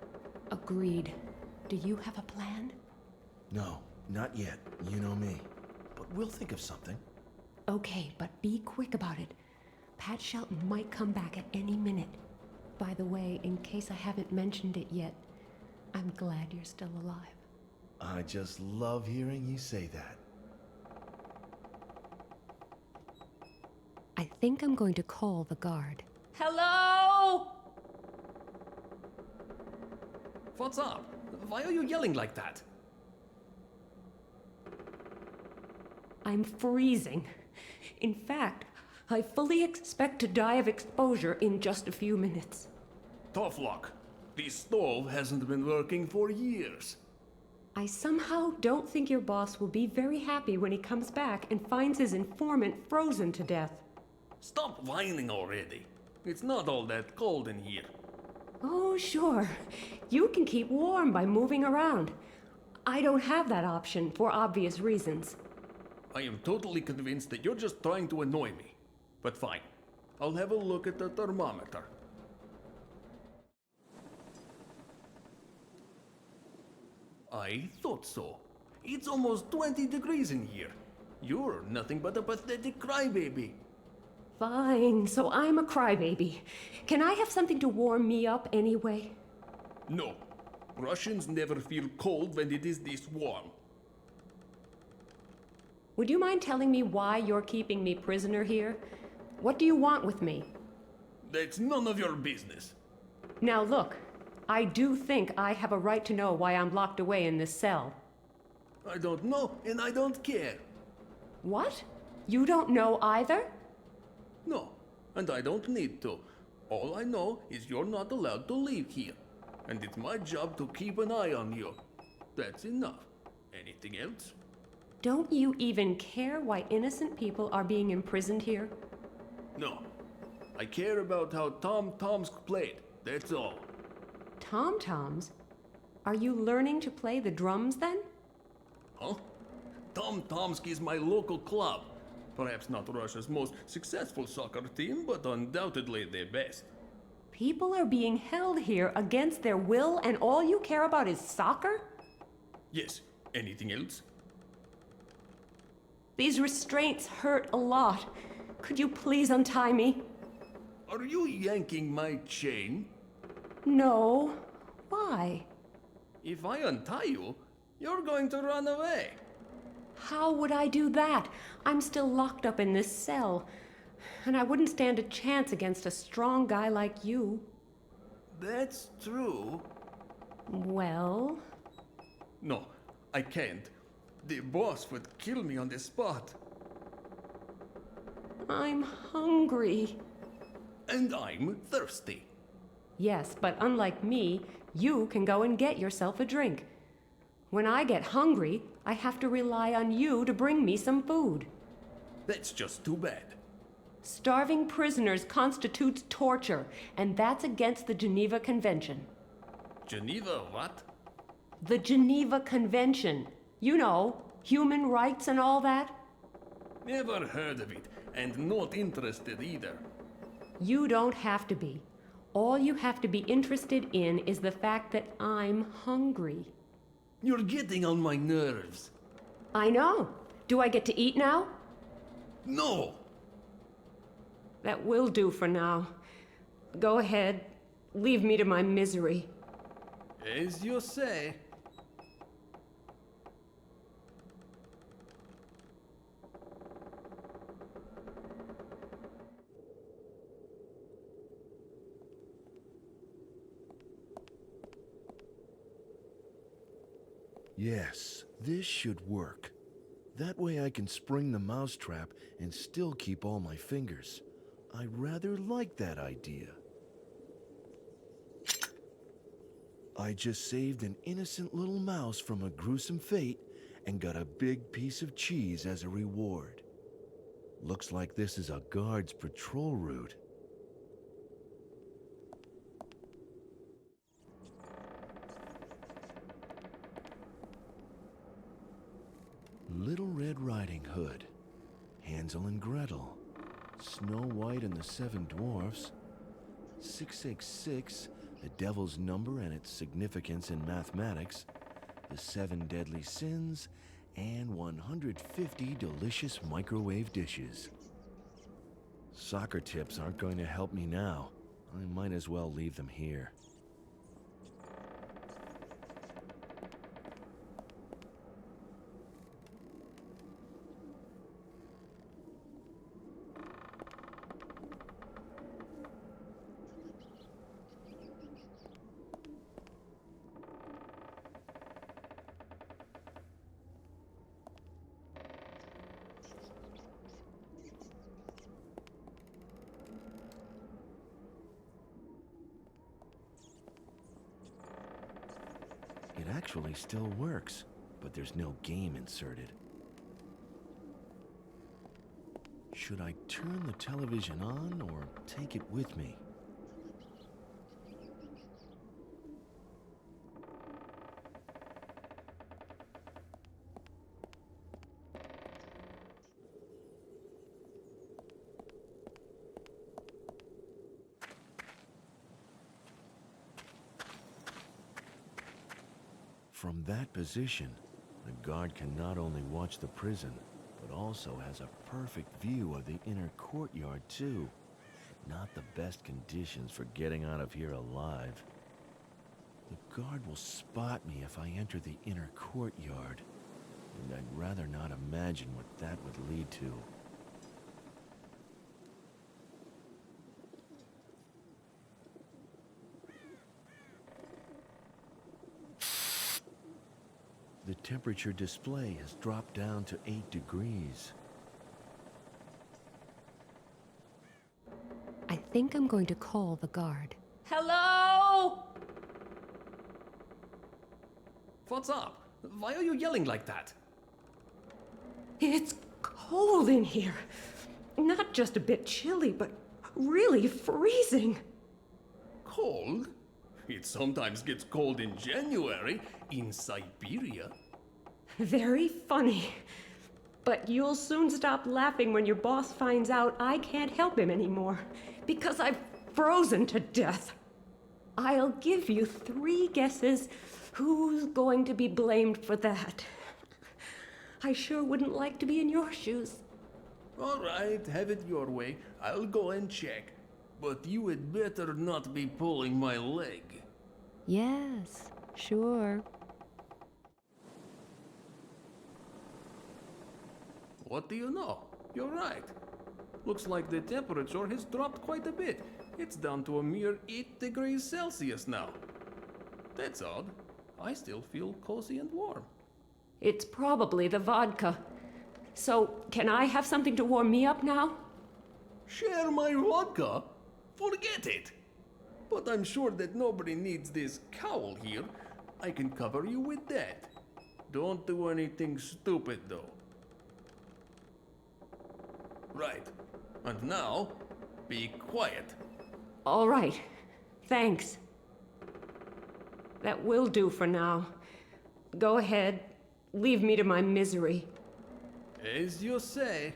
Agreed. Do you have a plan? No, not yet. You know me. But we'll think of something. Okay, but be quick about it. Pat Shelton might come back at any minute. By the way, in case I haven't mentioned it yet, I'm glad you're still alive. I just love hearing you say that. I think I'm going to call the guard. Hello? What's up? Why are you yelling like that? I'm freezing. In fact, I fully expect to die of exposure in just a few minutes. Tough luck. This stove hasn't been working for years. I somehow don't think your boss will be very happy when he comes back and finds his informant frozen to death. Stop whining already. It's not all that cold in here. Oh, sure. You can keep warm by moving around. I don't have that option for obvious reasons. I am totally convinced that you're just trying to annoy me. But fine. I'll have a look at the thermometer. I thought so. It's almost 20 degrees in here. You're nothing but a pathetic crybaby. Fine, so I'm a crybaby. Can I have something to warm me up anyway? No. Russians never feel cold when it is this warm. Would you mind telling me why you're keeping me prisoner here? What do you want with me? That's none of your business. Now look, I do think I have a right to know why I'm locked away in this cell. I don't know, and I don't care. What? You don't know either? No, and I don't need to. All I know is you're not allowed to leave here. And it's my job to keep an eye on you. That's enough. Anything else? Don't you even care why innocent people are being imprisoned here? No. I care about how Tom Tomsk played. That's all. Tom-toms? Are you learning to play the drums then? Huh? Tom Tomsk is my local club. Perhaps not Russia's most successful soccer team, but undoubtedly the best. People are being held here against their will, and all you care about is soccer? Yes. Anything else? These restraints hurt a lot. Could you please untie me? Are you yanking my chain? No. Why? If I untie you, you're going to run away. How would I do that? I'm still locked up in this cell. And I wouldn't stand a chance against a strong guy like you. That's true. Well? No, I can't. The boss would kill me on the spot. I'm hungry. And I'm thirsty. Yes, but unlike me, you can go and get yourself a drink. When I get hungry, I have to rely on you to bring me some food. That's just too bad. Starving prisoners constitutes torture, and that's against the Geneva Convention. Geneva what? The Geneva Convention. You know, human rights and all that. Never heard of it, and not interested either. You don't have to be. All you have to be interested in is the fact that I'm hungry. You're getting on my nerves. I know. Do I get to eat now? No! That will do for now. Go ahead. Leave me to my misery. As you say. Yes, this should work. That way I can spring the mousetrap and still keep all my fingers. I rather like that idea. I just saved an innocent little mouse from a gruesome fate and got a big piece of cheese as a reward. Looks like this is a guard's patrol route. Little Red Riding Hood, Hansel and Gretel, Snow White and the Seven Dwarfs, 666, the devil's number and its significance in mathematics, the 7 deadly sins, and 150 delicious microwave dishes. Soccer tips aren't going to help me now. I might as well leave them here. It actually still works, but there's no game inserted. Should I turn the television on or take it with me? From that position, the guard can not only watch the prison, but also has a perfect view of the inner courtyard too. Not the best conditions for getting out of here alive. The guard will spot me if I enter the inner courtyard, and I'd rather not imagine what that would lead to. The temperature display has dropped down to 8 degrees. I think I'm going to call the guard. Hello? What's up? Why are you yelling like that? It's cold in here. Not just a bit chilly, but really freezing. Cold? It sometimes gets cold in January in Siberia. Very funny. But you'll soon stop laughing when your boss finds out I can't help him anymore, because I've frozen to death. I'll give you 3 guesses who's going to be blamed for that. I sure wouldn't like to be in your shoes. All right, have it your way. I'll go and check. But you had better not be pulling my leg. Yes, sure. What do you know? You're right. Looks like the temperature has dropped quite a bit. It's down to a mere 8 degrees Celsius now. That's odd. I still feel cozy and warm. It's probably the vodka. So, can I have something to warm me up now? Share my vodka? Forget it. But I'm sure that nobody needs this cowl here. I can cover you with that. Don't do anything stupid, though. Right. And now, be quiet. All right. Thanks. That will do for now. Go ahead. Leave me to my misery. As you say.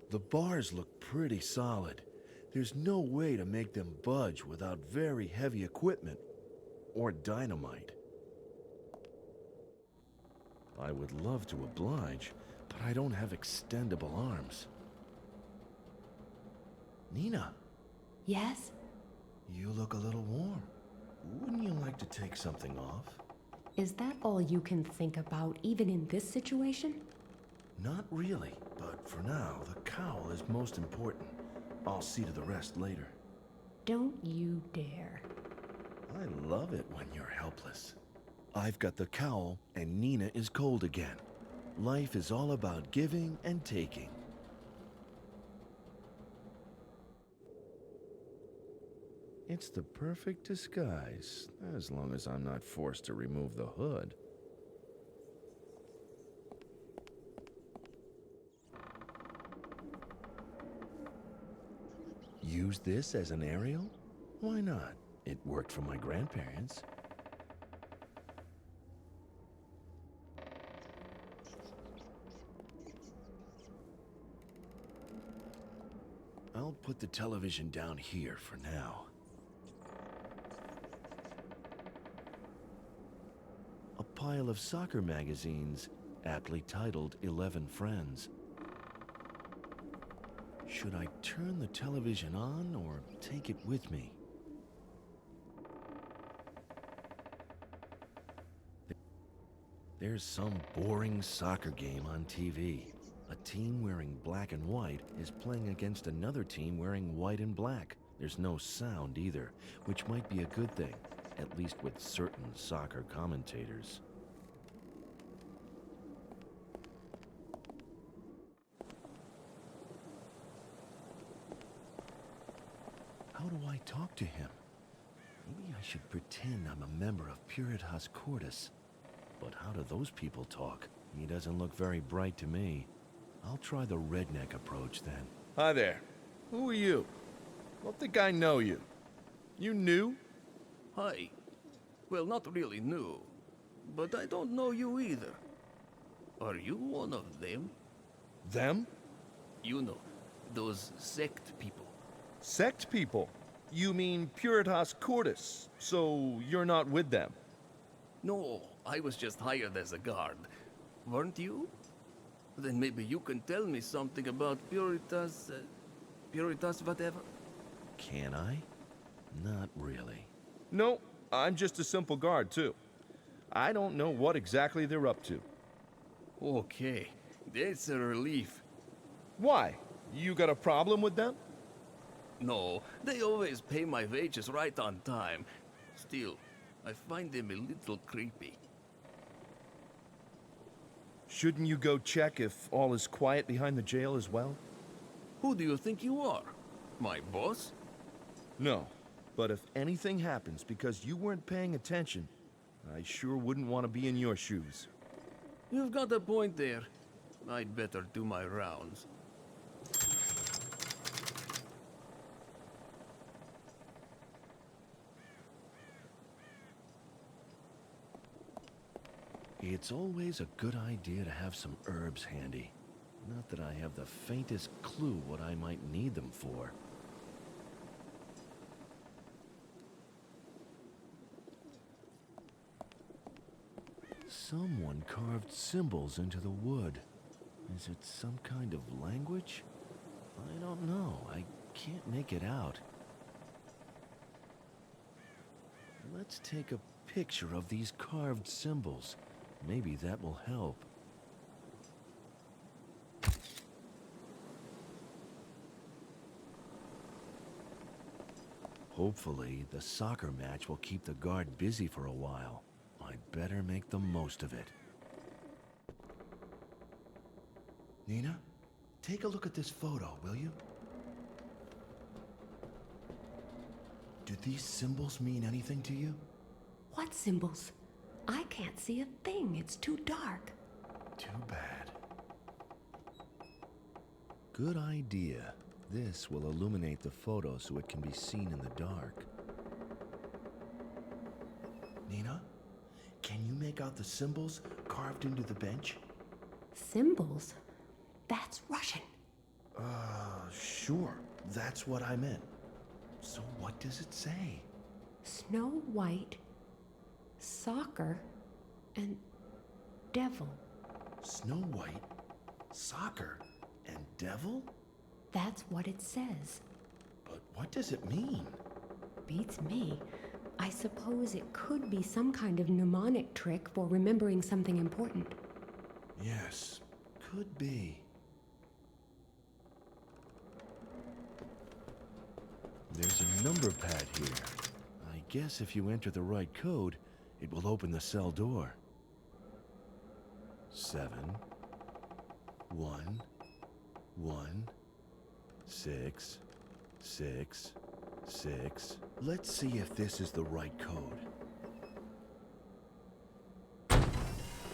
The bars look pretty solid. There's no way to make them budge without very heavy equipment or dynamite. I would love to oblige, but I don't have extendable arms. Nina. Yes? You look a little warm. Wouldn't you like to take something off? Is that all you can think about, even in this situation? Not really, but for now, the cowl is most important. I'll see to the rest later. Don't you dare. I love it when you're helpless. I've got the cowl, and Nina is cold again. Life is all about giving and taking. It's the perfect disguise, as long as I'm not forced to remove the hood. Use this as an aerial? Why not? It worked for my grandparents. I'll put the television down here for now. A pile of soccer magazines, aptly titled 11 Friends. Should I turn the television on or take it with me? There's some boring soccer game on TV. A team wearing black and white is playing against another team wearing white and black. There's no sound either, which might be a good thing, at least with certain soccer commentators. How do I talk to him? Maybe I should pretend I'm a member of Puritas Cordis. But how do those people talk? He doesn't look very bright to me. I'll try the redneck approach then. Hi there. Who are you? Don't think I know you. You new? Hi. Well, not really new. But I don't know you either. Are you one of them? Them? You know, those sect people. Sect people? You mean Puritas Cordis, so you're not with them? No, I was just hired as a guard. Weren't you? Then maybe you can tell me something about Puritas... Puritas whatever? Can I? Not really. No, I'm just a simple guard, too. I don't know what exactly they're up to. Okay, that's a relief. Why? You got a problem with them? No, they always pay my wages right on time. Still, I find them a little creepy. Shouldn't you go check if all is quiet behind the jail as well? Who do you think you are? My boss? No, but if anything happens because you weren't paying attention, I sure wouldn't want to be in your shoes. You've got a point there. I'd better do my rounds. It's always a good idea to have some herbs handy. Not that I have the faintest clue what I might need them for. Someone carved symbols into the wood. Is it some kind of language? I don't know. I can't make it out. Let's take a picture of these carved symbols. Maybe that will help. Hopefully, the soccer match will keep the guard busy for a while. I'd better make the most of it. Nina, take a look at this photo, will you? Do these symbols mean anything to you? What symbols? I can't see a thing. It's too dark. Too bad. Good idea. This will illuminate the photo so it can be seen in the dark. Nina, can you make out the symbols carved into the bench? Symbols? That's Russian. Sure. That's what I meant. So what does it say? Snow White, soccer, and devil. Snow White, soccer, and devil? That's what it says. But what does it mean? Beats me. I suppose it could be some kind of mnemonic trick for remembering something important. Yes, could be. There's a number pad here. I guess if you enter the right code, it will open the cell door. 7 1 1 6 6 6. Let's see if this is the right code.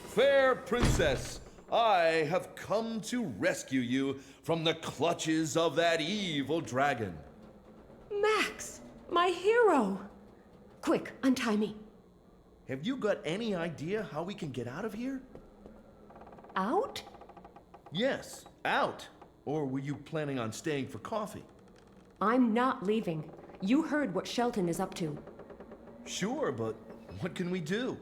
Fair princess, I have come to rescue you from the clutches of that evil dragon. Max! My hero! Quick, untie me. Have you got any idea how we can get out of here? Out? Yes, out. Or were you planning on staying for coffee? I'm not leaving. You heard what Shelton is up to. Sure, but what can we do?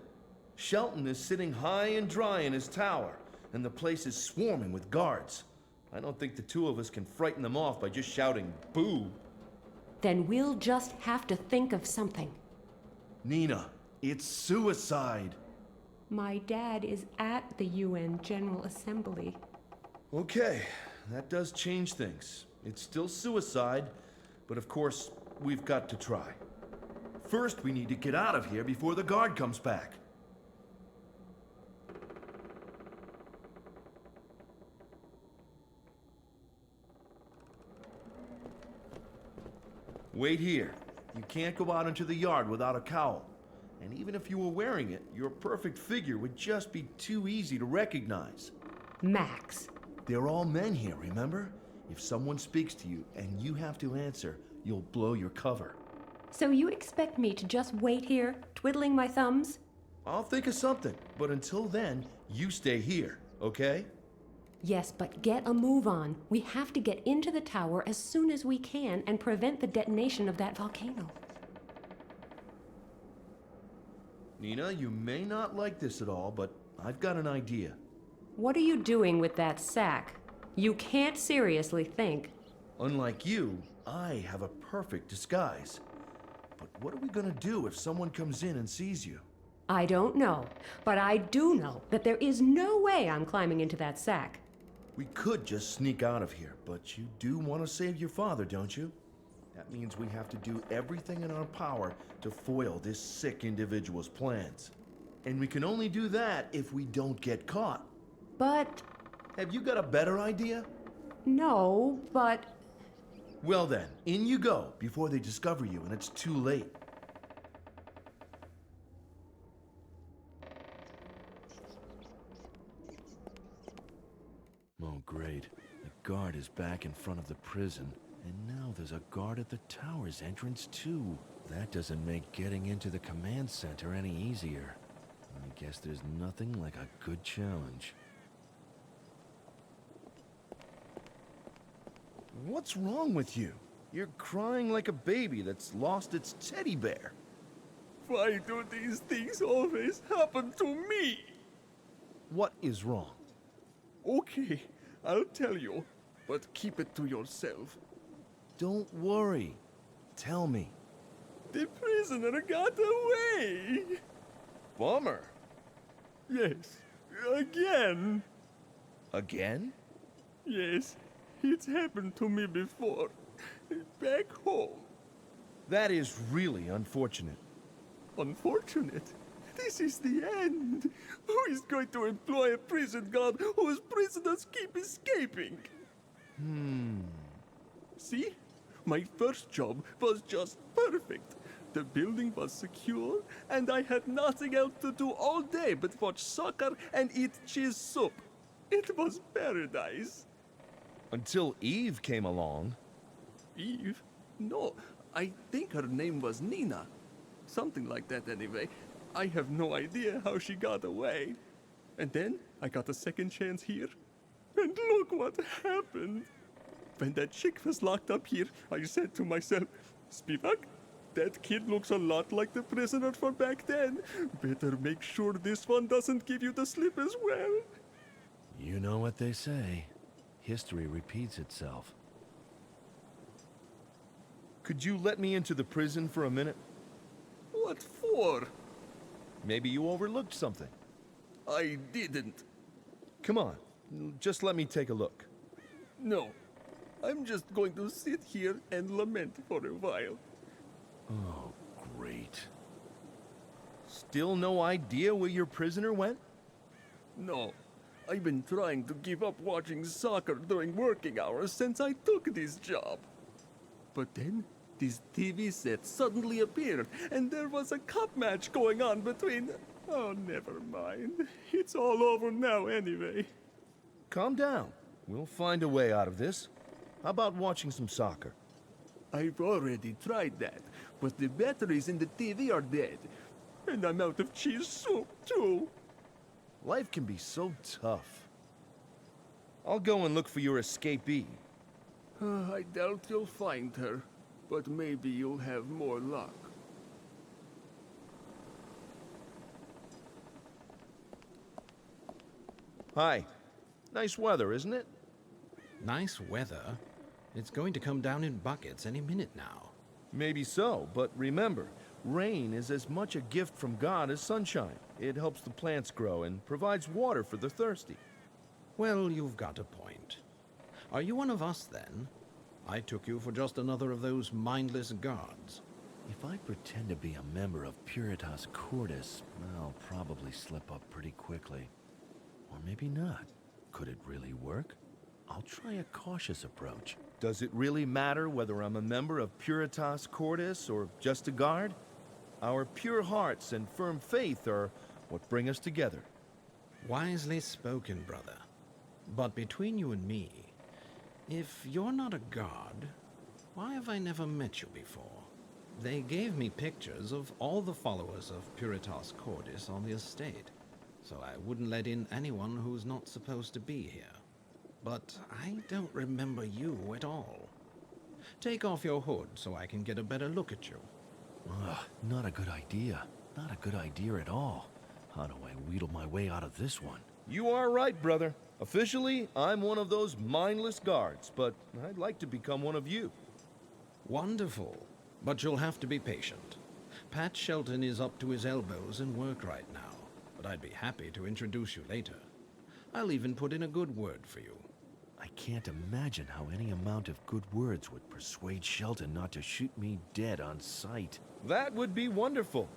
Shelton is sitting high and dry in his tower, and the place is swarming with guards. I don't think the two of us can frighten them off by just shouting, boo. Then we'll just have to think of something. Nina, it's suicide. My dad is at the UN General Assembly. Okay, that does change things. It's still suicide, but of course, we've got to try. First, we need to get out of here before the guard comes back. Wait here. You can't go out into the yard without a cowl. And even if you were wearing it, your perfect figure would just be too easy to recognize. Max. They're all men here, remember? If someone speaks to you and you have to answer, you'll blow your cover. So you expect me to just wait here, twiddling my thumbs? I'll think of something, but until then, you stay here. okay? Yes, but get a move on. We have to get into the tower as soon as we can and prevent the detonation of that volcano. Nina, you may not like this at all, but I've got an idea. What are you doing with that sack? You can't seriously think. Unlike you, I have a perfect disguise. But what are we gonna do if someone comes in and sees you? I don't know, but I do know that there is no way I'm climbing into that sack. We could just sneak out of here, but you do want to save your father, don't you? That means we have to do everything in our power to foil this sick individual's plans. And we can only do that if we don't get caught. But... Have you got a better idea? No, but... Well then, in you go before they discover you and it's too late. Oh, great. The guard is back in front of the prison. And now there's a guard at the tower's entrance, too. That doesn't make getting into the command center any easier. I guess there's nothing like a good challenge. What's wrong with you? You're crying like a baby that's lost its teddy bear. Why do these things always happen to me? What is wrong? Okay, I'll tell you, but keep it to yourself. Don't worry. Tell me. The prisoner got away! Bummer. Yes, again. Again? Yes, it's happened to me before. Back home. That is really unfortunate. Unfortunate? This is the end. Who is going to employ a prison guard whose prisoners keep escaping? See? My first job was just perfect. The building was secure, and I had nothing else to do all day but watch soccer and eat cheese soup. It was paradise. Until Eve came along. Eve? No, I think her name was Nina. Something like that anyway. I have no idea how she got away. And then I got a second chance here. And look what happened. When that chick was locked up here, I said to myself, Spivak, that kid looks a lot like the prisoner from back then. Better make sure this one doesn't give you the slip as well. You know what they say. History repeats itself. Could you let me into the prison for a minute? What for? Maybe you overlooked something. I didn't. Come on, just let me take a look. No, I'm just going to sit here and lament for a while. Oh, great. Still no idea where your prisoner went? No, I've been trying to give up watching soccer during working hours since I took this job. But then, this TV set suddenly appeared, and there was a cup match going on between... Oh, never mind. It's all over now anyway. Calm down. We'll find a way out of this. How about watching some soccer? I've already tried that, but the batteries in the TV are dead. And I'm out of cheese soup, too. Life can be so tough. I'll go and look for your escapee. I doubt you'll find her, but maybe you'll have more luck. Hi. Nice weather, isn't it? Nice weather? It's going to come down in buckets any minute now. Maybe so, but remember, rain is as much a gift from God as sunshine. It helps the plants grow and provides water for the thirsty. Well, you've got a point. Are you one of us, then? I took you for just another of those mindless guards. If I pretend to be a member of Puritas Cordis, I'll probably slip up pretty quickly. Or maybe not. Could it really work? I'll try a cautious approach. Does it really matter whether I'm a member of Puritas Cordis or just a guard? Our pure hearts and firm faith are what bring us together. Wisely spoken, brother. But between you and me, if you're not a guard, why have I never met you before? They gave me pictures of all the followers of Puritas Cordis on the estate. so I wouldn't let in anyone who's not supposed to be here. But I don't remember you at all. Take off your hood so I can get a better look at you. Ugh, not a good idea. Not a good idea at all. How do I wheedle my way out of this one? You are right, brother. Officially, I'm one of those mindless guards, but I'd like to become one of you. Wonderful. But you'll have to be patient. Pat Shelton is up to his elbows in work right now, but I'd be happy to introduce you later. I'll even put in a good word for you. I can't imagine how any amount of good words would persuade Shelton not to shoot me dead on sight. That would be wonderful.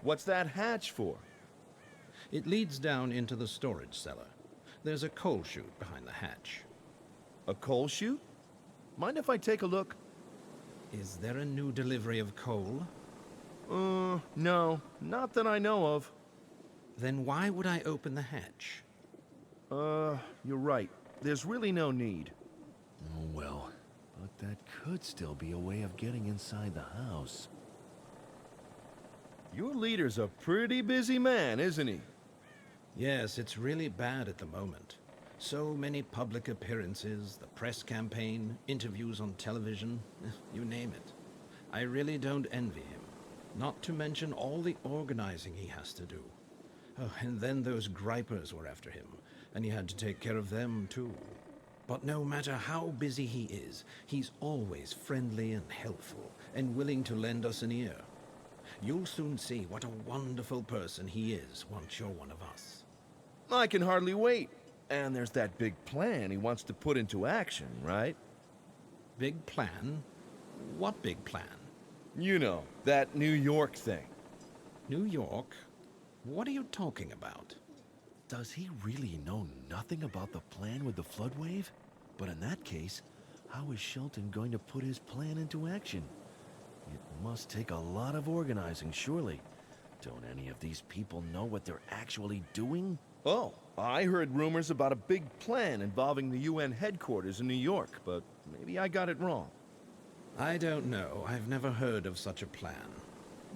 What's that hatch for? It leads down into the storage cellar. There's a coal chute behind the hatch. A coal chute? Mind if I take a look? Is there a new delivery of coal? No, not that I know of. Then why would I open the hatch? You're right. There's really no need. Oh, well. But that could still be a way of getting inside the house. Your leader's a pretty busy man, isn't he? Yes, it's really bad at the moment. So many public appearances, the press campaign, interviews on television, you name it. I really don't envy him. Not to mention all the organizing he has to do. Oh, and then those gripers were after him, and he had to take care of them too. But no matter how busy he is, he's always friendly and helpful, and willing to lend us an ear. You'll soon see what a wonderful person he is once you're one of us. I can hardly wait. And there's that big plan he wants to put into action, right? Big plan? What big plan? You know, that New York thing. New York? What are you talking about? Does he really know nothing about the plan with the flood wave? But in that case, how is Shelton going to put his plan into action? It must take a lot of organizing, surely. Don't any of these people know what they're actually doing? Oh, I heard rumors about a big plan involving the UN headquarters in New York, but maybe I got it wrong. I don't know. I've never heard of such a plan.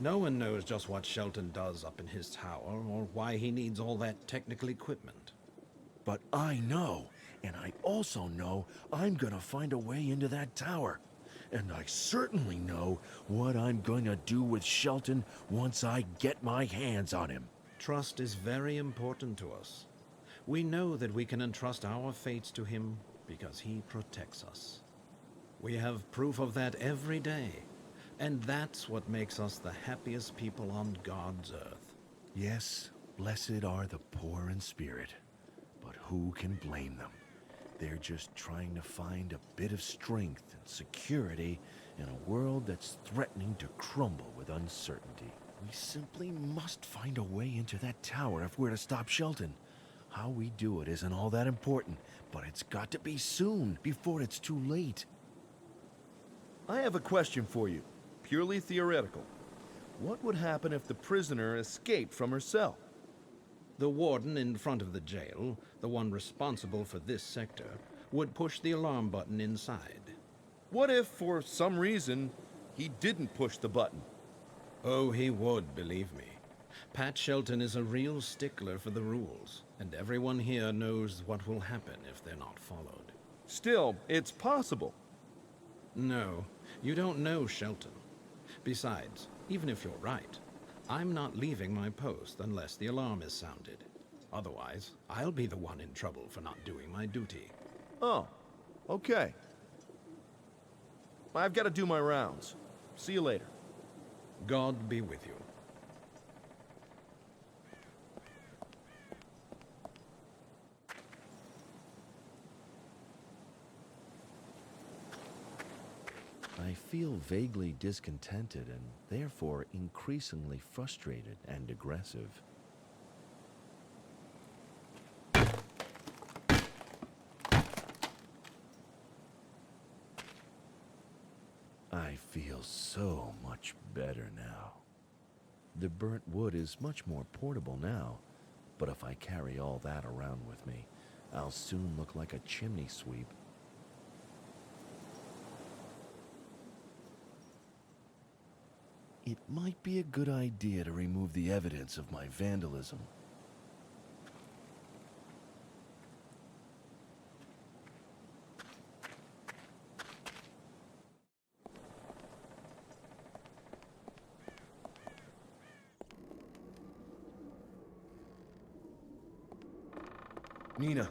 No one knows just what Shelton does up in his tower, or why he needs all that technical equipment. But I know, and I also know I'm gonna find a way into that tower. And I certainly know what I'm going to do with Shelton once I get my hands on him. Trust is very important to us. We know that we can entrust our fates to him because he protects us. We have proof of that every day, and that's what makes us the happiest people on God's earth. Yes, blessed are the poor in spirit, but who can blame them? They're just trying to find a bit of strength and security in a world that's threatening to crumble with uncertainty. We simply must find a way into that tower if we're to stop Shelton. How we do it isn't all that important, but it's got to be soon, before it's too late. I have a question for you, purely theoretical. What would happen if the prisoner escaped from her cell? The warden in front of the jail, the one responsible for this sector, would push the alarm button inside. What if, for some reason, he didn't push the button? Oh, he would, believe me. Pat Shelton is a real stickler for the rules, and everyone here knows what will happen if they're not followed. Still, it's possible. No, you don't know Shelton. Besides, even if you're right, I'm not leaving my post unless the alarm is sounded. Otherwise, I'll be the one in trouble for not doing my duty. Oh, okay. I've got to do my rounds. See you later. God be with you. I feel vaguely discontented and therefore increasingly frustrated and aggressive. I feel so much better now. The burnt wood is much more portable now, but if I carry all that around with me, I'll soon look like a chimney sweep. It might be a good idea to remove the evidence of my vandalism. Nina,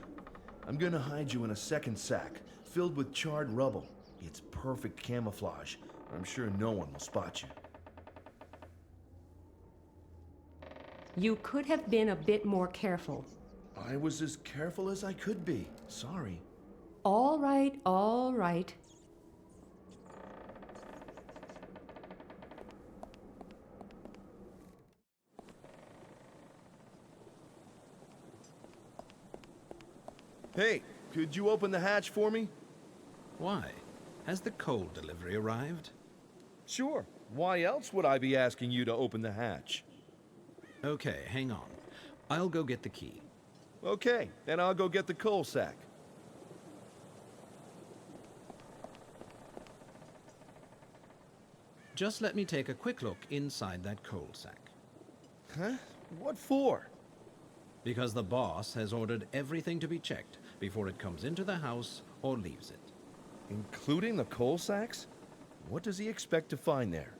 I'm gonna hide you in a second sack, filled with charred rubble. It's perfect camouflage. I'm sure no one will spot you. You could have been a bit more careful. I was as careful as I could be. Sorry. All right, all right. Hey, could you open the hatch for me? Why? Has the coal delivery arrived? Sure. Why else would I be asking you to open the hatch? Okay, hang on. I'll go get the key. Okay, then I'll go get the coal sack. Just let me take a quick look inside that coal sack. Huh? What for? Because the boss has ordered everything to be checked before it comes into the house or leaves it. Including the coal sacks? What does he expect to find there?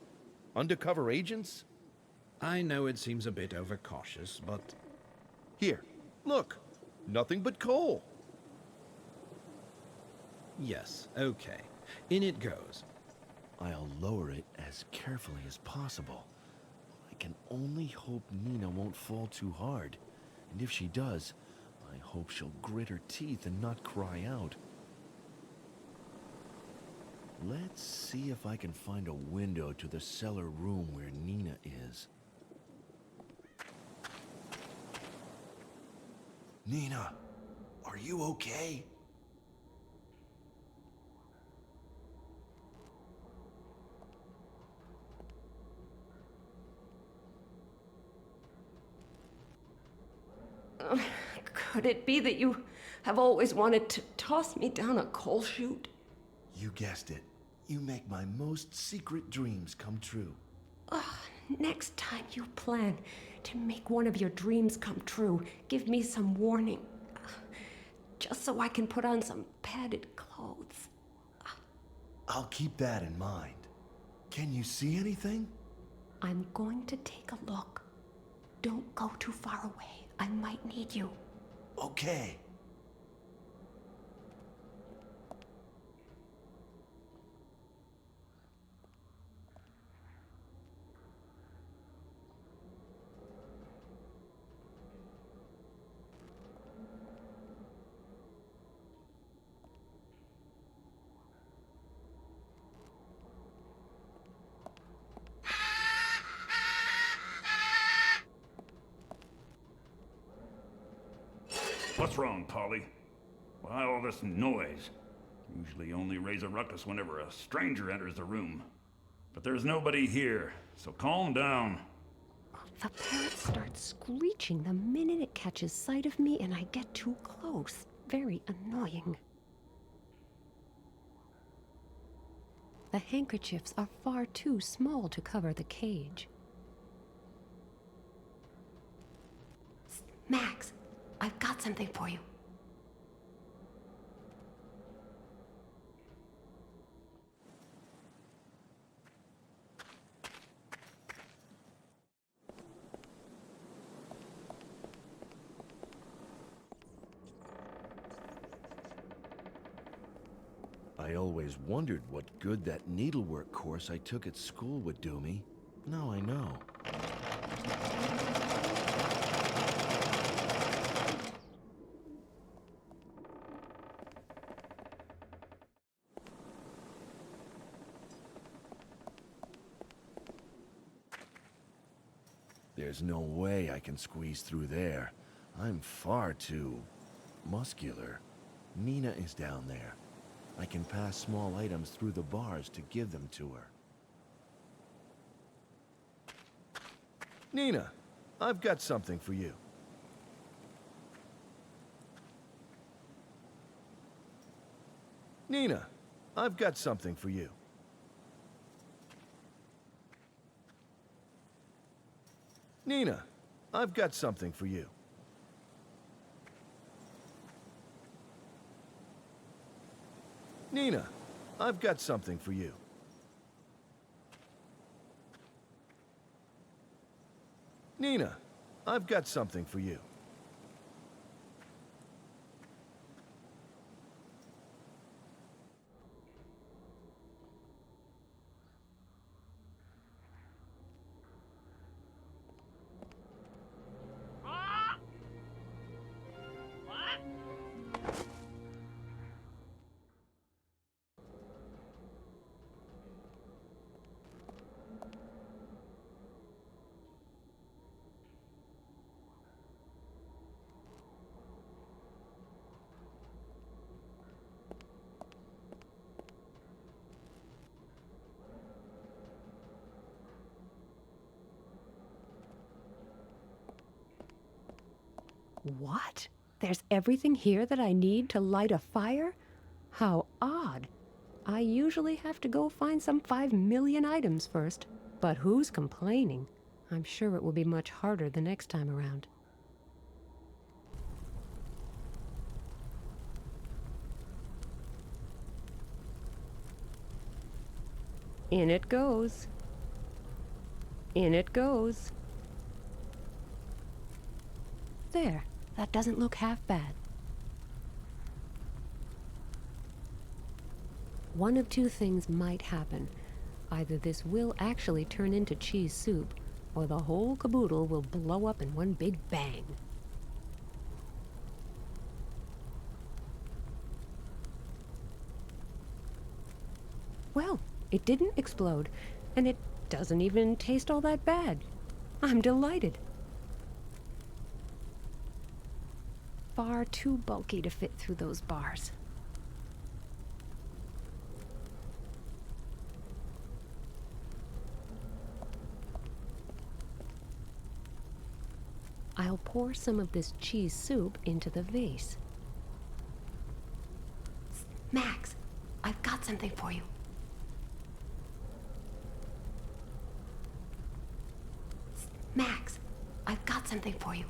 Undercover agents? I know it seems a bit overcautious, but... Here, look. Nothing but coal. Yes, okay. In it goes. I'll lower it as carefully as possible. I can only hope Nina won't fall too hard. And if she does, I hope she'll grit her teeth and not cry out. Let's see if I can find a window to the cellar room where Nina is. Nina, are you okay? Could it be that you have always wanted to toss me down a coal chute? You guessed it. You make my most secret dreams come true. Next time you plan to make one of your dreams come true, give me some warning. Just so I can put on some padded clothes. I'll keep that in mind. Can you see anything? I'm going to take a look. Don't go too far away. I might need you. Okay. What's wrong, Polly? Why all this noise? Usually only raise a ruckus whenever a stranger enters the room. But there's nobody here, so calm down. The parrot starts screeching the minute it catches sight of me and I get too close. Very annoying. The handkerchiefs are far too small to cover the cage. Max, I've got something for you. I always wondered what good that needlework course I took at school would do me. Now I know. There's no way I can squeeze through there. I'm far too muscular. Nina is down there. I can pass small items through the bars to give them to her. Nina, I've got something for you. Nina, I've got something for you. Nina, I've got something for you. Nina, I've got something for you. Nina, I've got something for you. What? There's everything here that I need to light a fire? How odd. I usually have to go find some 5 million items first. But who's complaining? I'm sure it will be much harder the next time around. In it goes. In it goes. There, that doesn't look half bad. One of two things might happen. Either this will actually turn into cheese soup, or the whole caboodle will blow up in one big bang. Well, it didn't explode, and it doesn't even taste all that bad. I'm delighted. Far too bulky to fit through those bars. I'll pour some of this cheese soup into the vase. Max, I've got something for you. Max, I've got something for you.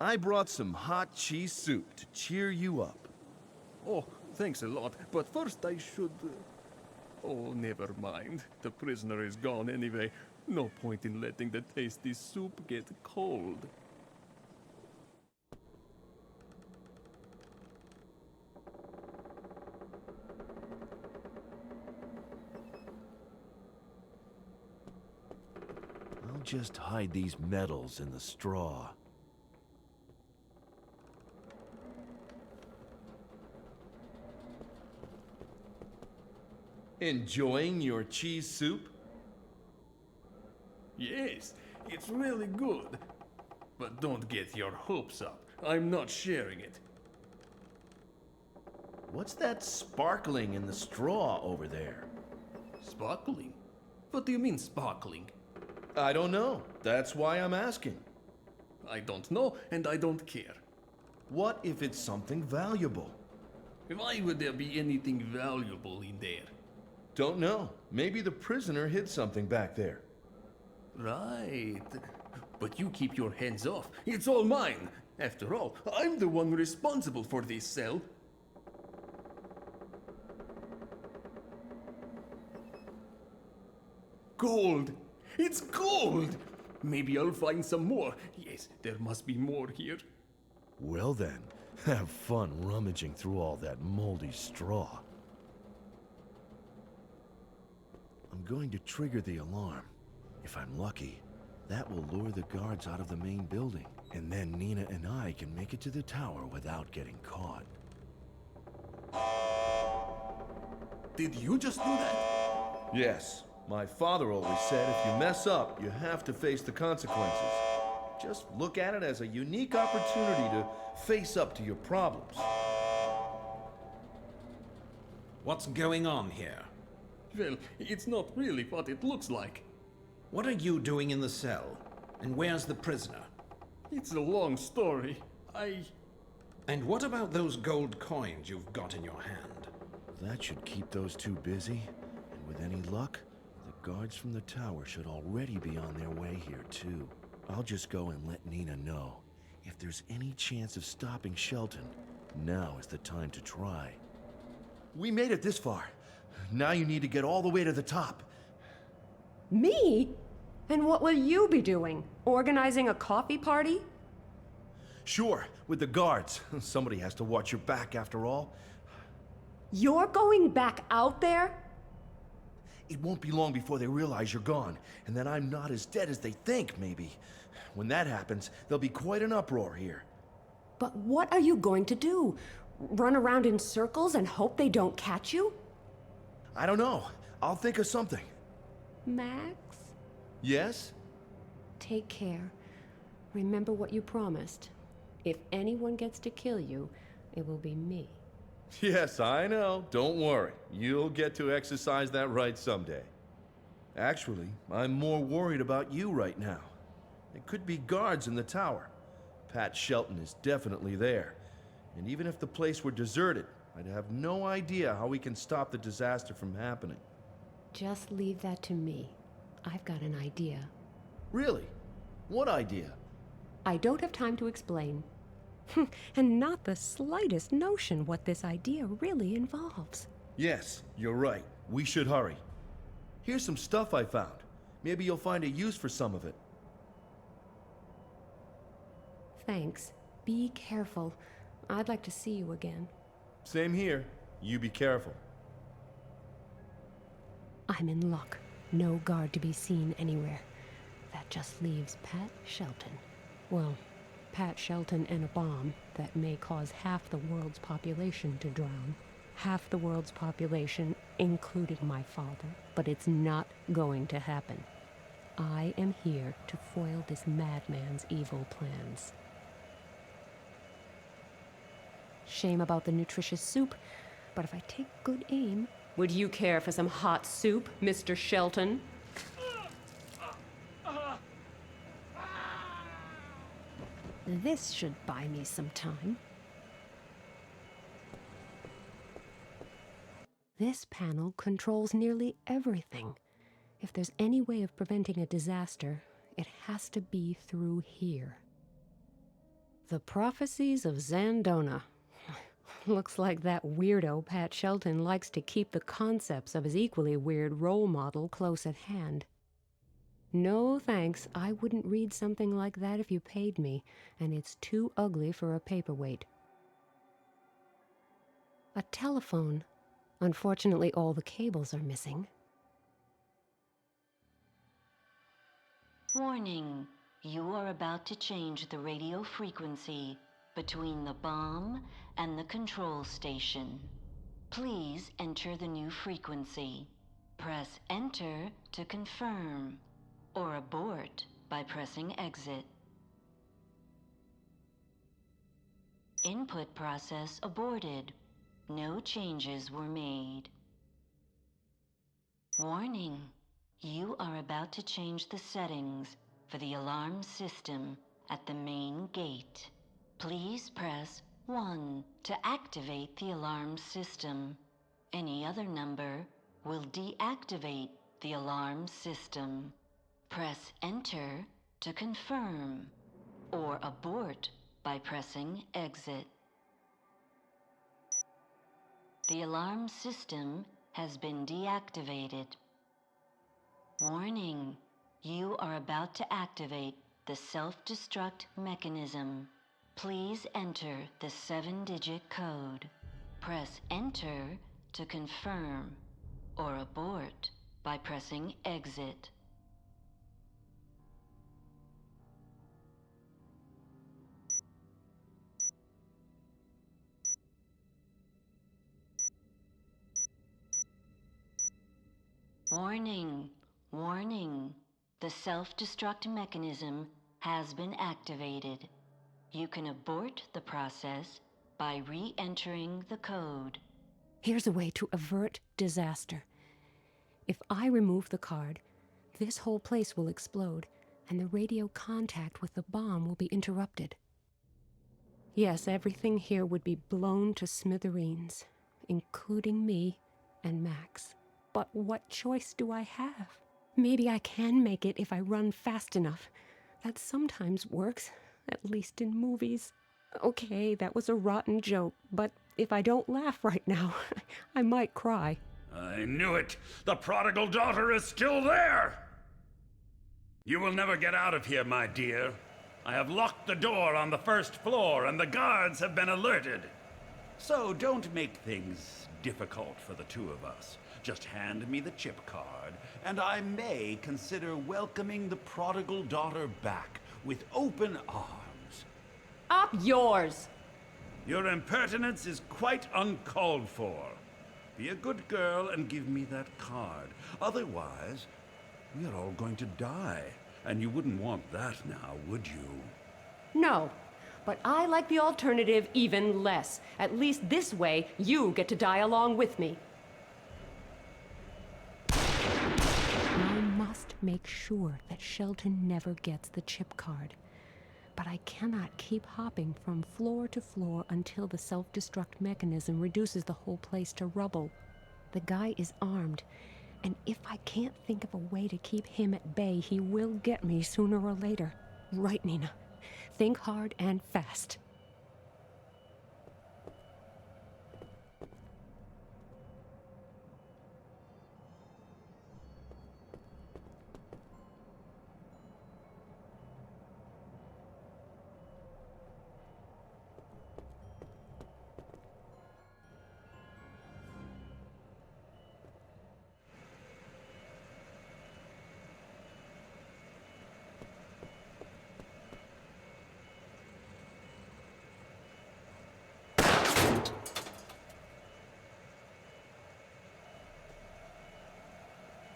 I brought some hot cheese soup to cheer you up. Oh, thanks a lot. But first I should... Oh, never mind. The prisoner is gone anyway. No point in letting the tasty soup get cold. I'll just hide these medals in the straw. Enjoying your cheese soup? Yes, it's really good. But don't get your hopes up. I'm not sharing it. What's that sparkling in the straw over there? Sparkling? What do you mean sparkling? I don't know. That's why I'm asking. I don't know, and I don't care. What if it's something valuable? Why would there be anything valuable in there? Don't know. Maybe the prisoner hid something back there. Right. But you keep your hands off. It's all mine. After all, I'm the one responsible for this cell. Gold! It's gold! Maybe I'll find some more. Yes, there must be more here. Well then, have fun rummaging through all that moldy straw. I'm going to trigger the alarm. If I'm lucky, that will lure the guards out of the main building, and then Nina and I can make it to the tower without getting caught. Did you just do that? Yes. My father always said if you mess up, you have to face the consequences. Just look at it as a unique opportunity to face up to your problems. What's going on here? Well, it's not really what it looks like. What are you doing in the cell? And where's the prisoner? It's a long story. And what about those gold coins you've got in your hand? That should keep those two busy. And with any luck, the guards from the tower should already be on their way here, too. I'll just go and let Nina know. If there's any chance of stopping Shelton, now is the time to try. We made it this far. Now you need to get all the way to the top. Me? And what will you be doing? Organizing a coffee party? Sure, with the guards. Somebody has to watch your back after all. You're going back out there? It won't be long before they realize you're gone, and that I'm not as dead as they think, maybe. When that happens, there'll be quite an uproar here. But what are you going to do? Run around in circles and hope they don't catch you? I don't know. I'll think of something. Max? Yes? Take care. Remember what you promised. If anyone gets to kill you, it will be me. Yes, I know. Don't worry. You'll get to exercise that right someday. Actually, I'm more worried about you right now. There could be guards in the tower. Pat Shelton is definitely there. And even if the place were deserted, I'd have no idea how we can stop the disaster from happening. Just leave that to me. I've got an idea. Really? What idea? I don't have time to explain. And not the slightest notion what this idea really involves. Yes, you're right. We should hurry. Here's some stuff I found. Maybe you'll find a use for some of it. Thanks. Be careful. I'd like to see you again. Same here. You be careful. I'm in luck. No guard to be seen anywhere. That just leaves Pat Shelton. Well, Pat Shelton and a bomb that may cause half the world's population to drown. Half the world's population, including my father. But it's not going to happen. I am here to foil this madman's evil plans. Shame about the nutritious soup, but if I take good aim... Would you care for some hot soup, Mr. Shelton? This should buy me some time. This panel controls nearly everything. If there's any way of preventing a disaster, it has to be through here. The Prophecies of Zandona. Looks like that weirdo Pat Shelton likes to keep the concepts of his equally weird role model close at hand. No thanks, I wouldn't read something like that if you paid me, and it's too ugly for a paperweight. A telephone. Unfortunately, all the cables are missing. Warning, you are about to change the radio frequency between the bomb and the control station. Please enter the new frequency. Press Enter to confirm, or abort by pressing Exit. Input process aborted. No changes were made. Warning, you are about to change the settings for the alarm system at the main gate. Please press 1 to activate the alarm system. Any other number will deactivate the alarm system. Press Enter to confirm, or abort by pressing Exit. The alarm system has been deactivated. Warning, you are about to activate the self-destruct mechanism. Please enter the 7-digit code. Press Enter to confirm, or abort by pressing Exit. Warning, warning. The self-destruct mechanism has been activated. You can abort the process by re-entering the code. Here's a way to avert disaster. If I remove the card, this whole place will explode, and the radio contact with the bomb will be interrupted. Yes, everything here would be blown to smithereens, including me and Max. But what choice do I have? Maybe I can make it if I run fast enough. That sometimes works, at least in movies. Okay, that was a rotten joke, but if I don't laugh right now, I might cry. I knew it! The prodigal daughter is still there! You will never get out of here, my dear. I have locked the door on the first floor, and the guards have been alerted. So don't make things difficult for the two of us. Just hand me the chip card, and I may consider welcoming the prodigal daughter back with open arms. Up yours! Your impertinence is quite uncalled for. Be a good girl and give me that card. Otherwise, we are all going to die. And you wouldn't want that now, would you? No, but I like the alternative even less. At least this way, you get to die along with me. I must make sure that Shelton never gets the chip card. But I cannot keep hopping from floor to floor until the self-destruct mechanism reduces the whole place to rubble. The guy is armed, and if I can't think of a way to keep him at bay, he will get me sooner or later. Right, Nina? Think hard and fast.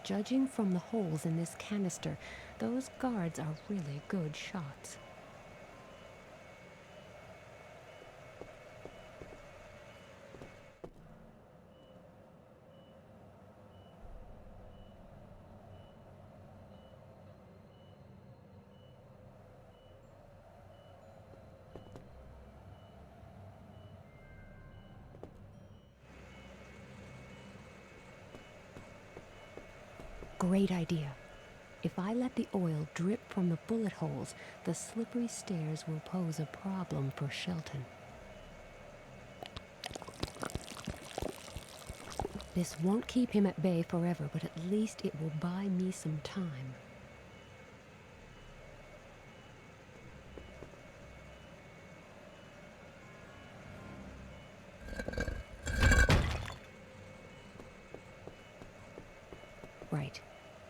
Judging from the holes in this canister, those guards are really good shots. Great idea. If I let the oil drip from the bullet holes, the slippery stairs will pose a problem for Shelton. This won't keep him at bay forever, but at least it will buy me some time. Right.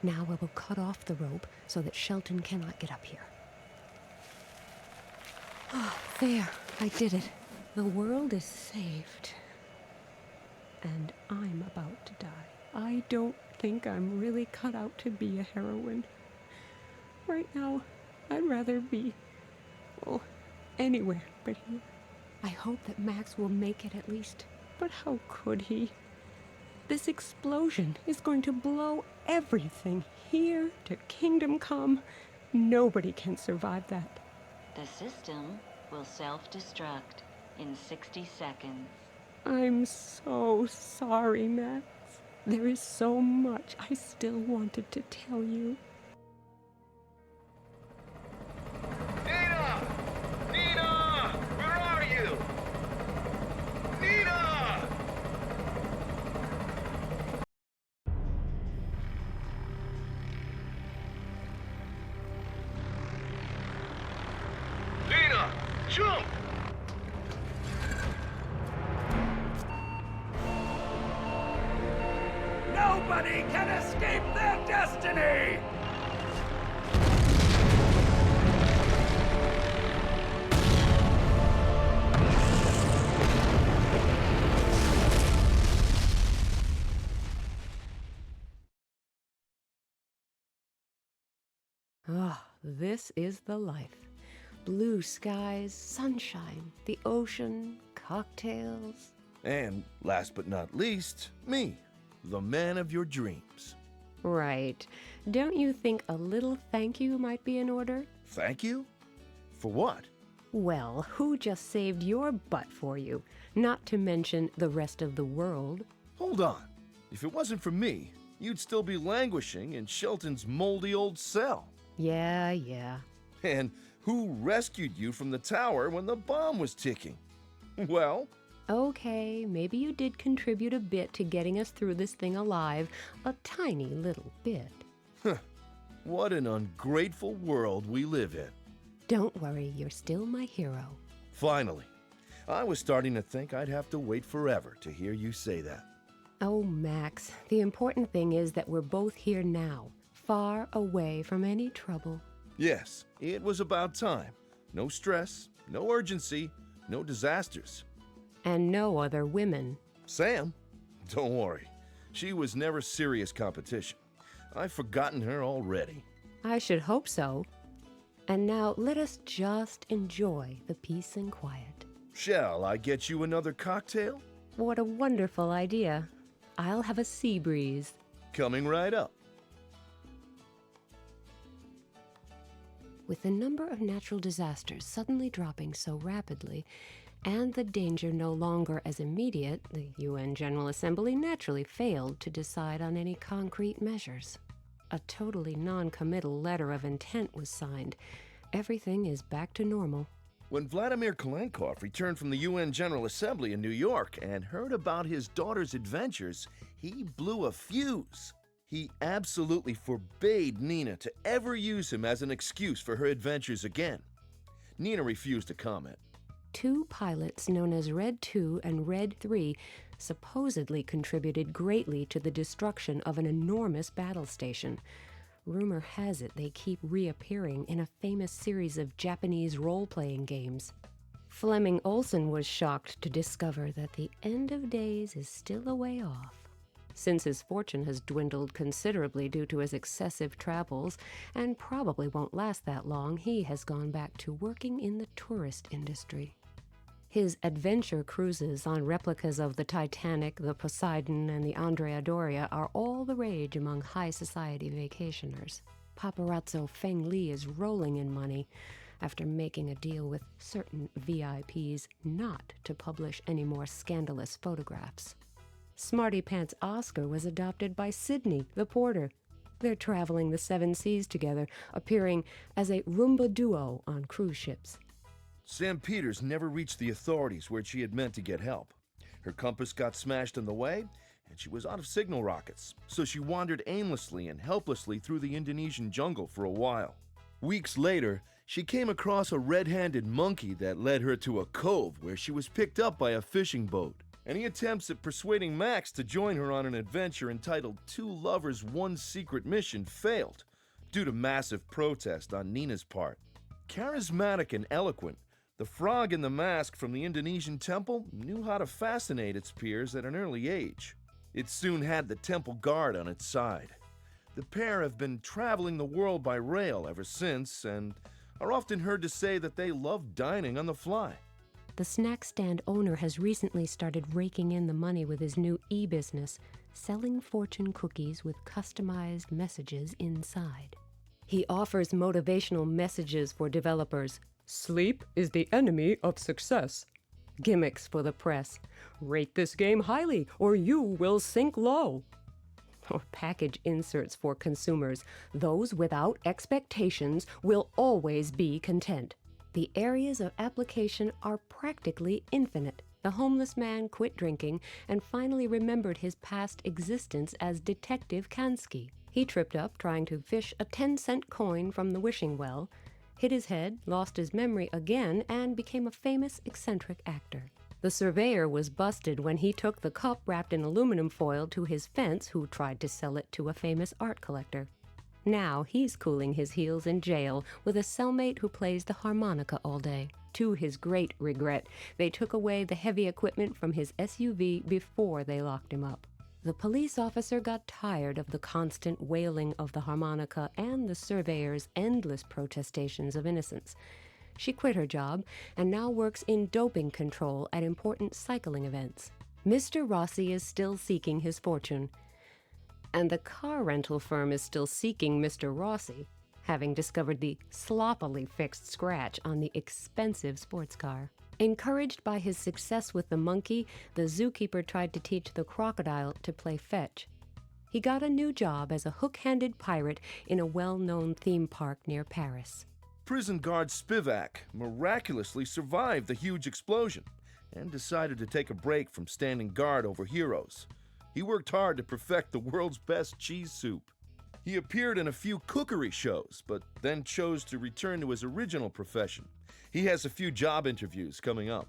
Now I will cut off the rope so that Shelton cannot get up here. Oh, there. I did it. The world is saved. And I'm about to die. I don't think I'm really cut out to be a heroine. Right now, I'd rather be, anywhere but here. I hope that Max will make it at least. But how could he? This explosion is going to blow everything here to Kingdom Come. Nobody can survive that. The system will self-destruct in 60 seconds. I'm so sorry, Max. There is so much I still wanted to tell you. Nina! Nina! Where are you? Nina! Nina! Jump! Nobody can escape their destiny! Ah, this is the life. Blue skies, sunshine, the ocean, cocktails. And last but not least, me, the man of your dreams. Right. Don't you think a little thank you might be in order? Thank you? For what? Well, who just saved your butt for you? Not to mention the rest of the world. Hold on. If it wasn't for me, you'd still be languishing in Shelton's moldy old cell. Yeah. And who rescued you from the tower when the bomb was ticking? Well? Okay, maybe you did contribute a bit to getting us through this thing alive. A tiny little bit. What an ungrateful world we live in. Don't worry, you're still my hero. Finally. I was starting to think I'd have to wait forever to hear you say that. Oh, Max, the important thing is that we're both here now, far away from any trouble. Yes, it was about time. No stress, no urgency, no disasters. And no other women. Sam? Don't worry. She was never serious competition. I've forgotten her already. I should hope so. And now let us just enjoy the peace and quiet. Shall I get you another cocktail? What a wonderful idea. I'll have a sea breeze. Coming right up. With the number of natural disasters suddenly dropping so rapidly, and the danger no longer as immediate, the UN General Assembly naturally failed to decide on any concrete measures. A totally non-committal letter of intent was signed. Everything is back to normal. When Vladimir Kalenkow returned from the UN General Assembly in New York and heard about his daughter's adventures, he blew a fuse. He absolutely forbade Nina to ever use him as an excuse for her adventures again. Nina refused to comment. 2 pilots known as Red 2 and Red 3 supposedly contributed greatly to the destruction of an enormous battle station. Rumor has it they keep reappearing in a famous series of Japanese role-playing games. Fleming Olsen was shocked to discover that the end of days is still a way off. Since his fortune has dwindled considerably due to his excessive travels, and probably won't last that long, he has gone back to working in the tourist industry. His adventure cruises on replicas of the Titanic, the Poseidon, and the Andrea Doria are all the rage among high society vacationers. Paparazzo Feng Li is rolling in money after making a deal with certain VIPs not to publish any more scandalous photographs. Smarty Pants Oscar was adopted by Sydney, the porter. They're traveling the 7 seas together, appearing as a Roomba duo on cruise ships. Sam Peters never reached the authorities where she had meant to get help. Her compass got smashed on the way, and she was out of signal rockets, so she wandered aimlessly and helplessly through the Indonesian jungle for a while. Weeks later, she came across a red-handed monkey that led her to a cove where she was picked up by a fishing boat. Any attempts at persuading Max to join her on an adventure entitled 2 Lovers, 1 Secret Mission failed, due to massive protest on Nina's part. Charismatic and eloquent, the frog in the mask from the Indonesian temple knew how to fascinate its peers at an early age. It soon had the temple guard on its side. The pair have been traveling the world by rail ever since and are often heard to say that they love dining on the fly. The snack stand owner has recently started raking in the money with his new e-business, selling fortune cookies with customized messages inside. He offers motivational messages for developers. Sleep is the enemy of success. Gimmicks for the press. Rate this game highly or you will sink low. Or package inserts for consumers. Those without expectations will always be content. The areas of application are practically infinite. The homeless man quit drinking and finally remembered his past existence as Detective Kansky. He tripped up trying to fish a 10-cent coin from the wishing well, hit his head, lost his memory again, and became a famous eccentric actor. The surveyor was busted when he took the cup wrapped in aluminum foil to his fence, who tried to sell it to a famous art collector. Now he's cooling his heels in jail with a cellmate who plays the harmonica all day. To his great regret, they took away the heavy equipment from his SUV before they locked him up. The police officer got tired of the constant wailing of the harmonica and the surveyor's endless protestations of innocence. She quit her job and now works in doping control at important cycling events. Mr. Rossi is still seeking his fortune. and the car rental firm is still seeking Mr. Rossi, having discovered the sloppily fixed scratch on the expensive sports car. Encouraged by his success with the monkey, the zookeeper tried to teach the crocodile to play fetch. He got a new job as a hook-handed pirate in a well-known theme park near Paris. Prison guard Spivak miraculously survived the huge explosion and decided to take a break from standing guard over heroes. He worked hard to perfect the world's best cheese soup. He appeared in a few cookery shows, but then chose to return to his original profession. He has a few job interviews coming up.